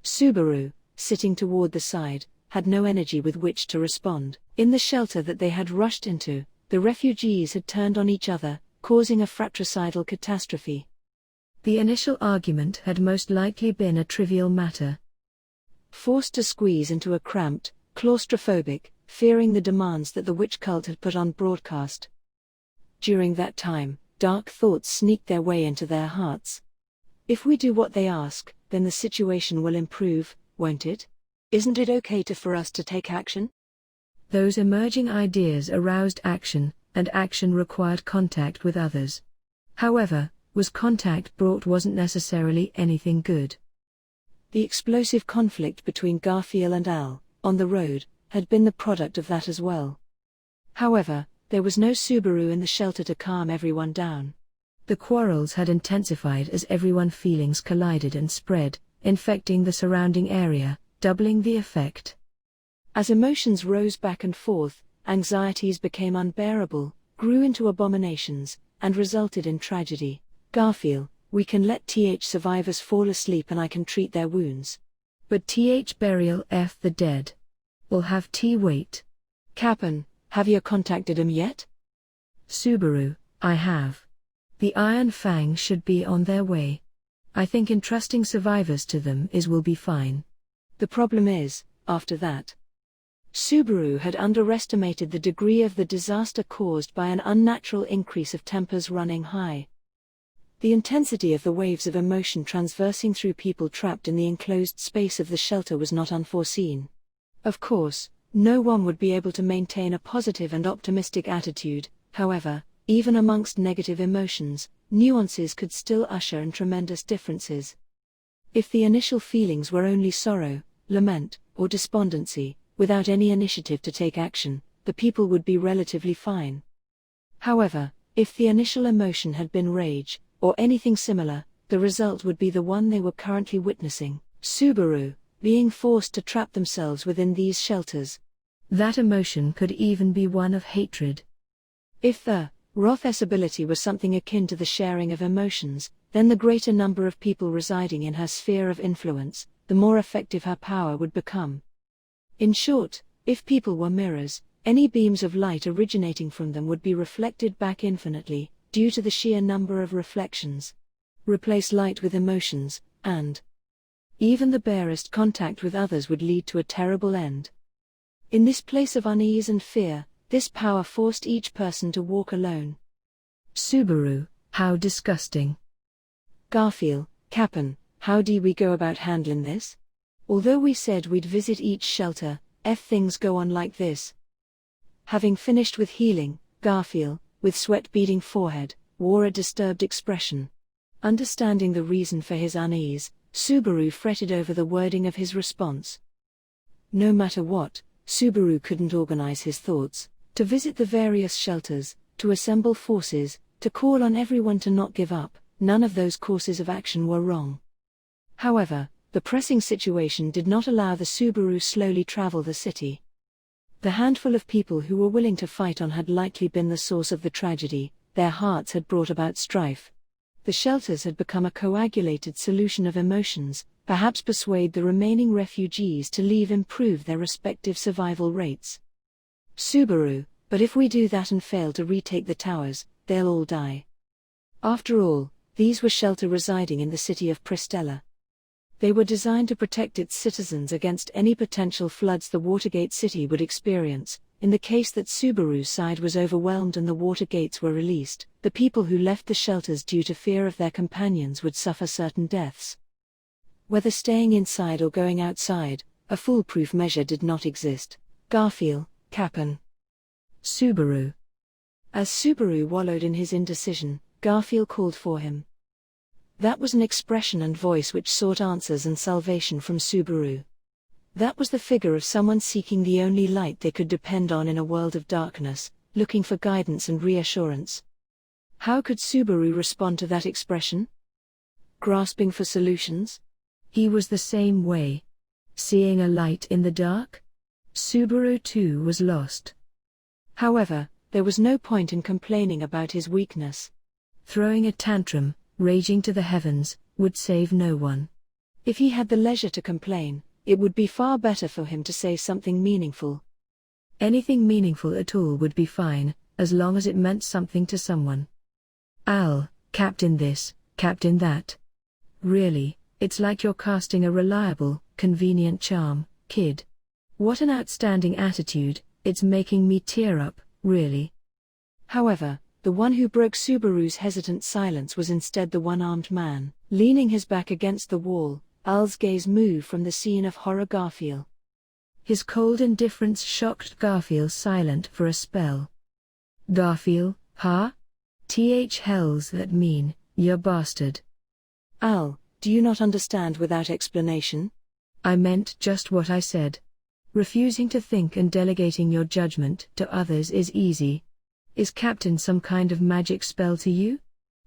A: Subaru, sitting toward the side, had no energy with which to respond. In the shelter that they had rushed into, the refugees had turned on each other, causing a fratricidal catastrophe.
B: The initial argument had most likely been a trivial matter.
A: Forced to squeeze into a cramped, claustrophobic, fearing the demands that the witch cult had put on broadcast. During that time, dark thoughts sneaked their way into their hearts. If we do what they ask, then the situation will improve, won't it? Isn't it okay for us to take action?
B: Those emerging ideas aroused action, and action required contact with others. However, what contact brought wasn't necessarily anything good.
A: The explosive conflict between Garfield and Al, on the road, had been the product of that as well. However, there was no Subaru in the shelter to calm everyone down.
B: The quarrels had intensified as everyone's feelings collided and spread, infecting the surrounding area, doubling the effect.
A: As emotions rose back and forth, anxieties became unbearable, grew into abominations, and resulted in tragedy. Garfield, we can let survivors fall asleep and I can treat their wounds.
B: But burial the dead. We'll have wait.
A: Cap'n, have you contacted him yet?
B: Subaru, I have. The Iron Fang should be on their way. I think entrusting survivors to them will be fine.
A: The problem is, after that. Subaru had underestimated the degree of the disaster caused by an unnatural increase of tempers running high. The intensity of the waves of emotion transversing through people trapped in the enclosed space of the shelter was not unforeseen. Of course, no one would be able to maintain a positive and optimistic attitude, however, even amongst negative emotions, nuances could still usher in tremendous differences. If the initial feelings were only sorrow, lament, or despondency, without any initiative to take action, the people would be relatively fine. However, if the initial emotion had been rage, or anything similar, the result would be the one they were currently witnessing, Subaru, being forced to trap themselves within these shelters.
B: That emotion could even be one of hatred.
A: If the Roth's ability was something akin to the sharing of emotions, then the greater number of people residing in her sphere of influence, the more effective her power would become. In short, if people were mirrors, any beams of light originating from them would be reflected back infinitely, due to the sheer number of reflections. replace light with emotions, and even the barest contact with others would lead to a terrible end. In this place of unease and fear, this power forced each person to walk alone.
B: Subaru, how disgusting.
A: Garfield, Cap'n, how do we go about handling this? Although we said we'd visit each shelter, things go on like this. Having finished with healing, Garfield, with sweat-beading forehead, wore a disturbed expression. Understanding the reason for his unease, Subaru fretted over the wording of his response. No matter what, Subaru couldn't organize his thoughts, to visit the various shelters, to assemble forces, to call on everyone to not give up. None of those courses of action were wrong. However, the pressing situation did not allow the Subaru slowly travel the city. The handful of people who were willing to fight on had likely been the source of the tragedy. Their hearts had brought about strife. The shelters had become a coagulated solution of emotions, perhaps persuade the remaining refugees to leave, improve their respective survival rates. Subaru, but if we do that and fail to retake the towers, they'll all die. After all, these were shelters residing in the city of Pristella. They were designed to protect its citizens against any potential floods the Watergate city would experience. In the case that Subaru's side was overwhelmed and the water gates were released, the people who left the shelters due to fear of their companions would suffer certain deaths. Whether staying inside or going outside, a foolproof measure did not exist. Garfield, Cap'n.
B: Subaru.
A: As Subaru wallowed in his indecision, Garfield called for him. That was an expression and voice which sought answers and salvation from Subaru. That was the figure of someone seeking the only light they could depend on in a world of darkness, looking for guidance and reassurance. How could Subaru respond to that expression? Grasping for solutions?
B: He was the same way. Seeing a light in the dark? Subaru too was lost.
A: However, there was no point in complaining about his weakness.
B: Throwing a tantrum, raging to the heavens, would save no one.
A: If he had the leisure to complain, it would be far better for him to say something meaningful.
B: Anything meaningful at all would be fine, as long as it meant something to someone. Al, Captain this, Captain that. Really, it's like you're casting a reliable, convenient charm, kid. What an outstanding attitude, it's making me tear up, really.
A: However, the one who broke Subaru's hesitant silence was instead the one-armed man. Leaning his back against the wall, Al's gaze moved from the scene of horror. Garfield.
B: His cold indifference shocked Garfield silent for a spell. Garfield, huh? Hells that mean, you bastard.
A: Al, do you not understand without explanation?
B: I meant just what I said. Refusing to think and delegating your judgment to others is easy. Is Captain some kind of magic spell to you?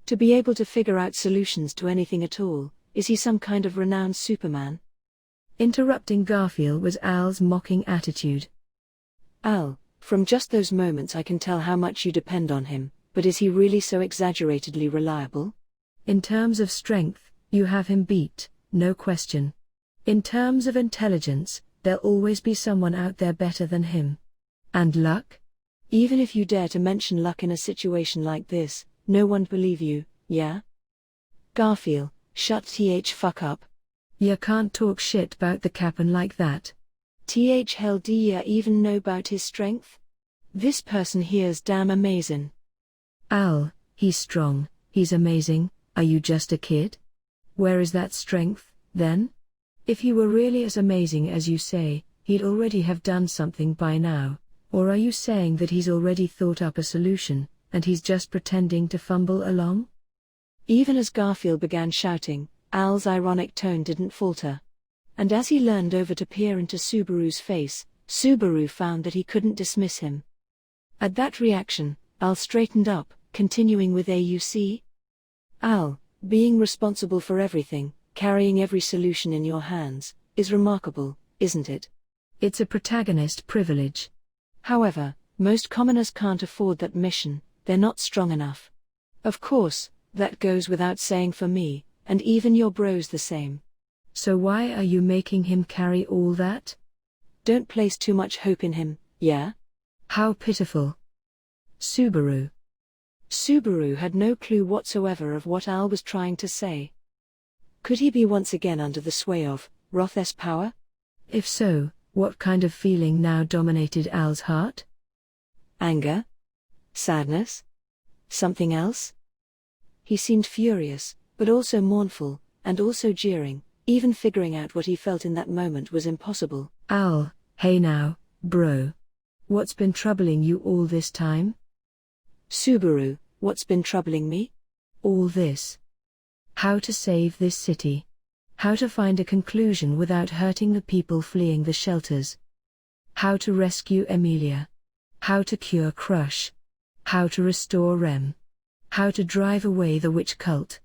A: To be able to figure out solutions to anything at all, is he some kind of renowned Superman?
B: Interrupting Garfield was Al's mocking attitude.
A: Al, from just those moments I can tell how much you depend on him, but is he really so exaggeratedly reliable?
B: In terms of strength, you have him beat, no question. In terms of intelligence, there'll always be someone out there better than him. And luck?
A: Even if you dare to mention luck in a situation like this, no one'd believe you, yeah? Garfield, shut fuck up.
B: Ya can't talk shit about the Cap'n like that.
A: Hell do ya even know about his strength? This person here's damn amazing.
B: Al, he's strong, he's amazing, are you just a kid? Where is that strength, then? If he were really as amazing as you say, he'd already have done something by now. Or are you saying that he's already thought up a solution, and he's just pretending to fumble along?
A: Even as Garfield began shouting, Al's ironic tone didn't falter. And as he leaned over to peer into Subaru's face, Subaru found that he couldn't dismiss him. At that reaction, Al straightened up, continuing with AUC. Al, being responsible for everything, carrying every solution in your hands, is remarkable, isn't it?
B: It's a protagonist privilege.
A: However, most commoners can't afford that mission, they're not strong enough. Of course, that goes without saying for me, and even your bro's the same.
B: So why are you making him carry all that?
A: Don't place too much hope in him, yeah?
B: How pitiful. Subaru.
A: Subaru had no clue whatsoever of what Al was trying to say. Could he be once again under the sway of Roth's power?
B: If so, what kind of feeling now dominated Al's heart?
A: Anger? Sadness? Something else? He seemed furious, but also mournful, and also jeering. Even figuring out what he felt in that moment was impossible.
B: Al, hey now, bro. What's been troubling you all this time?
A: Subaru, what's been troubling me?
B: All this. How to save this city. How to find a conclusion without hurting the people fleeing the shelters. How to rescue Emilia. How to cure Crush. How to restore Rem. How to drive away the witch cult.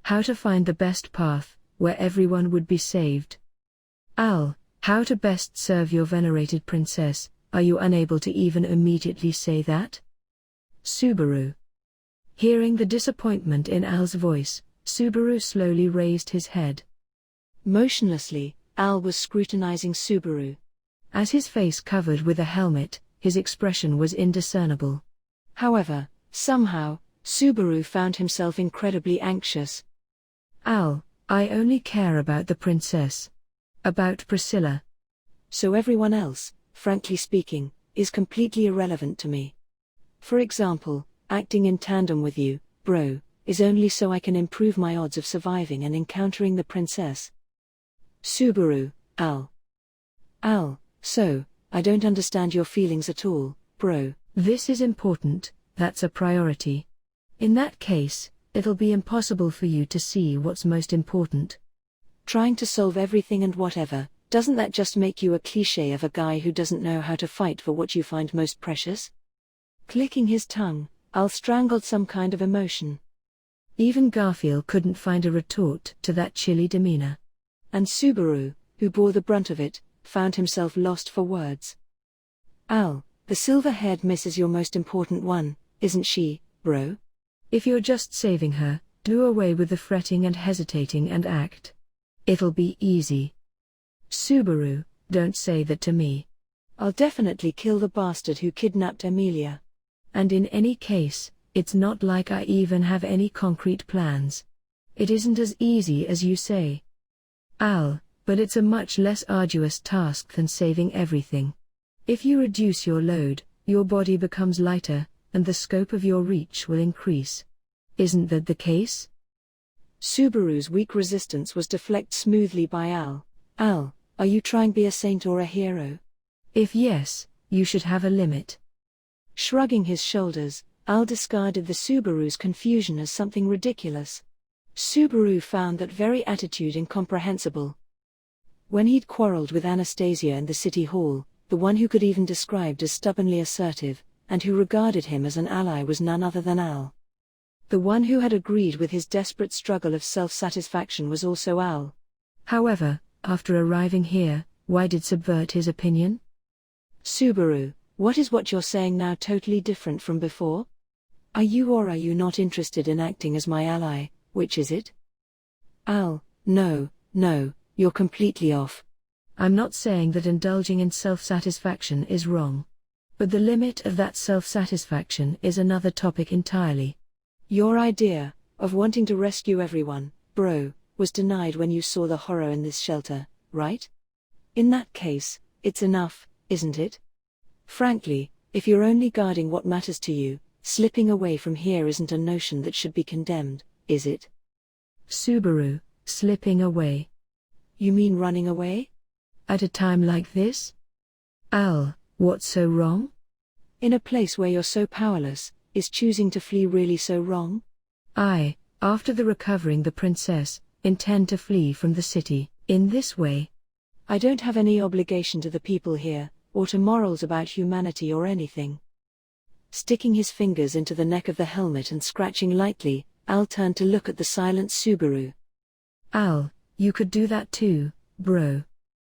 B: How to find the best path, where everyone would be saved. Al, how to best serve your venerated princess. Are you unable to even immediately say that? Subaru. Hearing the disappointment in Al's voice, Subaru slowly raised his head.
A: Motionlessly, Al was scrutinizing Subaru.
B: As his face covered with a helmet, his expression was indiscernible.
A: However, somehow, Subaru found himself incredibly anxious.
B: Al, I only care about the princess. About Priscilla.
A: So everyone else, frankly speaking, is completely irrelevant to me. For example, acting in tandem with you, bro, is only so I can improve my odds of surviving and encountering the princess. Subaru, Al. Al, so, I don't understand your feelings at all, bro.
B: This is important, that's a priority. In that case, it'll be impossible for you to see what's most important.
A: Trying to solve everything and whatever, doesn't that just make you a cliché of a guy who doesn't know how to fight for what you find most precious? Clicking his tongue, Al strangled some kind of emotion.
B: Even Garfield couldn't find a retort to that chilly demeanor.
A: And Subaru, who bore the brunt of it, found himself lost for words. Al, the silver-haired miss is your most important one, isn't she, bro?
B: If you're just saving her, do away with the fretting and hesitating and act. It'll be easy. Subaru, don't say that to me.
A: I'll definitely kill the bastard who kidnapped Emilia.
B: And in any case, it's not like I even have any concrete plans. It isn't as easy as you say. Al, but it's a much less arduous task than saving everything. If you reduce your load, your body becomes lighter, and the scope of your reach will increase. Isn't that the case?
A: Subaru's weak resistance was deflected smoothly by Al. Al, are you trying to be a saint or a hero?
B: If yes, you should have a limit.
A: Shrugging his shoulders, Al discarded the Subaru's confusion as something ridiculous. Subaru found that very attitude incomprehensible. When he'd quarreled with Anastasia in the city hall, the one who could even described as stubbornly assertive, and who regarded him as an ally was none other than Al. The one who had agreed with his desperate struggle of self-satisfaction was also Al.
B: However, after arriving here, why did subvert his opinion?
A: Subaru, what you're saying now totally different from before? Are you or are you not interested in acting as my ally, which is it? Al, no, you're completely off.
B: I'm not saying that indulging in self-satisfaction is wrong. But the limit of that self-satisfaction is another topic entirely.
A: Your idea, of wanting to rescue everyone, bro, was denied when you saw the horror in this shelter, right? In that case, it's enough, isn't it? Frankly, if you're only guarding what matters to you, slipping away from here isn't a notion that should be condemned, is it?
B: Subaru, slipping away.
A: You mean running away?
B: At a time like this? Al, what's so wrong?
A: In a place where you're so powerless, is choosing to flee really so wrong?
B: I, after the recovering the princess, intend to flee from the city, in this way.
A: I don't have any obligation to the people here, or to morals about humanity or anything. Sticking his fingers into the neck of the helmet and scratching lightly, Al turned to look at the silent Subaru.
B: Al, you could do that too, bro.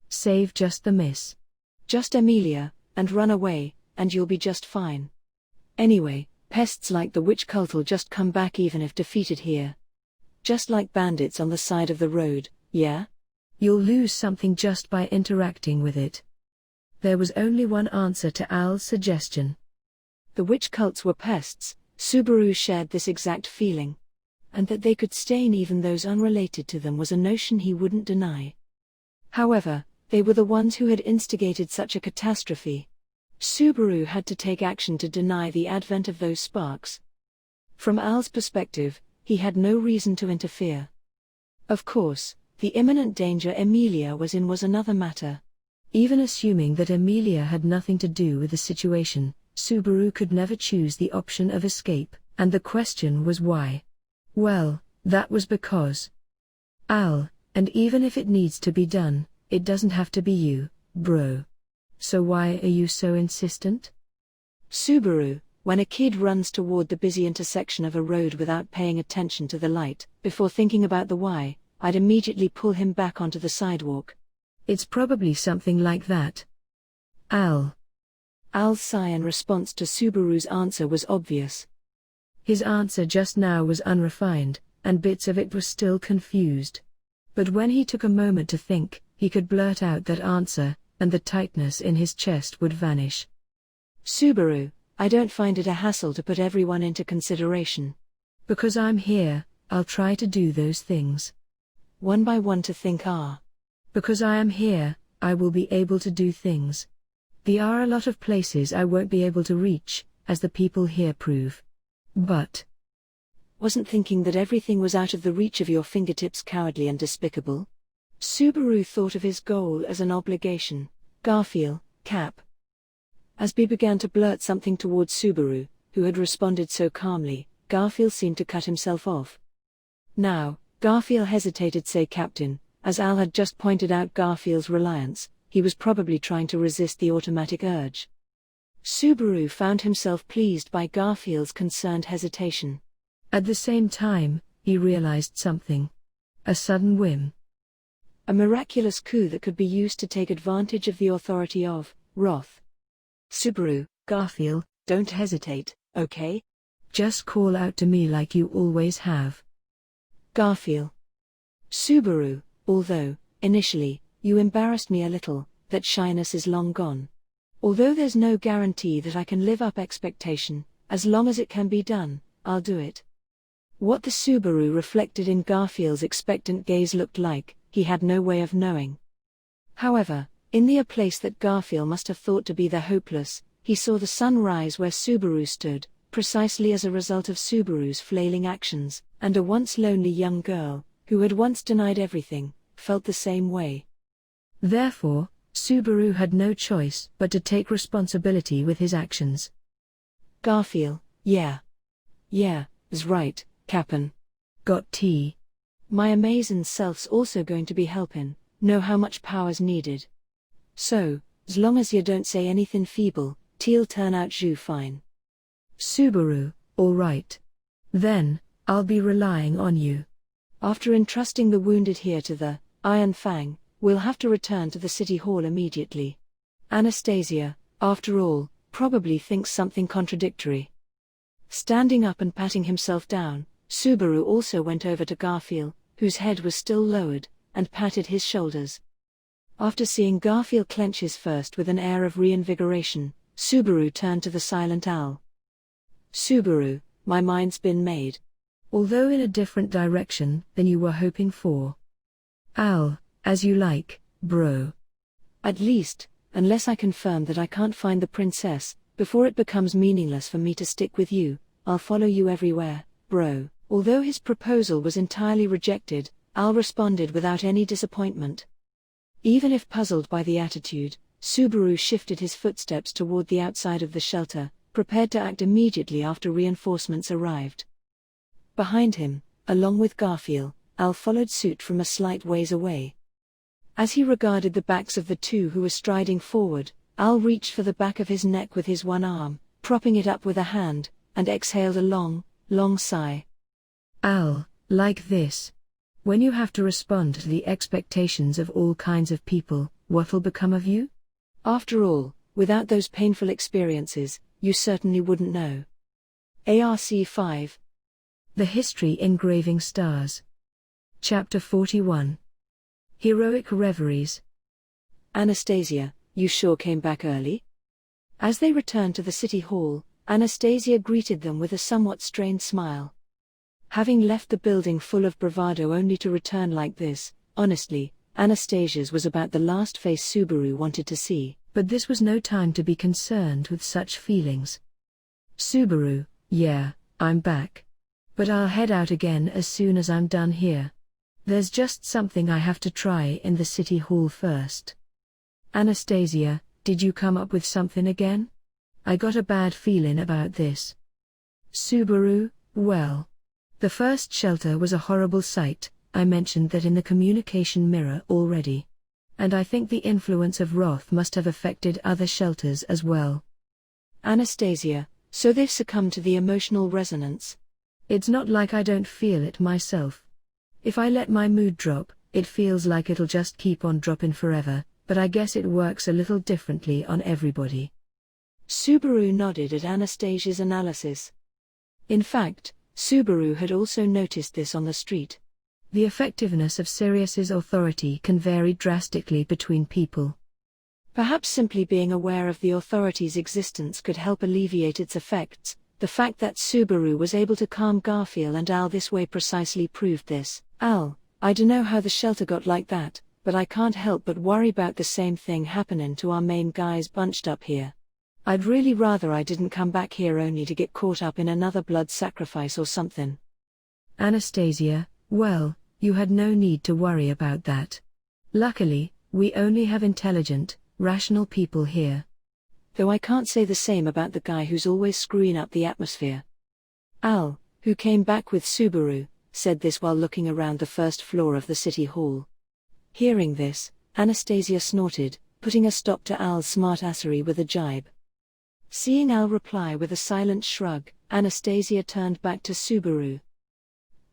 B: Save just the miss.
A: Just Emilia, and run away, and you'll be just fine. Anyway, pests like the witch cult'll just come back even if defeated here. Just like bandits on the side of the road, yeah?
B: You'll lose something just by interacting with it. There was only one answer to Al's suggestion.
A: The witch cults were pests, Subaru shared this exact feeling. And that they could stain even those unrelated to them was a notion he wouldn't deny. However, they were the ones who had instigated such a catastrophe. Subaru had to take action to deny the advent of those sparks. From Al's perspective, he had no reason to interfere. Of course, the imminent danger Emilia was in was another matter.
B: Even assuming that Emilia had nothing to do with the situation, Subaru could never choose the option of escape, and the question was why. Well, that was because Al, and even if it needs to be done, it doesn't have to be you, bro. So why are you so insistent?
A: Subaru, when a kid runs toward the busy intersection of a road without paying attention to the light, before thinking about the why, I'd immediately pull him back onto the sidewalk.
B: It's probably something like that. Al.
A: Al's sigh in response to Subaru's answer was obvious.
B: His answer just now was unrefined, and bits of it were still confused. But when he took a moment to think, he could blurt out that answer, and the tightness in his chest would vanish.
A: Subaru, I don't find it a hassle to put everyone into consideration.
B: Because I'm here, I'll try to do those things.
A: One by one to think
B: Because I am here, I will be able to do things. There are a lot of places I won't be able to reach, as the people here prove. But
A: wasn't thinking that everything was out of the reach of your fingertips cowardly and despicable? Subaru thought of his goal as an obligation. Garfield, Cap. As B began to blurt something towards Subaru, who had responded so calmly, Garfield seemed to cut himself off. Now, Garfield hesitated say Captain, as Al had just pointed out Garfield's reliance, he was probably trying to resist the automatic urge. Subaru found himself pleased by Garfield's concerned hesitation.
B: At the same time, he realized something. A sudden whim.
A: A miraculous coup that could be used to take advantage of the authority of Roth. Subaru,
B: Garfield,
A: don't hesitate, okay?
B: Just call out to me like you always have.
A: Garfield. Subaru, although, initially, you embarrassed me a little, that shyness is long gone. Although there's no guarantee that I can live up expectation, as long as it can be done, I'll do it. What the Subaru reflected in Garfield's expectant gaze looked like, he had no way of knowing. However, in the place that Garfield must have thought to be the hopeless, he saw the sun rise where Subaru stood, precisely as a result of Subaru's flailing actions, and a once lonely young girl, who had once denied everything, felt the same way.
B: Therefore, Subaru had no choice but to take responsibility with his actions.
A: Garfield, yeah, is right, Cap'n.
B: Got tea.
A: My amazing self's also going to be helpin', know how much power's needed. So, as long as you don't say anything feeble, tea'll turn out ju fine.
B: Subaru, all right. Then, I'll be relying on you.
A: After entrusting the wounded here to the Iron Fang, we'll have to return to the city hall immediately. Anastasia, after all, probably thinks something contradictory. Standing up and patting himself down, Subaru also went over to Garfield, whose head was still lowered, and patted his shoulders. After seeing Garfield clench his fist with an air of reinvigoration, Subaru turned to the silent Al. Subaru, my mind's been made.
B: Although in a different direction than you were hoping for. Al, as you like, bro.
A: At least, unless I confirm that I can't find the princess, before it becomes meaningless for me to stick with you, I'll follow you everywhere, bro. Although his proposal was entirely rejected, Al responded without any disappointment. Even if puzzled by the attitude, Subaru shifted his footsteps toward the outside of the shelter, prepared to act immediately after reinforcements arrived. Behind him, along with Garfield, Al followed suit from a slight ways away. As he regarded the backs of the two who were striding forward, Al reached for the back of his neck with his one arm, propping it up with a hand, and exhaled a long, long sigh.
B: Al, like this. When you have to respond to the expectations of all kinds of people, what'll become of you?
A: After all, without those painful experiences, you certainly wouldn't know. ARC 5.
B: The History Engraving Stars. Chapter 41. Heroic Reveries.
A: Anastasia, you sure came back early? As they returned to the city hall, Anastasia greeted them with a somewhat strained smile. Having left the building full of bravado only to return like this, honestly, Anastasia's was about the last face Subaru wanted to see.
B: But this was no time to be concerned with such feelings. Subaru, yeah, I'm back. But I'll head out again as soon as I'm done here. There's just something I have to try in the city hall first. Anastasia, did you come up with something again? I got a bad feeling about this. Subaru, well. The first shelter was a horrible sight, I mentioned that in the communication mirror already. And I think the influence of wrath must have affected other shelters as well.
A: Anastasia, so they've succumbed to the emotional resonance.
B: It's not like I don't feel it myself. If I let my mood drop, it feels like it'll just keep on dropping forever, but I guess it works a little differently on everybody.
A: Subaru nodded at Anastasia's analysis. In fact, Subaru had also noticed this on the street.
B: The effectiveness of Sirius's authority can vary drastically between people.
A: Perhaps simply being aware of the authority's existence could help alleviate its effects. The fact that Subaru was able to calm Garfield and Al this way precisely proved this. Al, I dunno how the shelter got like that, but I can't help but worry about the same thing happening to our main guys bunched up here. I'd really rather I didn't come back here only to get caught up in another blood sacrifice or something.
B: Anastasia, well, you had no need to worry about that. Luckily, we only have intelligent, rational people here.
A: Though I can't say the same about the guy who's always screwing up the atmosphere. Al, who came back with Subaru, said this while looking around the first floor of the city hall. Hearing this, Anastasia snorted, putting a stop to Al's smartassery with a jibe. Seeing Al reply with a silent shrug, Anastasia turned back to Subaru.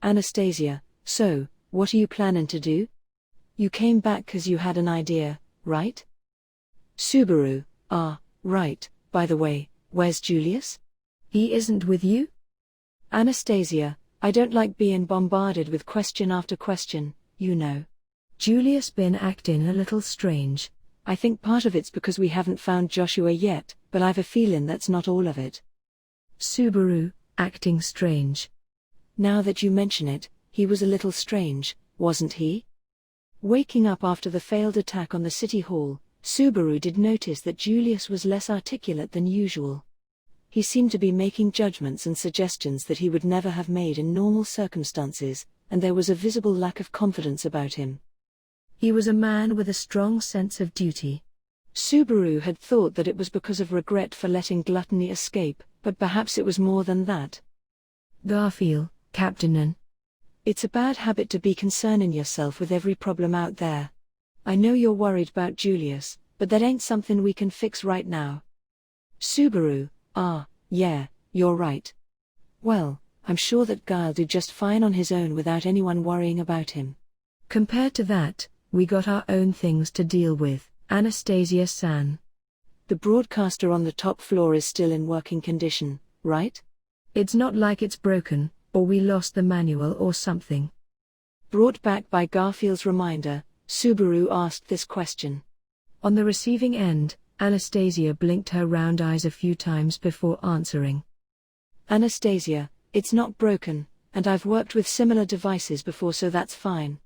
A: Anastasia, so, what are you planning to do? You came back 'cause you had an idea, right? Subaru, right, by the way, where's Julius?
B: He isn't with you?
A: Anastasia, I don't like being bombarded with question after question, you know.
B: Julius been acting a little strange.
A: I think part of it's because we haven't found Joshua yet, but I've a feeling that's not all of it.
B: Subaru, acting strange.
A: Now that you mention it, he was a little strange, wasn't he? Waking up after the failed attack on the city hall, Subaru did notice that Julius was less articulate than usual. He seemed to be making judgments and suggestions that he would never have made in normal circumstances, and there was a visible lack of confidence about him.
B: He was a man with a strong sense of duty.
A: Subaru had thought that it was because of regret for letting gluttony escape, but perhaps it was more than that.
B: Garfield, Captain.
A: It's a bad habit to be concerning yourself with every problem out there. I know you're worried about Julius, but that ain't something we can fix right now. Subaru, yeah, you're right. Well, I'm sure that Guy'll do just fine on his own without anyone worrying about him.
B: Compared to that, we got our own things to deal with, Anastasia-san.
A: The broadcaster on the top floor is still in working condition, right?
B: It's not like it's broken, or we lost the manual or something.
A: Brought back by Garfield's reminder, Subaru asked this question.
B: On the receiving end, Anastasia blinked her round eyes a few times before answering.
A: Anastasia, it's not broken, and I've worked with similar devices before, so that's fine.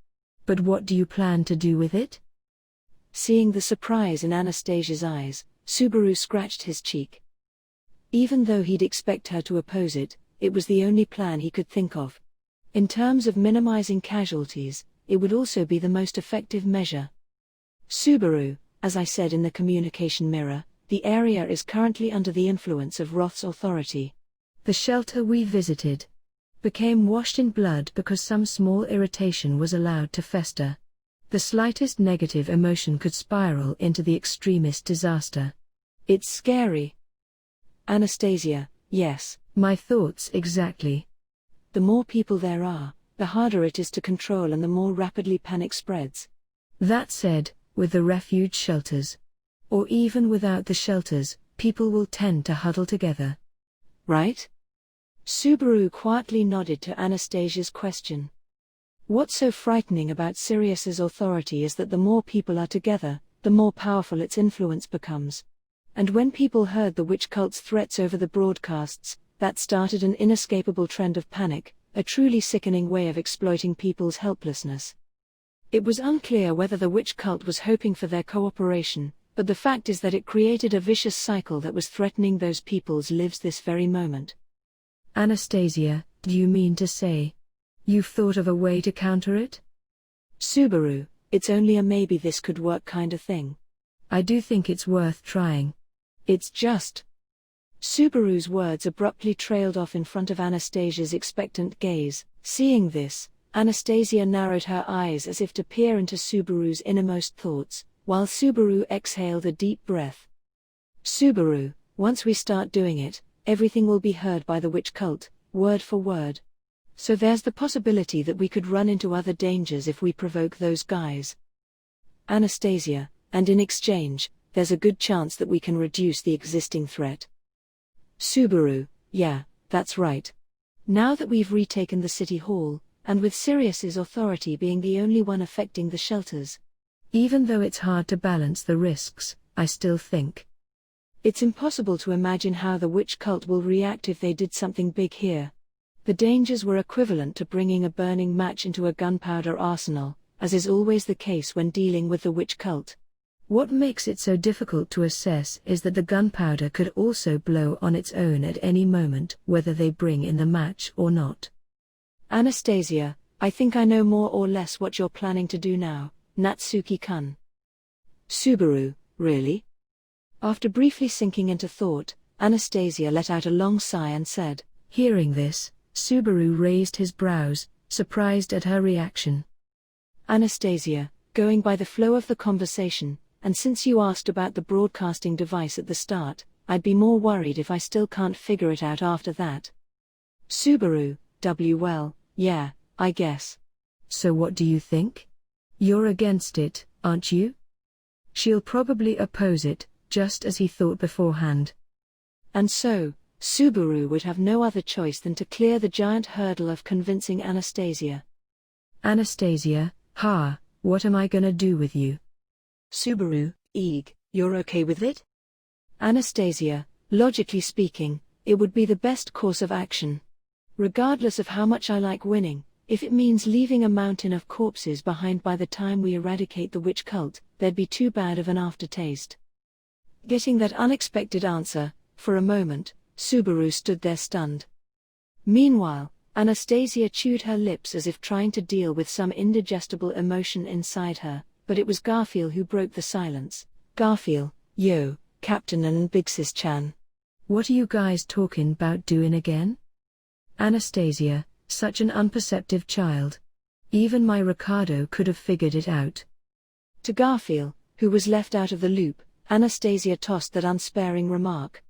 B: But what do you plan to do with it?
A: Seeing the surprise in Anastasia's eyes, Subaru scratched his cheek. Even though he'd expect her to oppose it, it was the only plan he could think of. In terms of minimizing casualties, it would also be the most effective measure. Subaru, as I said in the communication mirror, the area is currently under the influence of Roth's authority.
B: The shelter we visited became washed in blood because some small irritation was allowed to fester. The slightest negative emotion could spiral into the extremist disaster.
A: It's scary. Anastasia, yes.
B: My thoughts exactly.
A: The more people there are, the harder it is to control and the more rapidly panic spreads.
B: That said, with the refuge shelters, or even without the shelters, people will tend to huddle together.
A: Right? Subaru quietly nodded to Anastasia's question. What's so frightening about Sirius's authority is that the more people are together, the more powerful its influence becomes. And when people heard the witch cult's threats over the broadcasts, that started an inescapable trend of panic, a truly sickening way of exploiting people's helplessness. It was unclear whether the witch cult was hoping for their cooperation, but the fact is that it created a vicious cycle that was threatening those people's lives this very moment.
B: Anastasia, do you mean to say you've thought of a way to counter it?
A: Subaru, it's only a maybe this could work kind of thing.
B: I do think it's worth trying.
A: It's just. Subaru's words abruptly trailed off in front of Anastasia's expectant gaze. Seeing this, Anastasia narrowed her eyes as if to peer into Subaru's innermost thoughts, while Subaru exhaled a deep breath. Subaru, once we start doing it, everything will be heard by the witch cult, word for word. So there's the possibility that we could run into other dangers if we provoke those guys. Anastasia, and in exchange, there's a good chance that we can reduce the existing threat. Subaru, yeah, that's right. Now that we've retaken the city hall, and with Sirius's authority being the only one affecting the shelters.
B: Even though it's hard to balance the risks, I still think
A: it's impossible to imagine how the witch cult will react if they did something big here. The dangers were equivalent to bringing a burning match into a gunpowder arsenal, as is always the case when dealing with the witch cult.
B: What makes it so difficult to assess is that the gunpowder could also blow on its own at any moment, whether they bring in the match or not.
A: Anastasia, I think I know more or less what you're planning to do now, Natsuki-kun. Subaru, really? After briefly sinking into thought, Anastasia let out a long sigh and said.
B: Hearing this, Subaru raised his brows, surprised at her reaction.
A: Anastasia, going by the flow of the conversation, and since you asked about the broadcasting device at the start, I'd be more worried if I still can't figure it out after that. Subaru, well, yeah, I guess.
B: So what do you think? You're against it, aren't you? She'll probably oppose it, just as he thought beforehand.
A: And so, Subaru would have no other choice than to clear the giant hurdle of convincing Anastasia.
B: Anastasia, what am I gonna do with you?
A: Subaru, you're okay with it? Anastasia, logically speaking, it would be the best course of action. Regardless of how much I like winning, if it means leaving a mountain of corpses behind by the time we eradicate the witch cult, there'd be too bad of an aftertaste. Getting that unexpected answer, for a moment, Subaru stood there stunned. Meanwhile, Anastasia chewed her lips as if trying to deal with some indigestible emotion inside her, but it was Garfield who broke the silence. Garfield, yo, Captain and Big Sis-chan.
B: What are you guys talking about doing again? Anastasia, such an unperceptive child. Even my Ricardo could have figured it out.
A: To Garfield, who was left out of the loop, Anastasia tossed that unsparing remark.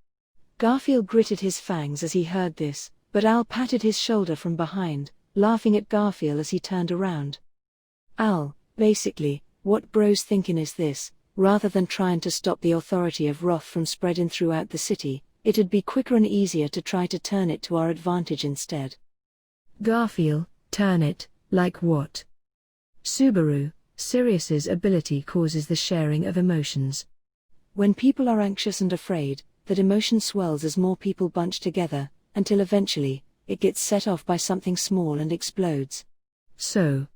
A: Garfield gritted his fangs as he heard this, but Al patted his shoulder from behind, laughing at Garfield as he turned around. Al, basically, what bro's thinking is this, rather than trying to stop the authority of Roth from spreading throughout the city, it'd be quicker and easier to try to turn it to our advantage instead.
B: Garfield, turn it, like what? Subaru, Sirius's ability causes the sharing of emotions.
A: When people are anxious and afraid, that emotion swells as more people bunch together, until eventually, it gets set off by something small and explodes.
B: So,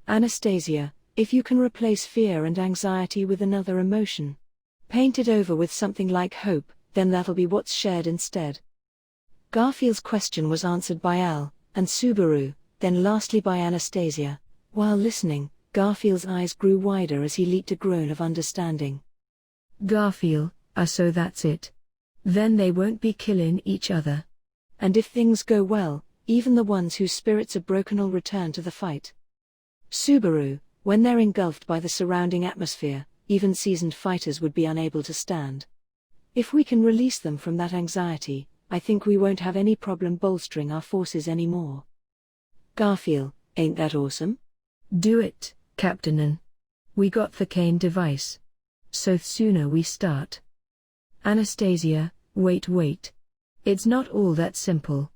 A: Anastasia, if you can replace fear and anxiety with another emotion, paint it over with something like hope, then that'll be what's shared instead. Garfield's question was answered by Al, and Subaru, then lastly by Anastasia. While listening, Garfield's eyes grew wider as he leaped a groan of understanding.
B: Garfield, so that's it. Then they won't be killing each other.
A: And if things go well, even the ones whose spirits are broken'll return to the fight. Subaru, when they're engulfed by the surrounding atmosphere, even seasoned fighters would be unable to stand. If we can release them from that anxiety, I think we won't have any problem bolstering our forces anymore. Garfield, ain't that awesome?
B: Do it, Captain. We got the Kane device. So sooner we start. Anastasia, wait. It's not all that simple.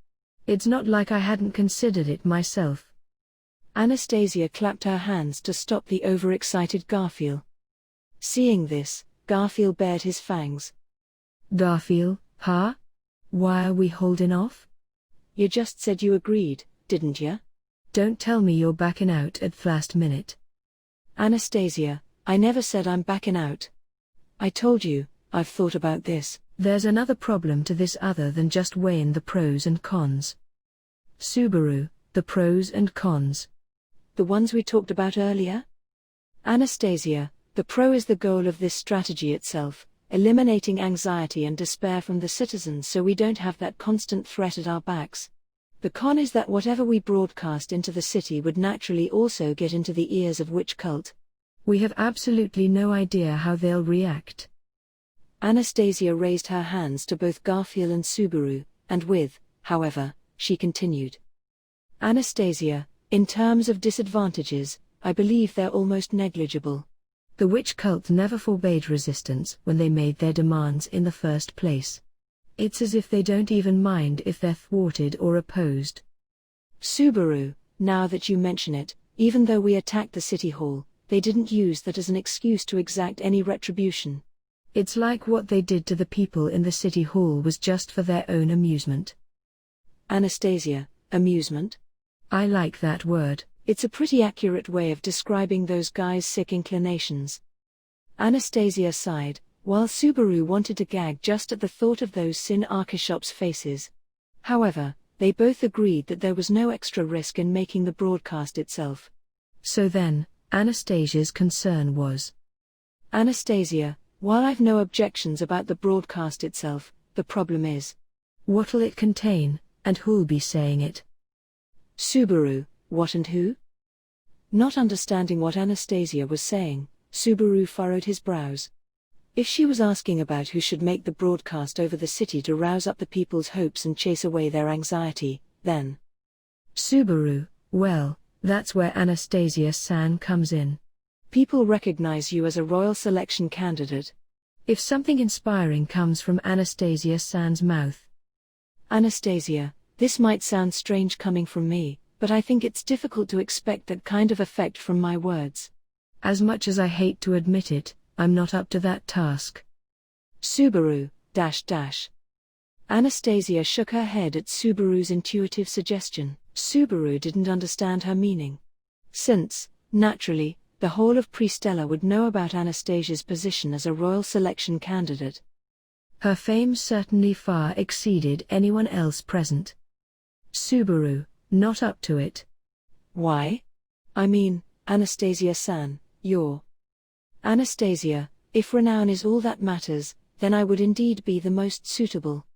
B: It's not like I hadn't considered it myself.
A: Anastasia clapped her hands to stop the overexcited Garfield. Seeing this, Garfield bared his fangs.
B: Garfield, huh? Why are we holding off?
A: You just said you agreed, didn't ya?
B: Don't tell me you're backing out at the last minute.
A: Anastasia, I never said I'm backing out. I told you, I've thought about this.
B: There's another problem to this other than just weighing the pros and cons. Subaru, the pros and cons.
A: The ones we talked about earlier? Anastasia, the pro is the goal of this strategy itself, eliminating anxiety and despair from the citizens so we don't have that constant threat at our backs. The con is that whatever we broadcast into the city would naturally also get into the ears of witch cult.
B: We have absolutely no idea how they'll react.
A: Anastasia raised her hands to both Garfield and Subaru, and with, however, she continued. Anastasia, in terms of disadvantages, I believe they're almost negligible.
B: The witch cult never forbade resistance when they made their demands in the first place. It's as if they don't even mind if they're thwarted or opposed.
A: Subaru, now that you mention it, even though we attacked the city hall, they didn't use that as an excuse to exact any retribution.
B: It's like what they did to the people in the city hall was just for their own amusement.
A: Anastasia, amusement?
B: I like that word.
A: It's a pretty accurate way of describing those guys' sick inclinations. Anastasia sighed, while Subaru wanted to gag just at the thought of those Sin Archishop's faces. However, they both agreed that there was no extra risk in making the broadcast itself.
B: So then, Anastasia's concern was.
A: Anastasia, while I've no objections about the broadcast itself, the problem is.
B: What'll it contain, and who'll be saying it?
A: Subaru, what and who? Not understanding what Anastasia was saying, Subaru furrowed his brows. If she was asking about who should make the broadcast over the city to rouse up the people's hopes and chase away their anxiety, then.
B: Subaru, well, that's where Anastasia-san comes in.
A: People recognize you as a royal selection candidate.
B: If something inspiring comes from Anastasia-san's mouth.
A: Anastasia, this might sound strange coming from me, but I think it's difficult to expect that kind of effect from my words.
B: As much as I hate to admit it, I'm not up to that task.
A: Subaru, Anastasia shook her head at Subaru's intuitive suggestion. Subaru didn't understand her meaning. Since, naturally, the whole of Pristella would know about Anastasia's position as a royal selection candidate.
B: Her fame certainly far exceeded anyone else present. Subaru, not up to it.
A: Why? I mean, Anastasia-san, you're. Anastasia, if renown is all that matters, then I would indeed be the most suitable.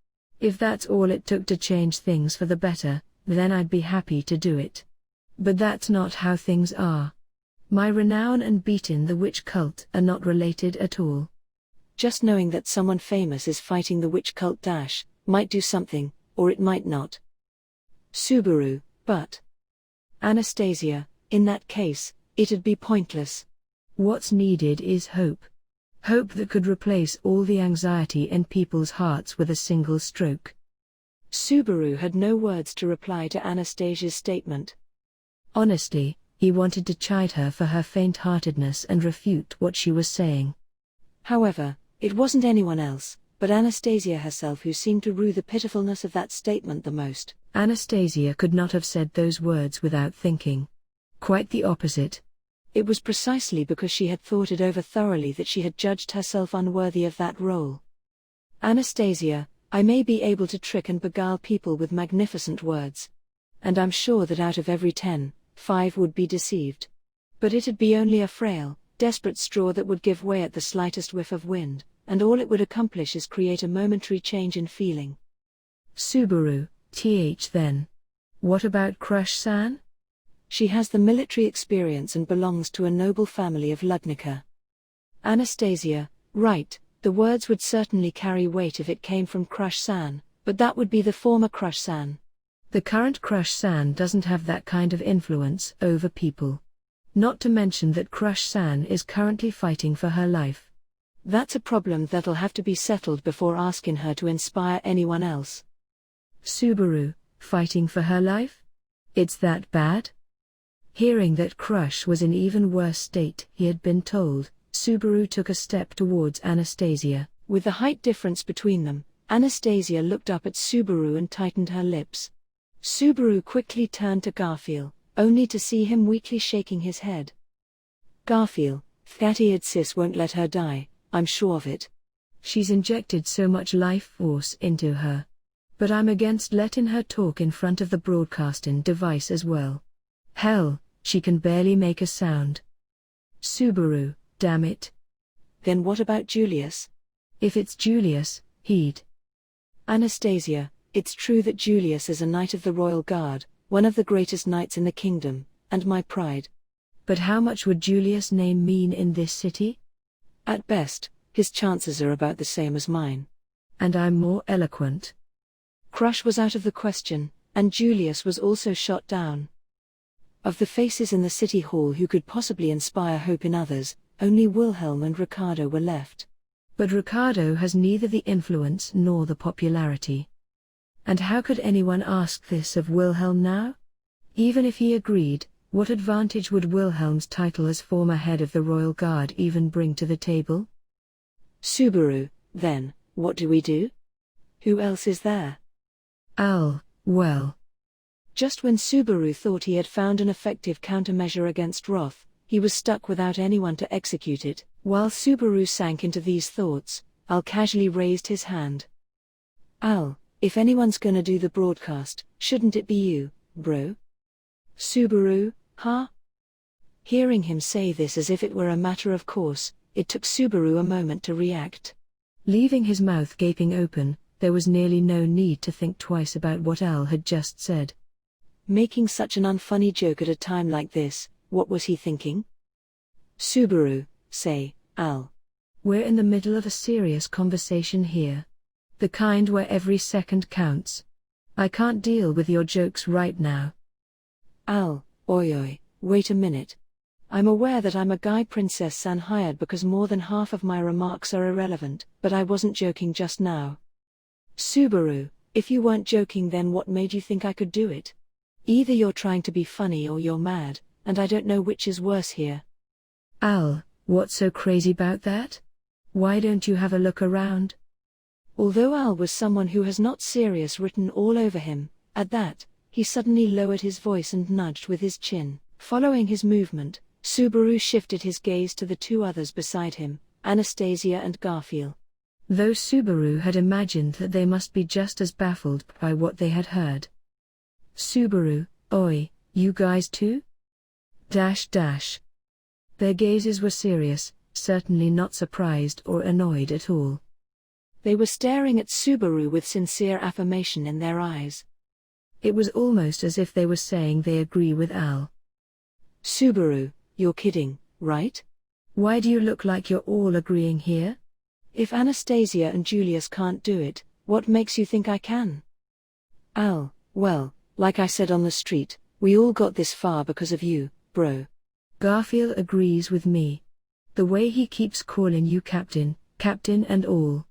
B: If that's all it took to change things for the better, then I'd be happy to do it. But that's not how things are. My renown and beating the witch cult are not related at all.
A: Just knowing that someone famous is fighting the witch cult might do something, or it might not. Subaru, but. Anastasia, in that case, it'd be pointless.
B: What's needed is hope. Hope that could replace all the anxiety in people's hearts with a single stroke.
A: Subaru had no words to reply to Anastasia's statement.
B: Honestly, he wanted to chide her for her faint-heartedness and refute what she was saying.
A: However, it wasn't anyone else, but Anastasia herself who seemed to rue the pitifulness of that statement the most.
B: Anastasia could not have said those words without thinking. Quite the opposite.
A: It was precisely because she had thought it over thoroughly that she had judged herself unworthy of that role. Anastasia, I may be able to trick and beguile people with magnificent words. And I'm sure that out of every 10, 5 would be deceived. But it'd be only a frail, desperate straw that would give way at the slightest whiff of wind, and all it would accomplish is create a momentary change in feeling.
B: Subaru, then. What about Crush-san?
A: She has the military experience and belongs to a noble family of Ludnica. Anastasia, right, the words would certainly carry weight if it came from Crush-san, but that would be the former Crush-san.
B: The current Crush-san doesn't have that kind of influence over people. Not to mention that Crush-san is currently fighting for her life.
A: That's a problem that'll have to be settled before asking her to inspire anyone else.
B: Subaru, fighting for her life? It's that bad? Hearing that Crush was in even worse state he had been told, Subaru took a step towards Anastasia,
A: With the height difference between them, Anastasia looked up at Subaru and tightened her lips. Subaru quickly turned to Garfield, only to see him weakly shaking his head. Garfield, that sis won't let her die, I'm sure of it.
B: She's injected so much life force into her. But I'm against letting her talk in front of the broadcasting device as well. Hell, she can barely make a sound. Subaru, damn it.
A: Then what about Julius?
B: If it's Julius, he'd.
A: Anastasia, it's true that Julius is a knight of the Royal Guard, one of the greatest knights in the kingdom, and my pride.
B: But how much would Julius' name mean in this city?
A: At best, his chances are about the same as mine.
B: And I'm more eloquent.
A: Crush was out of the question, and Julius was also shot down. Of the faces in the city hall who could possibly inspire hope in others, only Wilhelm and Ricardo were left.
B: But Ricardo has neither the influence nor the popularity. And how could anyone ask this of Wilhelm now? Even if he agreed, what advantage would Wilhelm's title as former head of the Royal Guard even bring to the table?
A: Subaru, then, what do we do? Who else is there?
B: Al, well.
A: Just when Subaru thought he had found an effective countermeasure against wrath, he was stuck without anyone to execute it. While Subaru sank into these thoughts, Al casually raised his hand. Al, if anyone's gonna do the broadcast, shouldn't it be you, bro? Subaru, huh? Hearing him say this as if it were a matter of course, it took Subaru a moment to react.
B: Leaving his mouth gaping open, there was nearly no need to think twice about what Al had just said.
A: Making such an unfunny joke at a time like this, what was he thinking? Subaru, say, Al.
B: We're in the middle of a serious conversation here. The kind where every second counts. I can't deal with your jokes right now.
A: Al, oi, wait a minute. I'm aware that I'm a guy Princess San hired because more than half of my remarks are irrelevant, but I wasn't joking just now. Subaru, if you weren't joking then what made you think I could do it? Either you're trying to be funny or you're mad, and I don't know which is worse here.
B: Al, what's so crazy about that? Why don't you have a look around?
A: Although Al was someone who has not serious written all over him, at that, he suddenly lowered his voice and nudged with his chin. Following his movement, Subaru shifted his gaze to the two others beside him, Anastasia and Garfield.
B: Though Subaru had imagined that they must be just as baffled by what they had heard. Subaru, oi, you guys too? Their gazes were serious, certainly not surprised or annoyed at all.
A: They were staring at Subaru with sincere affirmation in their eyes.
B: It was almost as if they were saying they agree with Al.
A: Subaru, you're kidding, right?
B: Why do you look like you're all agreeing here?
A: If Anastasia and Julius can't do it, what makes you think I can? Al, well, like I said on the street, we all got this far because of you, bro.
B: Garfield agrees with me. The way he keeps calling you captain and all.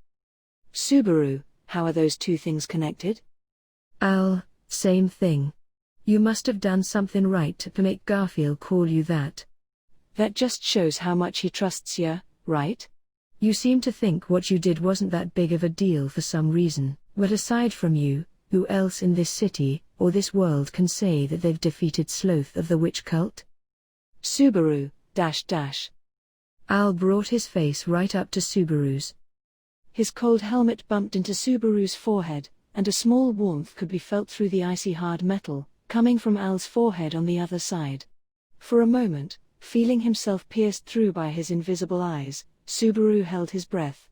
A: Subaru, how are those two things connected?
B: Al, same thing. You must have done something right to make Garfield call you that.
A: That just shows how much he trusts you, right?
B: You seem to think what you did wasn't that big of a deal for some reason, but aside from you, who else in this city, or this world can say that they've defeated Sloth of the Witch Cult?
A: Subaru,
B: Al brought his face right up to Subaru's.
A: His cold helmet bumped into Subaru's forehead, and a small warmth could be felt through the icy hard metal, coming from Al's forehead on the other side. For a moment, feeling himself pierced through by his invisible eyes, Subaru held his breath.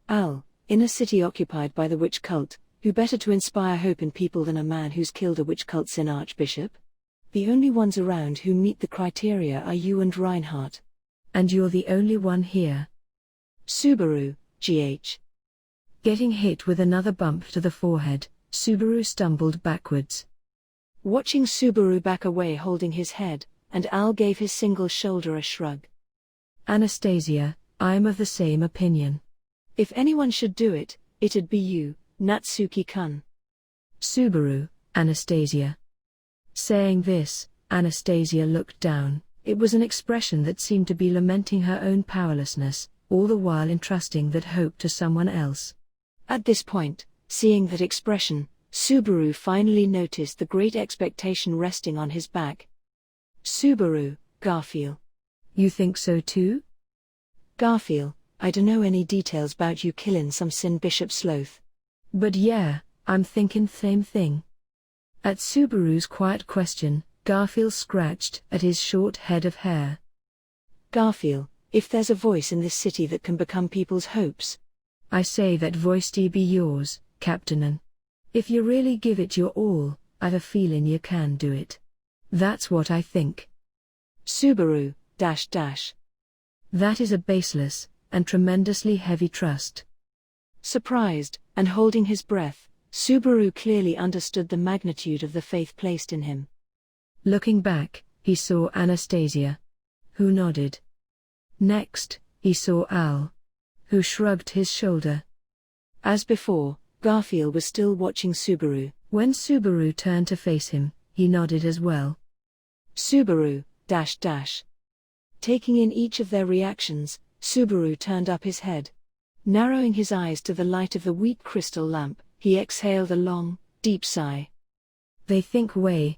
A: Al, in a city occupied by the witch cult, who better to inspire hope in people than a man who's killed a witch cult sin archbishop? The only ones around who meet the criteria are you and Reinhardt.
B: And you're the only one here.
A: Subaru, GH.
B: Getting hit with another bump to the forehead, Subaru stumbled backwards.
A: Watching Subaru back away holding his head, and Al gave his single shoulder a shrug.
B: Anastasia, I'm of the same opinion.
A: If anyone should do it, it'd be you, Natsuki-kun.
B: Subaru, Anastasia. Saying this, Anastasia looked down. It was an expression that seemed to be lamenting her own powerlessness, all the while entrusting that hope to someone else.
A: At this point, seeing that expression, Subaru finally noticed the great expectation resting on his back. Subaru, Garfield.
B: You think so too?
A: Garfield, I don't know any details about you killing some Sin Bishop Sloth.
B: But yeah, I'm thinking same thing. At Subaru's quiet question, Garfield scratched at his short head of hair.
A: Garfield, if there's a voice in this city that can become people's hopes,
B: I say that voice to be yours, Captain. And if you really give it your all, I've a feeling you can do it. That's what I think.
A: Subaru, ..
B: That is a baseless and tremendously heavy trust.
A: Surprised, and holding his breath, Subaru clearly understood the magnitude of the faith placed in him.
B: Looking back, he saw Anastasia, who nodded. Next, he saw Al, who shrugged his shoulder.
A: As before, Garfield was still watching Subaru.
B: When Subaru turned to face him, he nodded as well.
A: Subaru, .. Taking in each of their reactions, Subaru turned up his head. Narrowing his eyes to the light of the weak crystal lamp, he exhaled a long, deep sigh.
B: They think way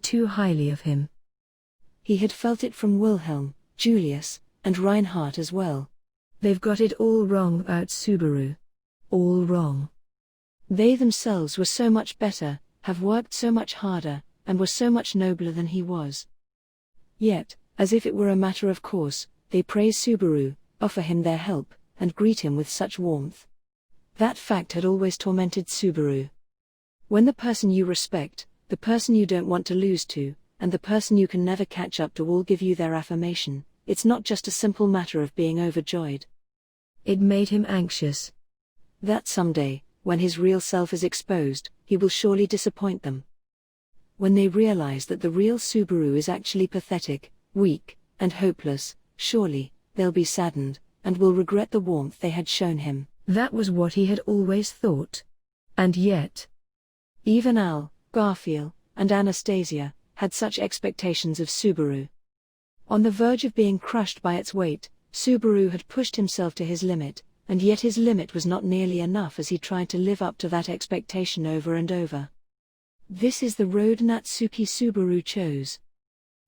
B: too highly of him.
A: He had felt it from Wilhelm, Julius, and Reinhardt as well.
B: They've got it all wrong about Subaru. All wrong.
A: They themselves were so much better, have worked so much harder, and were so much nobler than he was. Yet, as if it were a matter of course, they praise Subaru, offer him their help, and greet him with such warmth. That fact had always tormented Subaru. When the person you respect, the person you don't want to lose to, and the person you can never catch up to all give you their affirmation, it's not just a simple matter of being overjoyed.
B: It made him anxious.
A: That someday, when his real self is exposed, he will surely disappoint them. When they realize that the real Subaru is actually pathetic, weak, and hopeless, surely, they'll be saddened, and will regret the warmth they had shown him.
B: That was what he had always thought. And yet,
A: even Al, Garfield, and Anastasia had such expectations of Subaru. On the verge of being crushed by its weight, Subaru had pushed himself to his limit, and yet his limit was not nearly enough as he tried to live up to that expectation over and over. This is the road Natsuki Subaru chose.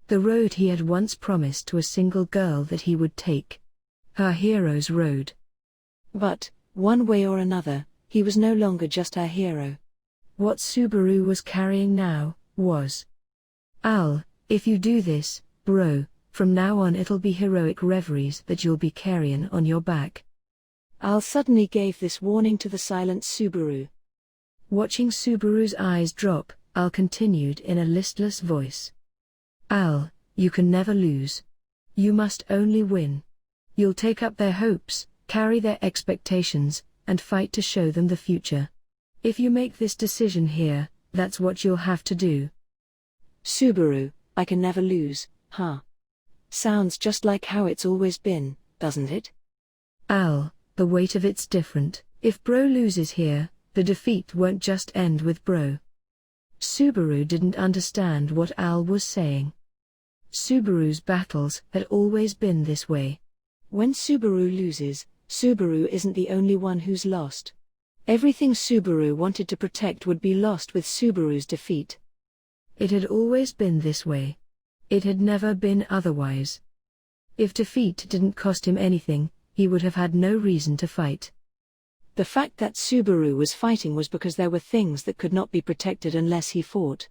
B: The road he had once promised to a single girl that he would take. Her hero's road.
A: But, one way or another, he was no longer just her hero.
B: What Subaru was carrying now, was, Al, if you do this, bro, from now on it'll be heroic reveries that you'll be carrying on your back.
A: Al suddenly gave this warning to the silent Subaru.
B: Watching Subaru's eyes drop, Al continued in a listless voice. Al, you can never lose. You must only win. You'll take up their hopes, carry their expectations, and fight to show them the future. If you make this decision here, that's what you'll have to do.
A: Subaru, I can never lose, huh? Sounds just like how it's always been, doesn't it?
B: Al, the weight of it's different. If bro loses here, the defeat won't just end with bro. Subaru didn't understand what Al was saying. Subaru's battles had always been this way.
A: When Subaru loses, Subaru isn't the only one who's lost. Everything Subaru wanted to protect would be lost with Subaru's defeat.
B: It had always been this way. It had never been otherwise. If defeat didn't cost him anything, he would have had no reason to fight.
A: The fact that Subaru was fighting was because there were things that could not be protected unless he fought.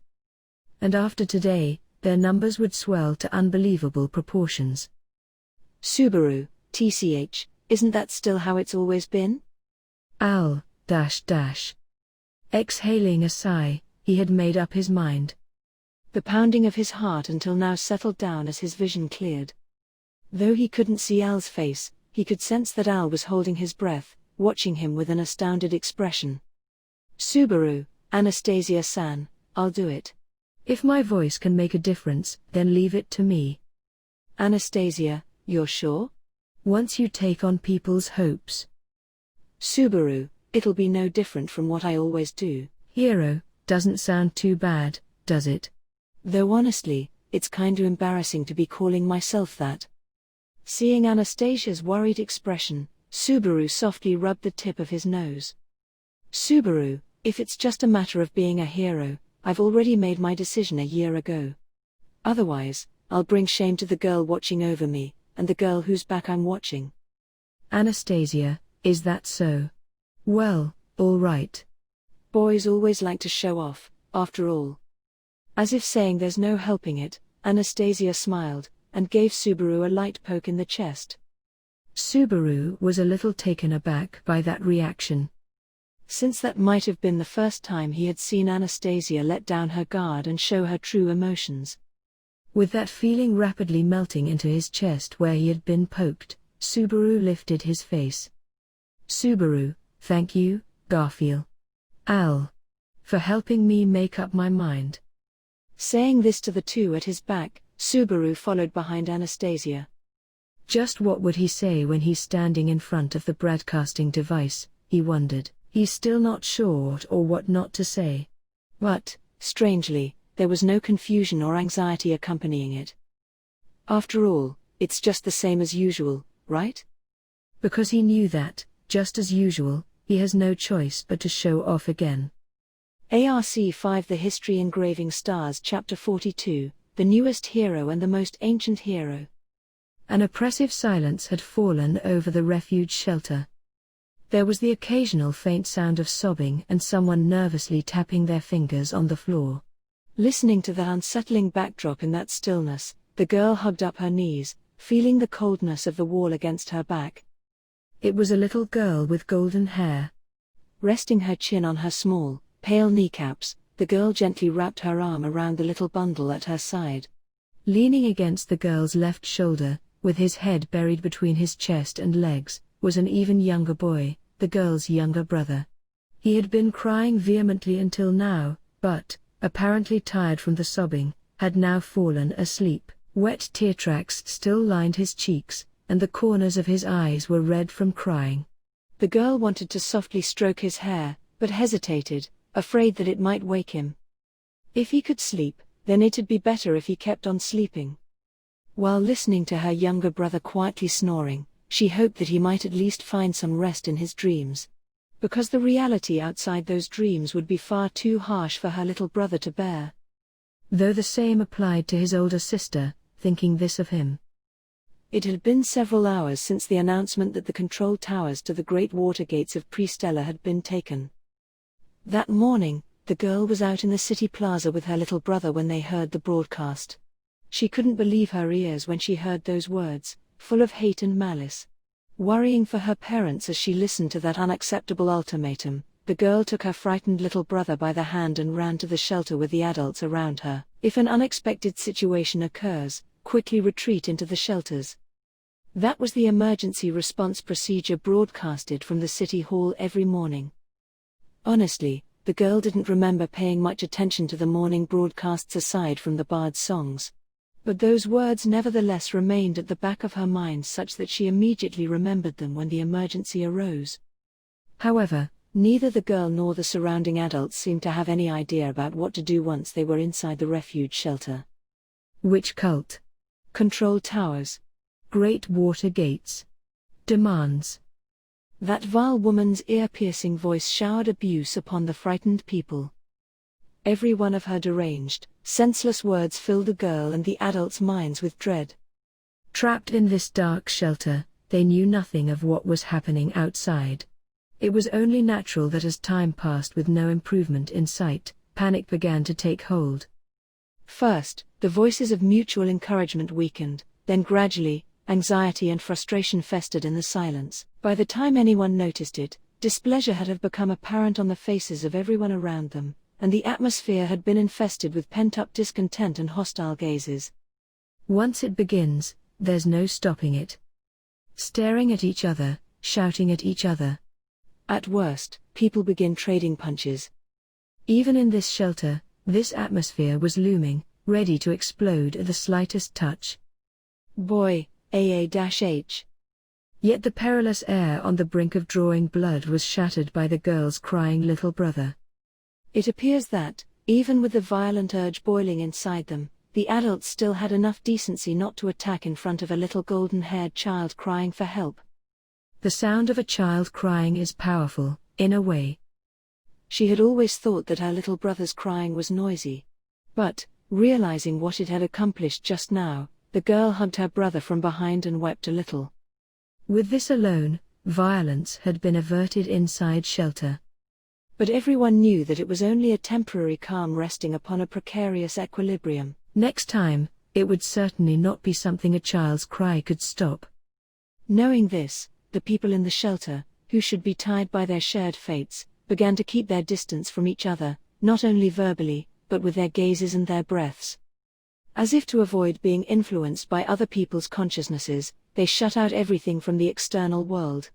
B: And after today, their numbers would swell to unbelievable proportions.
A: Subaru, TCH, isn't that still how it's always been?
B: Al, .. Exhaling a sigh, he had made up his mind.
A: The pounding of his heart until now settled down as his vision cleared. Though he couldn't see Al's face, he could sense that Al was holding his breath, watching him with an astounded expression. Subaru, Anastasia-san, I'll do it.
B: If my voice can make a difference, then leave it to me.
A: Anastasia, you're sure?
B: Once you take on people's hopes.
A: Subaru, it'll be no different from what I always do.
B: Hero, doesn't sound too bad, does it?
A: Though honestly, it's kinda embarrassing to be calling myself that. Seeing Anastasia's worried expression, Subaru softly rubbed the tip of his nose. Subaru, if it's just a matter of being a hero, I've already made my decision a year ago. Otherwise, I'll bring shame to the girl watching over me, and the girl whose back I'm watching.
B: Anastasia, is that so? Well, all right.
A: Boys always like to show off, after all. As if saying there's no helping it, Anastasia smiled, and gave Subaru a light poke in the chest.
B: Subaru was a little taken aback by that reaction.
A: Since that might have been the first time he had seen Anastasia let down her guard and show her true emotions.
B: With that feeling rapidly melting into his chest where he had been poked, Subaru lifted his face. Subaru, thank you, Garfield. Al. For helping me make up my mind.
A: Saying this to the two at his back, Subaru followed behind Anastasia.
B: Just what would he say when he's standing in front of the broadcasting device, he wondered. He's still not sure what or what not to say.
A: But, strangely, there was no confusion or anxiety accompanying it. After all, it's just the same as usual, right?
B: Because he knew that, just as usual, he has no choice but to show off again.
A: ARC 5 The History Engraving Stars Chapter 42, The Newest Hero and the Most Ancient Hero.
B: An oppressive silence had fallen over the refuge shelter. There was the occasional faint sound of sobbing and someone nervously tapping their fingers on the floor.
A: Listening to the unsettling backdrop in that stillness, the girl hugged up her knees, feeling the coldness of the wall against her back.
B: It was a little girl with golden hair.
A: Resting her chin on her small, pale kneecaps, the girl gently wrapped her arm around the little bundle at her side.
B: Leaning against the girl's left shoulder, with his head buried between his chest and legs, was an even younger boy, the girl's younger brother. He had been crying vehemently until now, but, apparently tired from the sobbing, had now fallen asleep. Wet tear tracks still lined his cheeks, and the corners of his eyes were red from crying.
A: The girl wanted to softly stroke his hair, but hesitated, afraid that it might wake him. If he could sleep, then it'd be better if he kept on sleeping. While listening to her younger brother quietly snoring, she hoped that he might at least find some rest in his dreams. Because the reality outside those dreams would be far too harsh for her little brother to bear.
B: Though the same applied to his older sister, thinking this of him.
A: It had been several hours since the announcement that the control towers to the great water gates of Pristella had been taken. That morning, the girl was out in the city plaza with her little brother when they heard the broadcast. She couldn't believe her ears when she heard those words, full of hate and malice. Worrying for her parents as she listened to that unacceptable ultimatum, the girl took her frightened little brother by the hand and ran to the shelter with the adults around her. If an unexpected situation occurs, quickly retreat into the shelters. That was the emergency response procedure broadcasted from the city hall every morning. Honestly, the girl didn't remember paying much attention to the morning broadcasts aside from the bard's songs. But those words nevertheless remained at the back of her mind such that she immediately remembered them when the emergency arose. However, neither the girl nor the surrounding adults seemed to have any idea about what to do once they were inside the refuge shelter.
B: Which cult?
A: Control towers.
B: Great water gates. Demands.
A: That vile woman's ear-piercing voice showered abuse upon the frightened people. Every one of her deranged, senseless words filled the girl and the adults' minds with dread.
B: Trapped in this dark shelter, they knew nothing of what was happening outside. It was only natural that as time passed with no improvement in sight, panic began to take hold.
A: First, the voices of mutual encouragement weakened, then gradually, anxiety and frustration festered in the silence. By the time anyone noticed it, displeasure had become apparent on the faces of everyone around them, and the atmosphere had been infested with pent-up discontent and hostile gazes.
B: Once it begins, there's no stopping it. Staring at each other, shouting at each other.
A: At worst, people begin trading punches.
B: Even in this shelter, this atmosphere was looming, ready to explode at the slightest touch.
A: Boy, AA-H.
B: Yet the perilous air on the brink of drawing blood was shattered by the girl's crying little brother.
A: It appears that, even with the violent urge boiling inside them, the adults still had enough decency not to attack in front of a little golden-haired child crying for help.
B: The sound of a child crying is powerful, in a way.
A: She had always thought that her little brother's crying was noisy. But, realizing what it had accomplished just now, the girl hugged her brother from behind and wept a little.
B: With this alone, violence had been averted inside shelter.
A: But everyone knew that it was only a temporary calm resting upon a precarious equilibrium.
B: Next time, it would certainly not be something a child's cry could stop.
A: Knowing this, the people in the shelter, who should be tied by their shared fates, began to keep their distance from each other, not only verbally, but with their gazes and their breaths. As if to avoid being influenced by other people's consciousnesses, they shut out everything from the external world.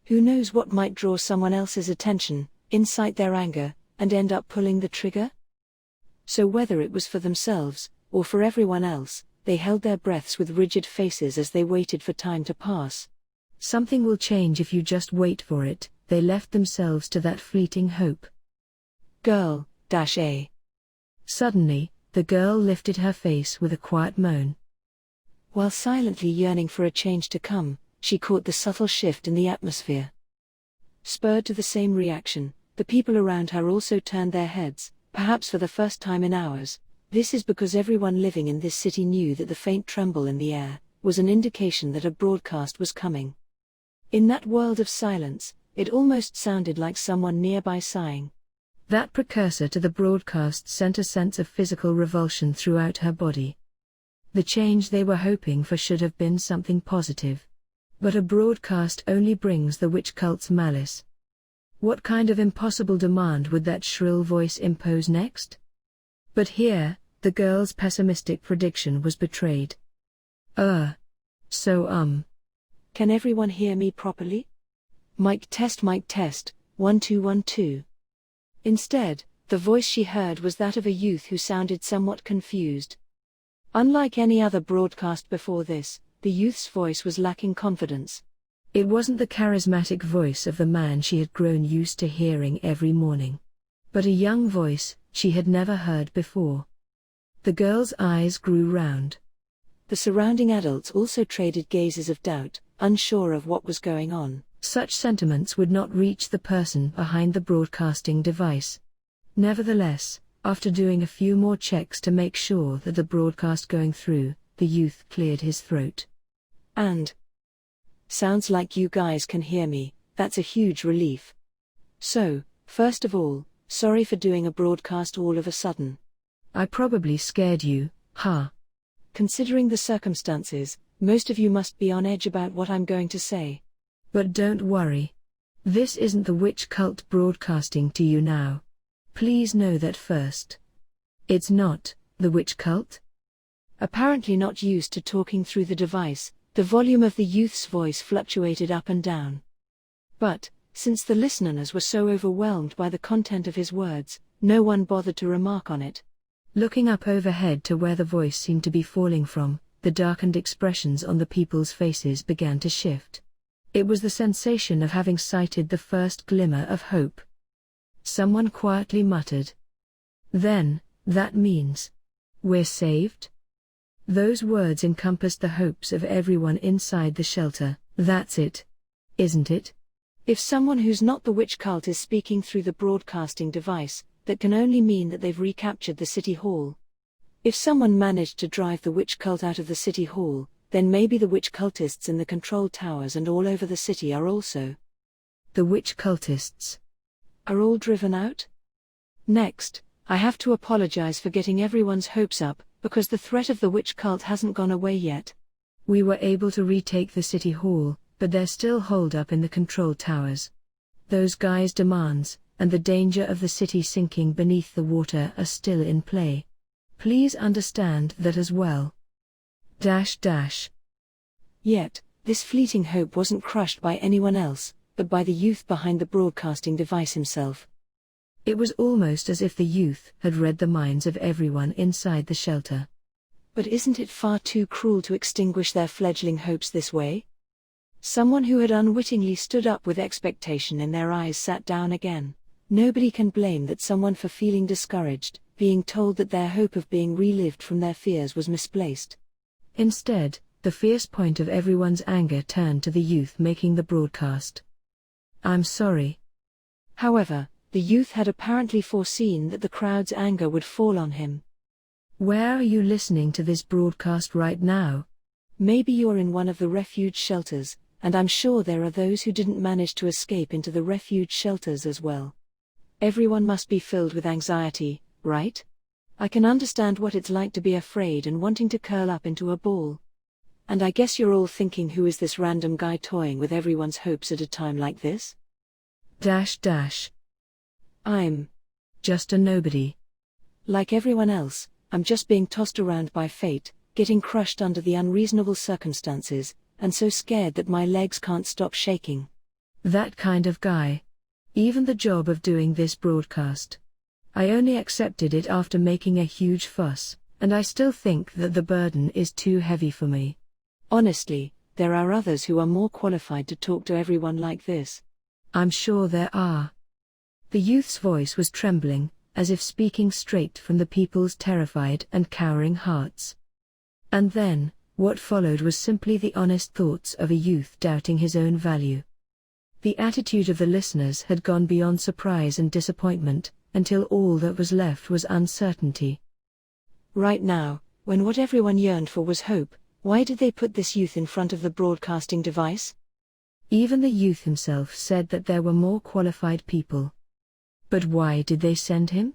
A: Who knows what might draw someone else's attention, incite their anger, and end up pulling the trigger? So whether it was for themselves, or for everyone else, they held their breaths with rigid faces as they waited for time to pass.
B: Something will change if you just wait for it, they left themselves to that fleeting hope.
A: Girl, -A.
B: Suddenly, the girl lifted her face with a quiet moan.
A: While silently yearning for a change to come, she caught the subtle shift in the atmosphere. Spurred to the same reaction, the people around her also turned their heads, perhaps for the first time in hours. This is because everyone living in this city knew that the faint tremble in the air was an indication that a broadcast was coming. In that world of silence, it almost sounded like someone nearby sighing.
B: That precursor to the broadcast sent a sense of physical revulsion throughout her body. The change they were hoping for should have been something positive. But a broadcast only brings the witch cult's malice. What kind of impossible demand would that shrill voice impose next? But here, the girl's pessimistic prediction was betrayed.
A: Can everyone hear me properly? Mic test, 1 2 1 2. Instead, the voice she heard was that of a youth who sounded somewhat confused. Unlike any other broadcast before this, the youth's voice was lacking confidence.
B: It wasn't the charismatic voice of the man she had grown used to hearing every morning, but a young voice she had never heard before. The girl's eyes grew round.
A: The surrounding adults also traded gazes of doubt, unsure of what was going on.
B: Such sentiments would not reach the person behind the broadcasting device. Nevertheless, after doing a few more checks to make sure that the broadcast going through, the youth cleared his throat.
A: And sounds like you guys can hear me, that's a huge relief. So, first of all, sorry for doing a broadcast all of a sudden.
B: I probably scared you, huh?
A: Considering the circumstances, most of you must be on edge about what I'm going to say.
B: But don't worry. This isn't the witch cult broadcasting to you now. Please know that first. It's not the witch cult.
A: Apparently not used to talking through the device, the volume of the youth's voice fluctuated up and down. But, since the listeners were so overwhelmed by the content of his words, no one bothered to remark on it.
B: Looking up overhead to where the voice seemed to be falling from, the darkened expressions on the people's faces began to shift. It was the sensation of having sighted the first glimmer of hope. Someone quietly muttered. Then, that means we're saved? Those words encompassed the hopes of everyone inside the shelter. That's it, isn't it?
A: If someone who's not the witch cult is speaking through the broadcasting device, that can only mean that they've recaptured the city hall. If someone managed to drive the witch cult out of the city hall, then maybe the witch cultists in the control towers and all over the city are also.
B: The witch cultists
A: are all driven out? Next, I have to apologize for getting everyone's hopes up, because the threat of the witch cult hasn't gone away yet.
B: We were able to retake the city hall, but they're still holed up in the control towers. Those guys' demands, and the danger of the city sinking beneath the water are still in play. Please understand that as well.
A: Yet, this fleeting hope wasn't crushed by anyone else, but by the youth behind the broadcasting device himself.
B: It was almost as if the youth had read the minds of everyone inside the shelter.
A: But isn't it far too cruel to extinguish their fledgling hopes this way? Someone who had unwittingly stood up with expectation in their eyes sat down again. Nobody can blame that someone for feeling discouraged, being told that their hope of being relieved from their fears was misplaced.
B: Instead, the fierce point of everyone's anger turned to the youth making the broadcast. "I'm sorry."
A: However, the youth had apparently foreseen that the crowd's anger would fall on him.
B: "Where are you listening to this broadcast right now?"
A: "Maybe you're in one of the refuge shelters, and I'm sure there are those who didn't manage to escape into the refuge shelters as well. Everyone must be filled with anxiety, right? I can understand what it's like to be afraid and wanting to curl up into a ball. And I guess you're all thinking, who is this random guy toying with everyone's hopes at a time like this? I'm
B: just a nobody.
A: Like everyone else, I'm just being tossed around by fate, getting crushed under the unreasonable circumstances, and so scared that my legs can't stop shaking."
B: That kind of guy. Even the job of doing this broadcast. I only accepted it after making a huge fuss, and I still think that the burden is too heavy for me.
A: Honestly, there are others who are more qualified to talk to everyone like this.
B: I'm sure there are. The youth's voice was trembling, as if speaking straight from the people's terrified and cowering hearts. And then, what followed was simply the honest thoughts of a youth doubting his own value. The attitude of the listeners had gone beyond surprise and disappointment, until all that was left was uncertainty.
A: Right now, when what everyone yearned for was hope, why did they put this youth in front of the broadcasting device?
B: Even the youth himself said that there were more qualified people. But why did they send him?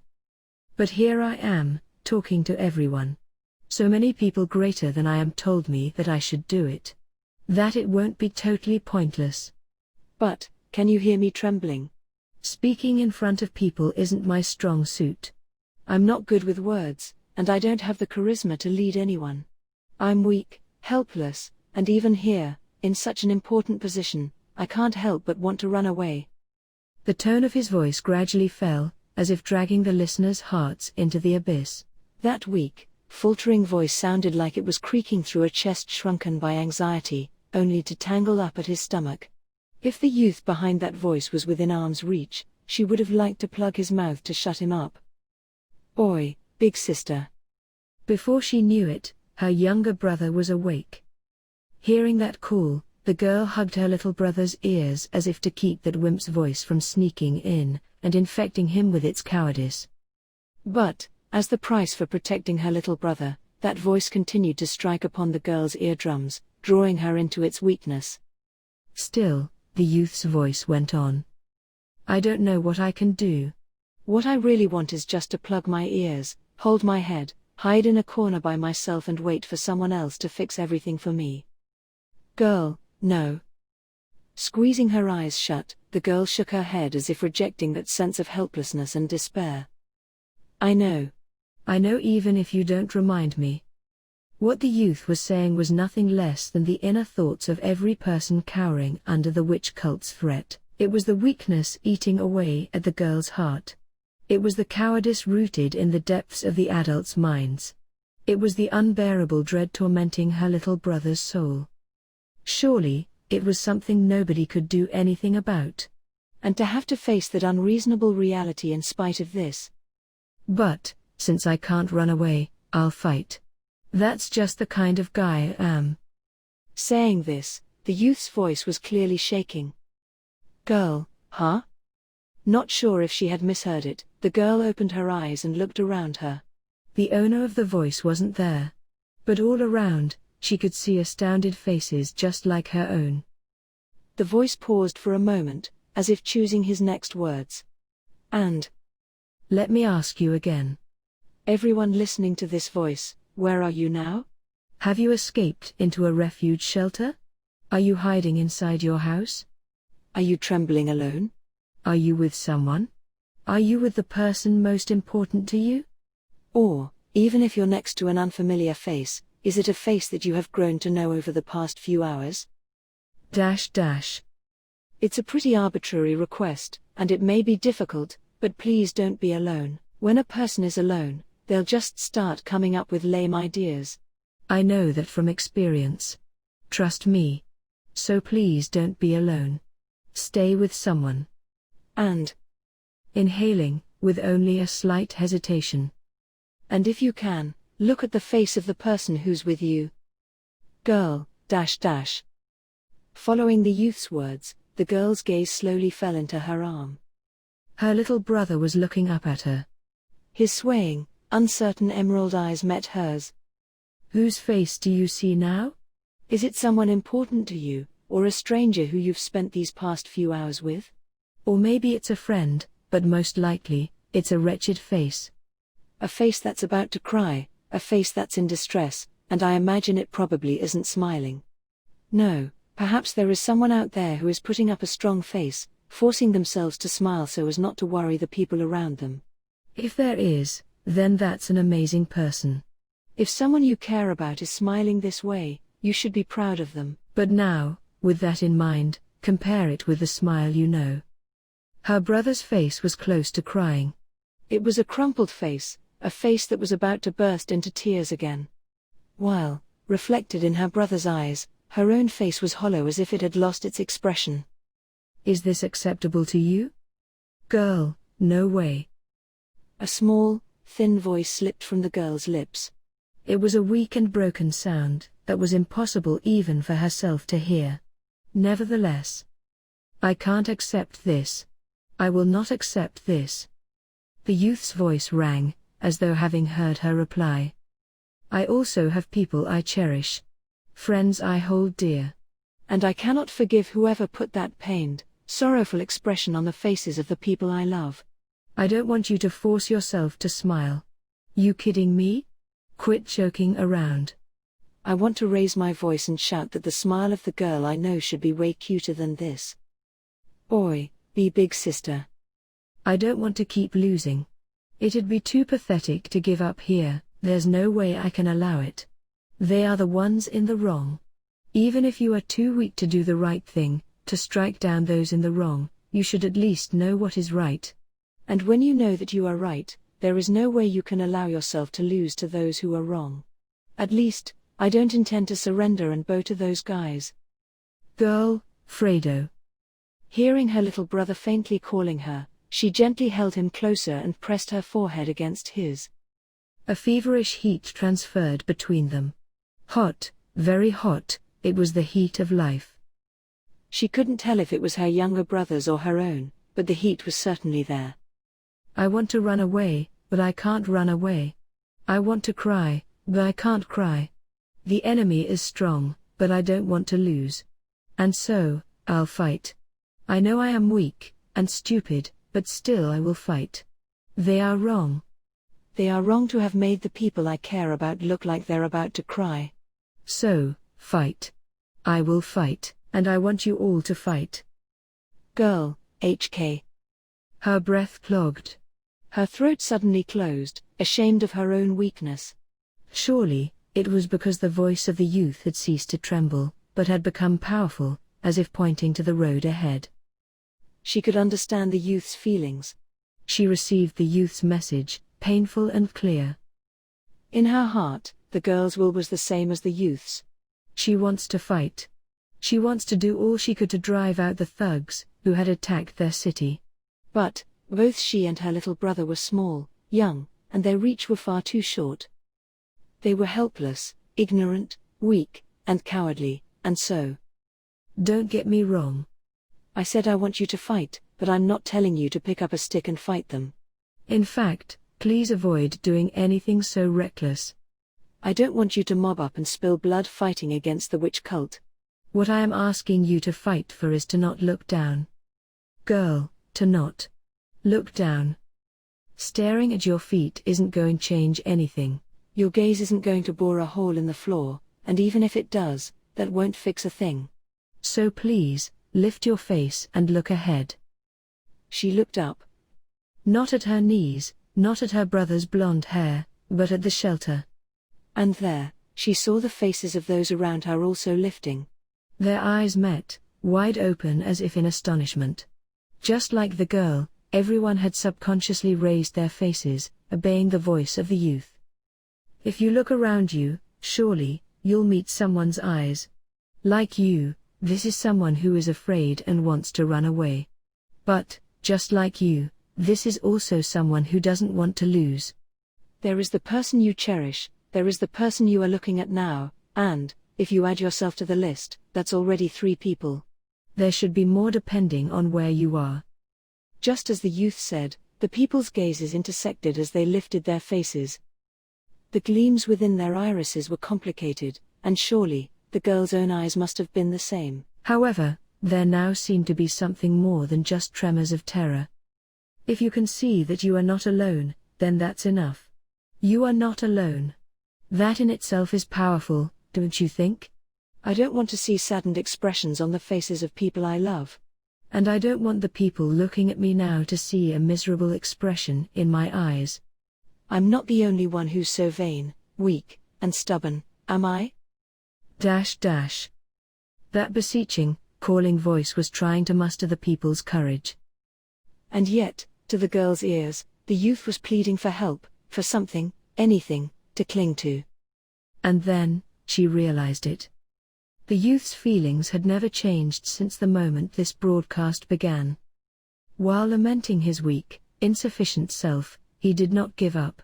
B: But here I am, talking to everyone. So many people greater than I am told me that I should do it. That it won't be totally pointless.
A: But, can you hear me trembling?
B: Speaking in front of people isn't my strong suit.
A: I'm not good with words, and I don't have the charisma to lead anyone. I'm weak, helpless, and even here, in such an important position, I can't help but want to run away."
B: The tone of his voice gradually fell, as if dragging the listeners' hearts into the abyss.
A: That weak, faltering voice sounded like it was creaking through a chest shrunken by anxiety, only to tangle up at his stomach. If the youth behind that voice was within arm's reach, she would have liked to plug his mouth to shut him up. "Oi, big sister."
B: Before she knew it, her younger brother was awake. Hearing that call, the girl hugged her little brother's ears as if to keep that wimp's voice from sneaking in and infecting him with its cowardice.
A: But, as the price for protecting her little brother, that voice continued to strike upon the girl's eardrums, drawing her into its weakness.
B: Still, the youth's voice went on. "I don't know what I can do.
A: What I really want is just to plug my ears, hold my head, hide in a corner by myself and wait for someone else to fix everything for me." "Girl, no." Squeezing her eyes shut, the girl shook her head as if rejecting that sense of helplessness and despair. "I know.
B: I know, even if you don't remind me." What the youth was saying was nothing less than the inner thoughts of every person cowering under the witch cult's threat. It was the weakness eating away at the girl's heart. It was the cowardice rooted in the depths of the adults' minds. It was the unbearable dread tormenting her little brother's soul. Surely, it was something nobody could do anything about. And to have to face that unreasonable reality in spite of this. "But, since I can't run away, I'll fight. That's just the kind of guy I am."
A: Saying this, the youth's voice was clearly shaking. "Girl, huh?" Not sure if she had misheard it, the girl opened her eyes and looked around her.
B: The owner of the voice wasn't there. But all around, she could see astounded faces just like her own.
A: The voice paused for a moment, as if choosing his next words. "And
B: let me ask you again.
A: Everyone listening to this voice, where are you now?
B: Have you escaped into a refuge shelter? Are you hiding inside your house?
A: Are you trembling alone?
B: Are you with someone? Are you with the person most important to you?
A: Or, even if you're next to an unfamiliar face, is it a face that you have grown to know over the past few hours?" It's a pretty arbitrary request, and it may be difficult, but please don't be alone. When a person is alone, they'll just start coming up with lame ideas.
B: I know that from experience. Trust me. So please don't be alone. Stay with someone.
A: And
B: inhaling, with only a slight hesitation.
A: And if you can, look at the face of the person who's with you. Girl, dash dash. Following the youth's words, the girl's gaze slowly fell into her arm.
B: Her little brother was looking up at her.
A: His swaying, uncertain emerald eyes met hers.
B: Whose face do you see now?
A: Is it someone important to you, or a stranger who you've spent these past few hours with?
B: Or maybe it's a friend, but most likely, it's a wretched face.
A: A face that's about to cry, a face that's in distress, and I imagine it probably isn't smiling. No, perhaps there is someone out there who is putting up a strong face, forcing themselves to smile so as not to worry the people around them.
B: If there is, then that's an amazing person.
A: If someone you care about is smiling this way, you should be proud of them.
B: But now, with that in mind, compare it with the smile you know. Her brother's face was close to crying.
A: It was a crumpled face, a face that was about to burst into tears again. While, reflected in her brother's eyes, her own face was hollow as if it had lost its expression.
B: Is this acceptable to you? Girl, no way.
A: A small, thin voice slipped from the girl's lips.
B: It was a weak and broken sound that was impossible even for herself to hear. Nevertheless, I can't accept this. I will not accept this. The youth's voice rang, as though having heard her reply. I also have people I cherish. Friends I hold dear.
A: And I cannot forgive whoever put that pained, sorrowful expression on the faces of the people I love.
B: I don't want you to force yourself to smile. You kidding me? Quit joking around.
A: I want to raise my voice and shout that the smile of the girl I know should be way cuter than this. Oi, be big sister.
B: I don't want to keep losing. It'd be too pathetic to give up here, there's no way I can allow it. They are the ones in the wrong. Even if you are too weak to do the right thing, to strike down those in the wrong, you should at least know what is right.
A: And when you know that you are right, there is no way you can allow yourself to lose to those who are wrong. At least, I don't intend to surrender and bow to those guys.
B: Girl, Fredo.
A: Hearing her little brother faintly calling her, she gently held him closer and pressed her forehead against his.
B: A feverish heat transferred between them. Hot, very hot, it was the heat of life.
A: She couldn't tell if it was her younger brother's or her own, but the heat was certainly there.
B: I want to run away, but I can't run away. I want to cry, but I can't cry. The enemy is strong, but I don't want to lose. And so, I'll fight. I know I am weak and stupid, but still I will fight. They are wrong.
A: They are wrong to have made the people I care about look like they're about to cry.
B: So, fight. I will fight, and I want you all to fight.
A: Girl, HK.
B: Her breath clogged.
A: Her throat suddenly closed, ashamed of her own weakness.
B: Surely, it was because the voice of the youth had ceased to tremble, but had become powerful, as if pointing to the road ahead.
A: She could understand the youth's feelings.
B: She received the youth's message, painful and clear.
A: In her heart, the girl's will was the same as the youth's.
B: She wants to fight. She wants to do all she could to drive out the thugs who had attacked their city.
A: But, both she and her little brother were small, young, and their reach were far too short. They were helpless, ignorant, weak, and cowardly, and so.
B: Don't get me wrong.
A: I said I want you to fight, but I'm not telling you to pick up a stick and fight them.
B: In fact, please avoid doing anything so reckless.
A: I don't want you to mob up and spill blood fighting against the witch cult.
B: What I am asking you to fight for is to not look down. Girl, to not look down. Staring at your feet isn't going to change anything.
A: Your gaze isn't going to bore a hole in the floor, and even if it does, that won't fix a thing.
B: So please, lift your face and look ahead.
A: She looked up.
B: Not at her knees, not at her brother's blonde hair, but at the shelter.
A: And there, she saw the faces of those around her also lifting.
B: Their eyes met, wide open as if in astonishment. Just like the girl, everyone had subconsciously raised their faces, obeying the voice of the youth. If you look around you, surely, you'll meet someone's eyes. Like you, this is someone who is afraid and wants to run away. But, just like you, This is also someone who doesn't want to lose.
A: There is the person you cherish, there is the person you are looking at now, and, if you add yourself to the list, that's already 3 people.
B: There should be more depending on where you are.
A: Just as the youth said, the people's gazes intersected as they lifted their faces. The gleams within their irises were complicated, and surely, the girl's own eyes must have been the same.
B: However, there now seemed to be something more than just tremors of terror. If you can see that you are not alone, then that's enough. You are not alone. That in itself is powerful, don't you think?
A: I don't want to see saddened expressions on the faces of people I love.
B: And I don't want the people looking at me now to see a miserable expression in my eyes.
A: I'm not the only one who's so vain, weak, and stubborn, am I?
B: That beseeching, calling voice was trying to muster the people's courage.
A: And yet, to the girl's ears, the youth was pleading for help, for something, anything, to cling to.
B: And then, she realized it. The youth's feelings had never changed since the moment this broadcast began. While lamenting his weak, insufficient self, he did not give up.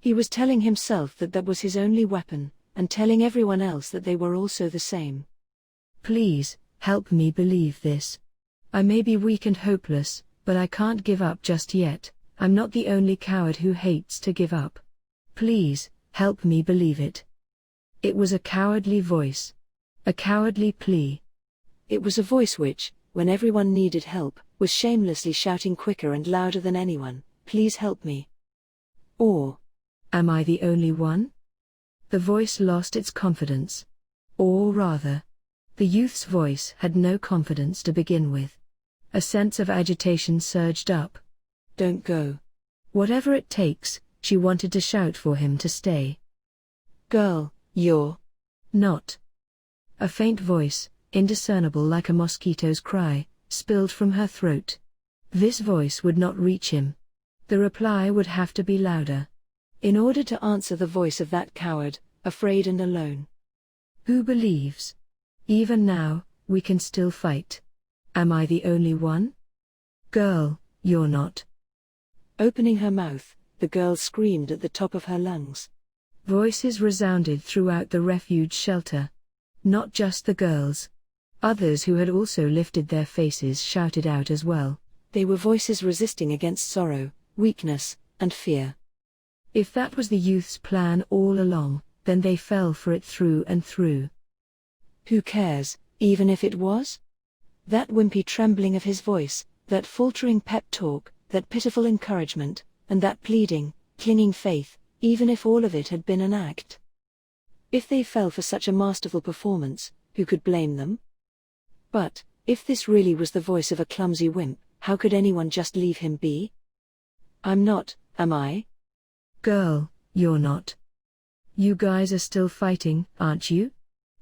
A: He was telling himself that that was his only weapon, and telling everyone else that they were also the same.
B: Please, help me believe this. I may be weak and hopeless, but I can't give up just yet. I'm not the only coward who hates to give up. Please, help me believe it. It was a cowardly voice. A cowardly plea.
A: It was a voice which, when everyone needed help, was shamelessly shouting quicker and louder than anyone, "Please help me." Or,
B: "Am I the only one?" The voice lost its confidence. Or rather, the youth's voice had no confidence to begin with. A sense of agitation surged up.
A: "Don't go."
B: Whatever it takes, she wanted to shout for him to stay.
A: "Girl, you're
B: not." A faint voice, indiscernible like a mosquito's cry, spilled from her throat. This voice would not reach him. The reply would have to be louder.
A: In order to answer the voice of that coward, afraid and alone.
B: Who believes? Even now, we can still fight. Am I the only one? Girl, you're not.
A: Opening her mouth, the girl screamed at the top of her lungs.
B: Voices resounded throughout the refuge shelter. Not just the girls. Others who had also lifted their faces shouted out as well.
A: They were voices resisting against sorrow, weakness, and fear.
B: If that was the youth's plan all along, then they fell for it through and through.
A: Who cares, even if it was? That wimpy trembling of his voice, that faltering pep talk, that pitiful encouragement, and that pleading, clinging faith, even if all of it had been an act. If they fell for such a masterful performance, who could blame them? But, if this really was the voice of a clumsy wimp, how could anyone just leave him be? I'm not, am I?
B: Girl, you're not. You guys are still fighting, aren't you?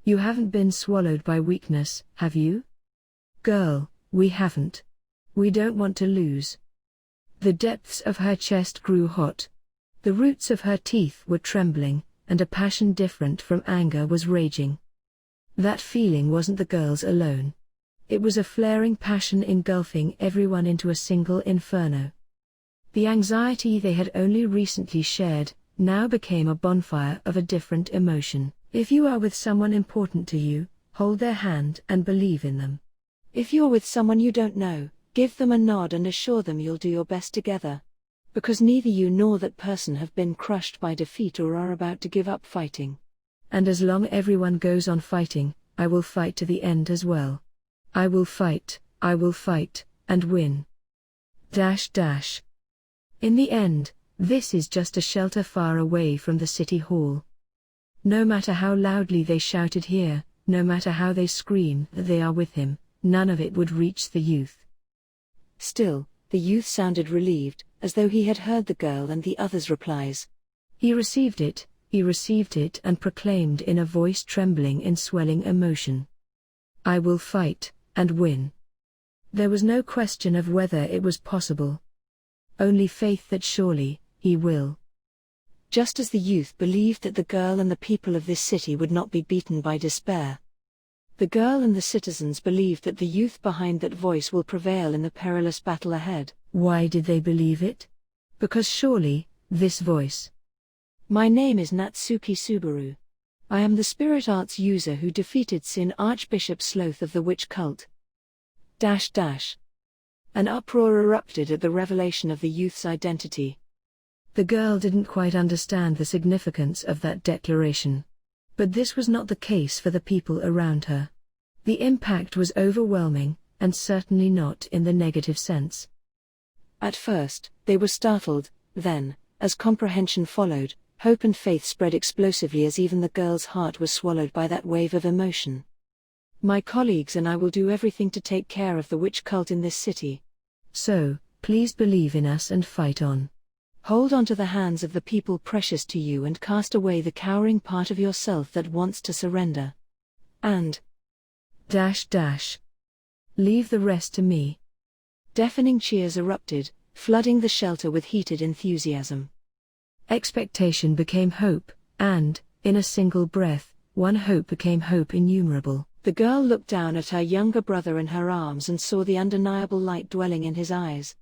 B: You haven't been swallowed by weakness, have you? Girl, we haven't. We don't want to lose. The depths of her chest grew hot. The roots of her teeth were trembling, and a passion different from anger was raging. That feeling wasn't the girl's alone. It was a flaring passion engulfing everyone into a single inferno. The anxiety they had only recently shared, now became a bonfire of a different emotion. If you are with someone important to you, hold their hand and believe in them.
A: If you're with someone you don't know, give them a nod and assure them you'll do your best together. Because neither you nor that person have been crushed by defeat or are about to give up fighting.
B: And as long everyone goes on fighting, I will fight to the end as well. I will fight, and win. In the end, this is just a shelter far away from the city hall. No matter how loudly they shouted here, no matter how they scream that they are with him, none of it would reach the youth.
A: Still, the youth sounded relieved, as though he had heard the girl and the others' replies.
B: He received it and proclaimed in a voice trembling in swelling emotion. I will fight, and win. There was no question of whether it was possible. Only faith that surely, he will.
A: Just as the youth believed that the girl and the people of this city would not be beaten by despair. The girl and the citizens believed that the youth behind that voice will prevail in the perilous battle ahead,
B: Why did they believe it? Because surely, this voice.
A: My name is Natsuki Subaru. I am the spirit arts user who defeated Sin Archbishop Sloth of the witch cult. An uproar erupted at the revelation of the youth's identity.
B: The girl didn't quite understand the significance of that declaration. But this was not the case for the people around her. The impact was overwhelming, and certainly not in the negative sense.
A: At first, they were startled, then, as comprehension followed, hope and faith spread explosively as even the girl's heart was swallowed by that wave of emotion. My colleagues and I will do everything to take care of the witch cult in this city.
B: So, please believe in us and fight on.
A: Hold on to the hands of the people precious to you and cast away the cowering part of yourself that wants to surrender. And
B: leave the rest to me.
A: Deafening cheers erupted, flooding the shelter with heated enthusiasm.
B: Expectation became hope, and, in a single breath, one hope became hope innumerable.
A: The girl looked down at her younger brother in her arms and saw the undeniable light dwelling in his eyes.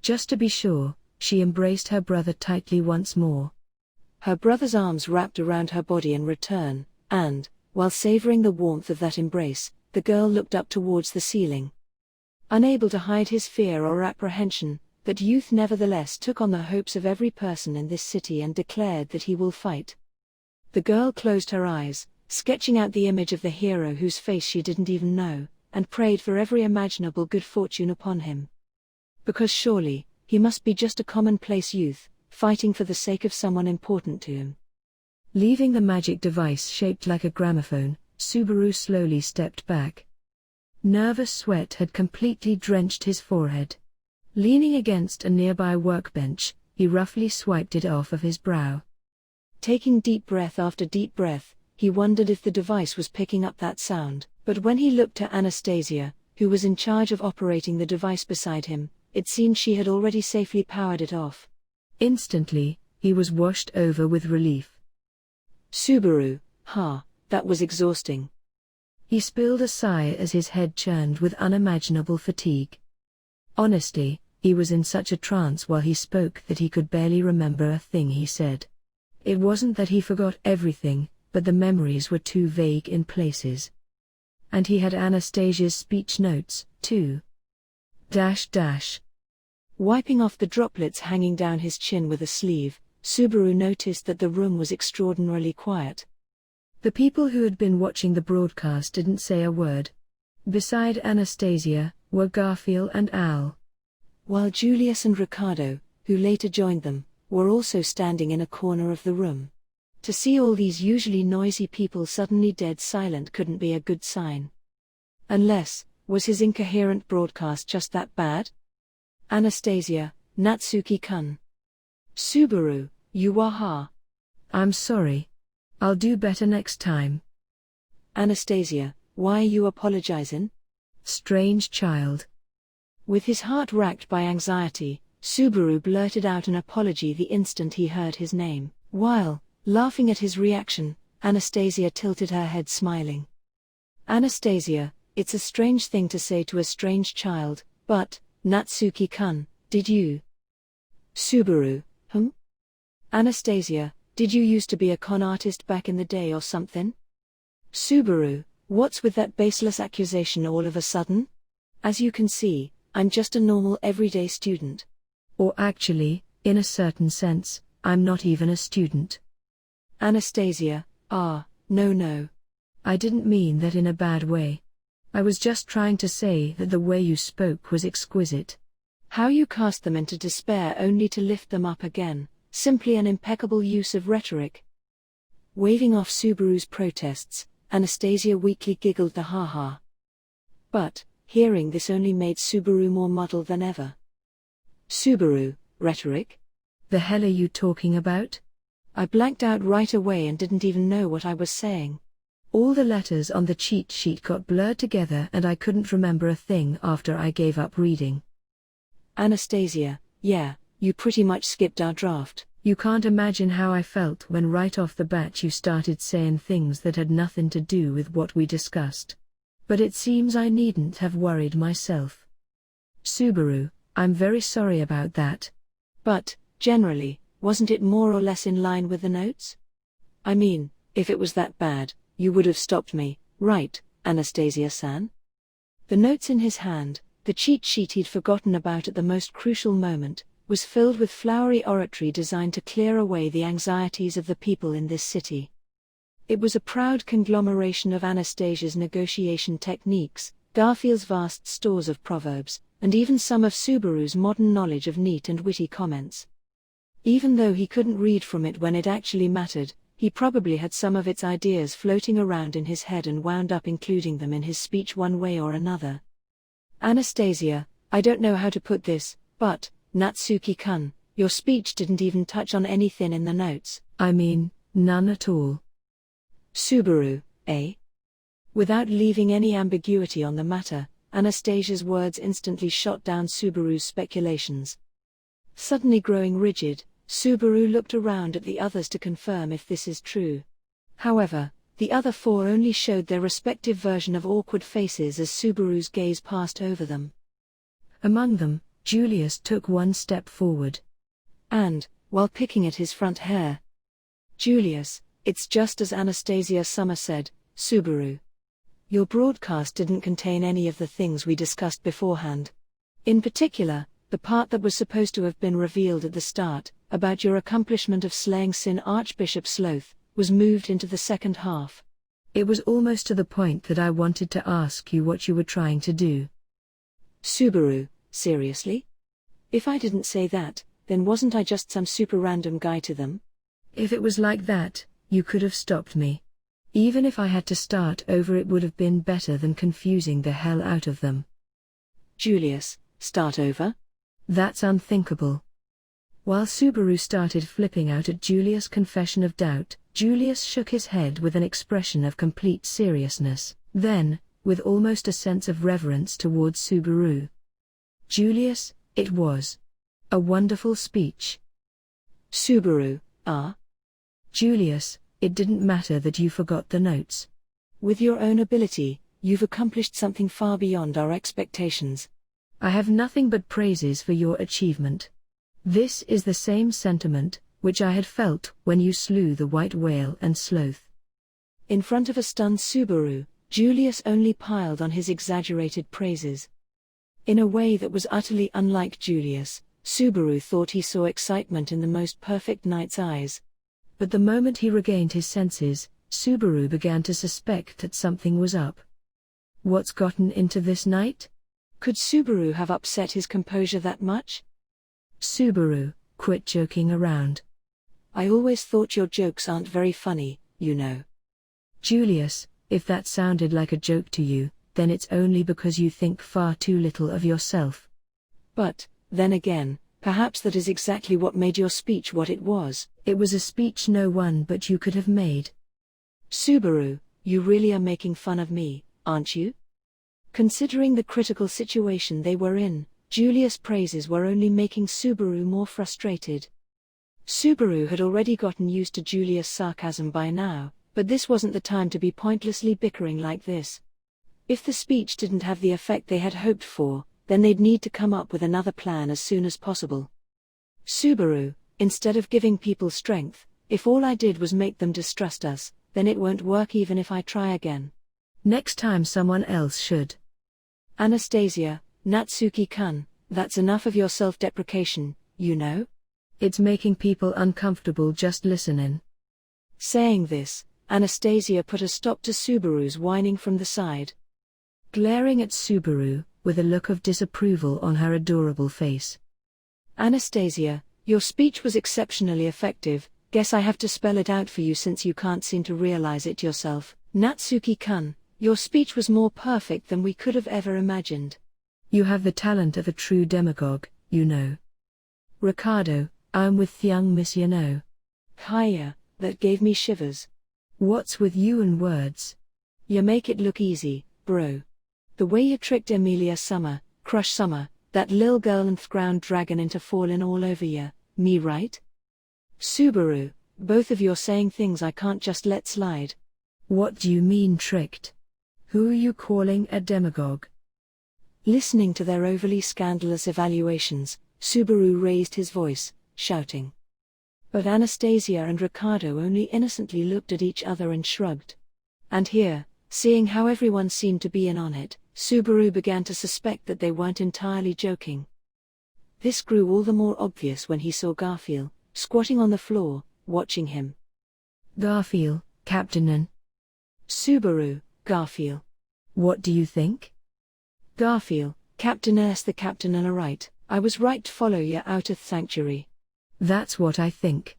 B: Just to be sure, she embraced her brother tightly once more.
A: Her brother's arms wrapped around her body in return, and, while savoring the warmth of that embrace, the girl looked up towards the ceiling. Unable to hide his fear or apprehension, that youth nevertheless took on the hopes of every person in this city and declared that he will fight. The girl closed her eyes, sketching out the image of the hero whose face she didn't even know, and prayed for every imaginable good fortune upon him. Because surely, he must be just a commonplace youth, fighting for the sake of someone important to him.
B: Leaving the magic device shaped like a gramophone, Subaru slowly stepped back. Nervous sweat had completely drenched his forehead. Leaning against a nearby workbench, he roughly swiped it off of his brow.
A: Taking deep breath after deep breath, he wondered if the device was picking up that sound, but when he looked to Anastasia, who was in charge of operating the device beside him, it seemed she had already safely powered it off.
B: Instantly, he was washed over with relief.
A: Subaru, that was exhausting.
B: He spilled a sigh as his head churned with unimaginable fatigue. Honestly, he was in such a trance while he spoke that he could barely remember a thing he said. It wasn't that he forgot everything, but the memories were too vague in places. And he had Anastasia's speech notes, too.
A: Wiping off the droplets hanging down his chin with a sleeve, Subaru noticed that the room was extraordinarily quiet.
B: The people who had been watching the broadcast didn't say a word. Beside Anastasia were Garfield and Al.
A: While Julius and Ricardo, who later joined them, were also standing in a corner of the room. To see all these usually noisy people suddenly dead silent couldn't be a good sign. Unless, was his incoherent broadcast just that bad? Anastasia, Natsuki-kun. Subaru, you are
B: I'm sorry. I'll do better next time.
A: Anastasia, why are you apologizing?
B: Strange child.
A: With his heart racked by anxiety, Subaru blurted out an apology the instant he heard his name. While, laughing at his reaction, Anastasia tilted her head smiling. Anastasia, it's a strange thing to say to a strange child, but, Natsuki-kun, did you? Subaru, Anastasia, did you used to be a con artist back in the day or something? Subaru, what's with that baseless accusation all of a sudden? As you can see, I'm just a normal everyday student.
B: Or actually, in a certain sense, I'm not even a student.
A: Anastasia, no.
B: I didn't mean that in a bad way. I was just trying to say that the way you spoke was exquisite.
A: How you cast them into despair only to lift them up again, simply an impeccable use of rhetoric. Waving off Subaru's protests, Anastasia weakly giggled the ha-ha. But, hearing this only made Subaru more muddled than ever. Subaru, rhetoric?
B: The hell are you talking about?
A: I blanked out right away and didn't even know what I was saying.
B: All the letters on the cheat sheet got blurred together and I couldn't remember a thing after I gave up reading.
A: Anastasia, yeah, you pretty much skipped our draft.
B: You can't imagine how I felt when right off the bat you started saying things that had nothing to do with what we discussed. But it seems I needn't have worried myself. Subaru, I'm very sorry about that.
A: But, generally, wasn't it more or less in line with the notes? I mean, if it was that bad, you would have stopped me, right, Anastasia-san? The notes in his hand, the cheat sheet he'd forgotten about at the most crucial moment, was filled with flowery oratory designed to clear away the anxieties of the people in this city. It was a proud conglomeration of Anastasia's negotiation techniques, Garfield's vast stores of proverbs, and even some of Subaru's modern knowledge of neat and witty comments. Even though he couldn't read from it when it actually mattered, he probably had some of its ideas floating around in his head and wound up including them in his speech one way or another. Anastasia, I don't know how to put this, but, Natsuki-kun, your speech didn't even touch on anything in the notes.
B: I mean, none at all.
A: Subaru, eh? Without leaving any ambiguity on the matter, Anastasia's words instantly shot down Subaru's speculations. Suddenly growing rigid, Subaru looked around at the others to confirm if this is true. However, the other four only showed their respective version of awkward faces as Subaru's gaze passed over them.
B: Among them, Julius took one step forward.
A: And, while picking at his front hair, Julius, it's just as Anastasia Summer said, Subaru. Your broadcast didn't contain any of the things we discussed beforehand. In particular, the part that was supposed to have been revealed at the start, about your accomplishment of slaying Sin Archbishop Sloth, was moved into the second half.
B: It was almost to the point that I wanted to ask you what you were trying to do.
A: Subaru, seriously? If I didn't say that, then wasn't I just some super random guy to them?
B: If it was like that, you could have stopped me. Even if I had to start over, it would have been better than confusing the hell out of them.
A: Julius, start over?
B: That's unthinkable. While Subaru started flipping out at Julius' confession of doubt, Julius shook his head with an expression of complete seriousness. Then, with almost a sense of reverence towards Subaru, Julius, it was a wonderful speech.
A: Subaru,
B: Julius, it didn't matter that you forgot the notes.
A: With your own ability, you've accomplished something far beyond our expectations.
B: I have nothing but praises for your achievement. This is the same sentiment which I had felt when you slew the white whale and Sloth.
A: In front of a stunned Subaru, Julius only piled on his exaggerated praises. In a way that was utterly unlike Julius, Subaru thought he saw excitement in the most perfect knight's eyes. But the moment he regained his senses, Subaru began to suspect that something was up. What's gotten into this knight? Could Subaru have upset his composure that much? Subaru, quit joking around. I always thought your jokes aren't very funny, you know.
B: Julius, if that sounded like a joke to you, then it's only because you think far too little of yourself. But, then again, perhaps that is exactly what made your speech what it was. It was a speech no one but you could have made. Subaru, you really are making fun of me, aren't you? Considering the critical situation they were in, Julius' praises were only making Subaru more frustrated. Subaru had already gotten used to Julius' sarcasm by now, but this wasn't the time to be pointlessly bickering like this. If the speech didn't have the effect they had hoped for, then they'd need to come up with another plan as soon as possible. Subaru, instead of giving people strength, if all I did was make them distrust us, then it won't work even if I try again. Next time someone else should. Anastasia, Natsuki-kun, that's enough of your self-deprecation, you know? It's making people uncomfortable just listening. Saying this, Anastasia put a stop to Subaru's whining from the side. Glaring at Subaru, with a look of disapproval on her adorable face. Anastasia, your speech was exceptionally effective. Guess I have to spell it out for you since you can't seem to realize it yourself. Natsuki-kun, your speech was more perfect than we could have ever imagined. You have the talent of a true demagogue, you know. Ricardo, I'm with young Miss Yano. Hiya, that gave me shivers. What's with you and words? You make it look easy, bro. The way you tricked Emilia Summer, Crush Summer, that lil girl and ground dragon into falling all over you, me right? Subaru, both of you're saying things I can't just let slide. What do you mean tricked? Who are you calling a demagogue?
A: Listening to their overly scandalous evaluations, Subaru raised his voice, shouting. But Anastasia and Ricardo only innocently looked at each other and shrugged. And here, seeing how everyone seemed to be in on it, Subaru began to suspect that they weren't entirely joking. This grew all the more obvious when he saw Garfield, squatting on the floor, watching him.
B: Garfield, Captain.
A: Subaru, Garfield.
B: What do you think?
A: Garfield, Captain. The Captain are right. I was right to follow you out of sanctuary.
B: That's what I think.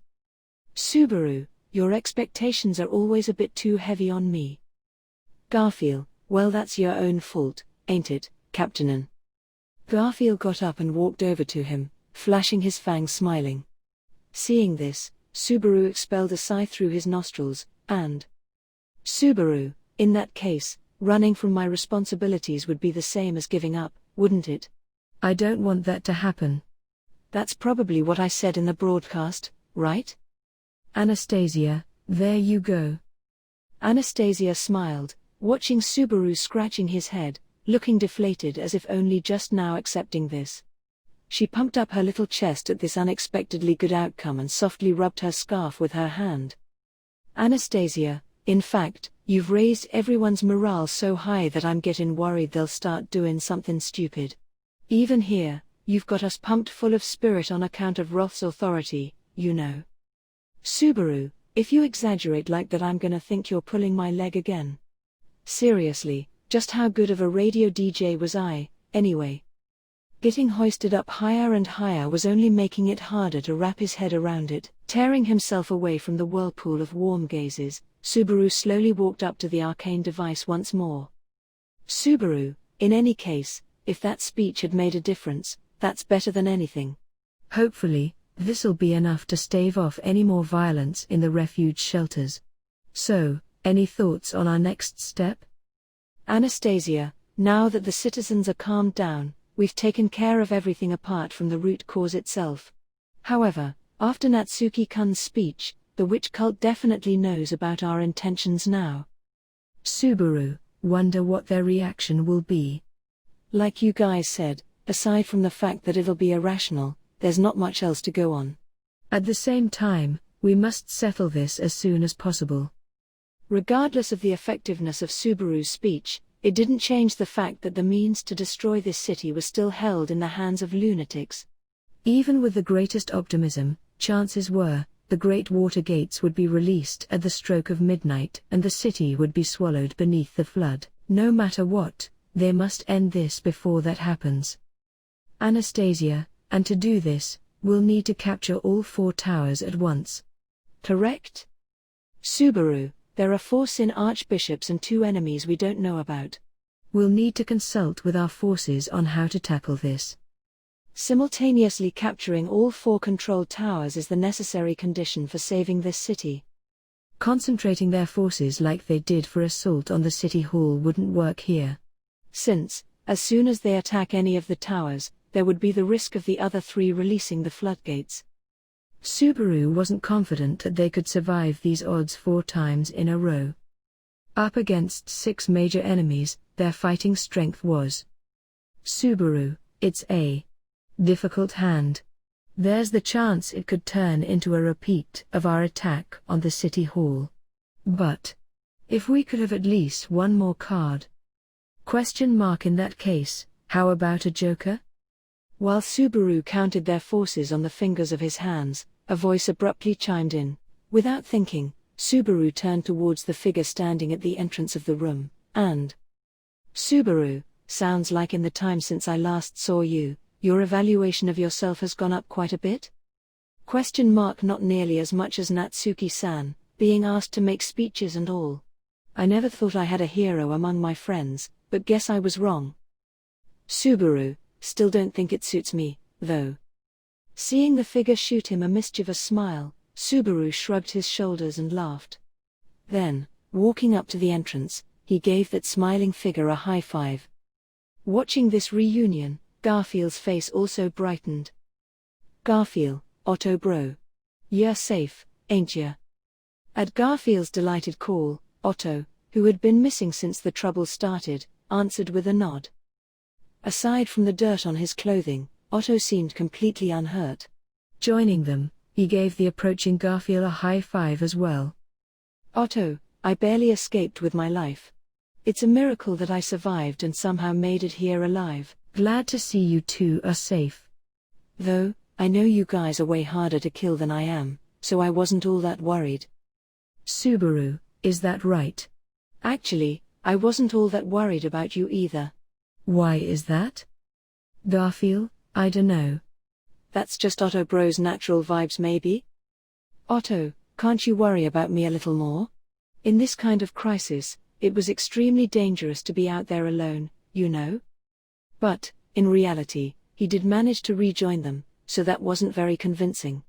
A: Subaru, your expectations are always a bit too heavy on me. Garfield, well, that's your own fault, ain't it, Captain? Garfield got up and walked over to him, flashing his fangs, smiling. Seeing this, Subaru expelled a sigh through his nostrils, and Subaru, in that case, running from my responsibilities would be the same as giving up, wouldn't it?
B: I don't want that to happen.
A: That's probably what I said in the broadcast, right?
B: Anastasia, there you go.
A: Anastasia smiled, watching Subaru scratching his head, looking deflated as if only just now accepting this. She pumped up her little chest at this unexpectedly good outcome and softly rubbed her scarf with her hand. Anastasia, in fact, you've raised everyone's morale so high that I'm getting worried they'll start doing something stupid. Even here, you've got us pumped full of spirit on account of Roth's authority, you know. Subaru, if you exaggerate like that I'm gonna think you're pulling my leg again. Seriously, just how good of a radio DJ was I, anyway? Getting hoisted up higher and higher was only making it harder to wrap his head around it. Tearing himself away from the whirlpool of warm gazes, Subaru slowly walked up to the arcane device once more. Subaru, in any case, if that speech had made a difference, that's better than anything.
B: Hopefully, this'll be enough to stave off any more violence in the refuge shelters. So, any thoughts on our next step?
A: Anastasia, now that the citizens are calmed down, we've taken care of everything apart from the root cause itself. However, after Natsuki-kun's speech, the witch cult definitely knows about our intentions now.
B: Subaru, wonder what their reaction will be.
A: Like you guys said, aside from the fact that it'll be irrational, there's not much else to go on.
B: At the same time, we must settle this as soon as possible.
A: Regardless of the effectiveness of Subaru's speech, it didn't change the fact that the means to destroy this city was still held in the hands of lunatics.
B: Even with the greatest optimism, chances were, the great water gates would be released at the stroke of midnight and the city would be swallowed beneath the flood. No matter what, they must end this before that happens. Anastasia, and to do this, we'll need to capture all 4 towers at once.
A: Correct? Subaru, there are 4 Sin archbishops and 2 enemies we don't know about.
B: We'll need to consult with our forces on how to tackle this.
A: Simultaneously capturing all 4 controlled towers is the necessary condition for saving this city.
B: Concentrating their forces like they did for assault on the city hall wouldn't work here.
A: Since, as soon as they attack any of the towers, there would be the risk of the other 3 releasing the floodgates.
B: Subaru wasn't confident that they could survive these odds 4 times in a row. Up against 6 major enemies, their fighting strength was. Subaru, it's a difficult hand. There's the chance it could turn into a repeat of our attack on the city hall. But if we could have at least one more card. In that case, how about a joker?
A: While Subaru counted their forces on the fingers of his hands, a voice abruptly chimed in. Without thinking, Subaru turned towards the figure standing at the entrance of the room, and Subaru, sounds like in the time since I last saw you, your evaluation of yourself has gone up quite a bit? Not nearly as much as Natsuki-san, being asked to make speeches and all. I never thought I had a hero among my friends, but guess I was wrong. Subaru, still don't think it suits me, though. Seeing the figure shoot him a mischievous smile, Subaru shrugged his shoulders and laughed. Then, walking up to the entrance, he gave that smiling figure a high five. Watching this reunion, Garfield's face also brightened. Garfield, Otto bro. You're safe, ain't ya? At Garfield's delighted call, Otto, who had been missing since the trouble started, answered with a nod. Aside from the dirt on his clothing, Otto seemed completely unhurt.
B: Joining them, he gave the approaching Garfield a high five as well.
A: Otto, I barely escaped with my life. It's a miracle that I survived and somehow made it here alive.
B: Glad to see you two are safe.
A: Though, I know you guys are way harder to kill than I am, so I wasn't all that worried.
B: Subaru, is that right?
A: Actually, I wasn't all that worried about you either.
B: Why is that? Garfield, I dunno.
A: That's just Otto bro's natural vibes maybe? Otto, can't you worry about me a little more? In this kind of crisis, it was extremely dangerous to be out there alone, you know? But, in reality, he did manage to rejoin them, so that wasn't very convincing.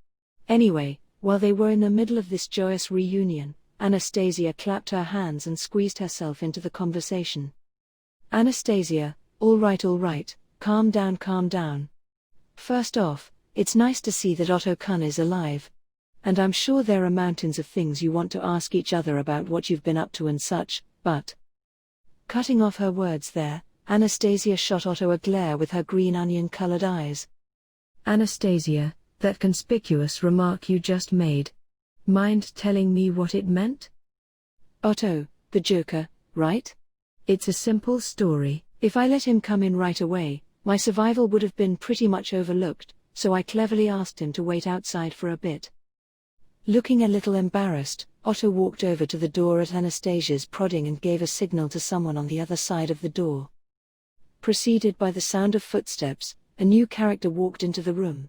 A: Anyway, while they were in the middle of this joyous reunion, Anastasia clapped her hands and squeezed herself into the conversation. Anastasia, all right, calm down, calm down. First off, it's nice to see that Otto-kun is alive. And I'm sure there are mountains of things you want to ask each other about what you've been up to and such, but... Cutting off her words there, Anastasia shot Otto a glare with her green onion-colored eyes.
B: Anastasia, that conspicuous remark you just made. Mind telling me what it meant?
A: Otto, the Joker, right?
B: It's a simple story.
A: If I let him come in right away, my survival would have been pretty much overlooked, so I cleverly asked him to wait outside for a bit. Looking a little embarrassed, Otto walked over to the door at Anastasia's prodding and gave a signal to someone on the other side of the door. Preceded by the sound of footsteps, a new character walked into the room.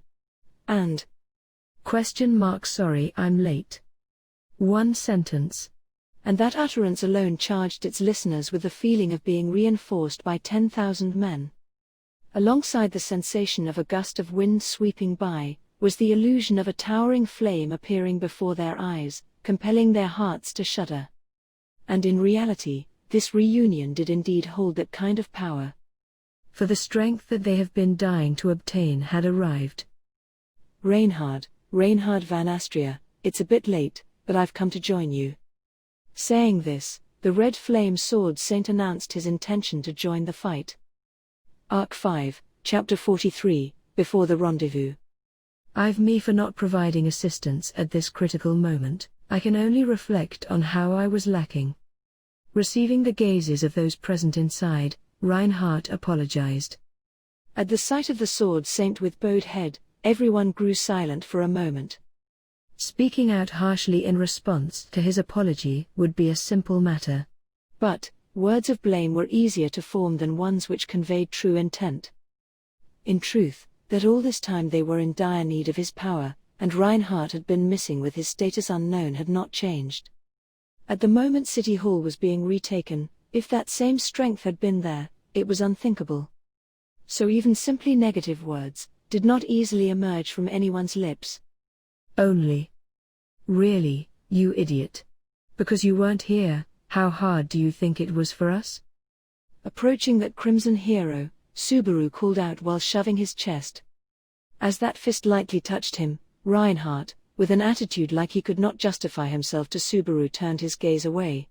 A: And...
B: Sorry I'm late. One sentence.
A: And that utterance alone charged its listeners with the feeling of being reinforced by 10,000 men. Alongside the sensation of a gust of wind sweeping by, was the illusion of a towering flame appearing before their eyes, compelling their hearts to shudder. And in reality, this reunion did indeed hold that kind of power.
B: For the strength that they have been dying to obtain had arrived.
A: Reinhard van Astria, it's a bit late, but I've come to join you. Saying this, the red flame sword saint announced his intention to join the fight. Arc 5, Chapter 43, Before the Rendezvous.
B: I've me for not providing assistance at this critical moment. I can only reflect on how I was lacking. Receiving the gazes of those present inside, Reinhardt apologized.
A: At the sight of the sword saint with bowed head, everyone grew silent for a moment.
B: Speaking out harshly in response to his apology would be a simple matter.
A: But, words of blame were easier to form than ones which conveyed true intent. In truth, that all this time they were in dire need of his power, and Reinhardt had been missing with his status unknown had not changed. At the moment City Hall was being retaken, if that same strength had been there, it was unthinkable. So even simply negative words did not easily emerge from anyone's lips.
B: Only. Really, you idiot. Because you weren't here, how hard do you think it was for us?
A: Approaching that crimson hero, Subaru called out while shoving his chest. As that fist lightly touched him, Reinhardt, with an attitude like he could not justify himself to Subaru, turned his gaze away.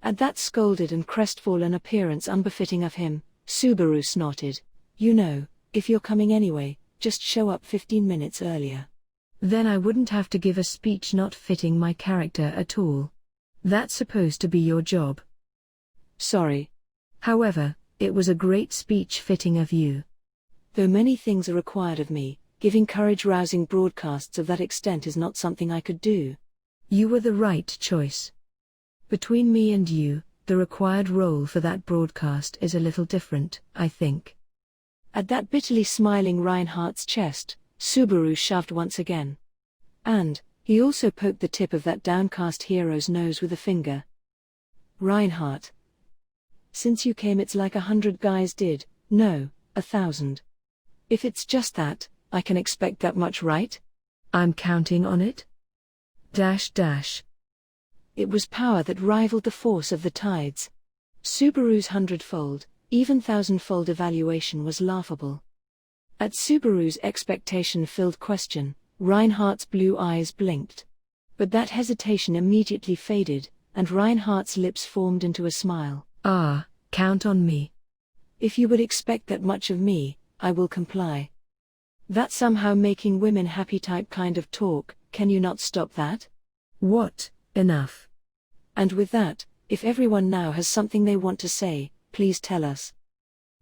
A: At that scolded and crestfallen appearance unbefitting of him, Subaru snorted, "You know, if you're coming anyway, just show up 15 minutes earlier.
B: Then I wouldn't have to give a speech not fitting my character at all. That's supposed to be your job."
A: Sorry.
B: However, it was a great speech fitting of you.
A: Though many things are required of me, giving courage-rousing broadcasts of that extent is not something I could do.
B: You were the right choice. Between me and you, the required role for that broadcast is a little different, I think.
A: At that bitterly smiling Reinhardt's chest, Subaru shoved once again. And, he also poked the tip of that downcast hero's nose with a finger. Reinhardt. Since you came it's like 100 guys did, no, 1,000. If it's just that, I can expect that much, right?
B: I'm counting on it.
A: It was power that rivaled the force of the tides. Subaru's 100-fold, even 1,000-fold evaluation was laughable. At Subaru's expectation-filled question, Reinhardt's blue eyes blinked. But that hesitation immediately faded, and Reinhardt's lips formed into a smile.
B: Count on me.
A: If you would expect that much of me, I will comply. That somehow making women happy type kind of talk, can you not stop that?
B: What? Enough.
A: And with that, if everyone now has something they want to say, please tell us.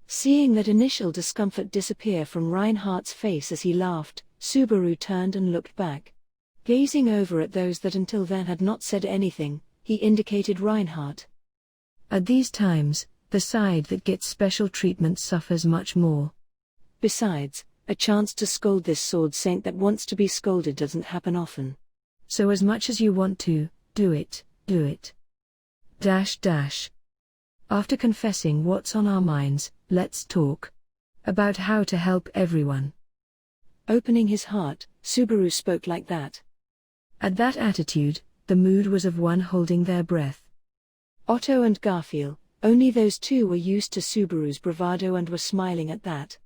A: Seeing that initial discomfort disappear from Reinhardt's face as he laughed, Subaru turned and looked back. Gazing over at those that until then had not said anything, he indicated Reinhardt.
B: At these times, the side that gets special treatment suffers much more.
A: Besides, a chance to scold this sword saint that wants to be scolded doesn't happen often.
B: So as much as you want to, do it, do it. After confessing what's on our minds, let's talk about how to help everyone.
A: Opening his heart, Subaru spoke like that.
B: At that attitude, the mood was of one holding their breath.
A: Otto and Garfield, only those two were used to Subaru's bravado and were smiling at that.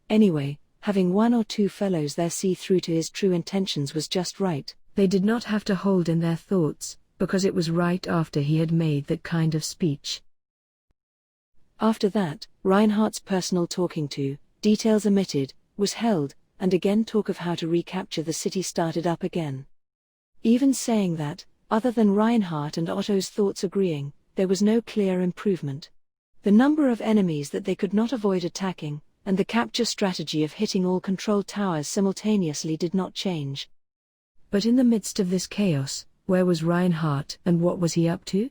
A: Anyway, having one or two fellows there see through to his true intentions was just right.
B: They did not have to hold in their thoughts, because it was right after he had made that kind of speech.
A: After that, Reinhardt's personal talking to, details omitted, was held, and again talk of how to recapture the city started up again. Even saying that, other than Reinhardt and Otto's thoughts agreeing, there was no clear improvement. The number of enemies that they could not avoid attacking, and the capture strategy of hitting all control towers simultaneously did not change.
B: But in the midst of this chaos, where was Reinhardt and what was he up to?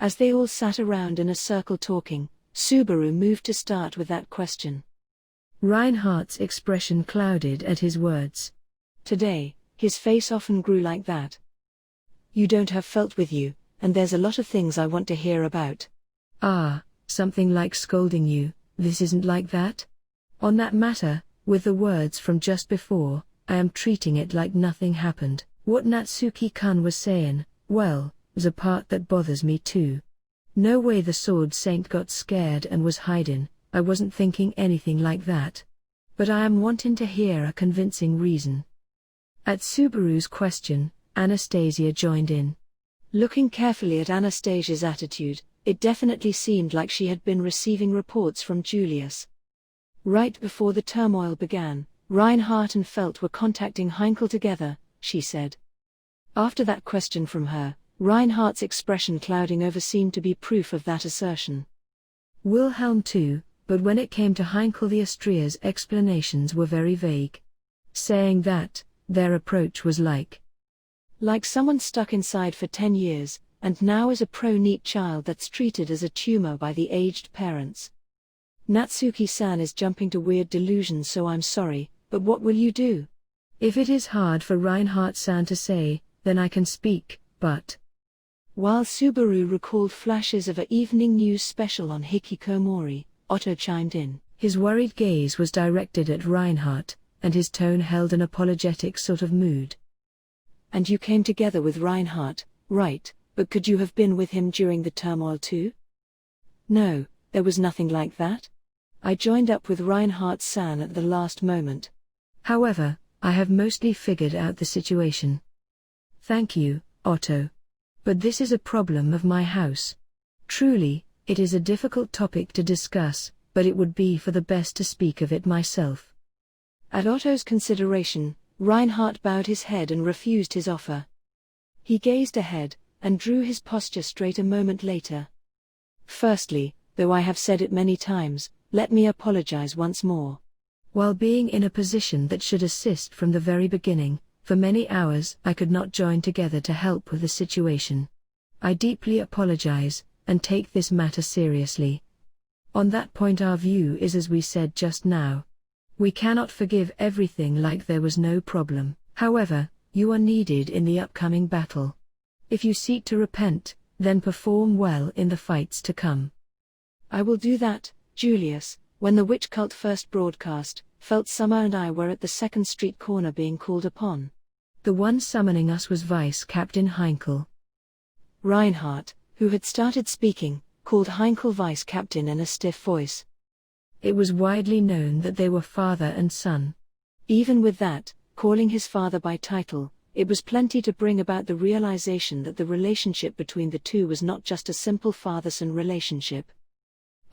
A: As they all sat around in a circle talking, Subaru moved to start with that question.
B: Reinhardt's expression clouded at his words.
A: Today, his face often grew like that. You don't have felt with you, and there's a lot of things I want to hear about.
B: Ah, something like scolding you, this isn't like that? On that matter, with the words from just before, I am treating it like nothing happened. What Natsuki-kun was saying, well, was a part that bothers me too. No way the sword saint got scared and was hiding, I wasn't thinking anything like that. But I am wanting to hear a convincing reason. At Subaru's question, Anastasia joined in.
A: Looking carefully at Anastasia's attitude, it definitely seemed like she had been receiving reports from Julius. Right before the turmoil began, Reinhardt and Felt were contacting Heinkel together, she said. After that question from her, Reinhardt's expression clouding over seemed to be proof of that assertion.
B: Wilhelm too, but when it came to Heinkel the Austria's explanations were very vague. Saying that, their approach was like
A: someone stuck inside for 10 years, and now is a pro-neat child that's treated as a tumor by the aged parents. Natsuki-san is jumping to weird delusions, so I'm sorry, but what will you do?
B: If it is hard for Reinhardt-san to say, then I can speak, but...
A: While Subaru recalled flashes of a evening news special on Hikikomori, Otto chimed in.
B: His worried gaze was directed at Reinhardt, and his tone held an apologetic sort of mood.
A: And you came together with Reinhardt, right, but could you have been with him during the turmoil too? No, there was nothing like that. I joined up with Reinhardt-san at the last moment.
B: However, I have mostly figured out the situation. Thank you, Otto. But this is a problem of my house. Truly, it is a difficult topic to discuss, but it would be for the best to speak of it myself.
A: At Otto's consideration, Reinhardt bowed his head and refused his offer. He gazed ahead, and drew his posture straight a moment later. Firstly, though I have said it many times, let me apologize once more.
B: While being in a position that should assist from the very beginning, for many hours I could not join together to help with the situation. I deeply apologize, and take this matter seriously. On that point our view is as we said just now. We cannot forgive everything like there was no problem. However, you are needed in the upcoming battle. If you seek to repent, then perform well in the fights to come.
A: I will do that, Julius. When the witch cult first broadcast, Felt Summer and I were at the 2nd Street corner being called upon.
B: The one summoning us was Vice Captain Heinkel.
A: Reinhardt, who had started speaking, called Heinkel Vice Captain in a stiff voice.
B: It was widely known that they were father and son.
A: Even with that, calling his father by title, it was plenty to bring about the realization that the relationship between the two was not just a simple father-son relationship.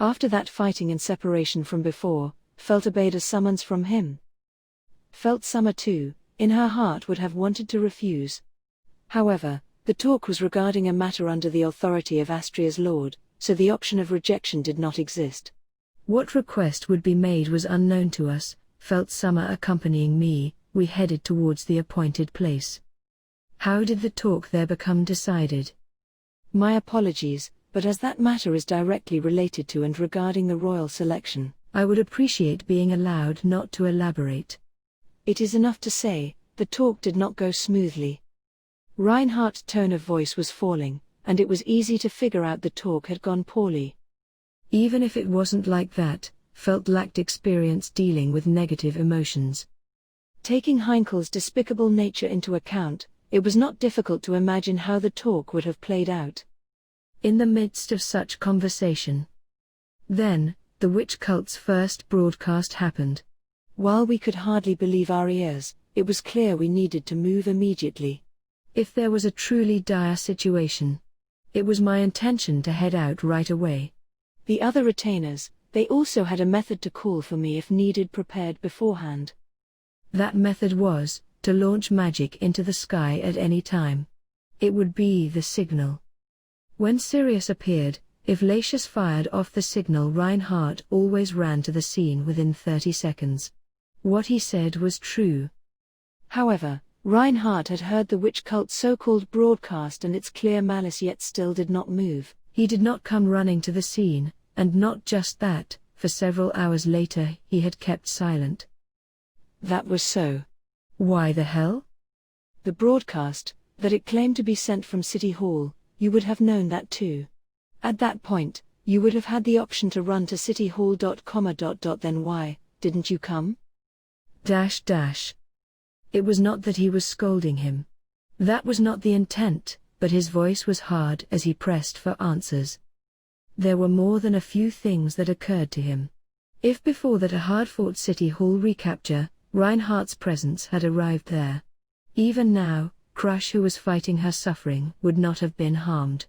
A: After that fighting and separation from before, Felt obeyed a summons from him. Felt Summer too, in her heart would have wanted to refuse. However, the talk was regarding a matter under the authority of Astria's lord, so the option of rejection did not exist.
B: What request would be made was unknown to us. Felt Summer accompanying me, we headed towards the appointed place. How did the talk there become decided?
A: My apologies, but as that matter is directly related to and regarding the royal selection,
B: I would appreciate being allowed not to elaborate.
A: It is enough to say, the talk did not go smoothly. Reinhardt's tone of voice was falling, and it was easy to figure out the talk had gone poorly.
B: Even if it wasn't like that, Felt lacked experience dealing with negative emotions.
A: Taking Heinkel's despicable nature into account, it was not difficult to imagine how the talk would have played out.
B: In the midst of such conversation, then, the witch cult's first broadcast happened.
A: While we could hardly believe our ears, it was clear we needed to move immediately.
B: If there was a truly dire situation, it was my intention to head out right away.
A: The other retainers, they also had a method to call for me if needed prepared beforehand.
B: That method was, to launch magic into the sky at any time. It would be the signal. When Sirius appeared, if Latius fired off the signal, Reinhardt always ran to the scene within 30 seconds. What he said was true.
A: However, Reinhardt had heard the witch cult's so-called broadcast and its clear malice, yet still did not move.
B: He did not come running to the scene, and not just that, for several hours later he had kept silent.
A: That was so.
B: Why the hell?
A: The broadcast, that it claimed to be sent from City Hall, you would have known that too. At that point, you would have had the option to run to cityhall.com. Then why didn't you come?
B: It was not that he was scolding him. That was not the intent, but his voice was hard as he pressed for answers. There were more than a few things that occurred to him. If before that a hard-fought City Hall recapture, Reinhardt's presence had arrived there. Even now, Crush, who was fighting her suffering, would not have been harmed.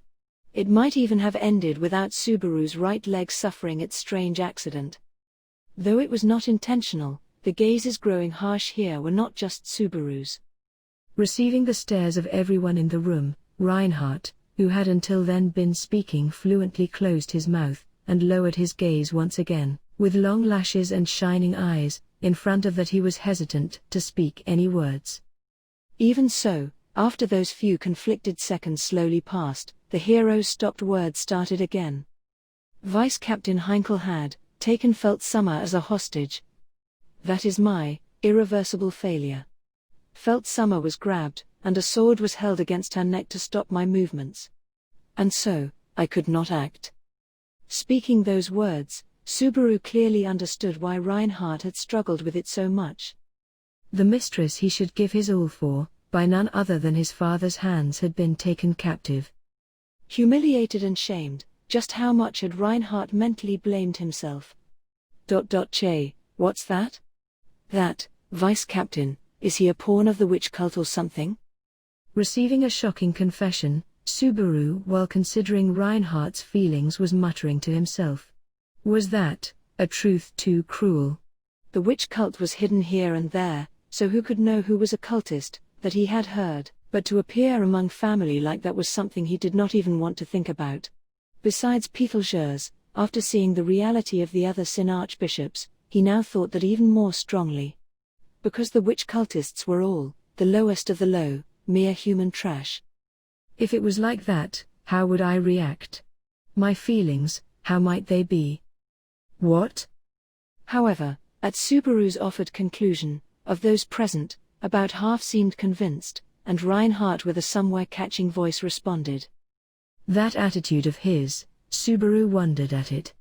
A: It might even have ended without Subaru's right leg suffering its strange accident. Though it was not intentional, the gazes growing harsh here were not just Subaru's.
B: Receiving the stares of everyone in the room, Reinhardt, who had until then been speaking fluently, closed his mouth, and lowered his gaze once again, with long lashes and shining eyes. In front of that he was hesitant to speak any words.
A: Even so, after those few conflicted seconds slowly passed, the hero's stopped words started again. Vice Captain Heinkel had taken Felt Summer as a hostage. That is my irreversible failure. Felt Summer was grabbed, and a sword was held against her neck to stop my movements. And so, I could not act. Speaking those words, Subaru clearly understood why Reinhardt had struggled with it so much.
B: The mistress he should give his all for, by none other than his father's hands, had been taken captive.
A: Humiliated and shamed, just how much had Reinhardt mentally blamed himself? Che, what's that? That, Vice Captain, is he a pawn of the witch cult or something?
B: Receiving a shocking confession, Subaru, while considering Reinhardt's feelings, was muttering to himself. Was that a truth too cruel?
A: The witch cult was hidden here and there, so who could know who was a cultist, that he had heard, but to appear among family like that was something he did not even want to think about. Besides Betelgeuse, after seeing the reality of the other Sin archbishops, he now thought that even more strongly. Because the witch cultists were all, the lowest of the low, mere human trash.
B: If it was like that, how would I react? My feelings, how might they be? What?
A: However, at Subaru's offered conclusion, of those present, about half seemed convinced, and Reinhardt with a somewhere catching voice responded.
B: That attitude of his, Subaru wondered at it.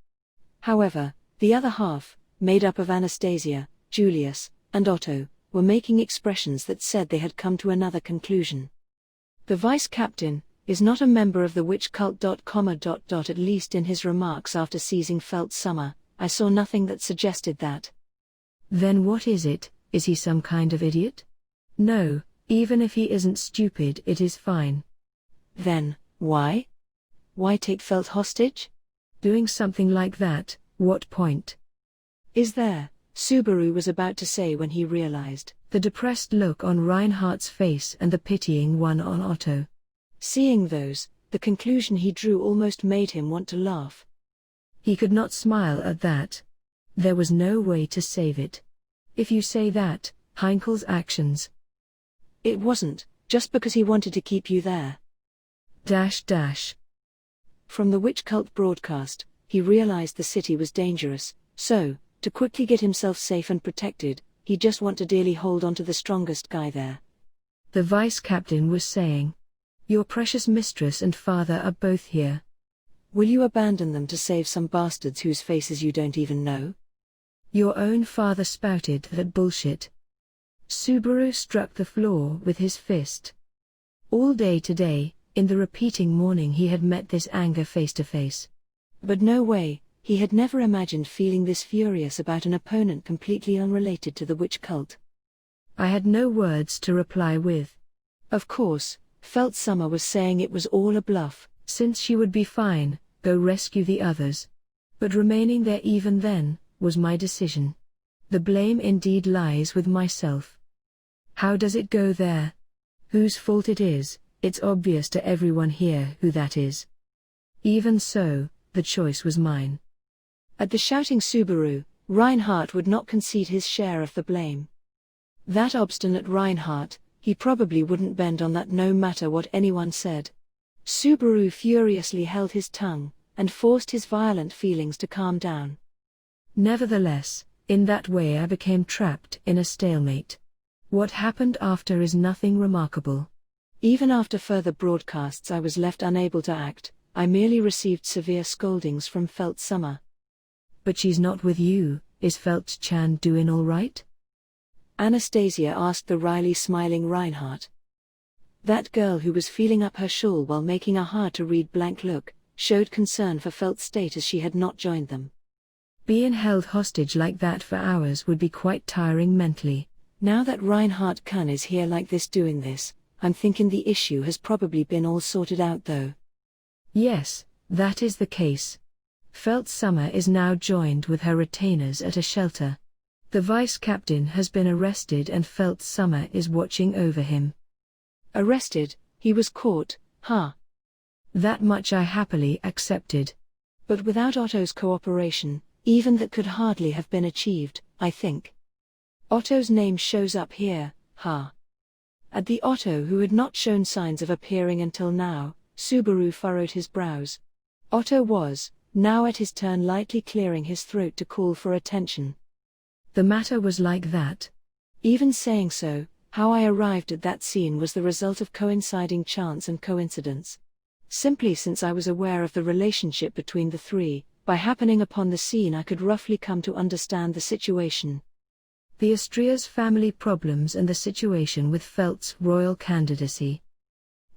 A: However, the other half, made up of Anastasia, Julius, and Otto, were making expressions that said they had come to another conclusion. The vice captain is not a member of the witch cult. At least in his remarks after seizing Felt Summer, I saw nothing that suggested that.
B: Then what is it? Is he some kind of idiot? No, even if he isn't stupid, it is fine.
A: Then, why? Why take Felt hostage?
B: Doing something like that, what point
A: is there? Subaru was about to say when he realized
B: the depressed look on Reinhardt's face and the pitying one on Otto.
A: Seeing those, the conclusion he drew almost made him want to laugh.
B: He could not smile at that. There was no way to save it. If you say that, Heinkel's actions.
A: It wasn't, just because he wanted to keep you there. From the witch cult broadcast, he realized the city was dangerous, so, to quickly get himself safe and protected, he just want to dearly hold on to the strongest guy there.
B: The vice captain was saying. Your precious mistress and father are both here.
A: Will you abandon them to save some bastards whose faces you don't even know?
B: Your own father spouted that bullshit. Subaru struck the floor with his fist. All day today, in the repeating morning he had met this anger face to face.
A: But no way, he had never imagined feeling this furious about an opponent completely unrelated to the witch cult.
B: I had no words to reply with.
A: Of course, Felt Summer was saying it was all a bluff.
B: Since she would be fine, go rescue the others. But remaining there even then, was my decision. The blame indeed lies with myself. How does it go there? Whose fault it is, it's obvious to everyone here who that is. Even so, the choice was mine.
A: At the shouting Subaru, Reinhardt would not concede his share of the blame. That obstinate Reinhardt, he probably wouldn't bend on that no matter what anyone said. Subaru furiously held his tongue, and forced his violent feelings to calm down.
B: Nevertheless, in that way I became trapped in a stalemate. What happened after is nothing remarkable.
A: Even after further broadcasts I was left unable to act, I merely received severe scoldings from Felt Summer.
B: But she's not with you, is Felt-chan doing all right?
A: Anastasia asked the wryly smiling Reinhardt. That girl who was feeling up her shawl while making a hard-to-read blank look, showed concern for Felt's state as she had not joined them.
B: Being held hostage like that for hours would be quite tiring mentally.
A: Now that Reinhardt Kun is here like this doing this, I'm thinking the issue has probably been all sorted out though.
B: Yes, that is the case. Felt Summer is now joined with her retainers at a shelter. The vice captain has been arrested and Felt Summer is watching over him.
A: Arrested, he was caught, huh?
B: That much I happily accepted.
A: But without Otto's cooperation, even that could hardly have been achieved, I think. Otto's name shows up here, huh? At the Otto who had not shown signs of appearing until now, Subaru furrowed his brows. Otto was, now at his turn lightly clearing his throat to call for attention.
B: The matter was like that.
A: Even saying so, how I arrived at that scene was the result of coinciding chance and coincidence. Simply since I was aware of the relationship between the three, by happening upon the scene I could roughly come to understand the situation.
B: The Astria's family problems and the situation with Felt's royal candidacy.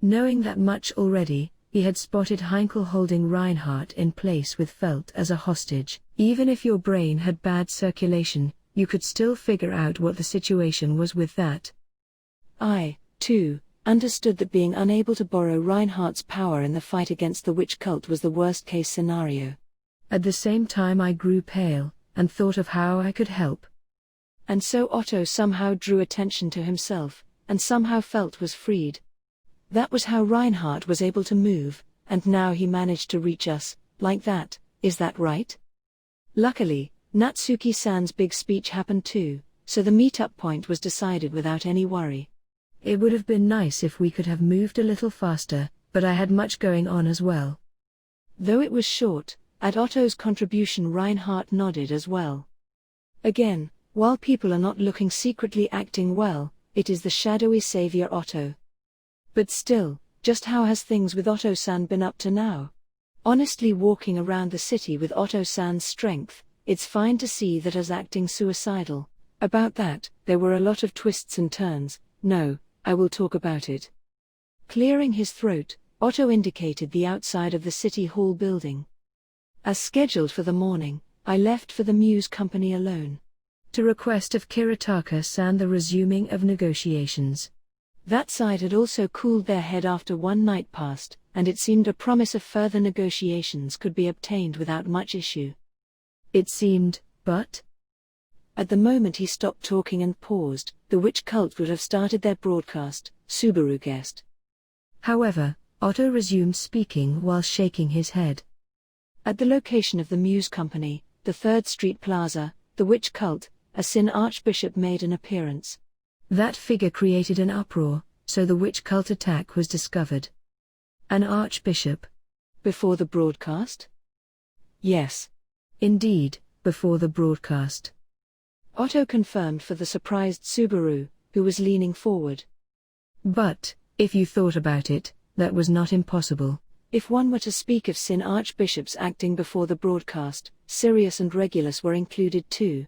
B: Knowing that much already, he had spotted Heinkel holding Reinhardt in place with Felt as a hostage. Even if your brain had bad circulation, you could still figure out what the situation was with that.
A: I, too, understood that being unable to borrow Reinhardt's power in the fight against the witch cult was the worst-case scenario.
B: At the same time I grew pale, and thought of how I could help.
A: And so Otto somehow drew attention to himself, and somehow Felt was freed. That was how Reinhardt was able to move, and now he managed to reach us, like that, is that right? Luckily, Natsuki-san's big speech happened too, so the meet-up point was decided without any worry.
B: It would have been nice if we could have moved a little faster, but I had much going on as well.
A: Though it was short, at Otto's contribution Reinhardt nodded as well. Again, while people are not looking secretly acting well, it is the shadowy savior Otto. But still, just how has things with Otto-san been up to now? Honestly, walking around the city with Otto-san's strength, it's fine to see that as acting suicidal. About that, there were a lot of twists and turns. No, I will talk about it. Clearing his throat, Otto indicated the outside of the City Hall building. As scheduled for the morning, I left for the Muse Company alone.
B: To request of Kiritaka-san the resuming of negotiations.
A: That side had also cooled their head after one night passed, and it seemed a promise of further negotiations could be obtained without much issue.
B: It seemed, but
A: at the moment he stopped talking and paused, the witch cult would have started their broadcast, Subaru guessed.
B: However, Otto resumed speaking while shaking his head.
A: At the location of the Muse Company, the 3rd Street Plaza, the witch cult, a Sin Archbishop made an appearance.
B: That figure created an uproar, so the witch cult attack was discovered. An archbishop?
A: Before the broadcast? Yes.
B: Indeed, before the broadcast.
A: Otto confirmed for the surprised Subaru, who was leaning forward.
B: But, if you thought about it, that was not impossible.
A: If one were to speak of Sin archbishops acting before the broadcast, Sirius and Regulus were included too.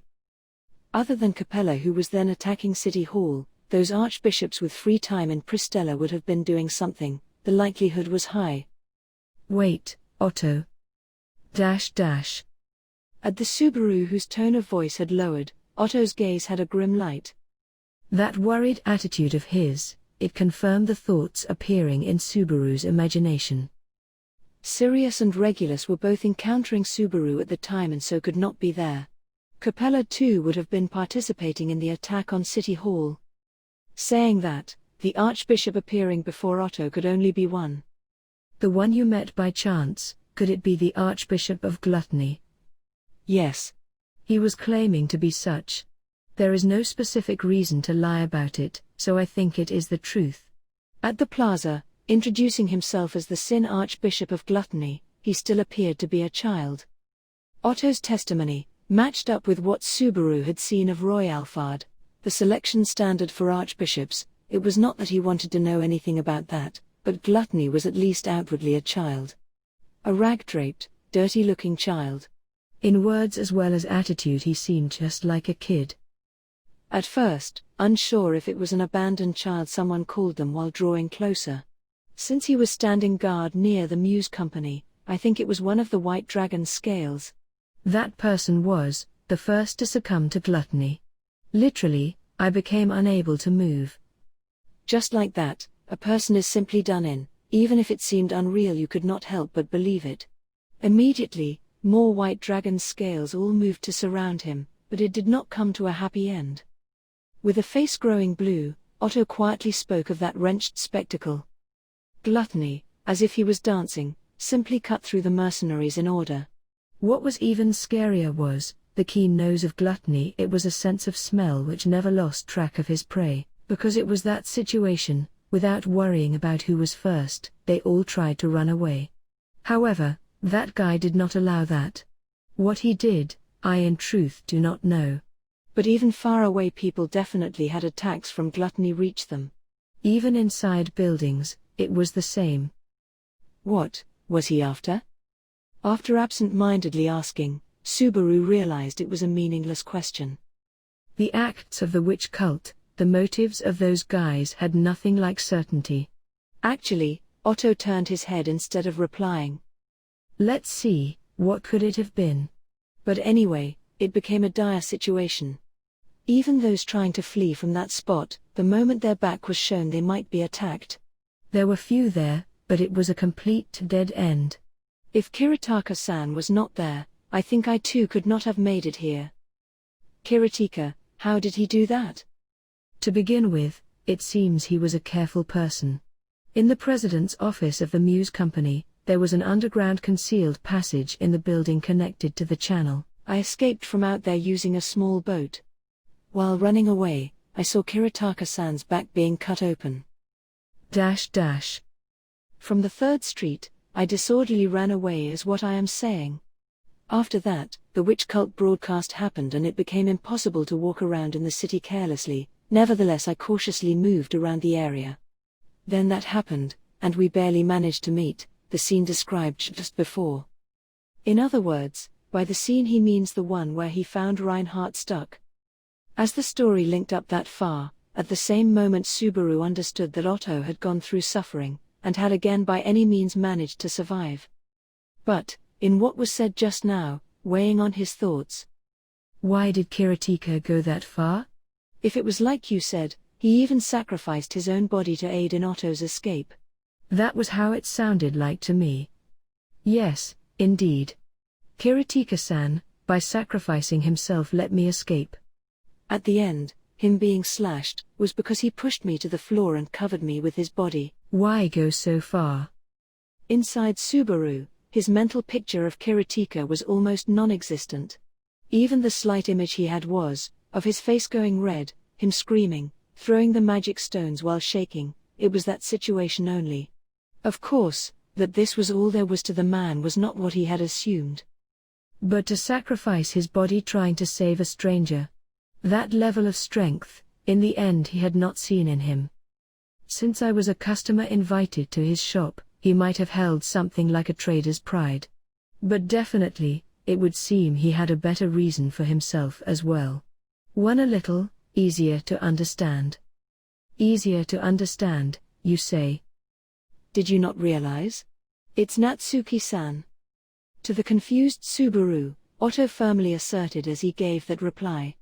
A: Other than Capella, who was then attacking City Hall, those archbishops with free time in Pristella would have been doing something. The likelihood was high.
B: Wait, Otto. At
A: the Subaru, whose tone of voice had lowered, Otto's gaze had a grim light.
B: That worried attitude of his, it confirmed the thoughts appearing in Subaru's imagination.
A: Sirius and Regulus were both encountering Subaru at the time and so could not be there. Capella too would have been participating in the attack on City Hall. Saying that, the Archbishop appearing before Otto could only be one.
B: The one you met by chance, could it be the Archbishop of Gluttony?
A: Yes.
B: He was claiming to be such. There is no specific reason to lie about it, so I think it is the truth.
A: At the plaza, introducing himself as the Sin Archbishop of Gluttony, he still appeared to be a child. Otto's testimony matched up with what Subaru had seen of Roy Alphard, the selection standard for archbishops. It was not that he wanted to know anything about that, but Gluttony was at least outwardly a child. A rag-draped, dirty-looking child.
B: In words as well as attitude he seemed just like a kid.
A: At first, unsure if it was an abandoned child someone called them while drawing closer. Since he was standing guard near the Muse Company, I think it was one of the White Dragon's scales.
B: That person was the first to succumb to gluttony. Literally, I became unable to move.
A: Just like that, a person is simply done in. Even if it seemed unreal, you could not help but believe it. Immediately, more White Dragon's scales all moved to surround him, but it did not come to a happy end. With a face growing blue, Otto quietly spoke of that wrenched spectacle. Gluttony, as if he was dancing, simply cut through the mercenaries in order.
B: What was even scarier was the keen nose of Gluttony. It was a sense of smell which never lost track of his prey, because it was that situation. Without worrying about who was first, they all tried to run away. However, that guy did not allow that. What he did, I in truth do not know.
A: But even far away people definitely had attacks from Gluttony reach them.
B: Even inside buildings, it was the same.
A: What was he after? After absent-mindedly asking, Subaru realized it was a meaningless question.
B: The acts of the witch cult, the motives of those guys had nothing like certainty.
A: Actually, Otto turned his head instead of replying.
B: Let's see, what could it have been?
A: But anyway, it became a dire situation. Even those trying to flee from that spot, the moment their back was shown they might be attacked.
B: There were few there, but it was a complete dead end.
A: If Kiritaka-san was not there, I think I too could not have made it here. Kiritaka, how did he do that?
B: To begin with, it seems he was a careful person. In the president's office of the Muse Company, there was an underground concealed passage in the building connected to the channel.
A: I escaped from out there using a small boat. While running away, I saw Kiritaka-san's back being cut open. From the 3rd Street, I disorderly ran away is what I am saying. After that, the witch cult broadcast happened and it became impossible to walk around in the city carelessly. Nevertheless, I cautiously moved around the area. Then that happened, and we barely managed to meet, the scene described just before. In other words, by the scene he means the one where he found Reinhardt stuck. As the story linked up that far, at the same moment Subaru understood that Otto had gone through suffering, and had again by any means managed to survive. But, in what was said just now, weighing on his thoughts.
B: Why did Kiritaka go that far?
A: If it was like you said, he even sacrificed his own body to aid in Otto's escape.
B: That was how it sounded like to me. Yes, indeed. Kiritika-san, by sacrificing himself, let me escape.
A: At the end, him being slashed was because he pushed me to the floor and covered me with his body.
B: Why go so far?
A: Inside Subaru, his mental picture of Kiritika was almost non-existent. Even the slight image he had was, of his face going red, him screaming, throwing the magic stones while shaking. It was that situation only. Of course, that this was all there was to the man was not what he had assumed.
B: But to sacrifice his body trying to save a stranger. That level of strength, in the end he had not seen in him. Since I was a customer invited to his shop, he might have held something like a trader's pride. But definitely, it would seem he had a better reason for himself as well. One a little easier to understand. Easier to understand, you say?
A: Did you not realize? It's Natsuki-san. To the confused Subaru, Otto firmly asserted as he gave that reply.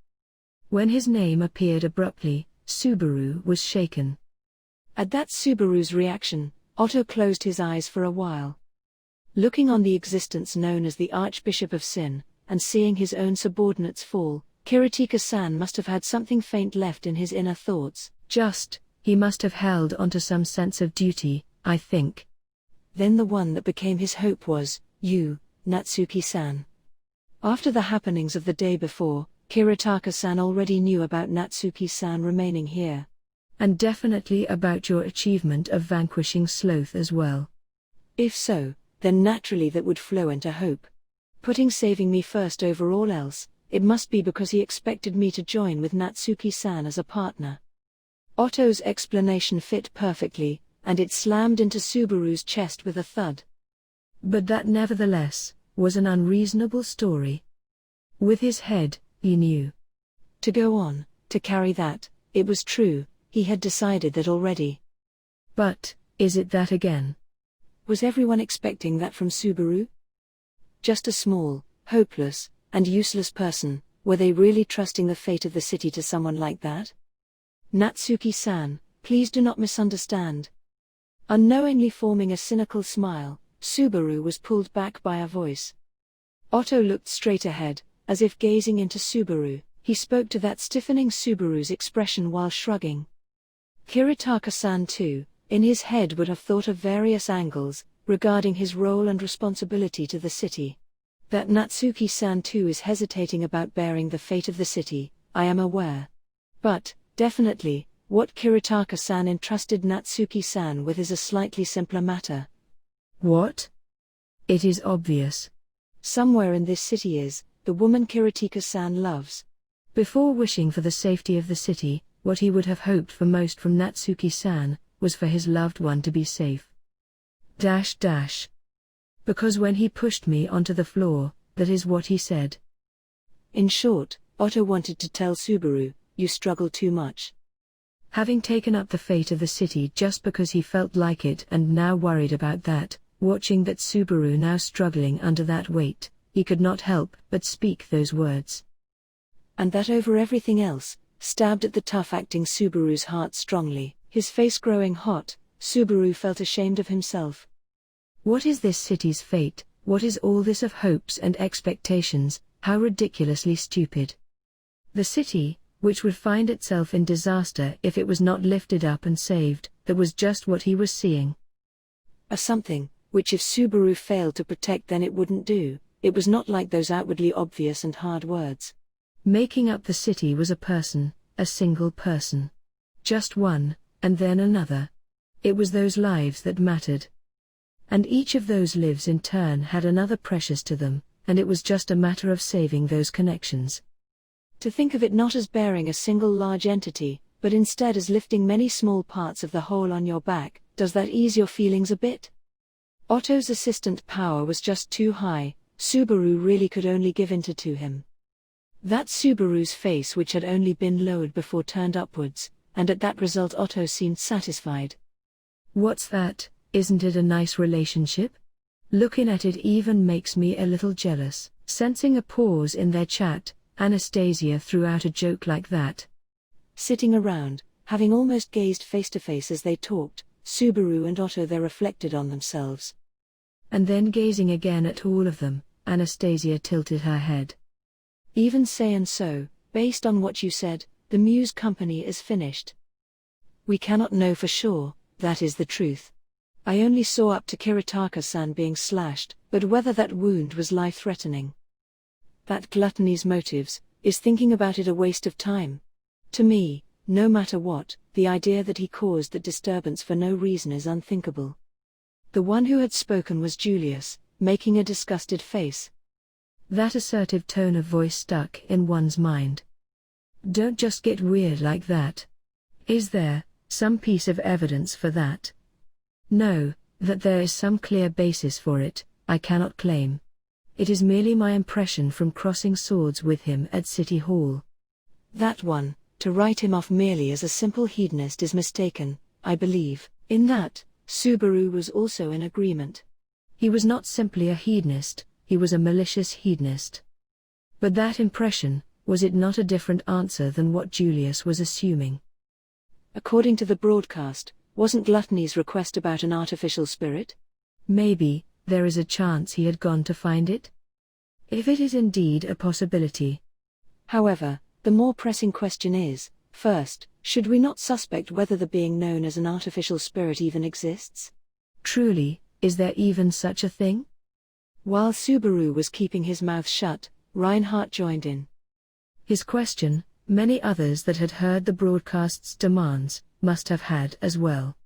B: When his name appeared abruptly, Subaru was shaken.
A: At that Subaru's reaction, Otto closed his eyes for a while. Looking on the existence known as the Archbishop of Sin, and seeing his own subordinates fall, Kiritika-san must have had something faint left in his inner thoughts.
B: He must have held onto some sense of duty, I think.
A: Then the one that became his hope was, you, Natsuki-san. After the happenings of the day before, Kiritaka-san already knew about Natsuki-san remaining here.
B: And definitely about your achievement of vanquishing sloth as well.
A: If so, then naturally that would flow into hope. Putting saving me first over all else, it must be because he expected me to join with Natsuki-san as a partner. Otto's explanation fit perfectly, and it slammed into Subaru's chest with a thud.
B: But that nevertheless was an unreasonable story. With his head, he knew.
A: To go on, to carry that, it was true, he had decided that already.
B: But, is it that again?
A: Was everyone expecting that from Subaru? Just a small, hopeless, and useless person, were they really trusting the fate of the city to someone like that? Natsuki-san, please do not misunderstand. Unknowingly forming a cynical smile, Subaru was pulled back by a voice. Otto looked straight ahead, as if gazing into Subaru. He spoke to that stiffening Subaru's expression while shrugging. Kiritaka-san too, in his head would have thought of various angles, regarding his role and responsibility to the city. That Natsuki-san too is hesitating about bearing the fate of the city, I am aware. But, definitely, what Kiritaka-san entrusted Natsuki-san with is a slightly simpler matter.
B: What? It is obvious.
A: Somewhere in this city is, the woman Kiritaka-san loves.
B: Before wishing for the safety of the city, what he would have hoped for most from Natsuki-san, was for his loved one to be safe. Because when he pushed me onto the floor, that is what he said.
A: In short, Otto wanted to tell Subaru, you struggle too much.
B: Having taken up the fate of the city just because he felt like it and now worried about that, watching that Subaru now struggling under that weight, he could not help but speak those words.
A: And that over everything else, stabbed at the tough-acting Subaru's heart strongly. His face growing hot, Subaru felt ashamed of himself.
B: What is this city's fate? What is all this of hopes and expectations? How ridiculously stupid. The city, which would find itself in disaster if it was not lifted up and saved, that was just what he was seeing.
A: A something, which if Subaru failed to protect then it wouldn't do. It was not like those outwardly obvious and hard words.
B: Making up the city was a person, a single person. Just one, and then another. It was those lives that mattered. And each of those lives in turn had another precious to them, and it was just a matter of saving those connections.
A: To think of it not as bearing a single large entity, but instead as lifting many small parts of the whole on your back, does that ease your feelings a bit? Otto's assistant power was just too high, Subaru really could only give in to him. That Subaru's face which had only been lowered before turned upwards, and at that result Otto seemed satisfied.
B: What's that? Isn't it a nice relationship? Looking at it even makes me a little jealous. Sensing a pause in their chat, Anastasia threw out a joke like that.
A: Sitting around, having almost gazed face to face as they talked, Subaru and Otto there reflected on themselves.
B: And then gazing again at all of them, Anastasia tilted her head.
A: Even saying so, based on what you said, the Muse Company is finished. We cannot know for sure, that is the truth. I only saw up to Kiritaka-san being slashed, but whether that wound was life-threatening. That gluttony's motives, is thinking about it a waste of time? To me, no matter what, the idea that he caused that disturbance for no reason is unthinkable. The one who had spoken was Julius, making a disgusted face.
B: That assertive tone of voice stuck in one's mind. Don't just get weird like that. Is there some piece of evidence for that? No, that there is some clear basis for it, I cannot claim. It is merely my impression from crossing swords with him at City Hall.
A: That one, to write him off merely as a simple hedonist is mistaken, I believe. In that, Subaru was also in agreement.
B: He was not simply a hedonist, he was a malicious hedonist. But that impression, was it not a different answer than what Julius was assuming?
A: According to the broadcast, wasn't Gluttony's request about an artificial spirit?
B: Maybe, there is a chance he had gone to find it? If it is indeed a possibility.
A: However, the more pressing question is, first, should we not suspect whether the being known as an artificial spirit even exists?
B: Truly, is there even such a thing?
A: While Subaru was keeping his mouth shut, Reinhardt joined in.
B: His question, many others that had heard the broadcast's demands, must have had as well.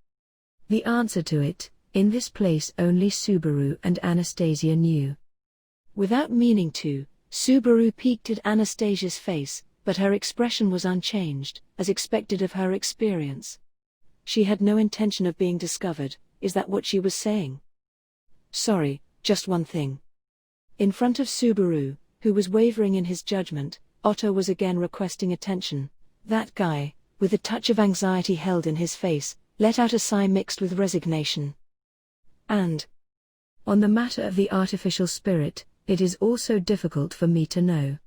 B: The answer to it, in this place only Subaru and Anastasia knew.
A: Without meaning to, Subaru peeked at Anastasia's face, but her expression was unchanged, as expected of her experience. She had no intention of being discovered, is that what she was saying? Sorry, just one thing. In front of Subaru, who was wavering in his judgment, Otto was again requesting attention. That guy, with a touch of anxiety held in his face, let out a sigh mixed with resignation. And
B: on the matter of the artificial spirit, it is also difficult for me to know.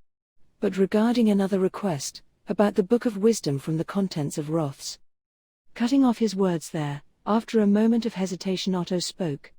A: But regarding another request, about the Book of Wisdom from the contents of Roth's. Cutting off his words there, after a moment of hesitation Otto spoke.